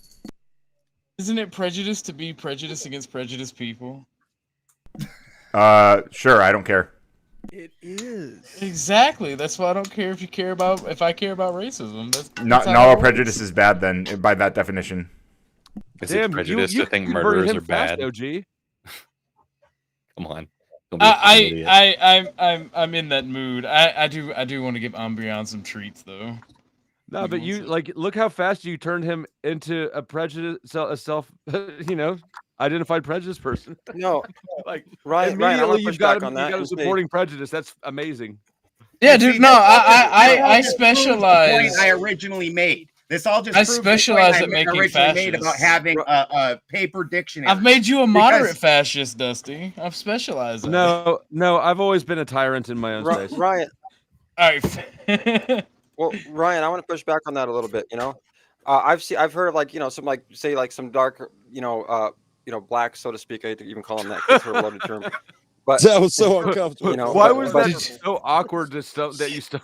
Isn't it prejudice to be prejudiced against prejudiced people? Sure, I don't care. It is. Exactly. That's why I don't care if I care about racism. That's Not all prejudice is bad then, by that definition. Is it prejudice to think murderers are bad? OG. Come on. I'm in that mood. I do want to give Umbreon some treats though. No, but you look how fast you turned him into a identified prejudice person. No, Ryan, immediately you've got him supporting prejudice. That's amazing. Yeah, dude. No, I specialize. The point I originally made. This all just I proves specialize the at point I making originally made fascists. about having a paper dictionary. I've made you a moderate fascist, Dusty. I've specialized. In No, I've always been a tyrant in my own space. Ryan. All right. Well, Ryan, I want to push back on that a little bit. I've heard of some dark, black, so to speak. I hate to even call them that. It's a loaded term. But that was so uncomfortable. Why was that so awkward that you still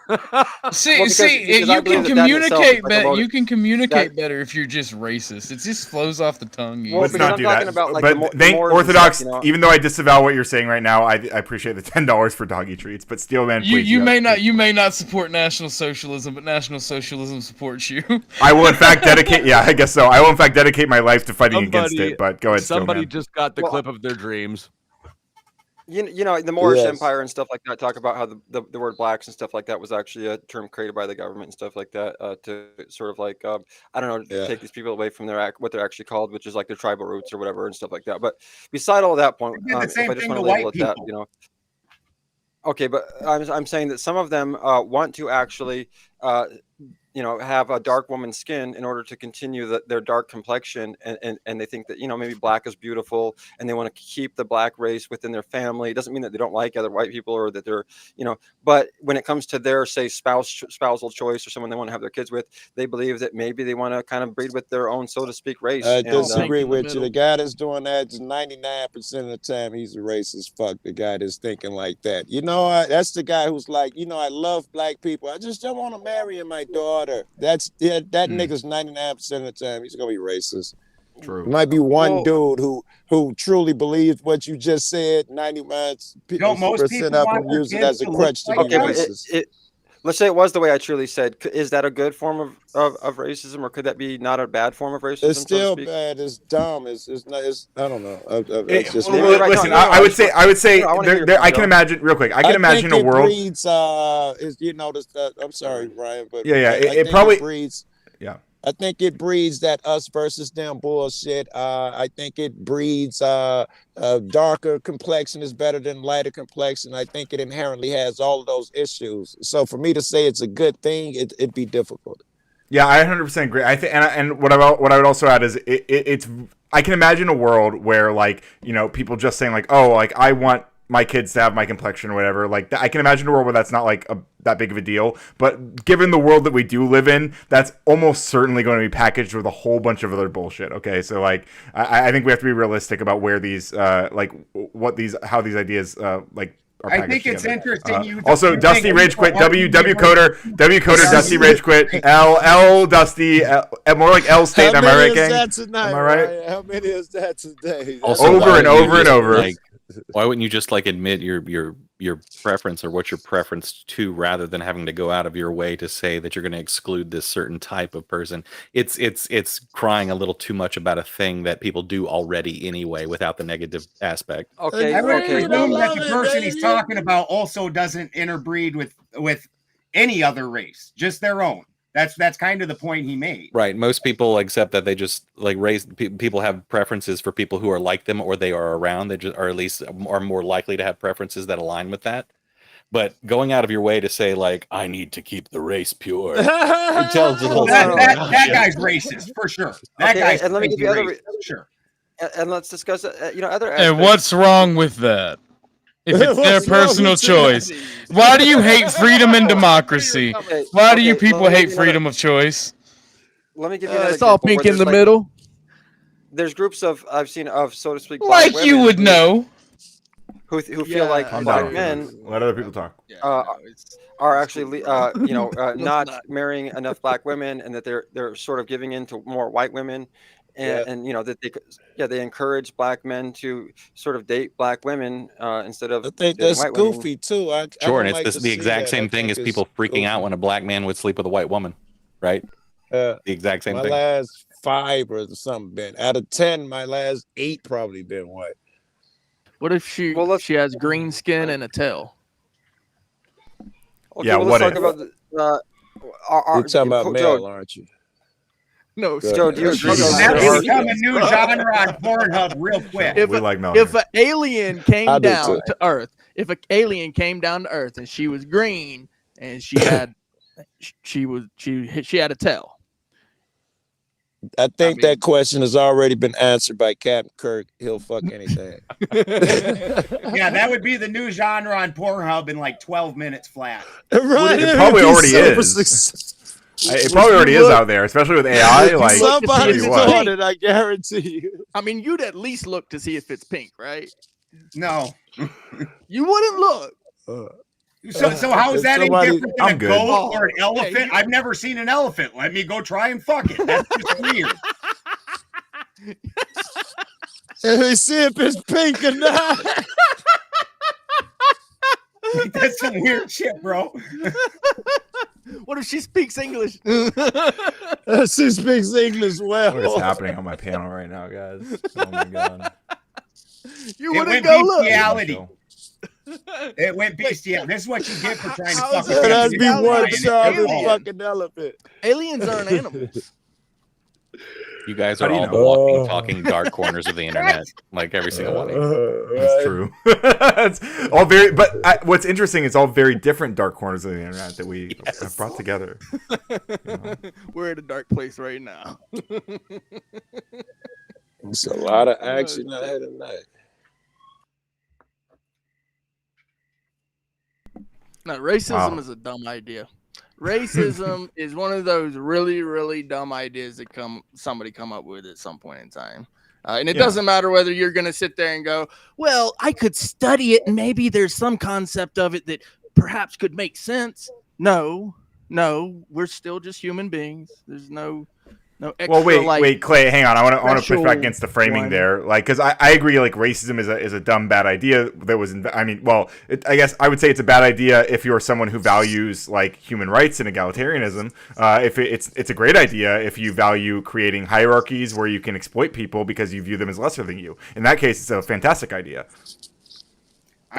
you can communicate better. You can communicate better if you're just racist. It just flows off the tongue. Let's not do that. But thank Orthodox. Even though I disavow what you're saying right now, I appreciate the $10 for doggy treats. But Steelman, please. You may not support National Socialism, but National Socialism supports you. I will in fact dedicate. Yeah, I guess so. I will in fact dedicate my life to fighting against it. But go ahead. Somebody Steelman. just got the clip of their dreams. The Moorish Empire and stuff like that talk about how the word blacks and stuff like that was actually a term created by the government and stuff like that to sort of take these people away from what they're actually called, which is like their tribal roots or whatever and stuff like that. But beside all that point, the same if I just thing want to to label white it that, people. Okay, but I'm saying that some of them want to actually have a dark woman's skin in order to continue their dark complexion, and they think that maybe black is beautiful, and they want to keep the black race within their family. It doesn't mean that they don't like other white people or that they're but when it comes to their spousal choice or someone they want to have their kids with, they believe that maybe they want to kind of breed with their own, so to speak, race. I disagree with you. The guy that's doing that, 99% of the time, he's a racist fuck. The guy that's thinking like that. That's the guy who's like, I love black people. I just don't want to marry my daughter. That nigga's 99% of the time he's gonna be racist. True. There might be one dude who truly believes what you just said. 99% of them use it as a crutch to be racist. Let's say it was the way I truly said. Is that a good form of racism, or could that be not a bad form of racism? It's still bad. It's dumb. It's not. I don't know. Listen, I would say. I can imagine real quick. I can imagine a world. Breeds, I'm sorry, Ryan, but it probably breeds. Yeah. I think it breeds that us versus them bullshit. I think it breeds darker complexion is better than lighter complexion. I think it inherently has all of those issues. So for me to say it's a good thing, it'd be difficult. Yeah, I 100% agree. I think, and what I would also add is it's. I can imagine a world where people just saying I want my kids to have my complexion or whatever. I can imagine a world where that's not that big of a deal. But given the world that we do live in, that's almost certainly going to be packaged with a whole bunch of other bullshit. Okay, so I think we have to be realistic about where these how these ideas are packaged. I think it's interesting. Also, Dusty Rage Quit, W Coder, Dusty Rage Quit, L Dusty, more like L State. Am I right, gang? Am I right? How many is that today? Also, over and over and over. Why wouldn't you just admit your preference or what you're preferenced to, rather than having to go out of your way to say that you're going to exclude this certain type of person? It's crying a little too much about a thing that people do already anyway, without the negative aspect. Okay, I would presume that the person he's talking about also doesn't interbreed with any other race, just their own. That's kind of the point he made. Right. Most people accept that they just like people have preferences for people who are like them or they are around. They just, or at least are more likely to have preferences that align with that. But going out of your way to say like, I need to keep the race pure, it tells the whole story. That guy's racist for sure. That guy's and let me give you other racist, sure. And let's discuss other aspects. And what's wrong with that? If it's their personal choice, why do you hate freedom and democracy? Why do you people hate freedom of choice? Let me give you another it's all example pink where in the there's, middle. There's groups I've seen of, so to speak, Like black you women would know. who feel like black men Let other people talk. Are actually not marrying enough black women, and that they're sort of giving in to more white women. And that they encourage black men to sort of date black women instead of. I think dating that's white goofy women. too. Sure, and it's the exact same thing as people freaking out when a black man would sleep with a white woman, right? The exact same my thing. My last 5 or something been out of 10. My last 8 probably been white. What if she has green skin and a tail? Okay, well, let's talk about you're talking about male, aren't you? No, Joe, do you That's become a new genre on Pornhub real quick. If an alien came down to Earth, and she was green and she had she had a tail. I think that question has already been answered by Captain Kirk. He'll fuck anything. Yeah, that would be the new genre on Pornhub in like 12 minutes flat. Right, it probably already is. It probably already is out there, especially with AI. Like somebody's doing it, I guarantee you. I mean, you'd at least look to see if it's pink, right? No, you wouldn't look. So how is that any different than I'm a good. goat or an elephant? I've never seen an elephant. Let me go try and fuck it. That's just weird. Let me see if it's pink or not. That's some weird shit, bro. What if she speaks English? She speaks English well. What is happening on my panel right now, guys? Oh my god! You wouldn't go look. Bestiality. It went bestiality. This is what you get for trying to fuck. That'd be one charming fucking elephant. Aliens aren't animals. You guys are all the walking, talking dark corners of the internet, like every single one of you. That's true. It's all very, but what's interesting is all very different dark corners of the internet that we have brought together. We're in a dark place right now. It's a lot of action ahead tonight. No, racism is a dumb idea. Racism is one of those really, really dumb ideas that somebody come up with at some point in time. And it doesn't matter whether you're going to sit there and go, well, I could study it and maybe there's some concept of it that perhaps could make sense. No, we're still just human beings. There's no extra, well, wait, Clay, hang on. I want to push back against the framing there, like, because I agree, like, racism is a dumb, bad idea that was. I guess I would say it's a bad idea if you're someone who values like human rights and egalitarianism. If it's a great idea if you value creating hierarchies where you can exploit people because you view them as lesser than you. In that case, it's a fantastic idea.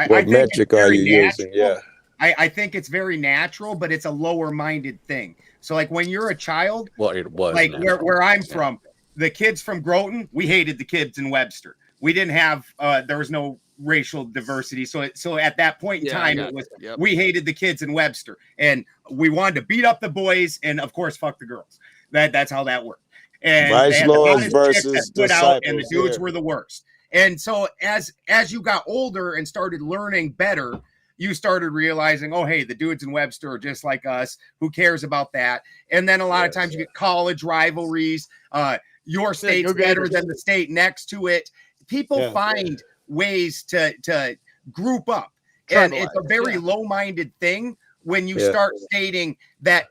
What metric are you using? Yeah. I think it's very natural, but it's a lower-minded thing. So, like, when you're a child, well, it was like where I'm from, the kids from Groton, we hated the kids in Webster. We didn't have, there was no racial diversity. So at that point in time, it was we hated the kids in Webster, and we wanted to beat up the boys and, of course, fuck the girls. That's how that worked. And Vice Lords versus Disciples, and the dudes were the worst. And so as you got older and started learning better, you started realizing, oh, hey, the dudes in Webster are just like us. Who cares about that? And then a lot of times you get college rivalries. Your state's better than the state next to it. People find ways to group up. And it's a very low-minded thing when you start stating that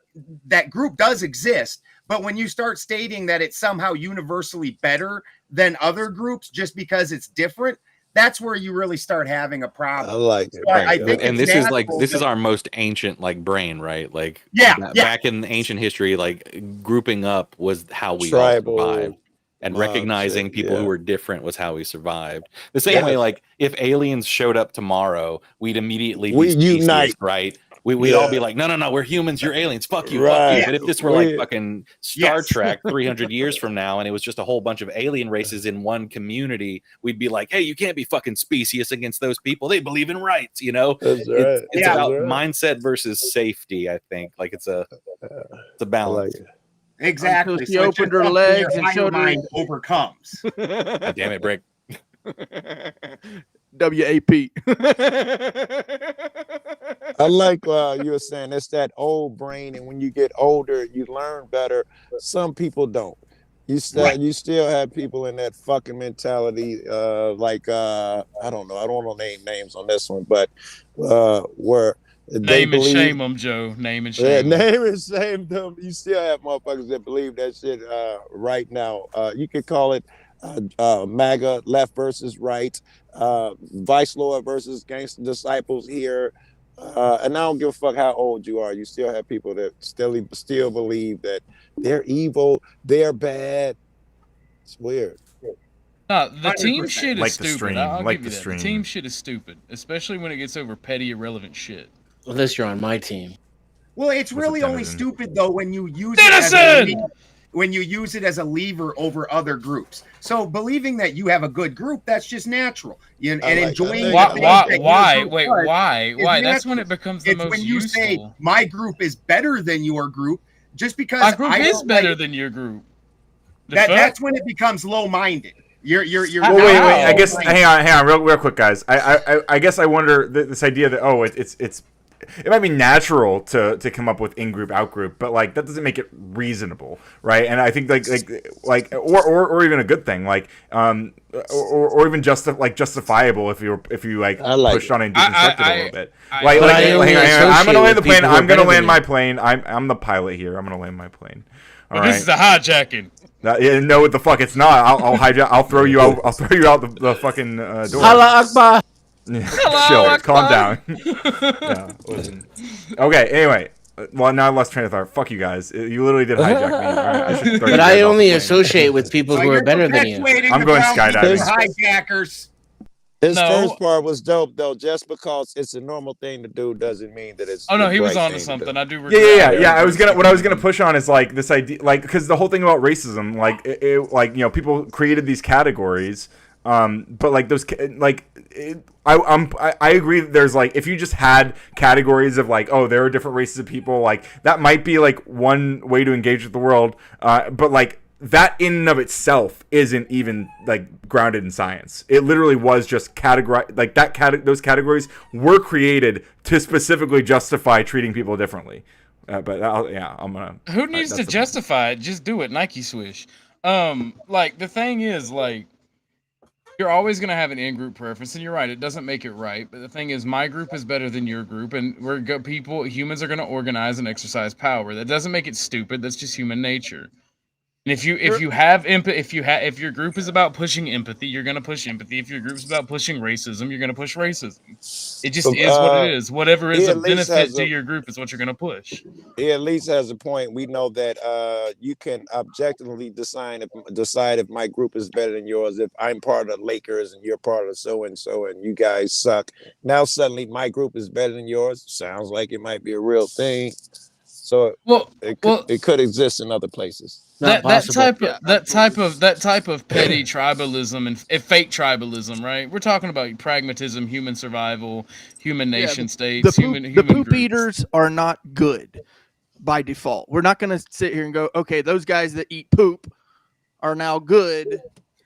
group does exist. But when you start stating that it's somehow universally better than other groups just because it's different, that's where you really start having a problem. I like it. So I think and this is our most ancient like brain, right? Like back in ancient history, like grouping up was how we all survived. And recognizing people who were different was how we survived. The same way, like if aliens showed up tomorrow, we'd immediately be unite, right? we'd all be like, no, we're humans, you're aliens, fuck you, fuck you. But if this were like fucking Star Trek 300 years from now, and it was just a whole bunch of alien races in one community, we'd be like, hey, you can't be fucking specious against those people. They believe in rights, you know. It's about mindset versus safety. I think like it's a balance. Exactly. Until she opened her legs and showed her mind overcomes. God damn it, Brick. WAP. I like you were saying it's that old brain, and when you get older, you learn better. Some people don't. You still have people in that fucking mentality, like I don't know. I don't want to name names on this one, but where they Name and shame them, Joe. Name and shame. Yeah, name and shame them. You still have motherfuckers that believe that shit right now. You could call it MAGA, left versus right, Vice Lord versus gangster disciples here. And I don't give a fuck how old you are. You still have people that still believe that they're evil, they're bad. It's weird. No, the team shit is Like the stupid. stream, I'll like give you the that. stream. The team shit is stupid, especially when it gets over petty, irrelevant shit. Unless you're on my team. Well, it's What's really a only denizen? stupid though when you use it as a lever over other groups. So believing that you have a good group, that's just natural. And enjoying Why? Wait, why? That's when it becomes the it's most when you useful. say my group is better than your group, just because My group I is don't better like- than your group. That's when it becomes low-minded. You're Well, wait. I guess hang on, real quick, guys. I guess I wonder this idea that it might be natural to come up with in-group, out-group, but like that doesn't make it reasonable, right? And I think or even a good thing, like or even justifiable if you pushed on and deconstructed a little bit. Hang on. I'm gonna land the plane. I'm gonna land my plane. I'm the pilot here. I'm gonna land my plane. All right. This is a hijacking. No, what the fuck? It's not. I'll hijack. I'll throw you out. I'll throw you out the fucking door. Allah Akbar. Chill. Calm down. Yeah, listen. Okay. Anyway, well, now I lost train of thought. Fuck you guys. You literally did hijack me. All right, I should throw you But guys I off only the plane. associate with people who are better than you. I'm going skydiving. Hijackers. His first part was dope though. Just because it's a normal thing to do doesn't mean that it's. Oh no, the he was right onto thing to something. do. I do. Yeah. What I was gonna push on is like this idea, like because the whole thing about racism, like people created these categories, but like those I agree that there's like if you just had categories of like there are different races of people, like that might be like one way to engage with the world, but like that in and of itself isn't even like grounded in science. It literally was just those categories were created to specifically justify treating people differently. I'm gonna. Who needs to justify it? Just do it. Nike swish. Like the thing is, like you're always gonna have an in-group preference, and you're right. It doesn't make it right. But the thing is, my group is better than your group, and humans are gonna organize and exercise power. That doesn't make it stupid. That's just human nature. And if you have empathy, if your group is about pushing empathy, you're gonna push empathy. If your group's about pushing racism, you're gonna push racism. It just is what it is. Whatever is a benefit to your group is what you're gonna push. He at least has a point. We know that you can objectively decide if my group is better than yours. If I'm part of the Lakers and you're part of so and so, and you guys suck, now suddenly my group is better than yours. Sounds like it might be a real thing. So it could exist in other places. That type of petty tribalism and fake tribalism, right? We're talking about pragmatism, human survival, human nation states, human the poop groups. eaters are not good by default. We're not going to sit here and go, okay, those guys that eat poop are now good.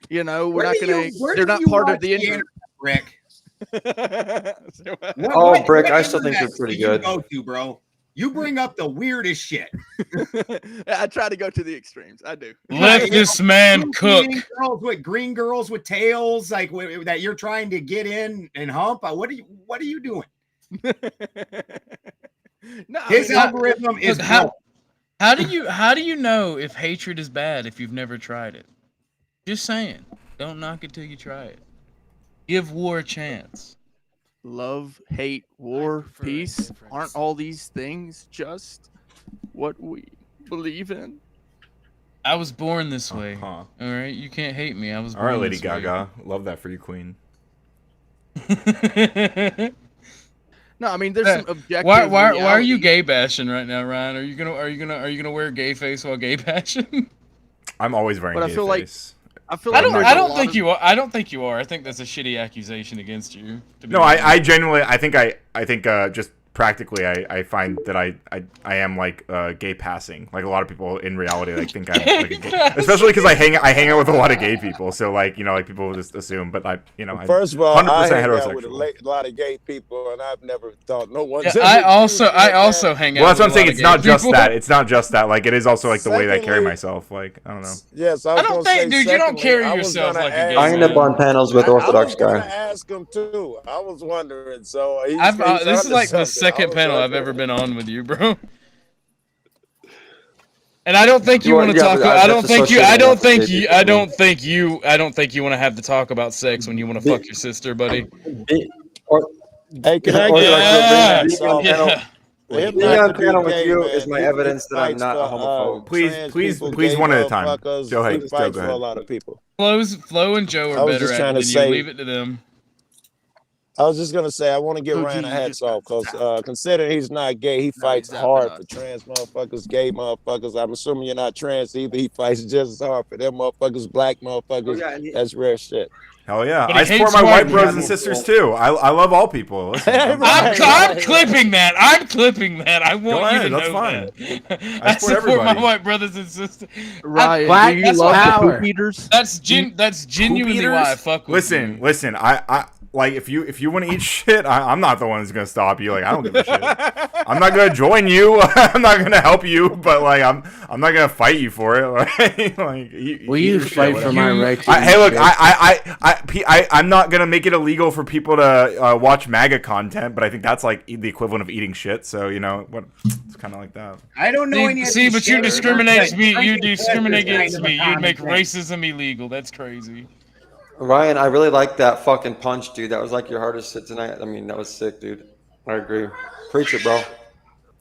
You know, we're not going to. They're not part of the industry. Rick. Brick, I still think they're pretty good. Go to, bro. You bring up the weirdest shit. I try to go to the extremes. I do. Let this man cook. Green girls with tails, like that you're trying to get in and hump. What are you doing? No, his algorithm is how do you know if hatred is bad if you've never tried it? Just saying. Don't knock it till you try it. Give war a chance. Love, hate, war, peace. Aren't all these things just what we believe in? I was born this way. All right, you can't hate me. I was born All right, Lady this way. Gaga. Love that for you, Queen. No, I mean there's some objective. Why are you gay bashing right now, Ryan? Are you gonna wear gay face while gay bashing? I'm always wearing gay face. I feel I like don't think you are. I don't think you are. I think that's a shitty accusation against you. No, I genuinely, I think just practically, I find that I am like gay passing. Like a lot of people in reality, like think I'm like a gay, especially because I hang out with a lot of gay people. So like like people just assume, but First of all, 100% I hang heterosexual. out with a lot of gay people, and I've never thought no one's. Yeah, I also hang out. Well, that's what I'm saying. With It's not just people. that. It's not just that. Like it is also like the way that I carry myself. Like I don't know. Yes, I don't think, dude, you don't carry yourself like a gay I end up on panels with Orthodox I was guy. ask him too. I was wondering. So this is like the second panel I've ever been on with you, bro. And I don't think you want to talk. I don't think you want to have to talk about sex when you want to fuck your sister, buddy. Hey, can I get Being on panel with you is my evidence that I'm not a homophobe. Please, one at a time. Joe, hey, fights go for a ahead. lot of people. Flo and Joe I are was better just at trying it to than say- you. Leave it to them. I was just gonna say I want to get Ryan a hats off because considering he's not gay, he fights hard for trans motherfuckers, gay motherfuckers. I'm assuming you're not trans either. He fights just as hard for them motherfuckers, black motherfuckers. That's rare shit. Hell yeah! But he I support hates my white white bros and people. sisters too. I love all people. Listen, I'm clipping that. I'm clipping that. I want Go you ahead, to that's know fine. that. I support everybody. my white brothers and sisters. Ryan, do you love the poop eaters? That's genuinely why I fuck with you. Listen. I like if you want to eat shit, I'm not the one who's gonna stop you. Like I don't give a shit. I'm not gonna join you. I'm not gonna help you. But like I'm not gonna fight you for it. Like Will you fight for my right to Hey, look, eat I'm not gonna make it illegal for people to watch MAGA content, but I think that's like the equivalent of eating shit. So it's kind of like that. I don't know any. See, but you discriminate me. You discriminate against me. You'd make racism illegal. That's crazy. Ryan, I really like that fucking punch, dude. That was like your hardest hit tonight. I mean, that was sick, dude. I agree. Preach it, bro.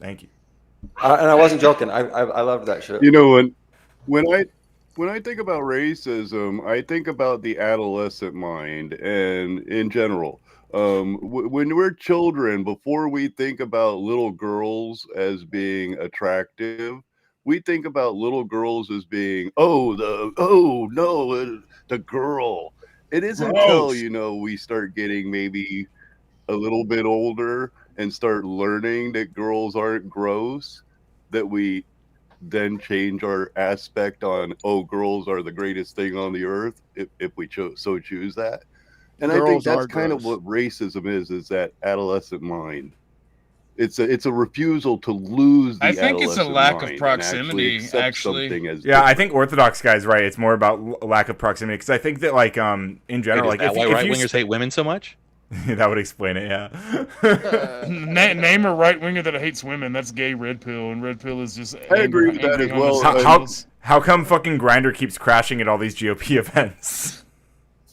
Thank you. And I wasn't joking. I loved that shit. You know, when I think about racism, I think about the adolescent mind, and in general, when we're children, before we think about little girls as being attractive, we think about little girls as being the girl. It isn't until we start getting maybe a little bit older and start learning that girls aren't gross that we then change our aspect on girls are the greatest thing on the earth if we choose that. And I think that's kind of what racism is that adolescent mind. It's a refusal to lose the I think it's a lack of mind proximity, and accept actually. something as Yeah, I think Orthodox guy's right. It's more about lack of proximity because I think that like in general, Wait, like is that why right wingers hate women so much? That would explain it. Yeah. Name a right winger that hates women. That's gay red pill, and red pill is just. I agree with that as well. How come fucking Grindr keeps crashing at all these GOP events?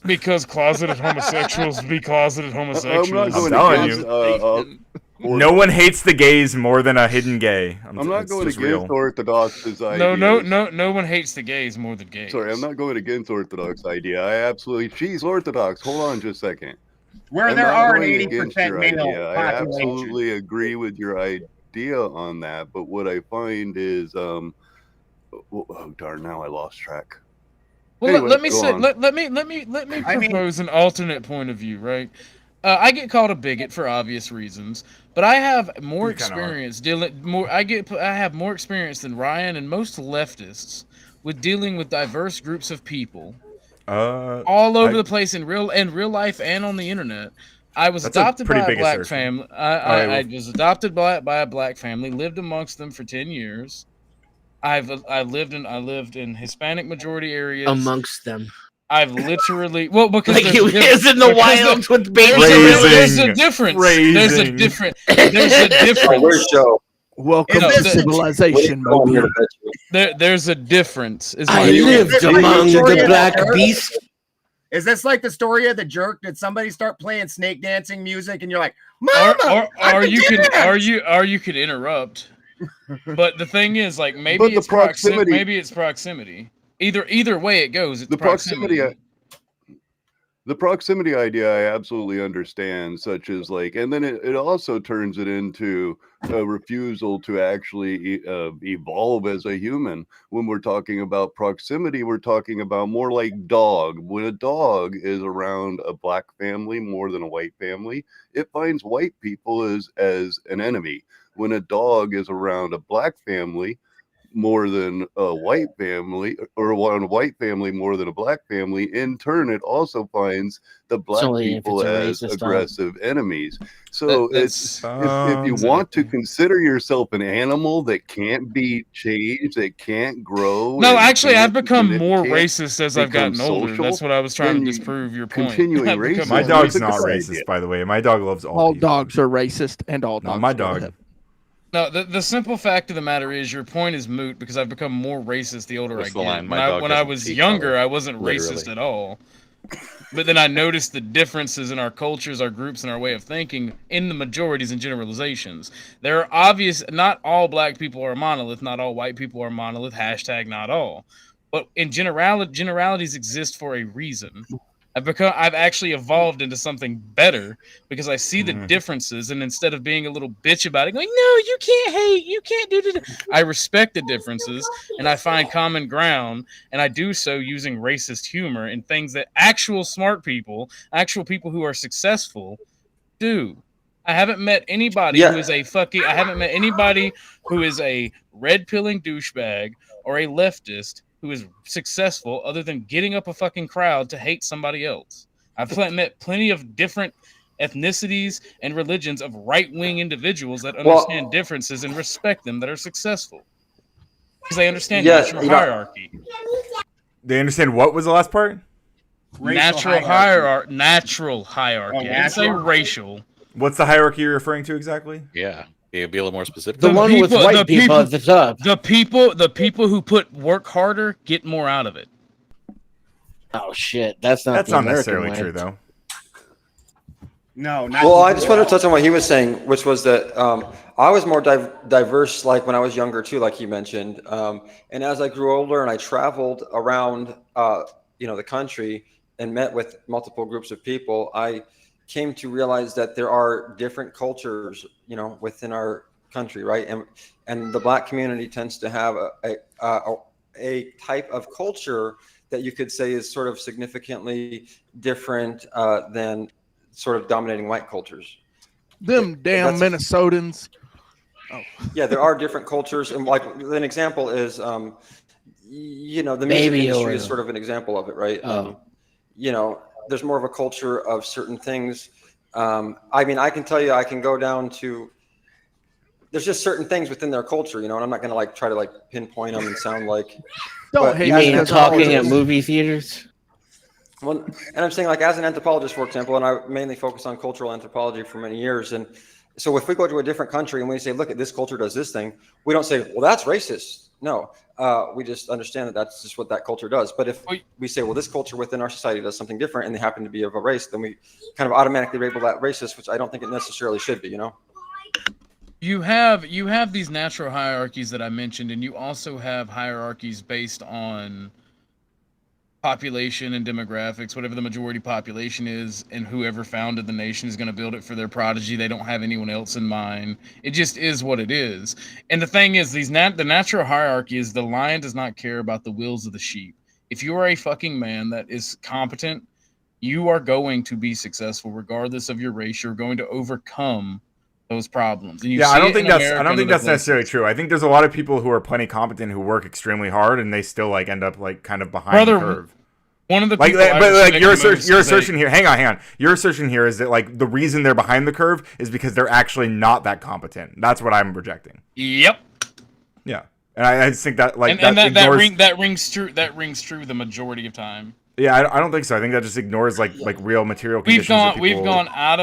Because closeted homosexuals be closeted homosexuals. I'm telling you. No one hates the gays more than a hidden gay. I'm not going against real. Orthodox's idea. No one hates the gays more than gays. Sorry, I'm not going against Orthodox idea. She's Orthodox. Hold on just a second. Where there are an 80% male I population. absolutely agree with your idea on that, but what I find is, oh darn, now I lost track. Well, Anyway, let me go say, on. let me propose an alternate point of view, right? I get called a bigot for obvious reasons, but I have more experience I have more experience than Ryan and most leftists with dealing with diverse groups of people, all over the place in real life and on the internet. I was adopted by a black family. I was adopted by a black family. Lived amongst them for 10 years. I lived in Hispanic majority areas. amongst them. I've literally because Like it is in the wilds with babies. There's a difference. There's a difference. Where's Joe? Welcome to civilization, Moby. There's a difference. I lived among the black beasts. Is this like the story of the jerk? Did somebody start playing snake dancing music and you're like, Mama, or you could interrupt. But the thing is, like, maybe it's proximity. Maybe it's proximity. Either way it goes, it's The proximity. The proximity idea I absolutely understand, such as like, and then it also turns it into a refusal to actually evolve as a human. When we're talking about proximity, we're talking about more like dog. When a dog is around a black family more than a white family, it finds white people as an enemy. When a dog is around a black family more than a white family, or one white family more than a black family, in turn it also finds the black people as aggressive enemies. So it's if you want to consider yourself an animal that can't be changed, that can't grow. No, actually, I've become more racist as I've gotten older. social, That's what I was trying to then disprove your point. continuing I've become racism. My more dog's is a not good racist, idea. by the way. My dog loves all All people. dogs are racist, and all dogs. my go dog. ahead. No, the simple fact of the matter is your point is moot because I've become more racist the older What's I the get. line? My When dog I doesn't was see younger, color, I wasn't racist literally. at all. But then I noticed the differences in our cultures, our groups, and our way of thinking in the majorities and generalizations. There are obvious, not all black people are a monolith, not all white people are a monolith, hashtag not all. But in generalities exist for a reason. I've actually evolved into something better because I see the differences, and instead of being a little bitch about it, going, no, you can't hate, you can't do this, I respect the differences and I find common ground, and I do so using racist humor and things that actual smart people, actual people who are successful do. I haven't met anybody who is I haven't met anybody who is a red pilling douchebag or a leftist who is successful other than getting up a fucking crowd to hate somebody else. I've met plenty of different ethnicities and religions of right-wing individuals that understand differences and respect them, that are successful. Because they understand natural hierarchy. They understand what was the last part? Natural hierarchy. Natural hierarchy. I didn't say natural? racial. What's the hierarchy you're referring to exactly? Yeah. Be a little more specific. The one with white people at the top. The people who work harder get more out of it. Oh shit, that's not. That's the not American necessarily way. true, though. No, not Well, I just want to touch on what he was saying, which was that I was more diverse, like when I was younger too, like he mentioned. And as I grew older and I traveled around, the country and met with multiple groups of people, I came to realize that there are different cultures, within our country, right? And the black community tends to have a type of culture that you could say is sort of significantly different than sort of dominating white cultures. Them damn Minnesotans. Oh. Yeah, there are different cultures, and like an example is, the music industry is sort of an example of it, right? There's more of a culture of certain things. I mean, I can tell you, I can go down to. There's just certain things within their culture, and I'm not going to try to pinpoint them and sound like. Don't hate. You mean talking at movie theaters? Well, and I'm saying, as an anthropologist, for example, and I mainly focus on cultural anthropology for many years. And so if we go to a different country and we say, look, this culture does this thing, we don't say, well, that's racist. No, we just understand that that's just what that culture does. But if we say, well, this culture within our society does something different and they happen to be of a race, then we kind of automatically label that racist, which I don't think it necessarily should be, You have these natural hierarchies that I mentioned, and you also have hierarchies based on population and demographics. Whatever the majority population is, and whoever founded the nation is going to build it for their prodigy. They don't have anyone else in mind. It just is what it is. And the thing is, the natural hierarchy is the lion does not care about the wills of the sheep. If you are a fucking man that is competent, you are going to be successful regardless of your race. You're going to overcome those problems. And I don't think that's necessarily true. I think there's a lot of people who are plenty competent who work extremely hard and they still end up kind of behind the curve. One of the people your assertion here. Hang on. Your assertion here is that the reason they're behind the curve is because they're actually not that competent. That's what I'm projecting. Yep. Yeah, and I just think that that rings true the majority of time. Yeah, I don't think so. I think that just ignores real material conditions. We've gone out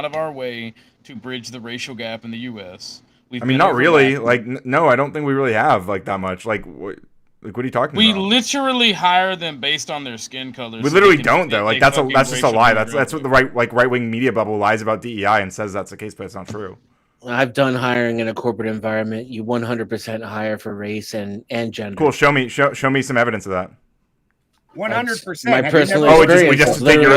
of our way to bridge the racial gap in the U.S. Not really. No, I don't think we really have that much. What are you talking about? We literally hire them based on their skin color. We literally don't, though. That's just a lie. That's what the right wing media bubble lies about DEI and says that's the case, but it's not true. I've done hiring in a corporate environment. You 100% hire for race and gender. Cool. Show me some evidence of that. 100%. My personal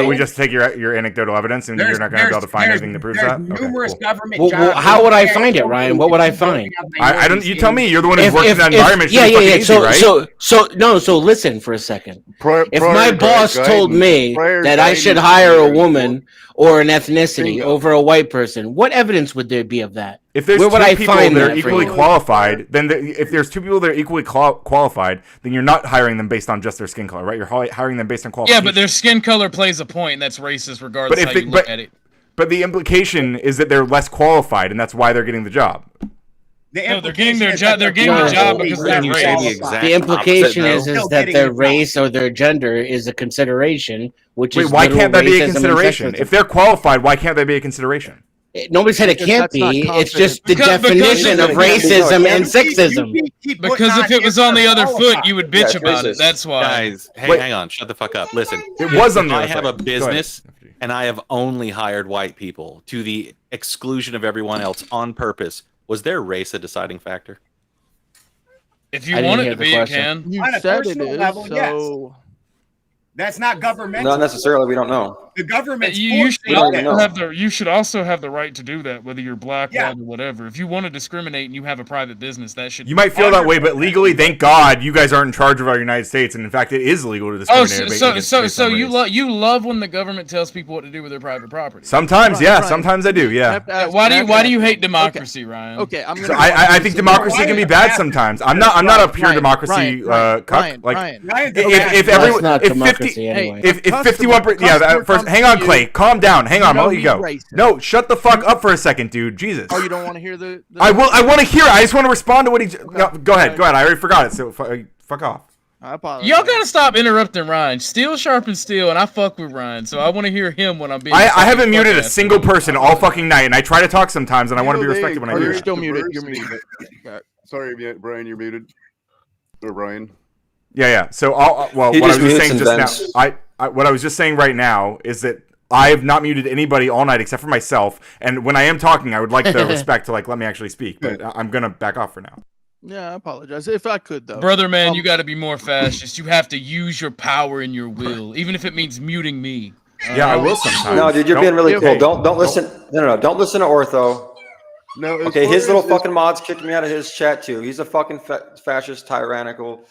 we just take your anecdotal evidence, and you're not going to be able to find anything to prove that. Numerous government well, jobs. how would I find it, Ryan? What would I find? I don't. You tell me. You're the one who's worked in that environment. Yeah. Easy, right? So listen for a second. If my boss told me that I should hire a woman or an ethnicity over a white person, what evidence would there be of that? If there's Where would two I people find that are that equally qualified, then if there's two people that are equally qualified, then you're not hiring them based on just their skin color, right? You're hiring them based on qualification. Yeah, but their skin color plays a point, and that's racist regardless how you look at it. But the implication is that they're less qualified, and that's why they're getting the job. No, they're getting their job. They're getting the job because of their race. The implication is that their race or their gender is a consideration, which is why can't that be a consideration? If they're qualified, why can't that be a consideration? Nobody said it can't be. It's just the definition of racism and sexism. Because if it was on the other foot, you would bitch about it. That's why. Guys, hang on. Shut the fuck up. Listen. It was on the other I have a side. business, and I have only hired white people to the exclusion of everyone else on purpose. Was their race a deciding factor? If you want it to be, you can. You On a said it personal is, level, so... That's not governmental. Not necessarily. We don't know. The government's You should forcing it. you should also have the right to do that, whether you're black, Yeah. white, or whatever. If you want to discriminate and you have a private business, that should. You might feel that way, but legally, thank God, you guys aren't in charge of our United States, and in fact, it is legal to discriminate. So you love when the government tells people what to do with their private property. Sometimes, sometimes I do, yeah. Why do you hate democracy, Ryan? Okay, I think democracy can be bad sometimes. I'm not a pure democracy cuck. Like if everyone, if 51%, first, hang on, Clay, calm down, hang on, I'll let you go. No, shut the fuck up for a second, dude. Jesus. Oh, you don't want to hear the I want to hear it. I just want to respond to what he. No, go ahead. I already forgot it. So fuck off. I apologize. Y'all gotta stop interrupting Ryan. Steel sharpens steel, and I fuck with Ryan, so I want to hear him when I'm being. I haven't muted a single person all fucking night, and I try to talk sometimes, and I want to be respected when I do. You're still muted. You're muted. Sorry, Brian, you're muted. Or Brian. Yeah. So what I was just saying just now, what I was just saying right now is that I have not muted anybody all night except for myself. And when I am talking, I would like the respect to let me actually speak. But I'm gonna back off for now. Yeah, I apologize. If I could, though. Brother, man, you got to be more fascist. You have to use your power and your will, even if it means muting me. Yeah, I will sometimes. No, dude, you're being really cool. Don't listen. No. Don't listen to Ortho. No. Okay, his little fucking mods kicked me out of his chat too. He's a fucking fascist, tyrannical.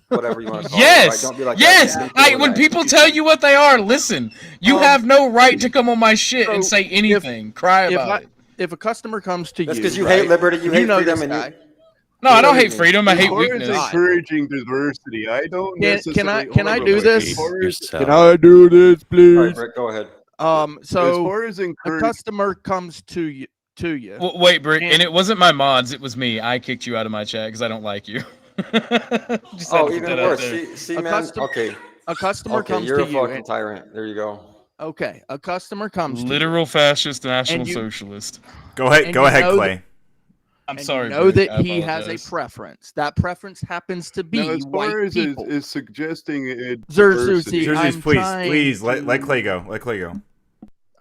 Whatever you want to call it. Right? Don't be like that. When people tell you what they are, listen. You have no right to come on my shit and say anything. Cry about it. If a customer comes to That's you, because you hate liberty, you hate freedom, and you. No, I don't hate freedom. I hate weakness. Encouraging diversity. I don't necessarily. Can I do this? Can I do this, please? All right, Britt, go ahead. So as far as a customer comes to you. Well, wait, Britt, and it wasn't my mods. It was me. I kicked you out of my chat because I don't like you. Even worse. See, man. Okay. A customer comes you're to a you. fucking tyrant. There you go. Okay, a customer comes. Literal fascist, national socialist. Go ahead, Clay. I'm sorry. You know that he has a preference. That preference happens to be as white far as people. Is suggesting it. Zerzuz, please let Clay go. Let Clay go.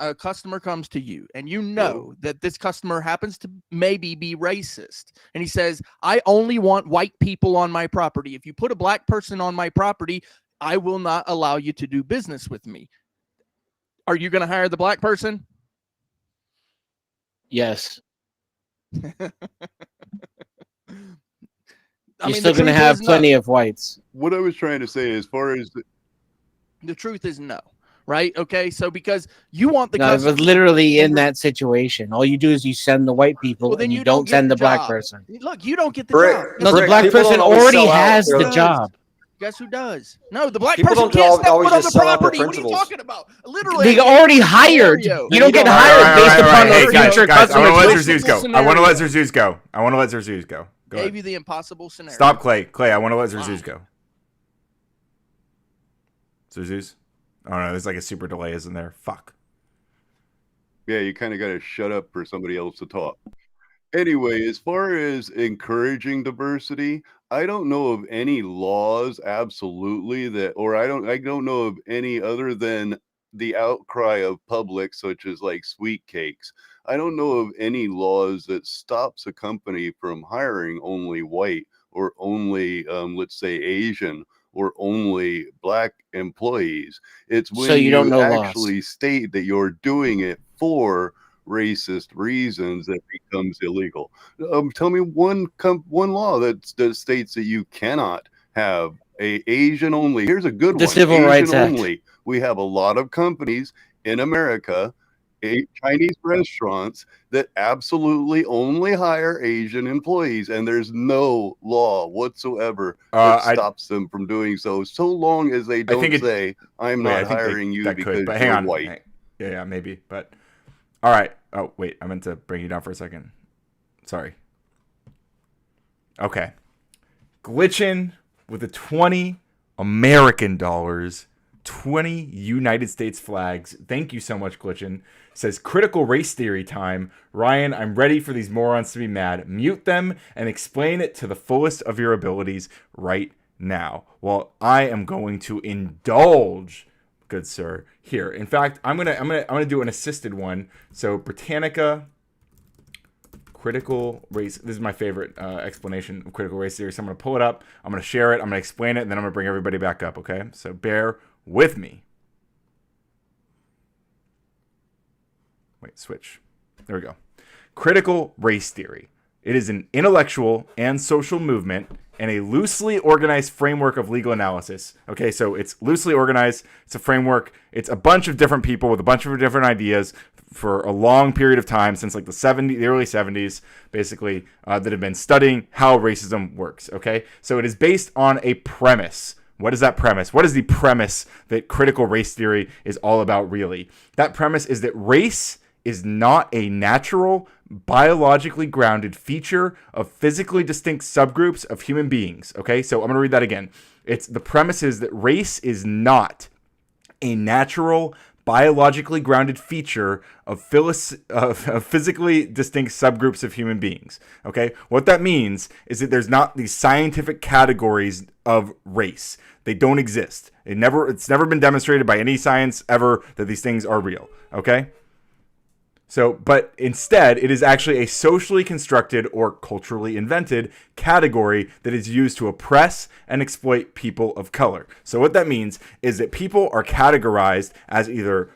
A customer comes to you and you know that this customer happens to maybe be racist, and he says, I only want white people on my property. If you put a black person on my property, I will not allow you to do business with me. Are you going to hire the black person? Yes. You're still going to have plenty of whites. What I was trying to say, as far as the truth is no. Right? Okay. So because you want the customer, but literally in that situation, all you do is you send the white people, and you don't send the black person. Look, you don't get the job. No, the black person already has the job. Guess who does? No, the black People person don't can't step always foot on just the sell out their property. What are you principles. talking about? Literally, they already hired. You don't get hired based upon the future customer. I want to let Zerzuz go. I want to let Zerzuz go. I want to let Zerzuz go. Gave you the impossible scenario. Stop, Clay. Clay, I want to let Zerzuz go. Zerzuz? Oh no, there's like a super delay, isn't there? Fuck. Yeah, you kind of got to shut up for somebody else to talk. Anyway, as far as encouraging diversity, I don't know of any laws absolutely that, or I don't know of any other than the outcry of public, such as like sweet cakes. I don't know of any laws that stops a company from hiring only white or only, let's say, Asian or only black employees. It's when So you don't know actually state that you're doing it for racist reasons that becomes illegal. Tell me one law that states that you cannot have a Asian only. Here's a good one. The Civil Asian Rights Act. only. We have a lot of companies in America, Chinese restaurants, that absolutely only hire Asian employees, and there's no law whatsoever that stops them from doing so long as they don't say, I'm not hiring you because you're white. Yeah, maybe. But all right. Oh, wait. I meant to bring you down for a second. Sorry. Okay. Glitchin with the 20 American dollars, 20 United States flags. Thank you so much, Glitchin. Says critical race theory time. Ryan, I'm ready for these morons to be mad. Mute them and explain it to the fullest of your abilities right now. Well, I am going to indulge, good sir, here. In fact, I'm gonna do an assisted one. So Britannica, critical race. This is my favorite explanation of critical race theory. So I'm gonna pull it up. I'm gonna share it. I'm gonna explain it, and then I'm gonna bring everybody back up. Okay. So bear with me. Wait, switch. There we go. Critical race theory. It is an intellectual and social movement and a loosely organized framework of legal analysis. Okay, so it's loosely organized. It's a framework. It's a bunch of different people with a bunch of different ideas for a long period of time, since like the early 70s, basically, that have been studying how racism works. Okay, so it is based on a premise. What is that premise? What is the premise that critical race theory is all about, really? That premise is that race is not a natural, biologically grounded feature of physically distinct subgroups of human beings. Okay, so I'm going to read that again. The premise is that race is not a natural, biologically grounded feature of physically distinct subgroups of human beings. Okay, what that means is that there's not these scientific categories of race. They don't exist. It's never been demonstrated by any science ever that these things are real. Okay. So, but instead, it is actually a socially constructed or culturally invented category that is used to oppress and exploit people of color. So what that means is that people are categorized as either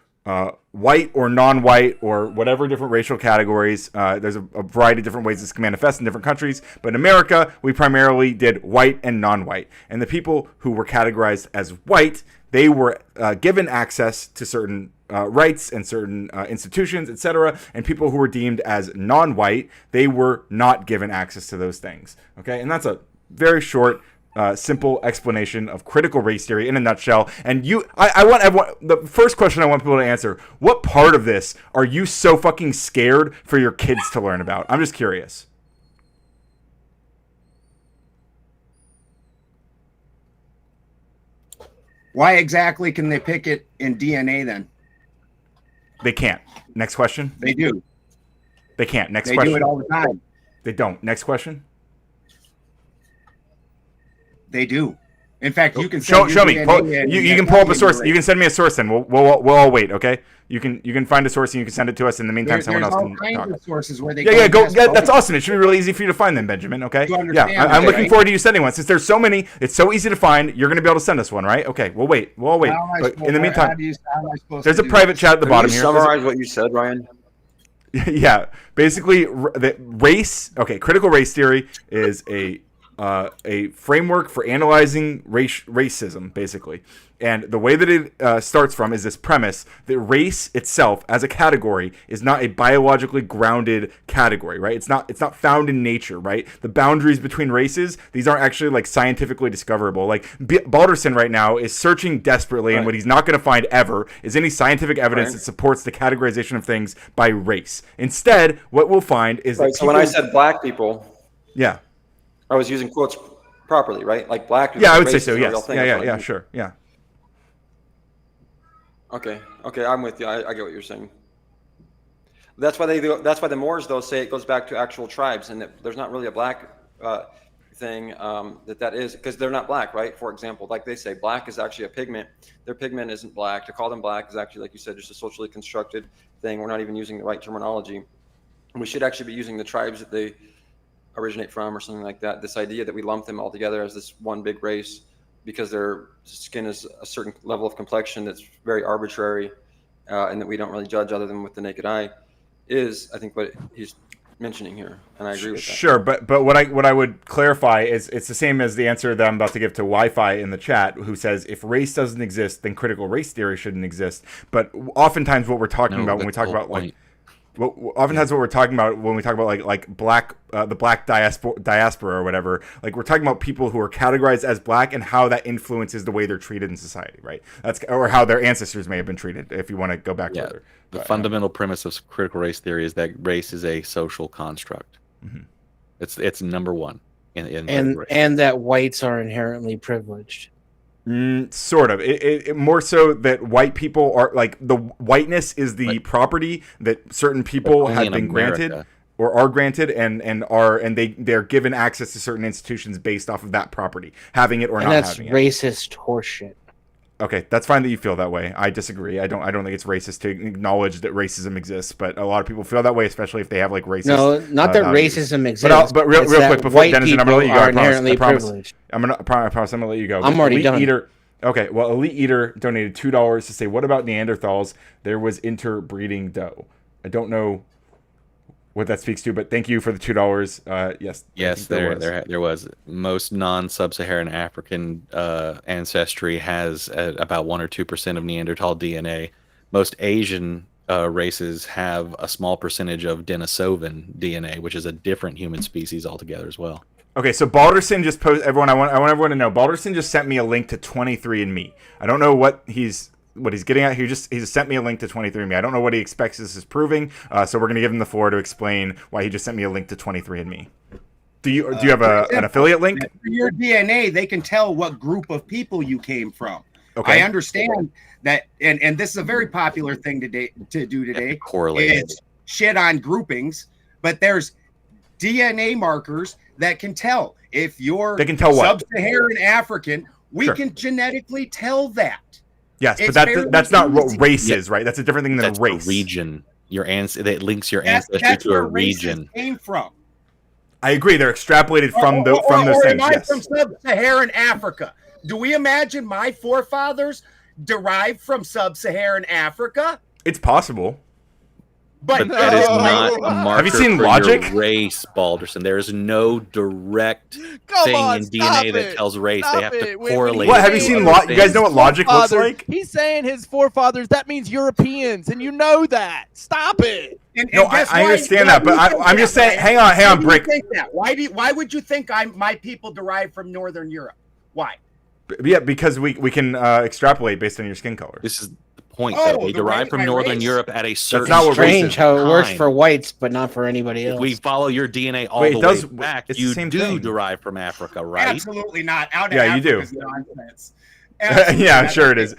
white or non-white or whatever different racial categories. There's a variety of different ways this can manifest in different countries. But in America, we primarily did white and non-white. And the people who were categorized as white, they were given access to certain rights and certain institutions, etc. And people who were deemed as non-white, they were not given access to those things. Okay, and that's a very short, simple explanation of critical race theory in a nutshell. And I want the first question I want people to answer: what part of this are you so fucking scared for your kids to learn about? I'm just curious. Why exactly can they pick it in DNA then? They can't. Next question. They do. They can't. Next question. They do it all the time. They don't. Next question. They do. In fact, you can show me. You can pull up a source. You can send me a source, then we'll all wait. Okay. You can find a source and you can send it to us. In the meantime, someone else can talk. Of sources where they go. That's awesome. It should be really easy for you to find them, Benjamin. Okay. Yeah, I'm looking forward to you sending one. Since there's so many, it's so easy to find. You're going to be able to send us one, right? Okay. We'll wait. We'll all wait. But in the meantime, there's a private chat at the bottom here. Summarize what you said, Ryan. Yeah. Basically, the race. Okay. Critical race theory is a framework for analyzing racism, basically. And the way that it starts from is this premise that race itself as a category is not a biologically grounded category, right? It's not found in nature, right? The boundaries between races, these aren't actually like scientifically discoverable. Like Balderson right now is searching desperately, and what he's not going to find ever is any scientific evidence that supports the categorization of things by race. Instead, what we'll find is that so when I said black people, yeah, I was using quotes properly, right? Like black people. Yeah, I would say so. Yes. Yeah. Sure. Yeah. Okay, I'm with you. I get what you're saying. That's why the Moors though say it goes back to actual tribes, and that there's not really a black thing that is, because they're not black, right? For example, like they say, black is actually a pigment. Their pigment isn't black. To call them black is actually, like you said, just a socially constructed thing. We're not even using the right terminology. We should actually be using the tribes that they originate from or something like that. This idea that we lump them all together as this one big race because their skin is a certain level of complexion that's very arbitrary, and that we don't really judge other than with the naked eye, is, I think, what he's mentioning here, and I agree with that. Sure, but what I would clarify is it's the same as the answer that I'm about to give to Wi-Fi in the chat, who says if race doesn't exist, then critical race theory shouldn't exist. But oftentimes what we're talking about when we talk about like, oftentimes what we're talking about when we talk about like black, the black diaspora or whatever, like we're talking about people who are categorized as black and how that influences the way they're treated in society, right? Or how their ancestors may have been treated, if you want to go back further. The fundamental premise of critical race theory is that race is a social construct. Mm-hmm. It's number one and that whites are inherently privileged. Sort of. It more so that white people are like, the whiteness is the property that certain people have been granted or are granted, and they're given access to certain institutions based off of that property, having it or not having it. And that's racist horseshit. Okay, that's fine that you feel that way. I disagree. I don't think it's racist to acknowledge that racism exists, but a lot of people feel that way, especially if they have like racist. No, not that values. Racism exists. But real quick before Denison, I'm gonna let you go. I promise. Privileged. I promise I'm gonna let you go. I'm already Elite done. Eater, okay, well, Elite Eater donated $2 to say, what about Neanderthals? There was interbreeding dough. I don't know what that speaks to, but thank you for the $2. Yes, there was. Most non-sub-Saharan African ancestry has about 1 or 2% of Neanderthal DNA. Most Asian races have a small percentage of Denisovan DNA, which is a different human species altogether as well. Okay, so Balderson just posted. Everyone, I want everyone to know. Balderson just sent me a link to 23andMe. I don't know what he's getting at. He just sent me a link to 23andMe. I don't know what he expects this is proving. So we're gonna give him the floor to explain why he just sent me a link to 23andMe. Do you have an affiliate link? For your DNA, they can tell what group of people you came from. Okay. I understand that, and this is a very popular thing to do today. Correlate. It's shit on groupings, but there's DNA markers that can tell if you're sub-Saharan African. We can genetically tell that. Yes, but that's not what race is, right? That's a different thing than race. Region. That links your ancestry to a region. Came from. I agree. They're extrapolated from those things. Am I from sub-Saharan Africa? Do we imagine my forefathers derived from sub-Saharan Africa? It's possible. But that is not a marker. Have you seen for Logic? Your race, Balderson. There is no direct thing in DNA that tells race. They have to correlate. What? Have you seen Logic? You guys know what Logic looks like? He's saying his forefathers. That means Europeans, and you know that. Stop it. No, I understand that, but I'm just saying. Hang on, Brick. Why would you think my people derived from Northern Europe? Why? Yeah, because we can extrapolate based on your skin color. This is point that they derive from Northern Europe at a certain. That's not strange how it works for whites, but not for anybody else. If we follow your DNA all the way back, you do derive from Africa, right? Absolutely not. You do. Yeah, I'm sure it is.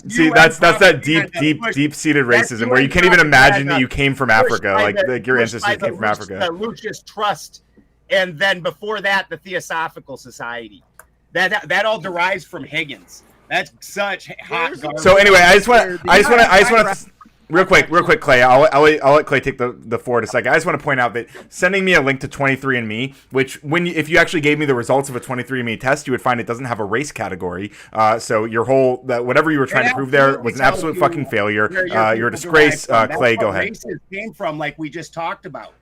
See, that's that deep-seated racism where you can't even imagine that you came from Africa, like your ancestors came from Africa. The Lucius Trust, and then before that, the Theosophical Society. That all derives from Higgins. That's such hot garbage. So anyway, I just want to real quick, Clay. I'll let Clay take the floor in a second. I just want to point out that sending me a link to 23andMe, which if you actually gave me the results of a 23andMe test, you would find it doesn't have a race category. So your whatever you were trying to prove there was an absolute fucking failure. You're a disgrace. Clay, go ahead. Races came from, like we just talked about.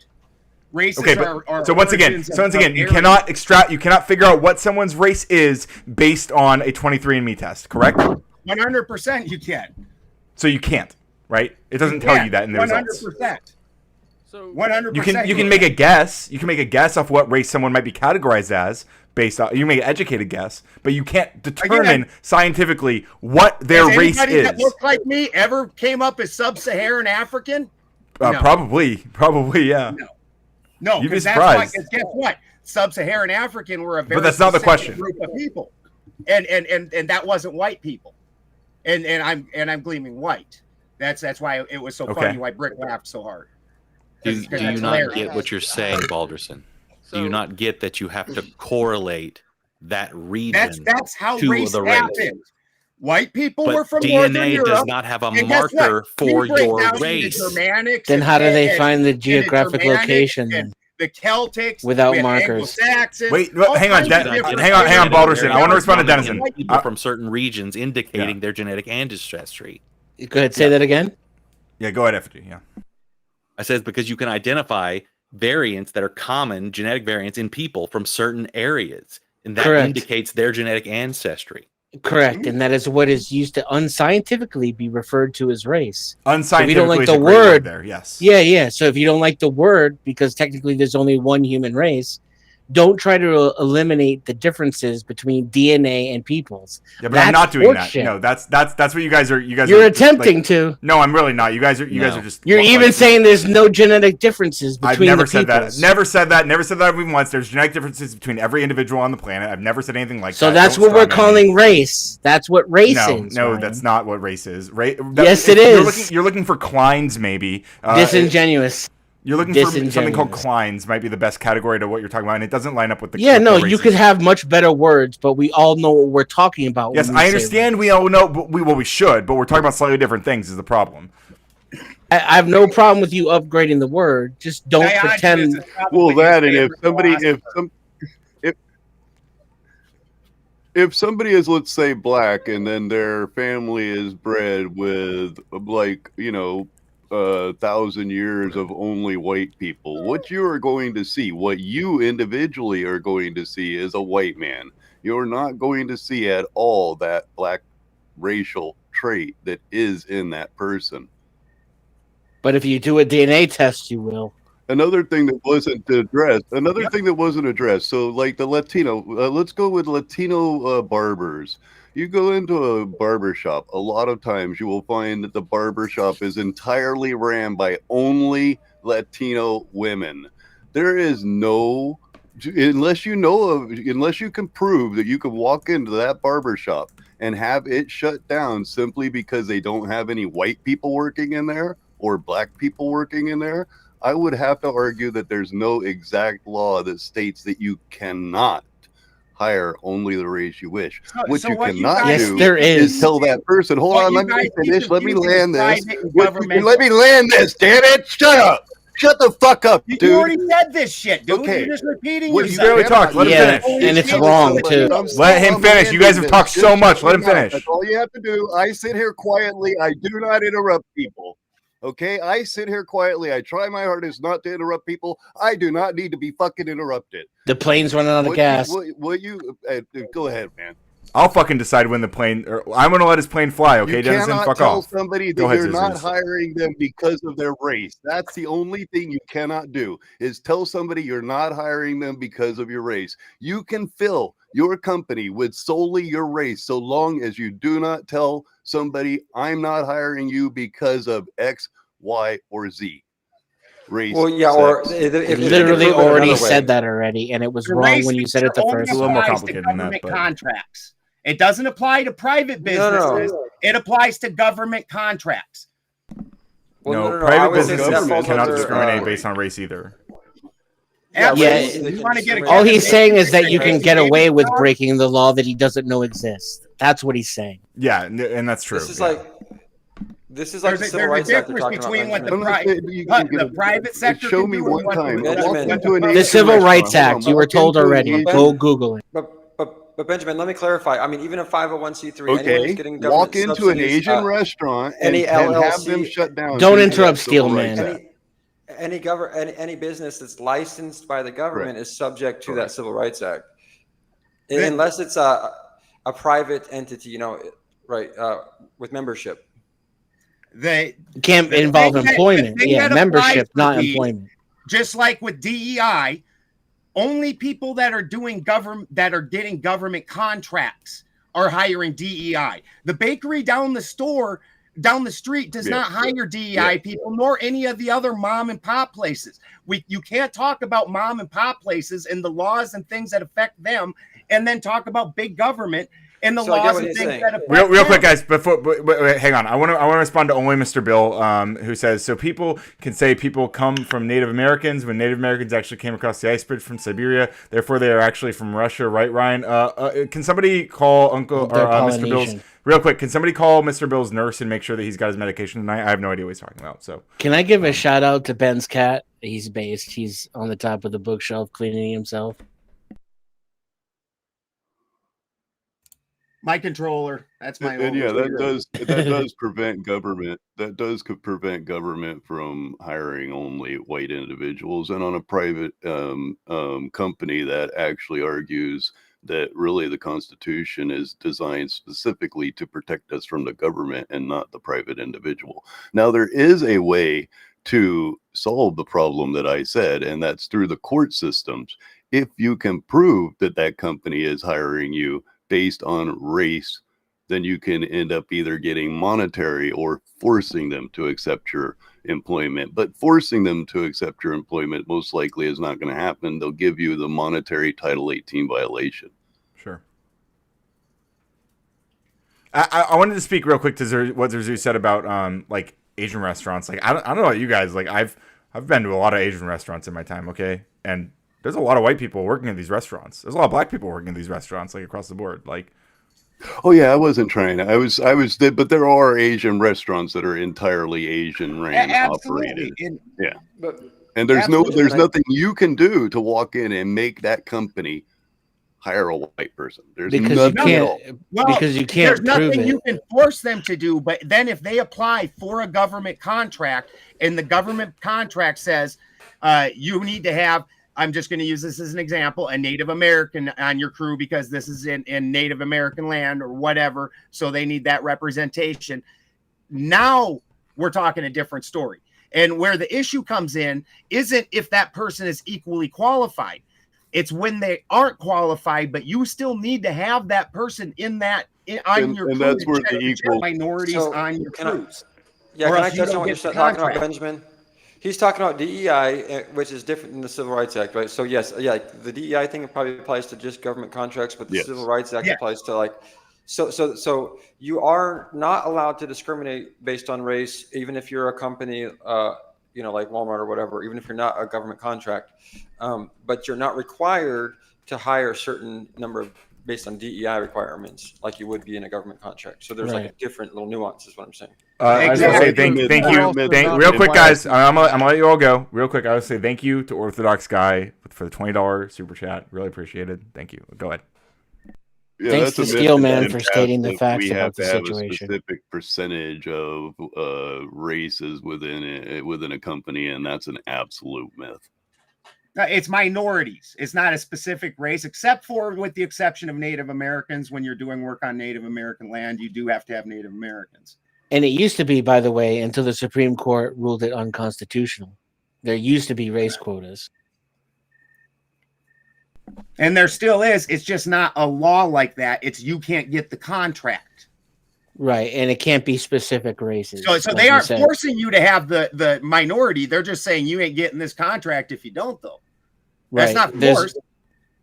Races are so once again, you cannot you cannot figure out what someone's race is based on a 23andMe test, correct? 100% you can. So you can't, right? It doesn't tell you that in the results. 100%. So 100%. You can make a guess. You can make a guess off what race someone might be categorized as based on. You make an educated guess, but you can't determine scientifically what their race is. Anybody that looked like me ever came up as sub-Saharan African? No. Probably, yeah. No, you'd be surprised. surprised. Guess what? Sub-Saharan African were a very but that's not the question. Group of people, and that wasn't white people, and I'm gleaming white. That's why it was so funny. Why Brick laughed so hard. Do you not get what you're saying, Balderson? Do you not get that you have to correlate that region? That's how to race the race. happened. White people but were from DNA Northern Europe. does not have a marker for your race. Then how do they find the geographic location? Celtics, without we have markers. Anglo-Saxons. Wait, all hang on, kinds of different hang on, Balderson. I want to respond to Denizen. Denizen. People from certain regions indicating their genetic ancestry. Go ahead, say that again. Yeah, go ahead, FD. Yeah. I said because you can identify variants that are common genetic variants in people from certain areas, and that Correct. indicates their genetic ancestry. Correct, and that is what is used to unscientifically be referred to as race. Unscientifically, so if you don't like is a the great word word there. Yes. Yeah. So if you don't like the word, because technically there's only one human race, don't try to eliminate the differences between DNA and peoples. Yeah, but I'm not doing that. No, that's what you guys are. You're attempting to. No, I'm really not. You guys are just. You're even saying there's no genetic differences between I've never the said peoples. that. Never said that. Never said that even once. There's genetic differences between every individual on the planet. I've never said anything like that. So that's what we're calling race. That's what race is. No, Ryan. that's not what race is. Yes, it is. You're looking for Kleins, maybe. Disingenuous. You're looking for something called Kleins, might be the best category to what you're talking about, and it doesn't line up with the. Yeah, with no, the you could have much better words, but we all know what we're talking about. Yes, I understand. We all know, but we should, but we're talking about slightly different things. Is the problem? I have no problem with you upgrading the word. Just don't pretend. Well, that and if somebody is, let's say, black, and then their family is bred with, like, 1,000 years of only white people, what you are going to see, what you individually are going to see, is a white man. You're not going to see at all that black racial trait that is in that person. But if you do a DNA test, you will. Another thing that wasn't addressed. So, like the Latino, let's go with Latino barbers. You go into a barber shop, a lot of times you will find that the barber shop is entirely ran by only Latino women. There is no, unless you can prove that you can walk into that barber shop and have it shut down simply because they don't have any white people working in there or black people working in there, I would have to argue that there's no exact law that states that you cannot hire only the race you wish. What you cannot do is tell that person, hold on, let me finish, let me land this. Let me land this, damn it! Shut up! Shut the fuck up, dude. You already said this shit, dude. Okay. You're just repeating You yourself. barely talked. Let him finish. And it's wrong, too. Let him finish. You guys have talked so much. Let him finish. That's all you have to do. I sit here quietly. I do not interrupt people. Okay, I sit here quietly. I try my hardest not to interrupt people. I do not need to be fucking interrupted. The plane's running out of gas. Go ahead, man. I'll fucking decide when the plane. I'm gonna let his plane fly. Okay, you Denizen, cannot fuck tell off. somebody that Go ahead, you're not Scissors. hiring them because of their race. That's the only thing you cannot do, is tell somebody you're not hiring them because of your race. You can fill your company with solely your race so long as you do not tell somebody, I'm not hiring you because of X, Y, or Z. Race. Well, yeah, or sex. if Literally you can prove it already another way. said that already, and it was The wrong race when you said it the only first a little more applies complicated to than that, government but- contracts. It doesn't apply to private businesses. It applies to government contracts. No, I private would say businesses that falls cannot under, discriminate based on race either. Absolutely. You want to get a all he's saying is that you can get David away with Starr? breaking the law that he doesn't know exists. That's what he's saying. Yeah, and that's true. This is yeah. like the Civil Rights Act we're talking between what about. the private sector Show can me do one and what time. the- Walk into an The Asian Civil Rights restaurant. Act, you were Walk told into an already. Asian- Go Google it. But Benjamin, let me clarify. I mean, even a 501c3, anyone Okay, who's getting government walk into an subsidies, Asian restaurant and, any and have LLC, them shut down. Don't due to interrupt, the Civil Rights Steelman. Act. any business that's licensed by the government is subject to that Correct. Civil Rights Act, unless it's a private entity, with membership. They Can't involve thing that- employment. the thing Yeah, that membership, applies to not these, employment. Just like with DEI, only people that are doing getting government contracts are hiring DEI. The bakery down the street does not hire DEI people, nor any of the other mom and pop places. You can't talk about mom and pop places and the laws and things that affect them, and then talk about big government and the laws and things that affect real quick, guys. Wait, hang on. I want to respond to only Mr. Bill, who says so. People can say people come from Native Americans when Native Americans actually came across the ice bridge from Siberia. Therefore, they are actually from Russia, right, Ryan? Can somebody call Uncle or Mr. Bill's real quick? Can somebody call Mr. Bill's nurse and make sure that he's got his medication tonight? I have no idea what he's talking about. So, can I give a shout out to Ben's cat? He's based. He's on the top of the bookshelf cleaning himself. My controller. That's my. And yeah, that does prevent government. That does prevent government from hiring only white individuals. And on a private company, that actually argues that really the Constitution is designed specifically to protect us from the government and not the private individual. Now, there is a way to solve the problem that I said, and that's through the court systems. If you can prove that that company is hiring you based on race, then you can end up either getting monetary or forcing them to accept your employment. But forcing them to accept your employment most likely is not going to happen. They'll give you the monetary Title 18 violation. Sure. I wanted to speak real quick to what Zerzu said about like Asian restaurants. Like I don't know about you guys. Like I've been to a lot of Asian restaurants in my time. Okay, and there's a lot of white people working in these restaurants. There's a lot of black people working in these restaurants, like across the board. Like, oh yeah, I wasn't trying to. I was, but there are Asian restaurants that are entirely Asian ran operated. Yeah, and there's nothing you can do to walk in and make that company hire a white person. There's nothing at all. Well, because you can't. There's nothing you can force them to do. But then if they apply for a government contract and the government contract says you need to have, I'm just going to use this as an example, a Native American on your crew because this is in Native American land or whatever. So they need that representation. Now we're talking a different story. And where the issue comes in isn't if that person is equally qualified. It's when they aren't qualified, but you still need to have that person in that on your crew. And that's where the equal minorities on your crews. Yeah, can I touch on what you're talking about, Benjamin? He's talking about DEI, which is different than the Civil Rights Act, right? So yes, yeah, the DEI thing probably applies to just government contracts, but the Civil Rights Act applies to like, so you are not allowed to discriminate based on race, even if you're a company, like Walmart or whatever, even if you're not a government contract, but you're not required to hire a certain number of based on DEI requirements, like you would be in a government contract. So there's like a different little nuance, is what I'm saying. I was gonna say thank you. Real quick, guys, I'm gonna let you all go. Real quick, I would say thank you to Orthodox Guy for the $20 super chat. Really appreciated. Thank you. Go ahead. Yeah, thanks to Steelman for stating the facts about the situation. We have to have a specific percentage of races within a company, and that's an absolute myth. It's minorities. It's not a specific race, except for with the exception of Native Americans. When you're doing work on Native American land, you do have to have Native Americans. And it used to be, by the way, until the Supreme Court ruled it unconstitutional. There used to be race quotas. And there still is. It's just not a law like that. It's you can't get the contract. Right, and it can't be specific races. So like they aren't forcing you to have the minority. They're just saying you ain't getting this contract if you don't, though. That's not forced.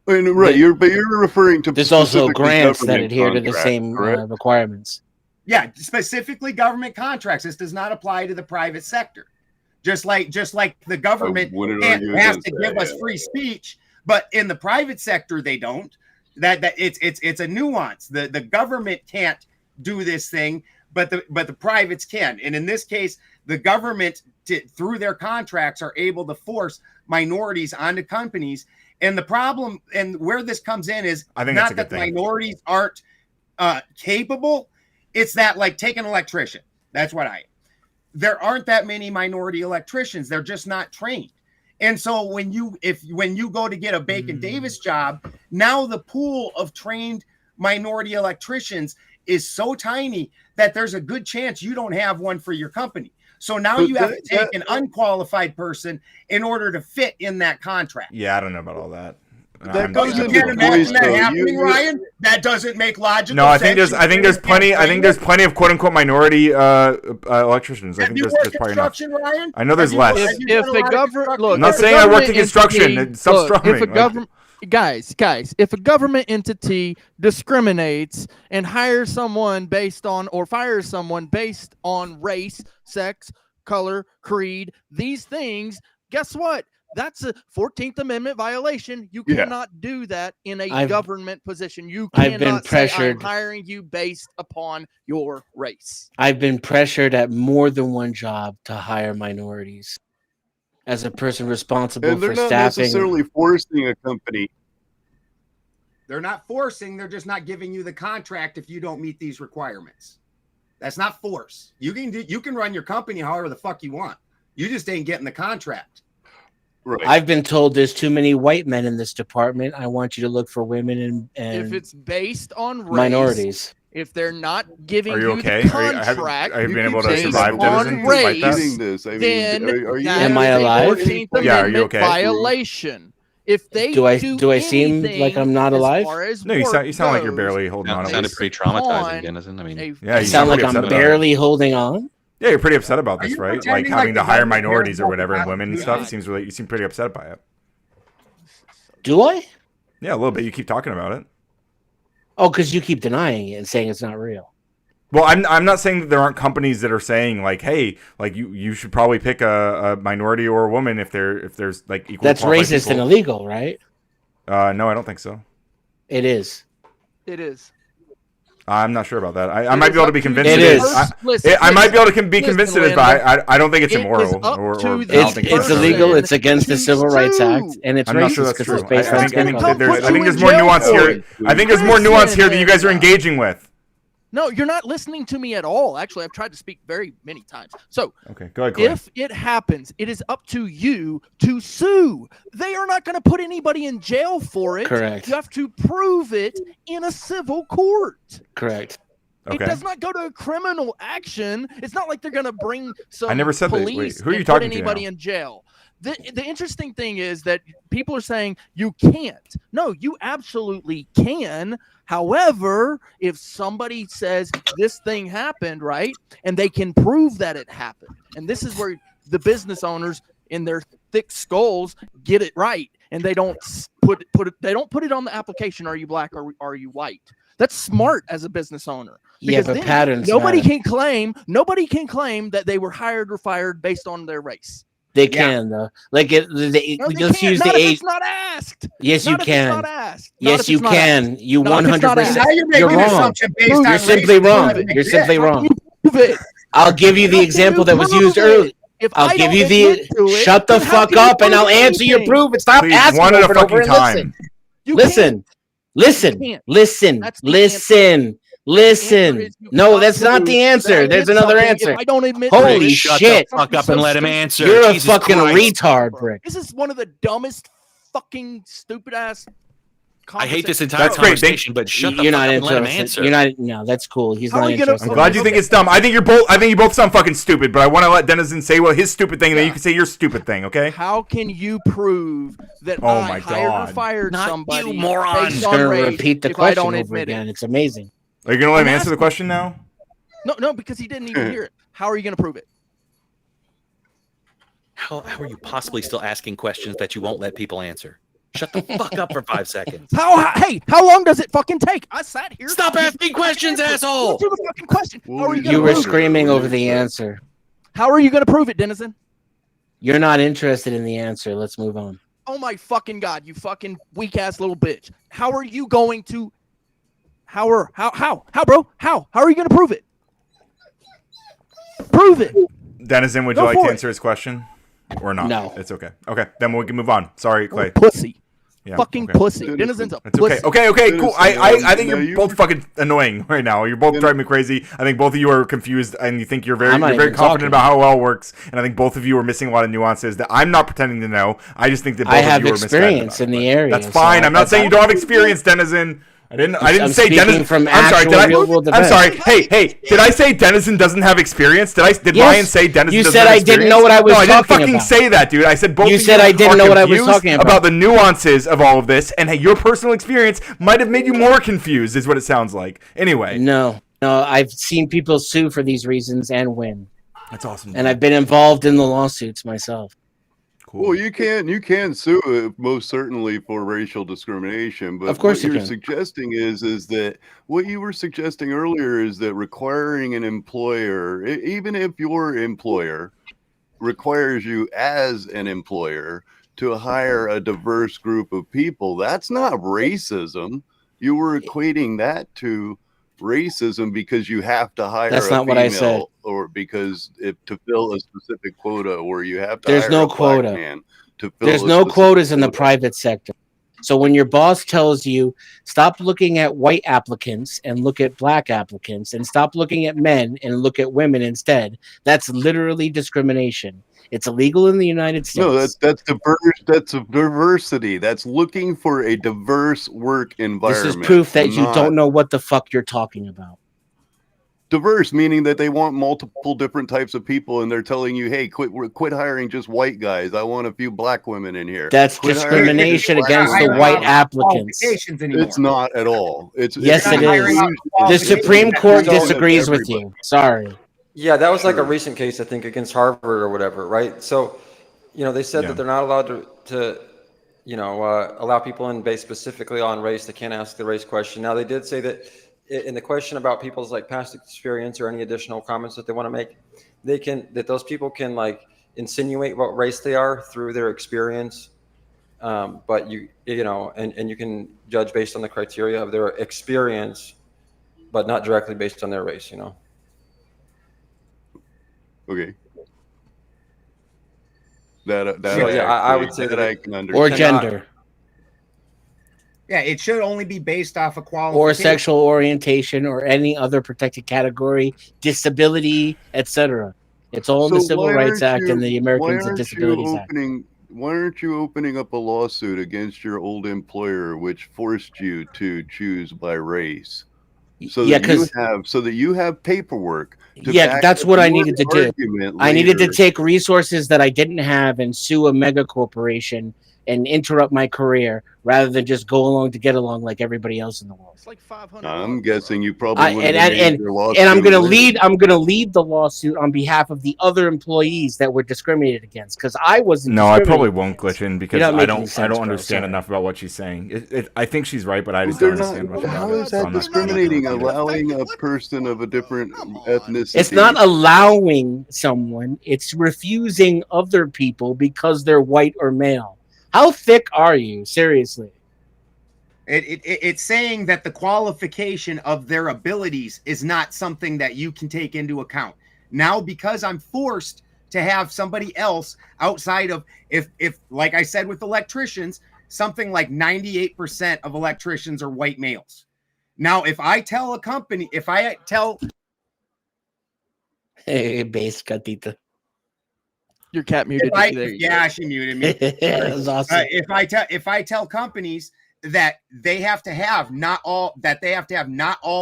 Right, you're referring to. There's also grants that adhere to the same requirements. Yeah, specifically government contracts. This does not apply to the private sector. Just like the government has to give us free speech, but in the private sector they don't. That it's a nuance. The government can't do this thing, but the privates can. And in this case, the government through their contracts are able to force minorities onto companies. And the problem and where this comes in is not that minorities aren't capable. It's that, like, take an electrician. That's what there aren't that many minority electricians. They're just not trained. And so when you go to get a Bacon Davis job, now the pool of trained minority electricians is so tiny that there's a good chance you don't have one for your company. So now you have to take an unqualified person in order to fit in that contract. Yeah, I don't know about all that. You can't imagine that happening, Ryan? That doesn't make logical sense. I think there's plenty of quote unquote minority electricians. I think there's probably enough. Ryan? I know there's less. If the government, look, I'm not saying I worked in construction. Stop struggling. guys, if a government entity discriminates and hires someone based on or fires someone based on race, sex, color, creed, these things, guess what? That's a 14th Amendment violation. You cannot do that in a government position. You cannot say I'm hiring you based upon your race. I've been pressured at more than one job to hire minorities as a person responsible and they're for not staffing. necessarily forcing a company. They're not forcing. They're just not giving you the contract if you don't meet these requirements. That's not force. You can run your company however the fuck you want. You just ain't getting the contract. Right. I've been told there's too many white men in this department. I want you to look for women and if it's based on race, minorities. If they're not giving you okay? the contract, have you been able to survive on race, then am I alive? 14th Yeah, are you Amendment okay? violation. If they do I seem like I'm not alive? No, you sound like you're barely holding on. It sounded pretty traumatizing, Denizen. I mean, yeah, you sound like I'm barely holding on. Yeah, you're pretty upset about this, right? Like pretending having like to hire the minorities or government whatever and won't women and do stuff. that? You seem pretty upset by it. Do I? Yeah, a little bit. You keep talking about it. Oh, because you keep denying it and saying it's not real. Well, I'm not saying that there aren't companies that are saying like, hey, like you should probably pick a minority or a woman if there's like equal. That's racist and illegal, right? No, I don't think so. It is. It is. I'm not sure about that. I might be able to be convinced. It is. I might be able to be convinced of it, but I don't think it's immoral. It's illegal. It's against the Civil Rights Act, and it's I'm racist not sure that's because true. it's based on skin color. I think there's more nuance here. I think there's more nuance here that you guys are engaging with. No, you're not listening to me at all. Actually, I've tried to speak very many times. So, okay, go ahead, Clay. If it happens, it is up to you to sue. They are not going to put anybody in jail for it. Correct. You have to prove it in a civil court. Correct. Okay. It does not go to a criminal action. It's not like they're going to bring some I never said that. police Wait, who are you and talking put to anybody now? in jail. The interesting thing is that people are saying you can't. No, you absolutely can. However, if somebody says this thing happened, right, and they can prove that it happened, and this is where the business owners in their thick skulls get it right, and they don't put it on the application. Are you black or are you white? That's smart as a business owner. Yeah, but patterns. Nobody can claim that they were hired or fired based on their race. They can though. Like let's use the age. It's not asked. Yes, you can. Not asked. Yes, you can. You 100%. Now you're making You're an wrong. assumption based on You're race simply and wrong. doesn't You're exist. simply wrong. Prove it. I'll give you the example that was used earlier. I'll give you the shut the fuck up and I'll answer your proof and stop Please, asking one at a over and over fucking and time. listen. Listen. No, that's not the answer. There's another answer. I don't admit. Holy Shut shit! the fuck up and let him answer. You're Jesus a fucking Christ. retard, Brick. This is one of the dumbest, fucking, stupid ass. I hate this entire That's great. conversation, but shut the You're fuck not up and let him interested. answer. You're not. No, that's cool. He's How not are you gonna- interested. I'm glad you think it's dumb. I think you both sound fucking stupid, but I want to let Denizen say his stupid thing, and then you can say your stupid thing, okay? How can you prove that Oh I my hired or God. fired Not somebody you, moron. based He's on gonna race repeat the if I question don't over admit again. it? It's amazing. Are you gonna let him I'm answer the asking- question now? No, because he didn't even hear it. How are you going to prove it? How are you possibly still asking questions that you won't let people answer? Shut the fuck up for 5 seconds. How long does it fucking take? I sat here. Stop asking questions, asshole. Answer the fucking question. How are you gonna You were prove it? screaming over the answer. How are you going to prove it, Denizen? You're not interested in the answer. Let's move on. Oh my fucking God, you fucking weak ass little bitch. How are you going to? How, bro? How are you going to prove it? Prove it. Denizen, would you like to answer his question? Or not? No. It's okay. Okay, then we can move on. Sorry, Clay. Pussy. Yeah, Fucking okay. pussy. Denizen's a It's pussy. okay, cool. I think Now you're you- both fucking annoying right now. You're both driving me crazy. I think both of you are confused, and you think you're very I'm not confident even talking. about how it all works. And I think both of you are missing a lot of nuances that I'm not pretending to know. I just think that both I of have you are misguided experience about in it. the area. That's fine. so I'm not saying you don't have experience, Denizen. I didn't say speaking Denizen. from I'm sorry. actual real-world I'm sorry. events. Hey. Did I say Denizen doesn't have experience? Did Yes, Ryan say Denizen you doesn't said have I experience? didn't know what I was No, I didn't talking fucking about. say that, dude. I said both You of said I didn't are know what I was confused talking about. the nuances of all of this, and hey, your personal experience might have made you more confused, is what it sounds like. Anyway. No, I've seen people sue for these reasons and win. That's awesome. And I've been involved in the lawsuits myself. Cool. Well, you can sue it most certainly for racial discrimination, but Of course what you you're can. suggesting is that what you were suggesting earlier is that requiring an employer, even if your employer requires you as an employer to hire a diverse group of people, that's not racism. You were equating that to racism because you have to hire That's a not what I said. female, or because to fill a specific quota, or you have to There's hire no a black quota. man to fill There's a no specific quotas in the quota. private sector. So when your boss tells you stop looking at white applicants and look at black applicants, and stop looking at men and look at women instead, that's literally discrimination. It's illegal in the United States. No, that's diverse. That's a diversity. That's looking for a diverse work This environment. is proof that you not don't know what the fuck you're talking about. diverse, meaning that they want multiple different types of people, and they're telling you, "Hey, quit hiring just white guys. I want a few black women in here." That's Quit discrimination hiring just against black the women. white applicants. It's not at all. Yes, it is. The Supreme Court disagrees with you. Sorry. Yeah, that was like a recent case, I think, against Harvard or whatever, right? So, they said that they're not allowed to allow people in based specifically on race. They can't ask the race question. Now, they did say that in the question about people's like past experience or any additional comments that they want to make, that those people can like insinuate what race they are through their experience. But you can judge based on the criteria of their experience, but not directly based on their race, Okay. That So, yeah, I would say that I it- can understand. Or gender. Yeah, it should only be based off of Or qualification. sexual orientation or any other protected category, disability, etc. It's all in the So Civil why Rights aren't Act and you- the why Americans with aren't you Disabilities Act. Why aren't you opening up a lawsuit against your old employer, which forced you to choose by race, so Yeah, that you have paperwork? To Yeah, back that's up what I your needed to do. argument I needed to later? take resources that I didn't have and sue a mega corporation and interrupt my career rather than just go along to get along like everybody else in the world. I'm guessing you probably would have made And your lawsuit. I'm gonna later. lead the lawsuit on behalf of the other employees that were discriminated against, because I wasn't. No, I probably discriminated won't against. glitch in because You're not I making don't sense, bro. understand Sorry. enough about what she's saying. I think she's right, but I just They're don't not. understand much about How it. is so that I'm not- discriminating? Allowing a person of a different ethnicity. It's not allowing someone; it's refusing other people because they're white or male. How thick are you? Seriously. It's saying that the qualification of their abilities is not something that you can take into account. Now, because I'm forced to have somebody else outside of, if like I said with electricians, something like 98% of electricians are white males. Now, if I tell a company, Hey, base gatita. Your cat muted. She muted me. That was awesome. If I tell companies that they have to have not all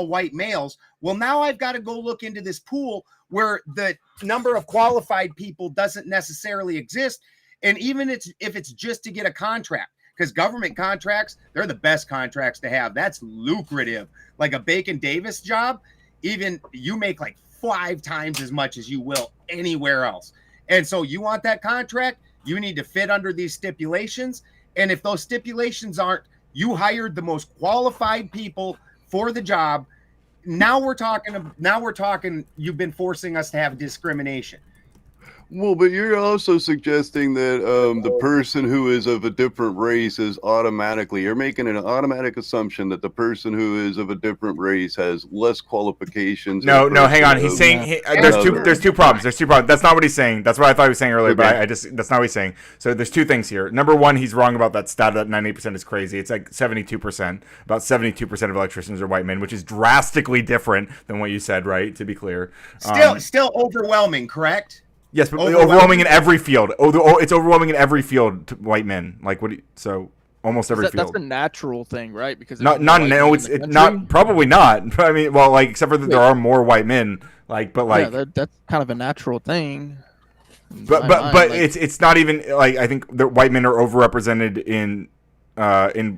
white males, well, now I've got to go look into this pool where the number of qualified people doesn't necessarily exist. And even if it's just to get a contract, because government contracts, they're the best contracts to have. That's lucrative. Like a Bacon Davis job, even you make like 5 times as much as you will anywhere else. And so you want that contract, you need to fit under these stipulations. And if those stipulations aren't, you hired the most qualified people for the job. Now we're talking, you've been forcing us to have discrimination. Well, but you're also suggesting that the person who is of a different race is automatically, you're making an automatic assumption that the person who is of a different race has less qualifications. No, hang on. He's saying there's two problems. That's not what he's saying. That's what I thought he was saying earlier, Okay. but that's not what he's saying. So there's 2 things here. Number one, he's wrong about that stat that 98% is crazy. It's like 72%. About 72% of electricians are white men, which is drastically different than what you said, right? To be clear. Still overwhelming, correct? Yes, but overwhelming in every field. It's overwhelming in every field to white men. Like so almost every field. That's a natural thing, right? Because it's not, probably not. I mean, well, like except for that there are more white men. That's kind of a natural thing. But it's not even like, I think the white men are overrepresented in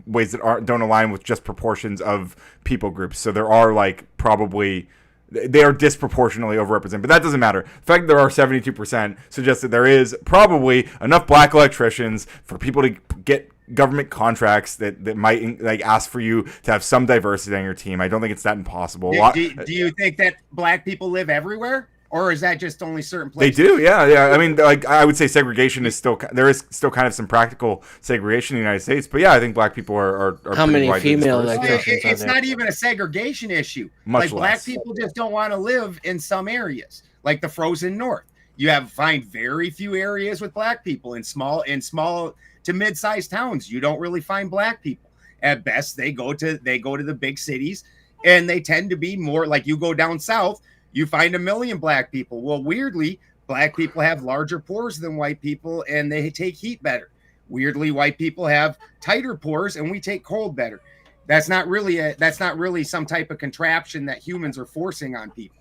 ways that don't align with just proportions of people groups. So there are like probably they are disproportionately overrepresented. But that doesn't matter. The fact that there are 72% suggests that there is probably enough black electricians for people to get government contracts that might like ask for you to have some diversity on your team. I don't think it's that impossible. Do you think that black people live everywhere? Or is that just only certain They places? do, yeah. I mean, like I would say segregation is there is still kind of some practical segregation in the United States, but yeah, I think black people are How many female electricians? It's not even a segregation issue. Much like black less. people just don't want to live in some areas, like the frozen north. You find very few areas with black people in small to mid-sized towns. You don't really find black people. At best, they go to the big cities, and they tend to be more like you go down south. You find 1 million black people. Well, weirdly, black people have larger pores than white people, and they take heat better. Weirdly, white people have tighter pores, and we take cold better. That's not really some type of contraption that humans are forcing on people.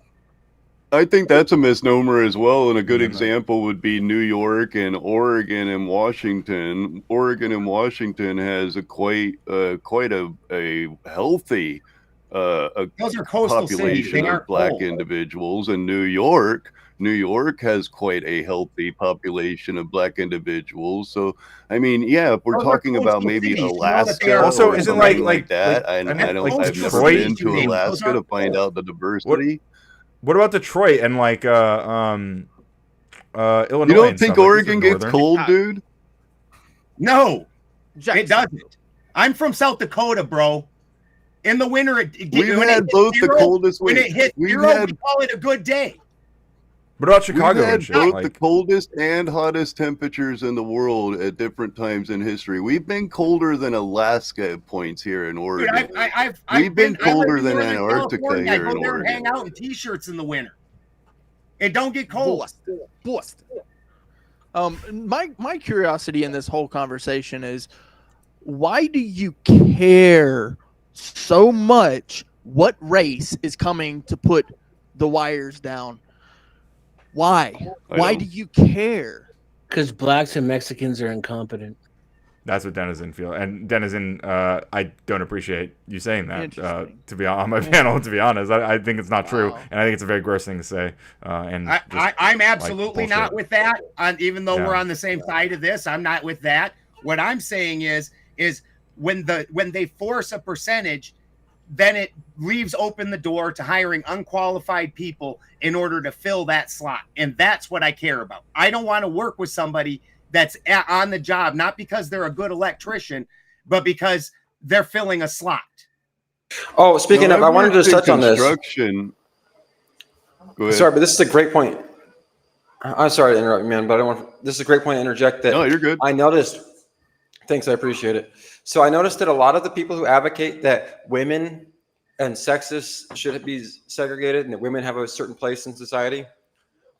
I think that's a misnomer as well, and a good example would be New York and Oregon and Washington. Oregon and Washington has quite a healthy those are coastal cities. population They of aren't black cold. individuals, and New York has quite a healthy population of black individuals. So I mean, yeah, if we're Those are talking about coastal maybe cities. You know that Alaska, they are Also, or isn't something like that, I mean, I've never Detroit- been to Those Alaska to aren't find cold. out the diversity. What about Detroit and like Illinois? You don't and think stuff? Like, Oregon these are gets northern. cold, dude? No, it doesn't. I'm from South Dakota, bro. In the winter, We've had both the coldest. When it hits we've zero, had we call it a good day. What about Chicago We've had and shit? both Like, the coldest and hottest temperatures in the world at different times in history. We've been colder than Alaska at points here in Oregon. Dude, I've We've been I live colder in than Northern Antarctica California. here I in go there and Oregon. hang out in t-shirts in the winter. It don't get cold. Bust. My curiosity in this whole conversation is, why do you care so much what race is coming to put the wires down? Why? Why do you care? Because blacks and Mexicans are incompetent. that's what Denizen feel. And Denizen, I don't appreciate you saying that. To be on my panel, to be honest, I think it's not true, and I think it's a very gross thing to say. And I'm absolutely like, not with that. Even though Yeah. we're on the same side of this, I'm not with that. What I'm saying is when they force a percentage, then it leaves open the door to hiring unqualified people in order to fill that slot. And that's what I care about. I don't want to work with somebody that's on the job, not because they're a good electrician, but because they're filling a slot. Oh, speaking of, I wanted to touch on this. Construction. Go ahead. Sorry, but this is a great point. I'm sorry to interrupt you, man, but this is a great point to interject that. No, you're good. I noticed. Thanks, I appreciate it. So I noticed that a lot of the people who advocate that women and sexes should be segregated and that women have a certain place in society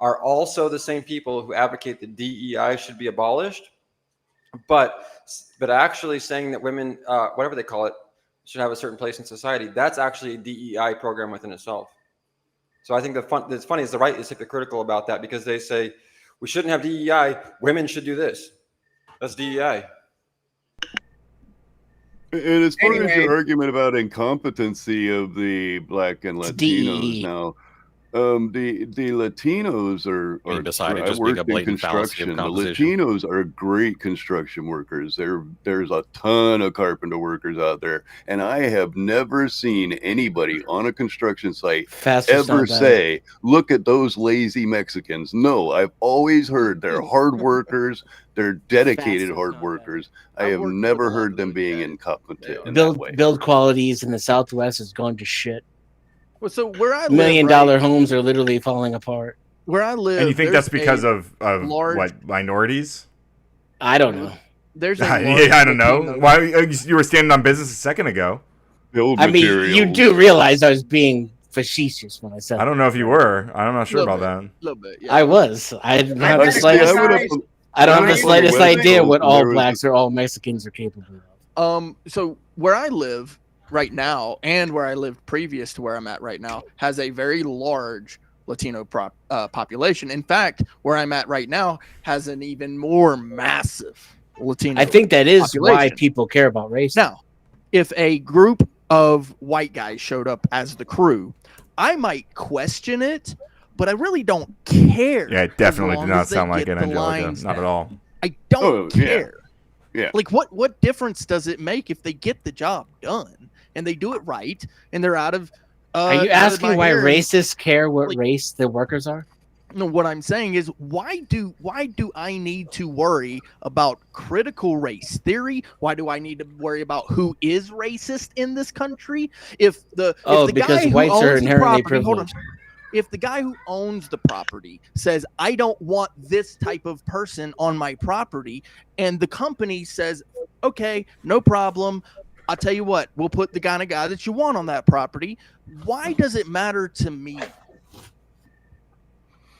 are also the same people who advocate that DEI should be abolished, but actually saying that women, whatever they call it, should have a certain place in society. That's actually a DEI program within itself. So I think that's funny is the right is hypocritical about that because they say we shouldn't have DEI. Women should do this. That's DEI. And as far as Anyway. your argument about incompetency of the black and Latinos now, the Latinos are decided I just being a worked in blatant fallacy of construction. The composition. Latinos are great construction workers. There's a ton of carpenter workers out there, and I have never seen anybody on a construction site Fast is ever not bad. say, "Look at those lazy Mexicans." No, I've always heard they're hard workers. They're dedicated hard workers. I have never heard them being incompetent in that way. Build qualities in the Southwest is going to shit. Well, so where I $1 million live, right, homes are literally falling apart. where I live, and you think there's that's because a of large- what, minorities? I don't know. There's a Yeah, I don't know. Why you were standing on business a second ago? Build I mean, you do realize I was being facetious when I said I don't know if you were. I'm not sure about that. A little bit, I was. I don't have the Honestly, slightest. I would've- I don't have I the would've slightest went idea to what there all was blacks or all Mexicans are capable of. So where I live right now, and where I lived previous to where I'm at right now, has a very large Latino population. In fact, where I'm at right now has an even more massive Latino. I think that is why population. people care about race. Now, if a group of white guys showed up as the crew, I might question it, but I really don't care. Yeah, it definitely did as long not as they sound like get it, the Angelica. lines Not at down. all. I don't Oh, yeah. care. Yeah. Like what difference does it make if they get the job done and they do it right and they're out of Are you out of asking my why hair and- racists care what like- race the workers are? No, what I'm saying is why do I need to worry about critical race theory? Why do I need to worry about who is racist in this country? If the because guy who whites are owns the inherently property, hold on. privileged. If the guy who owns the property says, I don't want this type of person on my property, and the company says, okay, no problem. I'll tell you what, we'll put the kind of guy that you want on that property. Why does it matter to me?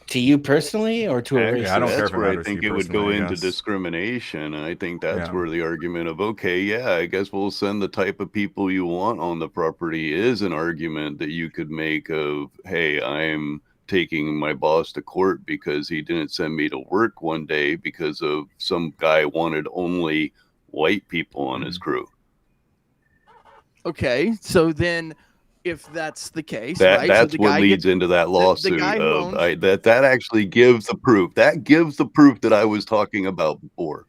To you personally or to a racist? I don't care That's if it where I matters to think you it would go personally, I into guess. discrimination, and I think that's Yeah. where the argument of, okay, yeah, I guess we'll send the type of people you want on the property is an argument that you could make of, hey, I'm taking my boss to court because he didn't send me to work one day because of some guy wanted only white people on his crew. Okay, so then if that's the case, That right? that's so the what guy leads gets, into that lawsuit guy who of owns- that actually gives the proof. That gives the proof that I was talking about before.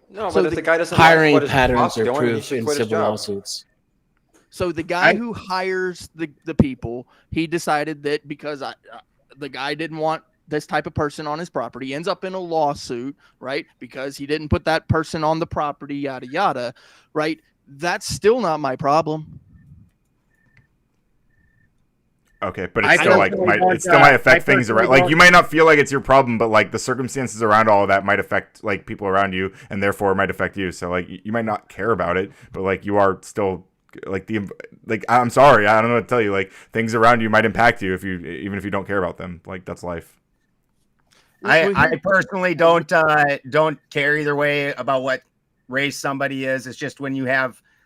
No, So but if the the guy doesn't like Hiring what his boss patterns is are doing, he proof should in quit his civil job. lawsuits. So the guy who hires the people, he decided that because the guy didn't want this type of person on his property, ends up in a lawsuit, right? Because he didn't put that person on the property, yada yada, right? That's still not my problem. Okay, but I it's still like personally might don't, it still might I affect things personally around. Like don't- you might not feel like it's your problem, but like the circumstances around all of that might affect like people around you, and therefore it might affect you. So like you might not care about it, but like you are still like I'm sorry, I don't know what to tell you. Like things around you might impact you even if you don't care about them. Like that's life. I personally don't care either way about what race somebody is. It's just when you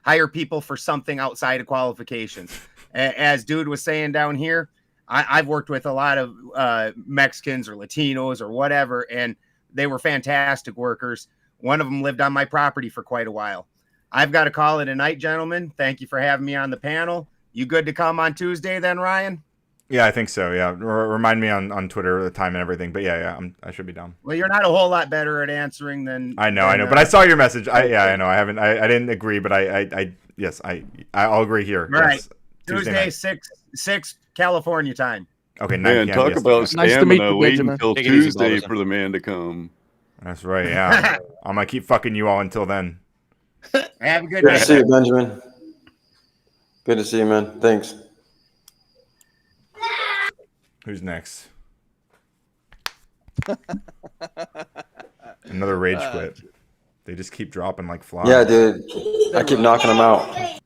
hire people for something outside of qualifications. As dude was saying down here, I've worked with a lot of Mexicans or Latinos or whatever, and they were fantastic workers. One of them lived on my property for quite a while. I've got to call it a night, gentlemen. Thank you for having me on the panel. You good to come on Tuesday then, Ryan? Yeah, I think so. Yeah, remind me on Twitter the time and everything. But yeah, I should be down. Well, you're not a whole lot better at answering than I know. But I saw your message. I know. I haven't. I didn't agree, but yes, I'll agree here. All right. Yes. Tuesday, 6 California time. Okay, 9 Man, p.m. talk EST. about Nice to meet stamina. you, Wait Benjamin. until Take it easy, Tuesday Balderson. for the man to come. That's right. Yeah, I'm gonna keep fucking you all until then. Have a good Good night. to see you, Benjamin. Good to see you, man. Thanks. Who's next? Another rage quit. They just keep dropping like flies. Yeah, dude. I keep knocking him out.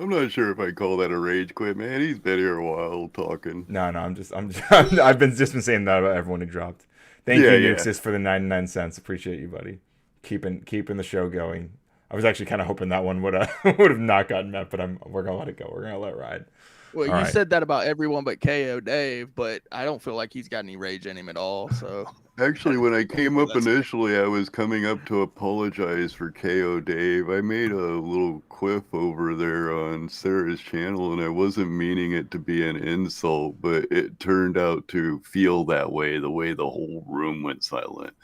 I'm not sure if I call that a rage quit, man. He's been here a while talking. No, I've been saying that about everyone who dropped. Thank you, Nuxus, for the 99 cents. Appreciate you, buddy. Keeping the show going. I was actually kind of hoping that one would have not gotten met, but we're gonna let it go. We're gonna let it ride. Well, All you right. said that about everyone but KO Dave, but I don't feel like he's got any rage in him at all. So Actually, when I came up initially, I was coming up to apologize for KO Dave. I made a little quiff over there on Sarah's channel, and I wasn't meaning it to be an insult, but it turned out to feel that way, the way the whole room went silent.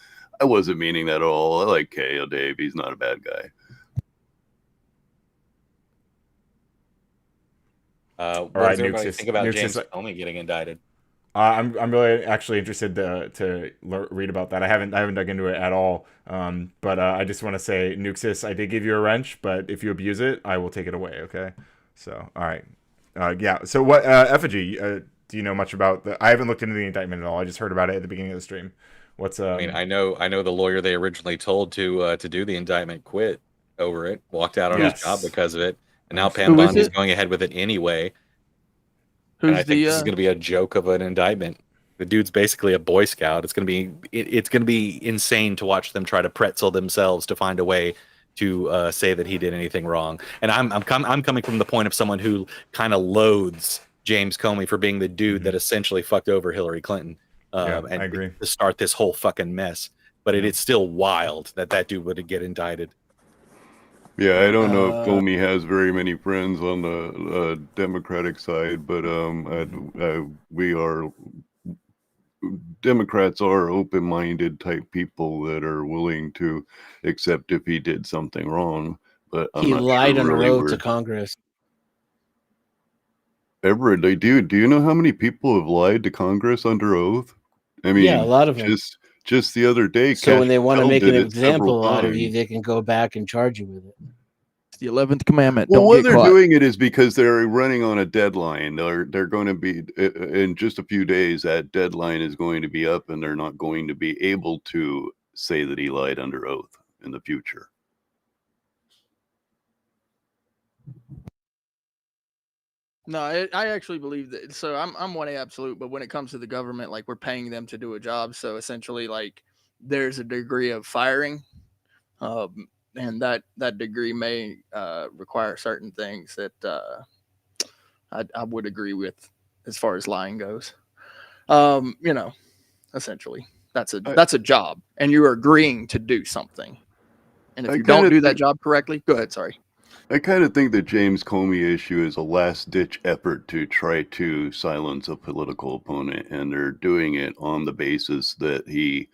I wasn't meaning that at all. I like KO Dave. He's not a bad guy. What right, does everybody Nuxus- think about Nuxus- James Comey getting indicted? I'm really actually interested to read about that. I haven't dug into it at all. But I just want to say, Nuxus, I did give you a wrench, but if you abuse it, I will take it away. Okay. So all right. Yeah. So what Effigy? Do you know much about the? I haven't looked into the indictment at all. I just heard about it at the beginning of the stream. What's I mean, I know the lawyer they originally told to do the indictment quit over it, walked out on his job because of it, and now Pam Who is Bondi's it? going ahead with it anyway. Who's And I think the? this is going to be a joke of an indictment. The dude's basically a Boy Scout. It's going to be insane to watch them try to pretzel themselves to find a way to say that he did anything wrong. And I'm coming from the point of someone who kind of loathes James Comey for being the dude that essentially fucked over Hillary Clinton. And I agree. To start this whole fucking mess. But it's still wild that dude would get indicted. Yeah, I don't know if Comey has very many friends on the Democratic side, but Democrats are open-minded type people that are willing to accept if he did something wrong. But I'm He not lied sure under really oath to where. Congress. Everett, they do. Do you know how many people have lied to Congress under oath? I Yeah, a mean, lot of them. just the other day, So when Cash they want to Patel make an did it several example out of you, times. they can go back and charge you with it. It's the 11th commandment. Well, Don't what get they're caught. doing it is because they're running on a deadline. They're going to be in just a few days. That deadline is going to be up, and they're not going to be able to say that he lied under oath in the future. No, I actually believe that. So I'm 1A absolute, but when it comes to the government, like we're paying them to do a job. So essentially, like there's a degree of firing, and that degree may require certain things that I would agree with as far as lying goes. Essentially, that's a job, and you're agreeing to do something. And if you don't do that job correctly, go ahead. Sorry. I kind of think the James Comey issue is a last-ditch effort to try to silence a political opponent, and they're doing it on the basis that he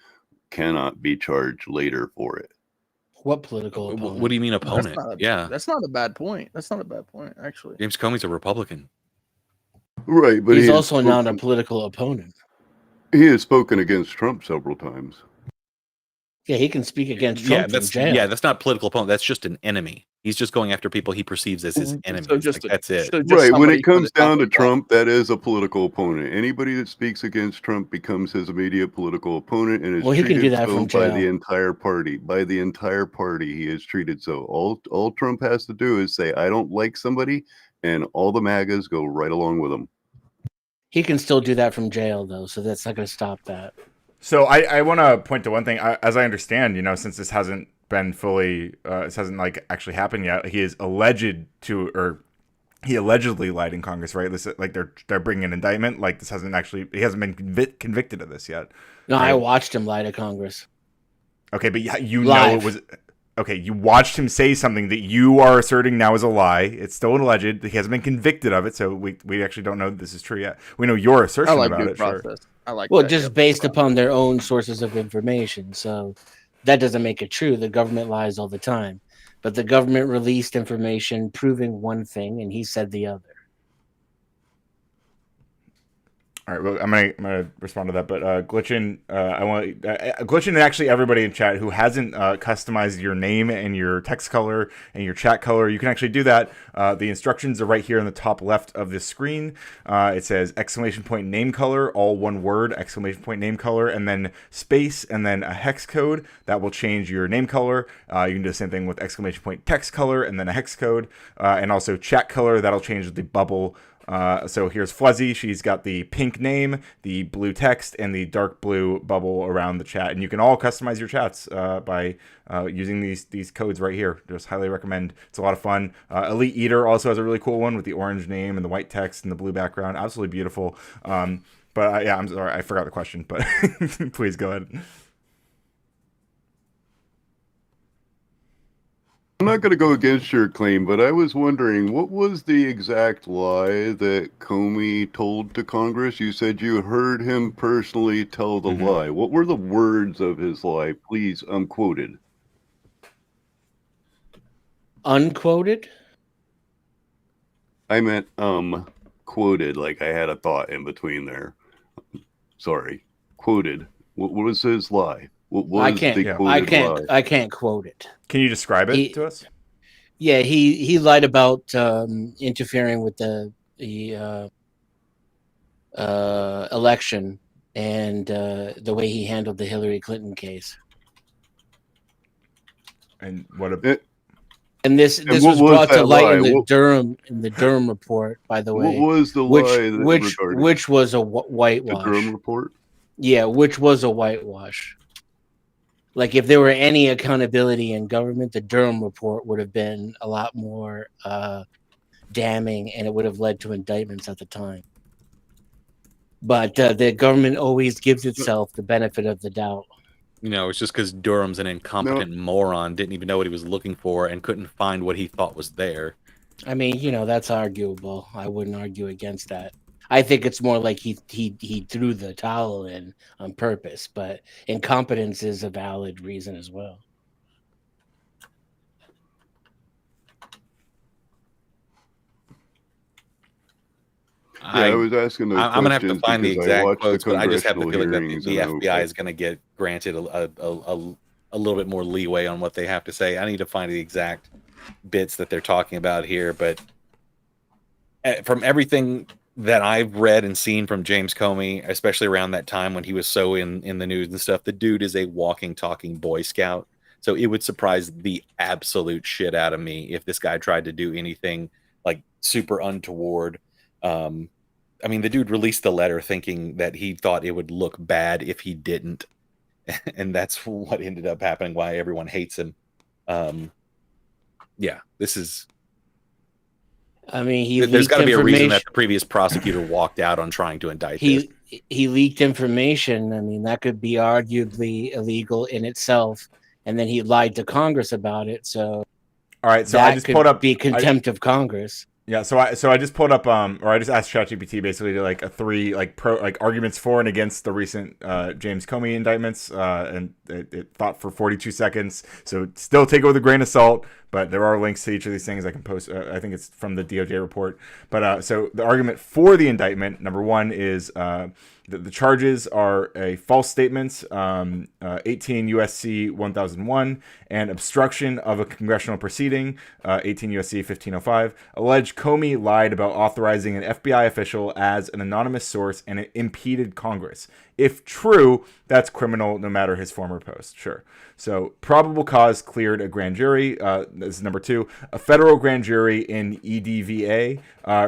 cannot be charged later for it. What political opponent? What do you mean opponent? That's not a bad point. That's not a bad point, actually. James Comey's a Republican. Right, but he's also not a political opponent. He has spoken against Trump several times. Yeah, he can speak against Trump from jail. Yeah, that's not political opponent. That's just an enemy. He's just going after people he perceives as his enemies. That's it. Right. When it comes down to Trump, that is a political opponent. Anybody that speaks against Trump becomes his immediate political opponent, and is Well, he can do treated that so from by jail. the entire party. By the entire party, he is treated so. All Trump has to do is say, "I don't like somebody," and all the MAGAs go right along with him. He can still do that from jail, though, so that's not going to stop that. So I want to point to one thing. As I understand, since this hasn't been fully, this hasn't like actually happened yet. He is alleged to, or he allegedly lied in Congress, right? This like they're bringing an indictment. Like this hasn't actually, he hasn't been convicted of this yet. No, right? I watched him lie to Congress. Okay, but you know it was. Okay, you watched him say something that you are asserting now is a lie. It's still an alleged. He hasn't been convicted of it, so we actually don't know that this is true yet. We know your assertion about it. Sure. I like. Well, just based upon their own sources of information, so that doesn't make it true. The government lies all the time, but the government released information proving one thing, and he said the other. All right, well, I'm gonna respond to that, but Glitchin, I want Glitchin and actually everybody in chat who hasn't customized your name and your text color and your chat color, you can actually do that. The instructions are right here in the top left of the screen. It says !name color, all one word, !name color, and then space, and then a hex code that will change your name color. You can do the same thing with !text color, and then a hex code, and also chat color that'll change the bubble. So here's Fuzzy. She's got the pink name, the blue text, and the dark blue bubble around the chat. And you can all customize your chats by using these codes right here. Just highly recommend. It's a lot of fun. Elite Eater also has a really cool one with the orange name and the white text and the blue background. Absolutely beautiful. But yeah, I'm sorry, I forgot the question, but please go ahead. I'm not going to go against your claim, but I was wondering, what was the exact lie that Comey told to Congress? You said you heard him personally tell the lie. What were the words of his lie? Please, unquoted. Unquoted? I meant, quoted, like I had a thought in between there. Sorry. Quoted. What was his lie? What was I can't quote it. Can you describe it to us? Yeah, he lied about interfering with the election and the way he handled the Hillary Clinton case. And what about? And this was brought to light in the Durham report, by the way. What was the lie? Which was a whitewash. The Durham report? Yeah, which was a whitewash. Like if there were any accountability in government, the Durham report would have been a lot more damning, and it would have led to indictments at the time. But the government always gives itself the benefit of the doubt. You know, it's just because Durham's an incompetent moron, didn't even know what he was looking for, and couldn't find what he thought was there. I mean, you know, that's arguable. I wouldn't argue against that. I think it's more like he threw the towel in on purpose, but incompetence is a valid reason as well. I was asking those I'm gonna have to questions find the because I exact watched quotes, the but I just have the congressional feeling that hearings the and FBI is going to get granted a little bit more leeway on what they have to say. I need to find the exact bits that they're talking about here, but from everything that I've read and seen from James Comey, especially around that time when he was so in the news and stuff, the dude is a walking, talking Boy Scout. So it would surprise the absolute shit out of me if this guy tried to do anything like super untoward. I mean, the dude released the letter thinking that he thought it would look bad if he didn't. And that's what ended up happening, why everyone hates him. Yeah, this is... I mean, there's got to be a reason that the previous prosecutor walked out on trying to indict this. He leaked information. I mean, that could be arguably illegal in itself. And then he lied to Congress about it. So, all right. So that I just could pulled up be contempt of Congress. Yeah, so I just pulled up or I just asked ChatGPT basically to like a 3 arguments for and against the recent James Comey indictments, and it thought for 42 seconds. So still take it with a grain of salt, but there are links to each of these things I can post. I think it's from the DOJ report. But so the argument for the indictment, number 1 is the charges are a false statements, 18 USC 1001, and obstruction of a congressional proceeding, 18 USC 1505. Alleged Comey lied about authorizing an FBI official as an anonymous source and it impeded Congress. If true, that's criminal no matter his former post. Sure. So probable cause cleared a grand jury. This is number 2. A federal grand jury in EDVA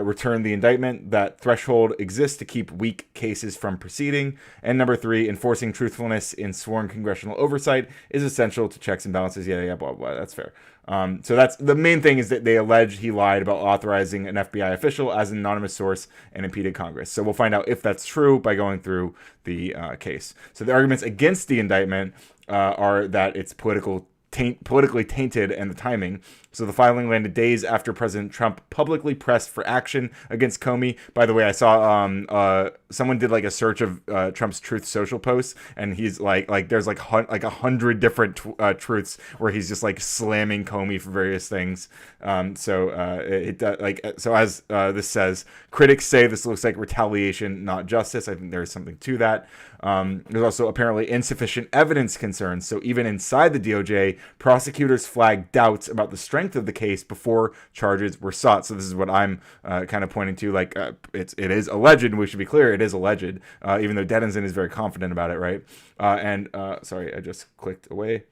returned the indictment. That threshold exists to keep weak cases from proceeding. And number 3, enforcing truthfulness in sworn congressional oversight is essential to checks and balances. Yeah, blah, blah, blah. That's fair. So that's the main thing, is that they allege he lied about authorizing an FBI official as an anonymous source and impeded Congress. So we'll find out if that's true by going through the case. So the arguments against the indictment are that it's politically tainted and the timing. So the filing landed days after President Trump publicly pressed for action against Comey. By the way, I saw someone did like a search of Trump's Truth Social posts, and he's like there's like 100 different truths where he's just like slamming Comey for various things. So as this says, critics say this looks like retaliation, not justice. I think there's something to that. There's also apparently insufficient evidence concerns. So even inside the DOJ, prosecutors flagged doubts about the strength of the case before charges were sought. So this is what I'm kind of pointing to. Like it is alleged, and we should be clear, it is alleged, even though Denizen is very confident about it, right? Sorry, I just clicked away.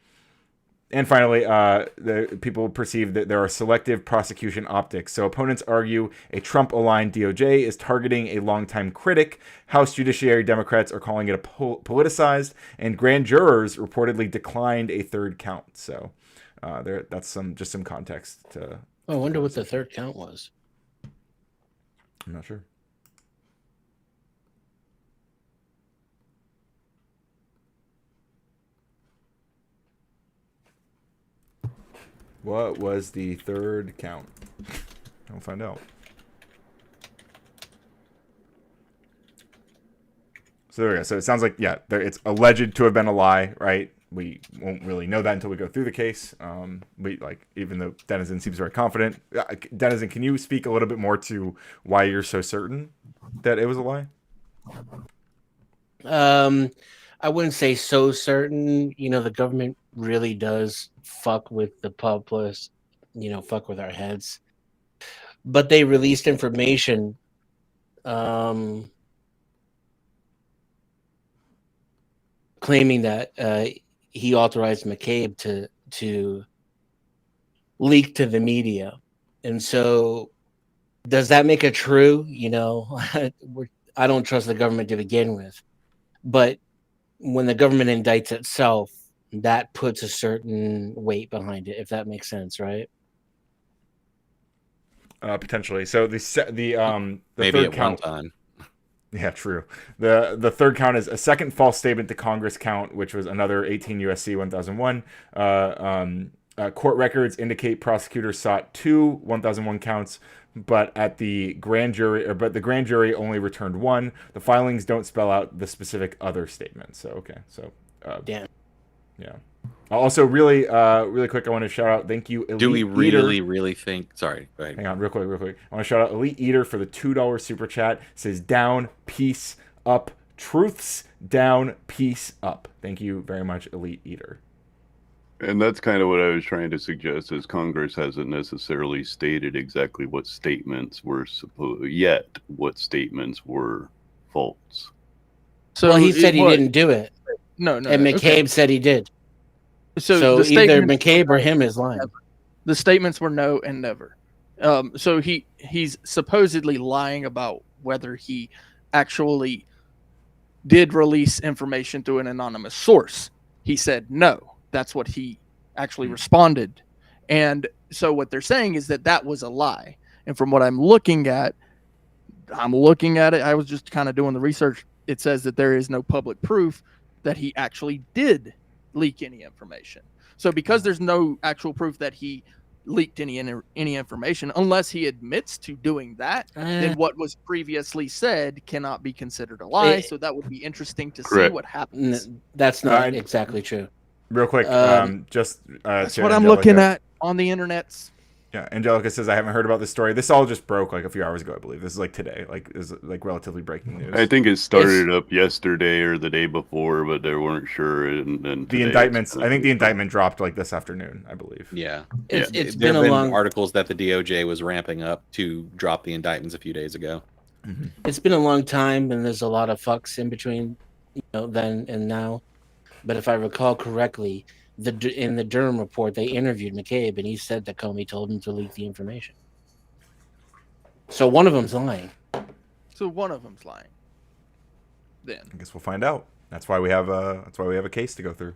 And finally, the people perceive that there are selective prosecution optics. So opponents argue a Trump-aligned DOJ is targeting a longtime critic. House Judiciary Democrats are calling it politicized, and grand jurors reportedly declined a third count. So that's some context to. I wonder what the third count was. I'm not sure. What was the third count? I'll find out. So there we go. So it sounds like, yeah, it's alleged to have been a lie, right? We won't really know that until we go through the case. Even though Denizen seems very confident. Denizen, can you speak a little bit more to why you're so certain that it was a lie? I wouldn't say so certain. You know, the government really does fuck with the populace, fuck with our heads. But they released information claiming that he authorized McCabe to leak to the media. And so does that make it true? I don't trust the government to begin with. But when the government indicts itself, that puts a certain weight behind it, if that makes sense, right? Potentially. So the maybe third at count, one time. Yeah, true. The third count is a second false statement to Congress count, which was another 18 USC 1001. Court records indicate prosecutors sought 2 1001 counts, but the grand jury only returned 1. The filings don't spell out the specific other statement. So okay, so damn. Yeah. Also, really quick, I want to shout out. Thank you, Elite Do we really, Eater. really think? Sorry, go ahead. Hang on, real quick. I want to shout out Elite Eater for the $2 super chat. It says down, peace up, truths down, peace up. Thank you very much, Elite Eater. And that's kind of what I was trying to suggest, is Congress hasn't necessarily stated exactly what statements were what statements were false. So well, he said he didn't do it. No. And McCabe said he did. So either McCabe or him is lying. The statements were no and never. So he's supposedly lying about whether he actually did release information through an anonymous source. He said no. That's what he actually responded. And so what they're saying is that was a lie. And from what I'm looking at it. I was just kind of doing the research. It says that there is no public proof that he actually did leak any information. So because there's no actual proof that he leaked any information, unless he admits to doing that, then what was previously said cannot be considered a lie. So that would be interesting to see what happens. That's not exactly true. Real quick, that's what I'm looking at on the internets. Yeah, Angelica says, I haven't heard about this story. This all just broke like a few hours ago, I believe. This is like today, is like relatively breaking news. I think it started up yesterday or the day before, but they weren't sure. And the indictments, I think the indictment dropped like this afternoon, I believe. Yeah. It's there been have a long articles that the DOJ was ramping up to drop the indictments a few days ago. Mm-hmm. It's been a long time, and there's a lot of fucks in between, then and now. But if I recall correctly, in the Durham report, they interviewed McCabe, and he said that Comey told him to leak the information. So one of them's lying. Then I guess we'll find out. That's why we have a case to go through.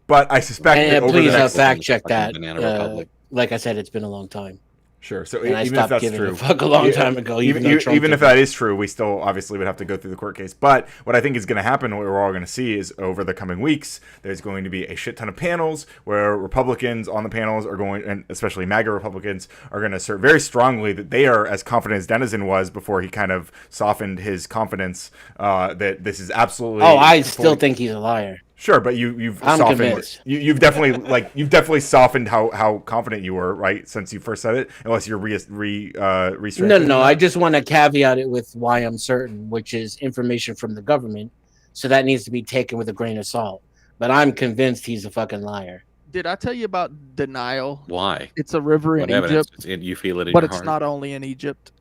But I suspect and that over please the next fact check that. Like I said, it's been a long time. Sure. So and even if that's true, a long time ago. Even if that is true, we still obviously would have to go through the court case. But what I think is going to happen, what we're all going to see, is over the coming weeks, there's going to be a shit ton of panels where Republicans on the panels are going, and especially MAGA Republicans, are going to assert very strongly that they are as confident as Denizen was before he kind of softened his confidence that this is absolutely. Oh, I still think he's a liar. Sure, but you've softened. You've definitely softened how confident you were, right, since you first said it. Unless you're restricting. No. I just want to caveat it with why I'm certain, which is information from the government, so that needs to be taken with a grain of salt. But I'm convinced he's a fucking liar. Did I tell you about denial? Why? It's a river in Egypt. You feel it in but your it's heart. not only in Egypt.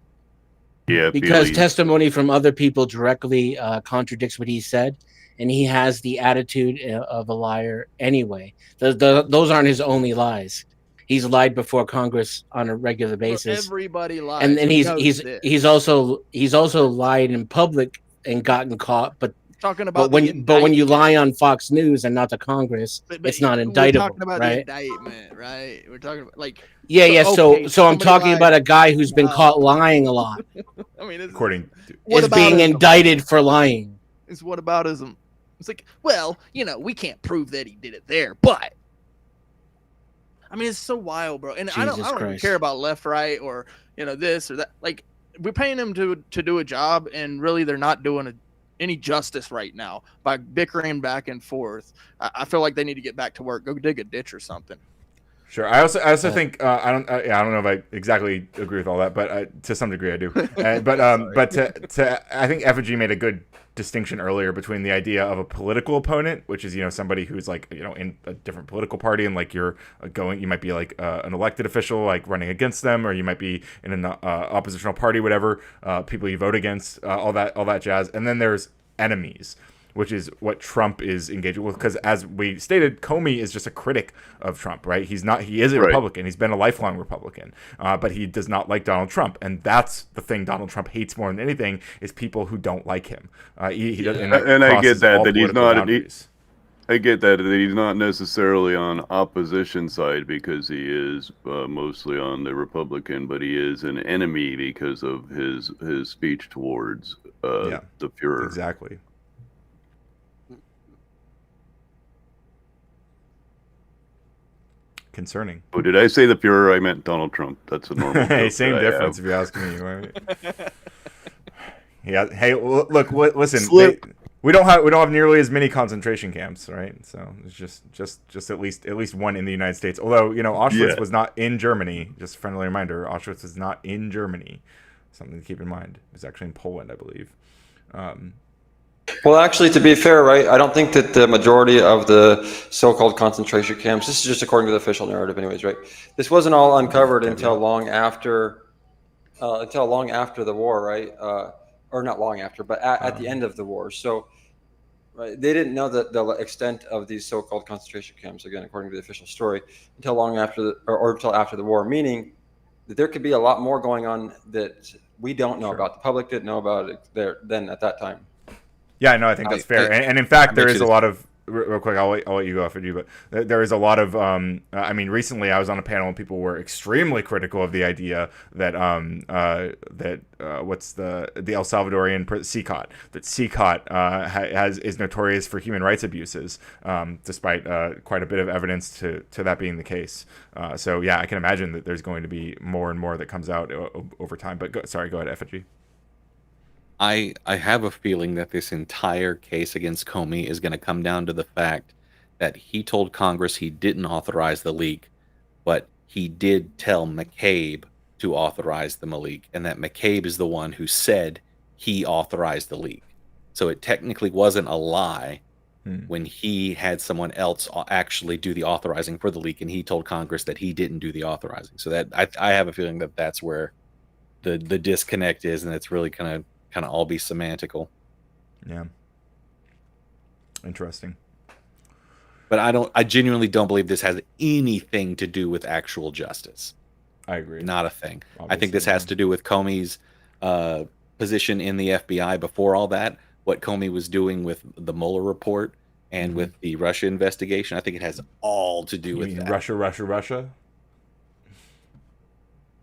Yeah, because testimony from other people directly contradicts what he said. And he has the attitude of a liar anyway. Those aren't his only lies. He's lied before Congress on a regular basis. Everybody lies. And he's also lied in public and gotten caught. But when you lie on Fox News and not to Congress, it's not indictable. We're talking about right? the indictment, right? We're talking about So I'm talking about a guy who's been caught lying a lot. I mean, is being indicted for lying. It's whataboutism. It's like, well, we can't prove that he did it there, but I mean, it's so wild, bro. And I don't even care about left, right, or this or that. Like, we're paying them to do a job, and really, they're not doing any justice right now by bickering back and forth. I feel like they need to get back to work. Go dig a ditch or something. Sure. I also think I don't know if I exactly agree with all that, but to some degree I do. But I think Effigy made a good distinction earlier between the idea of a political opponent, which is somebody who's like in a different political party, and like you might be like an elected official like running against them, or you might be in an oppositional party, whatever, people you vote against, all that jazz. And then there's enemies, which is what Trump is engaging with, because as we stated, Comey is just a critic of Trump, right? He is a Republican. He's been a lifelong Republican, but he does not like Donald Trump, and that's the thing Donald Trump hates more than anything is people who don't like him. He doesn't, and I get that he's not I get that he's not necessarily on opposition side because he is mostly on the Republican, but he is an enemy because of his speech towards the Fuhrer. Exactly. Concerning. Oh, did I say the Fuhrer? I meant Donald Trump. That's a normal. Hey, same difference if you ask me. Right? Yeah. Hey, look. Listen. We don't have nearly as many concentration camps, right? So it's just at least one in the United States. Although Auschwitz was not in Germany. Just a friendly reminder: Auschwitz is not in Germany. Something to keep in mind. It was actually in Poland, I believe. Well, actually, to be fair, right, I don't think that the majority of the so-called concentration camps, this is just according to the official narrative anyways, right? This wasn't all uncovered until long after the war, right? Or not long after, but at the end of the war. So right, they didn't know the extent of these so-called concentration camps, again, according to the official story, until long after or until after the war, meaning that there could be a lot more going on that we don't know about. The public didn't know about it then at that time. Yeah, no, I think that's fair. And in fact, there is a lot of, real quick, I'll let you go after you, but there is a lot of, I mean, recently I was on a panel and people were extremely critical of the idea that, what's the El Salvadorian CICOT, that CICOT is notorious for human rights abuses, despite quite a bit of evidence to that being the case. So yeah, I can imagine that there's going to be more and more that comes out over time, but go ahead, Effigy. I have a feeling that this entire case against Comey is going to come down to the fact that he told Congress he didn't authorize the leak, but he did tell McCabe to authorize the leak, and that McCabe is the one who said he authorized the leak. So it technically wasn't a lie when he had someone else actually do the authorizing for the leak, and he told Congress that he didn't do the authorizing. So that I have a feeling that that's where the disconnect is, and it's really kind of all be semantical. Yeah. Interesting. But I genuinely don't believe this has anything to do with actual justice. I agree. Not a thing. Obviously, I think this has to do with Comey's position in the FBI before all that, what Comey was doing with the Mueller report and with the Russia investigation. I think it has all to do with that. Russia?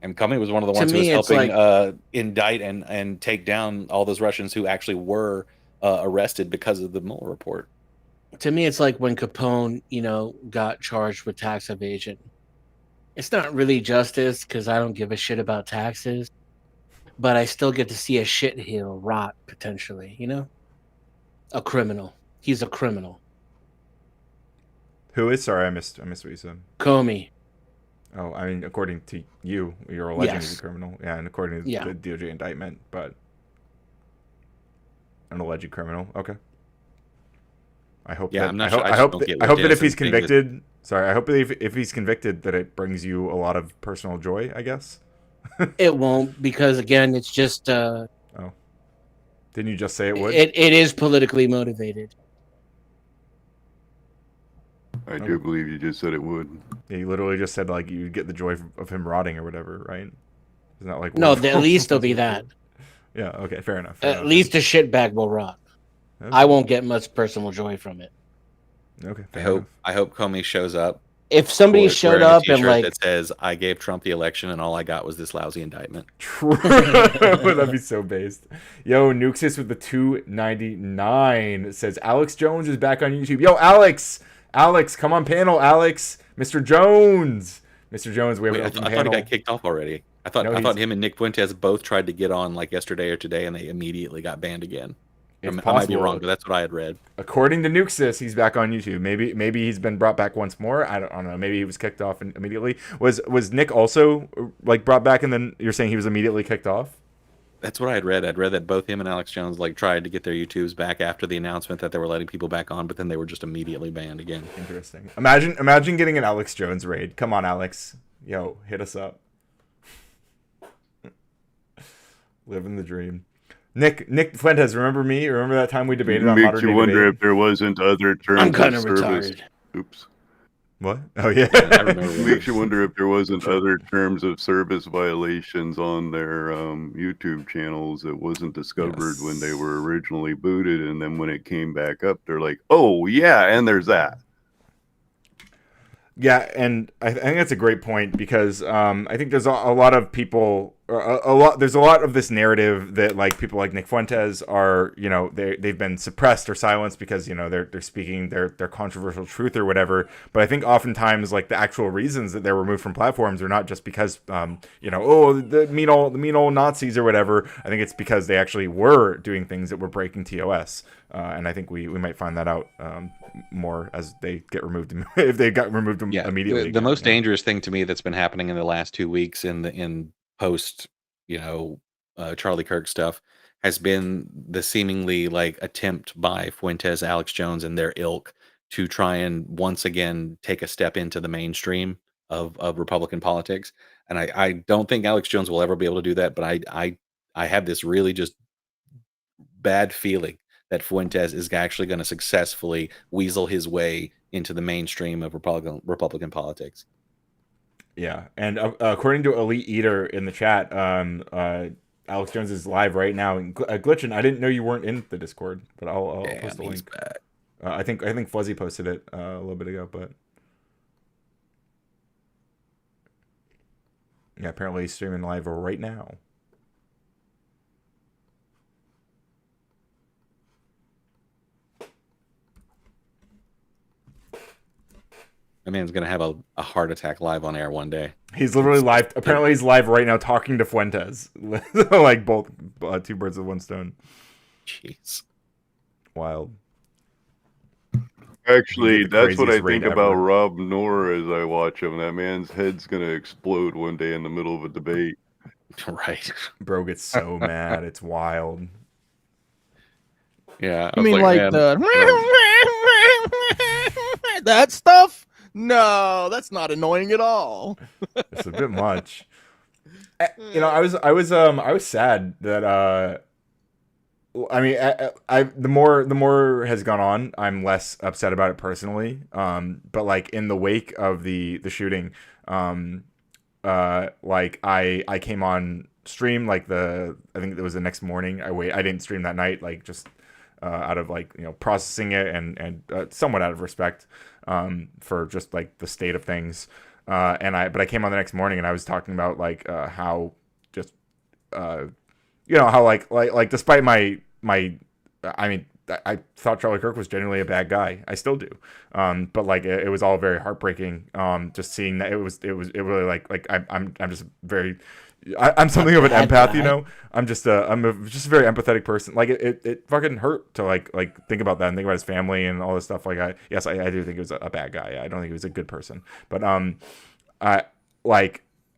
And Comey was one of the ones who was helping indict and take down all those Russians who actually were arrested because of the Mueller report. To me, it's like when Capone, got charged with tax evasion. It's not really justice because I don't give a shit about taxes, but I still get to see a shitheel rot potentially. A criminal. He's a criminal. Who is? Sorry, I missed what you said. Comey. Oh, I mean, according to you're alleging he's a criminal. Yeah, and according to the DOJ indictment, but an alleged criminal. Okay. I hope that if he's convicted, I hope that if he's convicted that it brings you a lot of personal joy, I guess. It won't, because again, it's just oh. Didn't you just say it would? It is politically motivated. I do believe you just said it would. Yeah, you literally just said like you get the joy of him rotting or whatever, right? Isn't that like no? At least there'll be that. Yeah. Okay. Fair enough. At least the shitbag will rot. Okay. I won't get much personal joy from it. Okay. I hope Comey shows up. If somebody showed up and that says I gave Trump the election and all I got was this lousy indictment. True. That'd be so based. Yo, Nuxus with the 299 says Alex Jones is back on YouTube. Yo, Alex, come on panel, Alex. Mr. Jones, we have an open panel. I thought he got kicked off already. I thought him and Nick Fuentes both tried to get on like yesterday or today, and they immediately got banned again. I might be wrong, but that's what I had read. According to Nuxus, he's back on YouTube. Maybe he's been brought back once more. I don't know. Maybe he was kicked off immediately. Was Nick also like brought back, and then you're saying he was immediately kicked off? That's what I had read. I'd read that both him and Alex Jones like tried to get their YouTubes back after the announcement that they were letting people back on, but then they were just immediately banned again. Interesting. Imagine getting an Alex Jones raid. Come on, Alex. Yo, hit us up. Living the dream. Nick Fuentes, remember me? Remember that time we debated on modern day Makes you wonder debate? if there wasn't other terms I'm kind of service. retarded. Oops. What? Oh yeah, I remember. Makes you wonder if there wasn't other terms of service violations on their YouTube channels that wasn't discovered when they were originally booted, and then when it came back up, they're like, "Oh yeah, and there's that." Yeah, and I think that's a great point because I think there's a lot of people, there's a lot of this narrative that like people like Nick Fuentes are, you know, they've been suppressed or silenced because, you know, they're speaking their controversial truth or whatever. But I think oftentimes like the actual reasons that they're removed from platforms are not just because, you know, oh, the mean old Nazis or whatever. I think it's because they actually were doing things that were breaking TOS. And I think we might find that out more as they get removed, if they got removed immediately. The most dangerous thing to me that's been happening in the last 2 weeks in post, you know, Charlie Kirk stuff has been the seemingly like attempt by Fuentes, Alex Jones, and their ilk to try and once again take a step into the mainstream of Republican politics. And I don't think Alex Jones will ever be able to do that, but I have this really just bad feeling that Fuentes is actually going to successfully weasel his way into the mainstream of Republican politics. Yeah, and according to Elite Eater in the chat, Alex Jones is live right now. And Glitchin, I didn't know you weren't in the Discord, but I'll post the link. I think Fuzzy posted it a little bit ago, but yeah, apparently he's streaming live right now. That man's gonna have a heart attack live on air one day. He's literally live. Apparently, he's live right now talking to Fuentes. Like both two birds with one stone. Jeez, wild. Actually, that's what I think about Rob Noor as I watch him. That man's head's gonna explode one day in the middle of a debate. Right, bro gets so mad. It's wild. Yeah, I mean, like the that stuff. No, that's not annoying at all. It's a bit much. You know, I was sad that I mean, the more has gone on, I'm less upset about it personally. But like in the wake of the shooting, like I came on stream like I think it was the next morning. I didn't stream that night, like just out of like, you know, processing it and somewhat out of respect for just like the state of things. But I came on the next morning and I was talking about like how just you know, how like despite my I mean, I thought Charlie Kirk was genuinely a bad guy. I still do. But like it was all very heartbreaking. Just seeing that it really like I'm just very. I'm something of an empath, you know. I'm just a very empathetic person. Like it fucking hurt to like think about that and think about his family and all this stuff. Like I do think he was a bad guy. I don't think he was a good person. But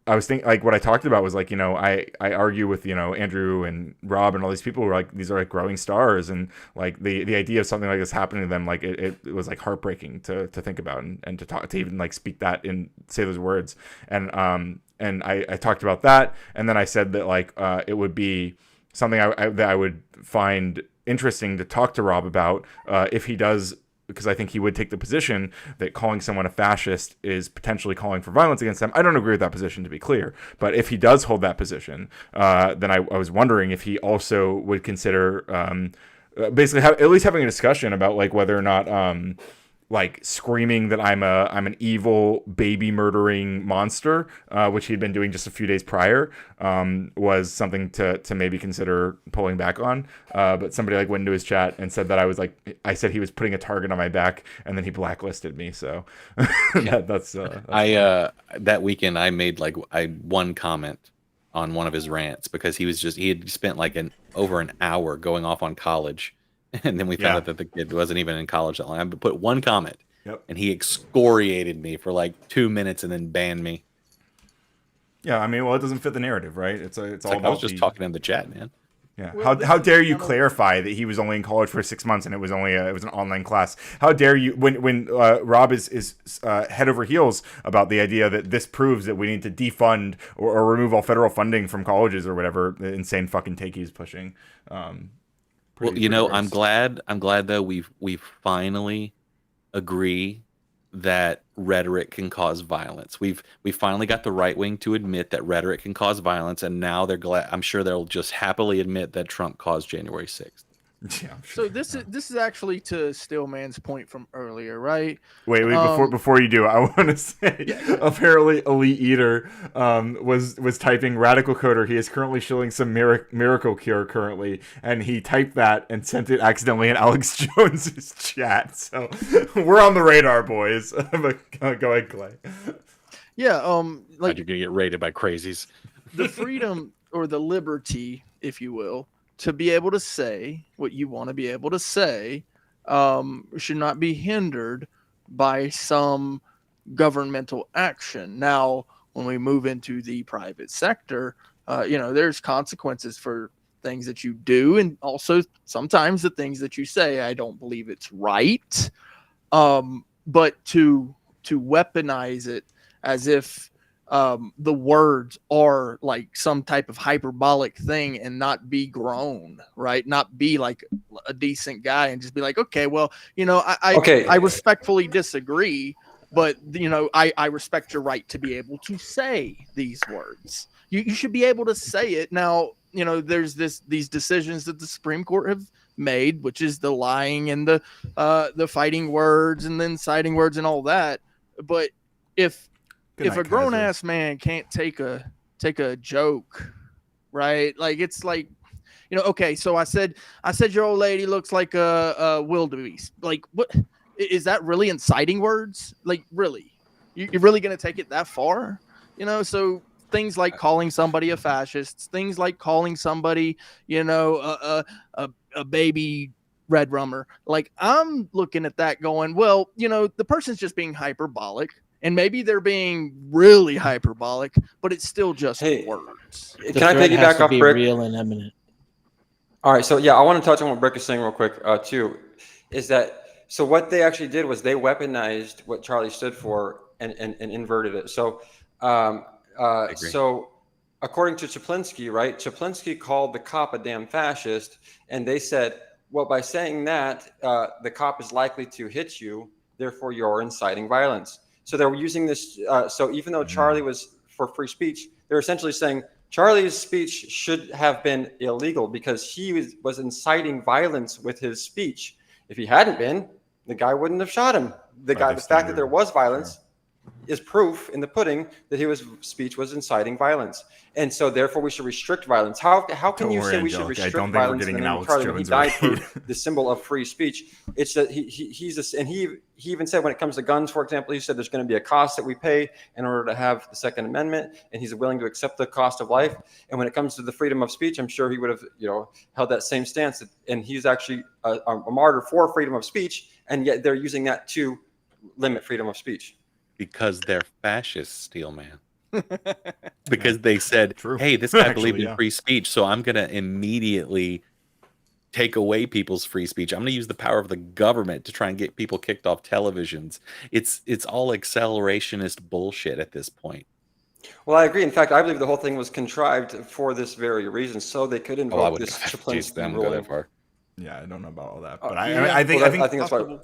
I was thinking, like, what I talked about was, like, you know, I argue with, you know, Andrew and Rob and all these people who are, like, these are, like, growing stars. And, like, the idea of something like this happening to them, like, it was, like, heartbreaking to think about and to talk, to even, like, speak that and say those words. And I talked about that. And then I said that, like, it would be something that I would find interesting to talk to Rob about if he does, because I think he would take the position that calling someone a fascist is potentially calling for violence against them. I don't agree with that position, to be clear. But if he does hold that position, then I was wondering if he also would consider basically at least having a discussion about like whether or not like screaming that I'm an evil baby murdering monster, which he'd been doing just a few days prior, was something to maybe consider pulling back on. But somebody like went into his chat and said that I said he was putting a target on my back, and then he blacklisted me. So that's that weekend I made one comment on one of his rants because he had spent like over an hour going off on college. And then we found out that the kid wasn't even in college that long. I put one comment, and he excoriated me for like 2 minutes and then banned me. Yeah, I mean, well, it doesn't fit the narrative, right? It's all about I was just talking in the chat, man. Yeah. Well, how dare you clarify that he was only in college for 6 months and it was only it was an online class? How dare you when Rob is head over heels about the idea that this proves that we need to defund or remove all federal funding from colleges or whatever the insane fucking take he's pushing. Well, you know, I'm glad though we finally agree that rhetoric can cause violence. We finally got the right wing to admit that rhetoric can cause violence, and now they're glad. I'm sure they'll just happily admit that Trump caused January 6th. Yeah. So this is actually to Stillman's point from earlier, right? Wait, before you do, I want to say, apparently Elite Eater was typing radical coder. He is currently showing some miracle cure currently, and he typed that and sent it accidentally in Alex Jones's chat. So we're on the radar, boys. Go ahead, Clay. Yeah, like you're gonna get raided by crazies. The freedom or the liberty, if you will, to be able to say what you want to be able to say should not be hindered by some governmental action. Now, when we move into the private sector, there's consequences for things that you do, and also sometimes the things that you say. I don't believe it's right, but to weaponize it as if the words are like some type of hyperbolic thing and not be grown, right? Not be like a decent guy and just be like, okay, well, I respectfully disagree, but I respect your right to be able to say these words. You should be able to say it. Now, there's these decisions that the Supreme Court have made, which is the lying and the fighting words and then citing words and all that. But if a grown ass man can't take a joke, right? Like it's like, okay, so I said your old lady looks like a wildebeest. Like, what is that really inciting words? Like, really, you're really gonna take it that far? So things like calling somebody a fascist, things like calling somebody, a baby red rummer. Like, I'm looking at that going, well, the person's just being hyperbolic. And maybe they're being really hyperbolic, but it's still just words. Can I piggyback off Brick? Real and eminent. All right, so yeah, I want to touch on what Brick is saying real quick too. Is that so? What they actually did was they weaponized what Charlie stood for and inverted it. So, so according to Chaplinsky, right? Chaplinsky called the cop a damn fascist, and they said, well, by saying that, the cop is likely to hit you, therefore you're inciting violence. So they were using this. So even though Charlie was for free speech, they're essentially saying Charlie's speech should have been illegal because he was inciting violence with his speech. If he hadn't been, the guy wouldn't have shot him. The fact that there was violence is proof in the pudding that his speech was inciting violence. And so therefore we should restrict violence. How can you say we should restrict violence? And then Charlie, he died for the symbol of free speech. It's that he even said when it comes to guns, for example, he said there's going to be a cost that we pay in order to have the Second Amendment, and he's willing to accept the cost of life. And when it comes to the freedom of speech, I'm sure he would have held that same stance. And he's actually a martyr for freedom of speech, and yet they're using that to limit freedom of speech. Because they're fascists, Steelman. Because they said, hey, this guy believed in free speech, so I'm going to immediately take away people's free speech. I'm going to use the power of the government to try and get people kicked off televisions. It's all accelerationist bullshit at this point. Well, I agree. In fact, I believe the whole thing was contrived for this very reason, so they could invoke this Chaplinsky ruling. Yeah, I don't know about all that, but I think that's why.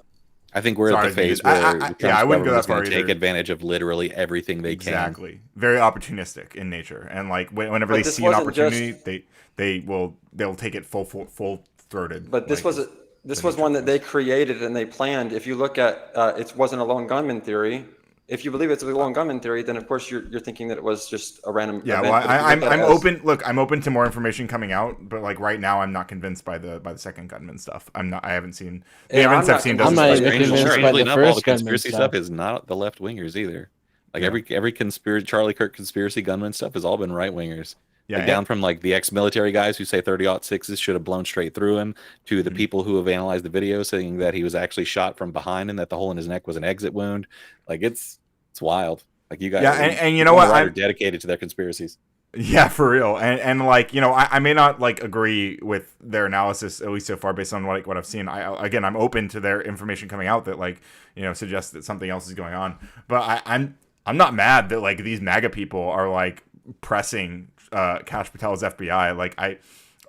I think we're at the phase where I wouldn't go that far either. Take advantage of literally everything they can. Exactly, very opportunistic in nature, and like whenever they see an opportunity, they'll take it full throated. But this was one that they created and they planned. If you look at it wasn't a lone gunman theory. If you believe it's a lone gunman theory, then of course you're thinking that it was just a random. Yeah, event. well, I'm open. Look, I'm open to more information coming out, but like right now, I'm not convinced by the second gunman stuff. I'm not. I haven't seen. The evidence I've seen doesn't. Strangely enough, all the conspiracy stuff is not the left wingers either. Like every conspiracy, Charlie Kirk conspiracy gunman stuff has all been right wingers. Yeah, like down from like the ex-military guys who say 30-06s should have blown straight through him, to the people who have analyzed the video saying that he was actually shot from behind and that the hole in his neck was an exit wound. Like it's wild. Like you guys, and you know what? I'm dedicated to their conspiracies. Yeah, for real. And like I may not like agree with their analysis at least so far based on what I've seen. I'm open to their information coming out that suggests that something else is going on. But I'm not mad that like these MAGA people are like pressing Kash Patel's FBI. Like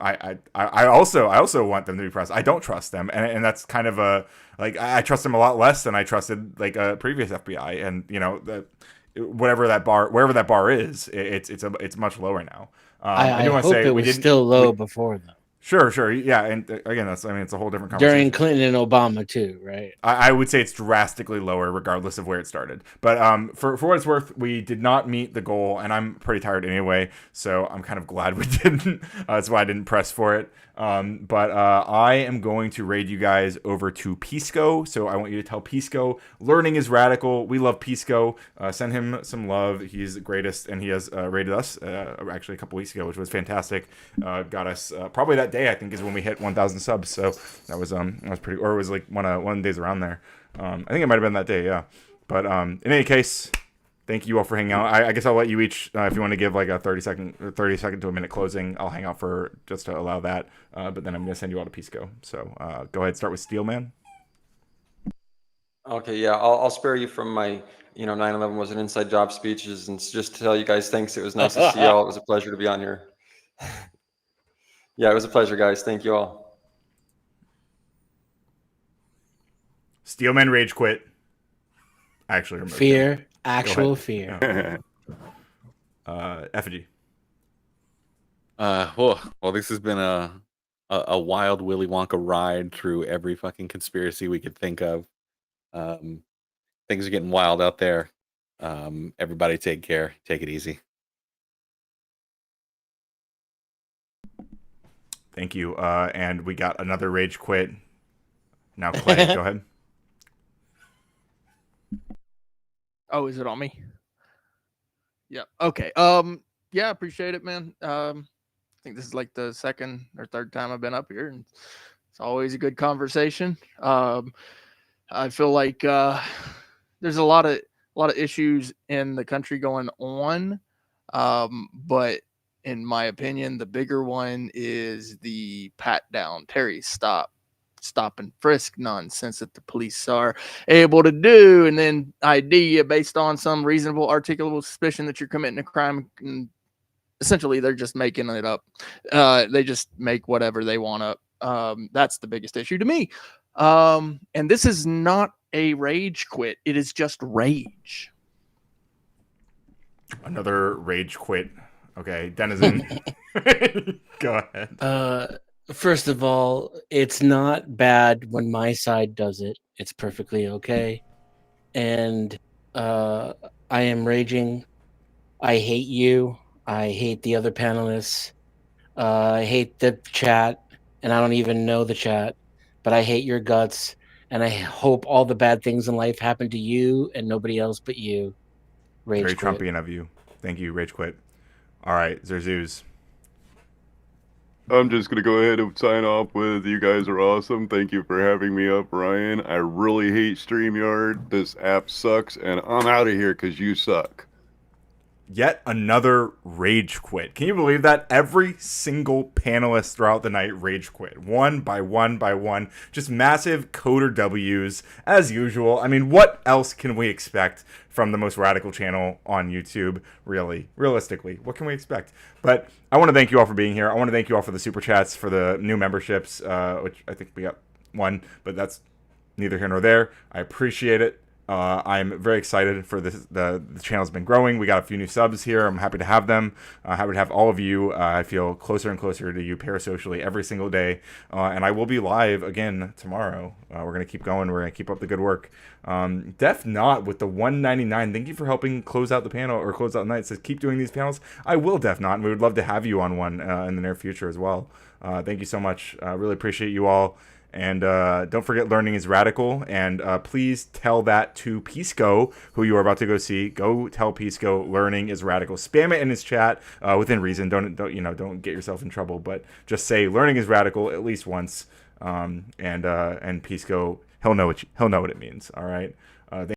I also want them to be pressed. I don't trust them, and that's kind of a like I trust them a lot less than I trusted like a previous FBI, and you know wherever that bar is, it's much lower now. I hope it was still low before though. Sure, yeah, and again, it's a whole different conversation. During Clinton and Obama too, right? I would say it's drastically lower, regardless of where it started. But for what it's worth, we did not meet the goal, and I'm pretty tired anyway, so I'm kind of glad we didn't. That's why I didn't press for it. But I am going to raid you guys over to Pisco. So I want you to tell Pisco, learning is radical. We love Pisco. Send him some love. He's the greatest, and he has raided us actually a couple weeks ago, which was fantastic. Got us probably that day, I think, is when we hit 1,000 subs. So that was pretty, or it was like one of the days around there. I think it might have been that day, yeah. But in any case, thank you all for hanging out. I guess I'll let you each, if you want to give like a 30 second to a minute closing, I'll hang out for just to allow that. But then I'm going to send you all to Pisco. So go ahead, start with Steelman. Okay, yeah, I'll spare you from my, 9/11 was an inside job speeches, and just to tell you guys thanks. It was nice to see y'all. It was a pleasure to be on here. Yeah, it was a pleasure, guys. Thank you all. Steelman rage quit. Actually, removed fear, him. actual fear. Effigy. Well, this has been a wild Willy Wonka ride through every fucking conspiracy we could think of. Things are getting wild out there. Everybody take care. Take it easy. Thank you. And we got another rage quit. Now, Clay, go ahead. Oh, is it on me? Yeah. Okay. Yeah, appreciate it, man. I think this is like the second or third time I've been up here, and it's always a good conversation. I feel like there's a lot of issues in the country going on, but in my opinion, the bigger one is the pat down, Terry stop and frisk nonsense that the police are able to do, and then ID you based on some reasonable, articulable suspicion that you're committing a crime. And essentially, they're just making it up. They just make whatever they want up. That's the biggest issue to me. And this is not a rage quit. It is just rage. Another rage quit. Okay, Denizen. Go ahead. First of all, it's not bad when my side does it. It's perfectly okay. And I am raging. I hate you. I hate the other panelists. I hate the chat, and I don't even know the chat, but I hate your guts, and I hope all the bad things in life happen to you and nobody else but you. Rage Very quit. Trumpian of you. Thank you, rage quit. All right, Zerzuz. I'm just going to go ahead and sign off with you guys are awesome. Thank you for having me up, Ryan. I really hate StreamYard. This app sucks, and I'm out of here because you suck. Yet another rage quit. Can you believe that? Every single panelist throughout the night rage quit. One by one by one. Just massive coder W's as usual. I mean, what else can we expect from the most radical channel on YouTube? Really? Realistically, what can we expect? But I want to thank you all for being here. I want to thank you all for the super chats, for the new memberships, which I think we got one, but that's neither here nor there. I appreciate it. I'm very excited for this. The channel's been growing. We got a few new subs here. I'm happy to have them. Happy to have all of you. I feel closer and closer to you parasocially every single day. And I will be live again tomorrow. We're going to keep going. We're going to keep up the good work. Def Not with the 199. Thank you for helping close out the panel or close out the night. It says keep doing these panels. I will, Def Not, and we would love to have you on one in the near future as well. Thank you so much. Really appreciate you all. And don't forget, learning is radical. And please tell that to Pisco, who you are about to go see. Go tell Pisco, learning is radical. Spam it in his chat within reason. Don't get yourself in trouble. But just say learning is radical at least once. And Pisco, he'll know what it means. All right.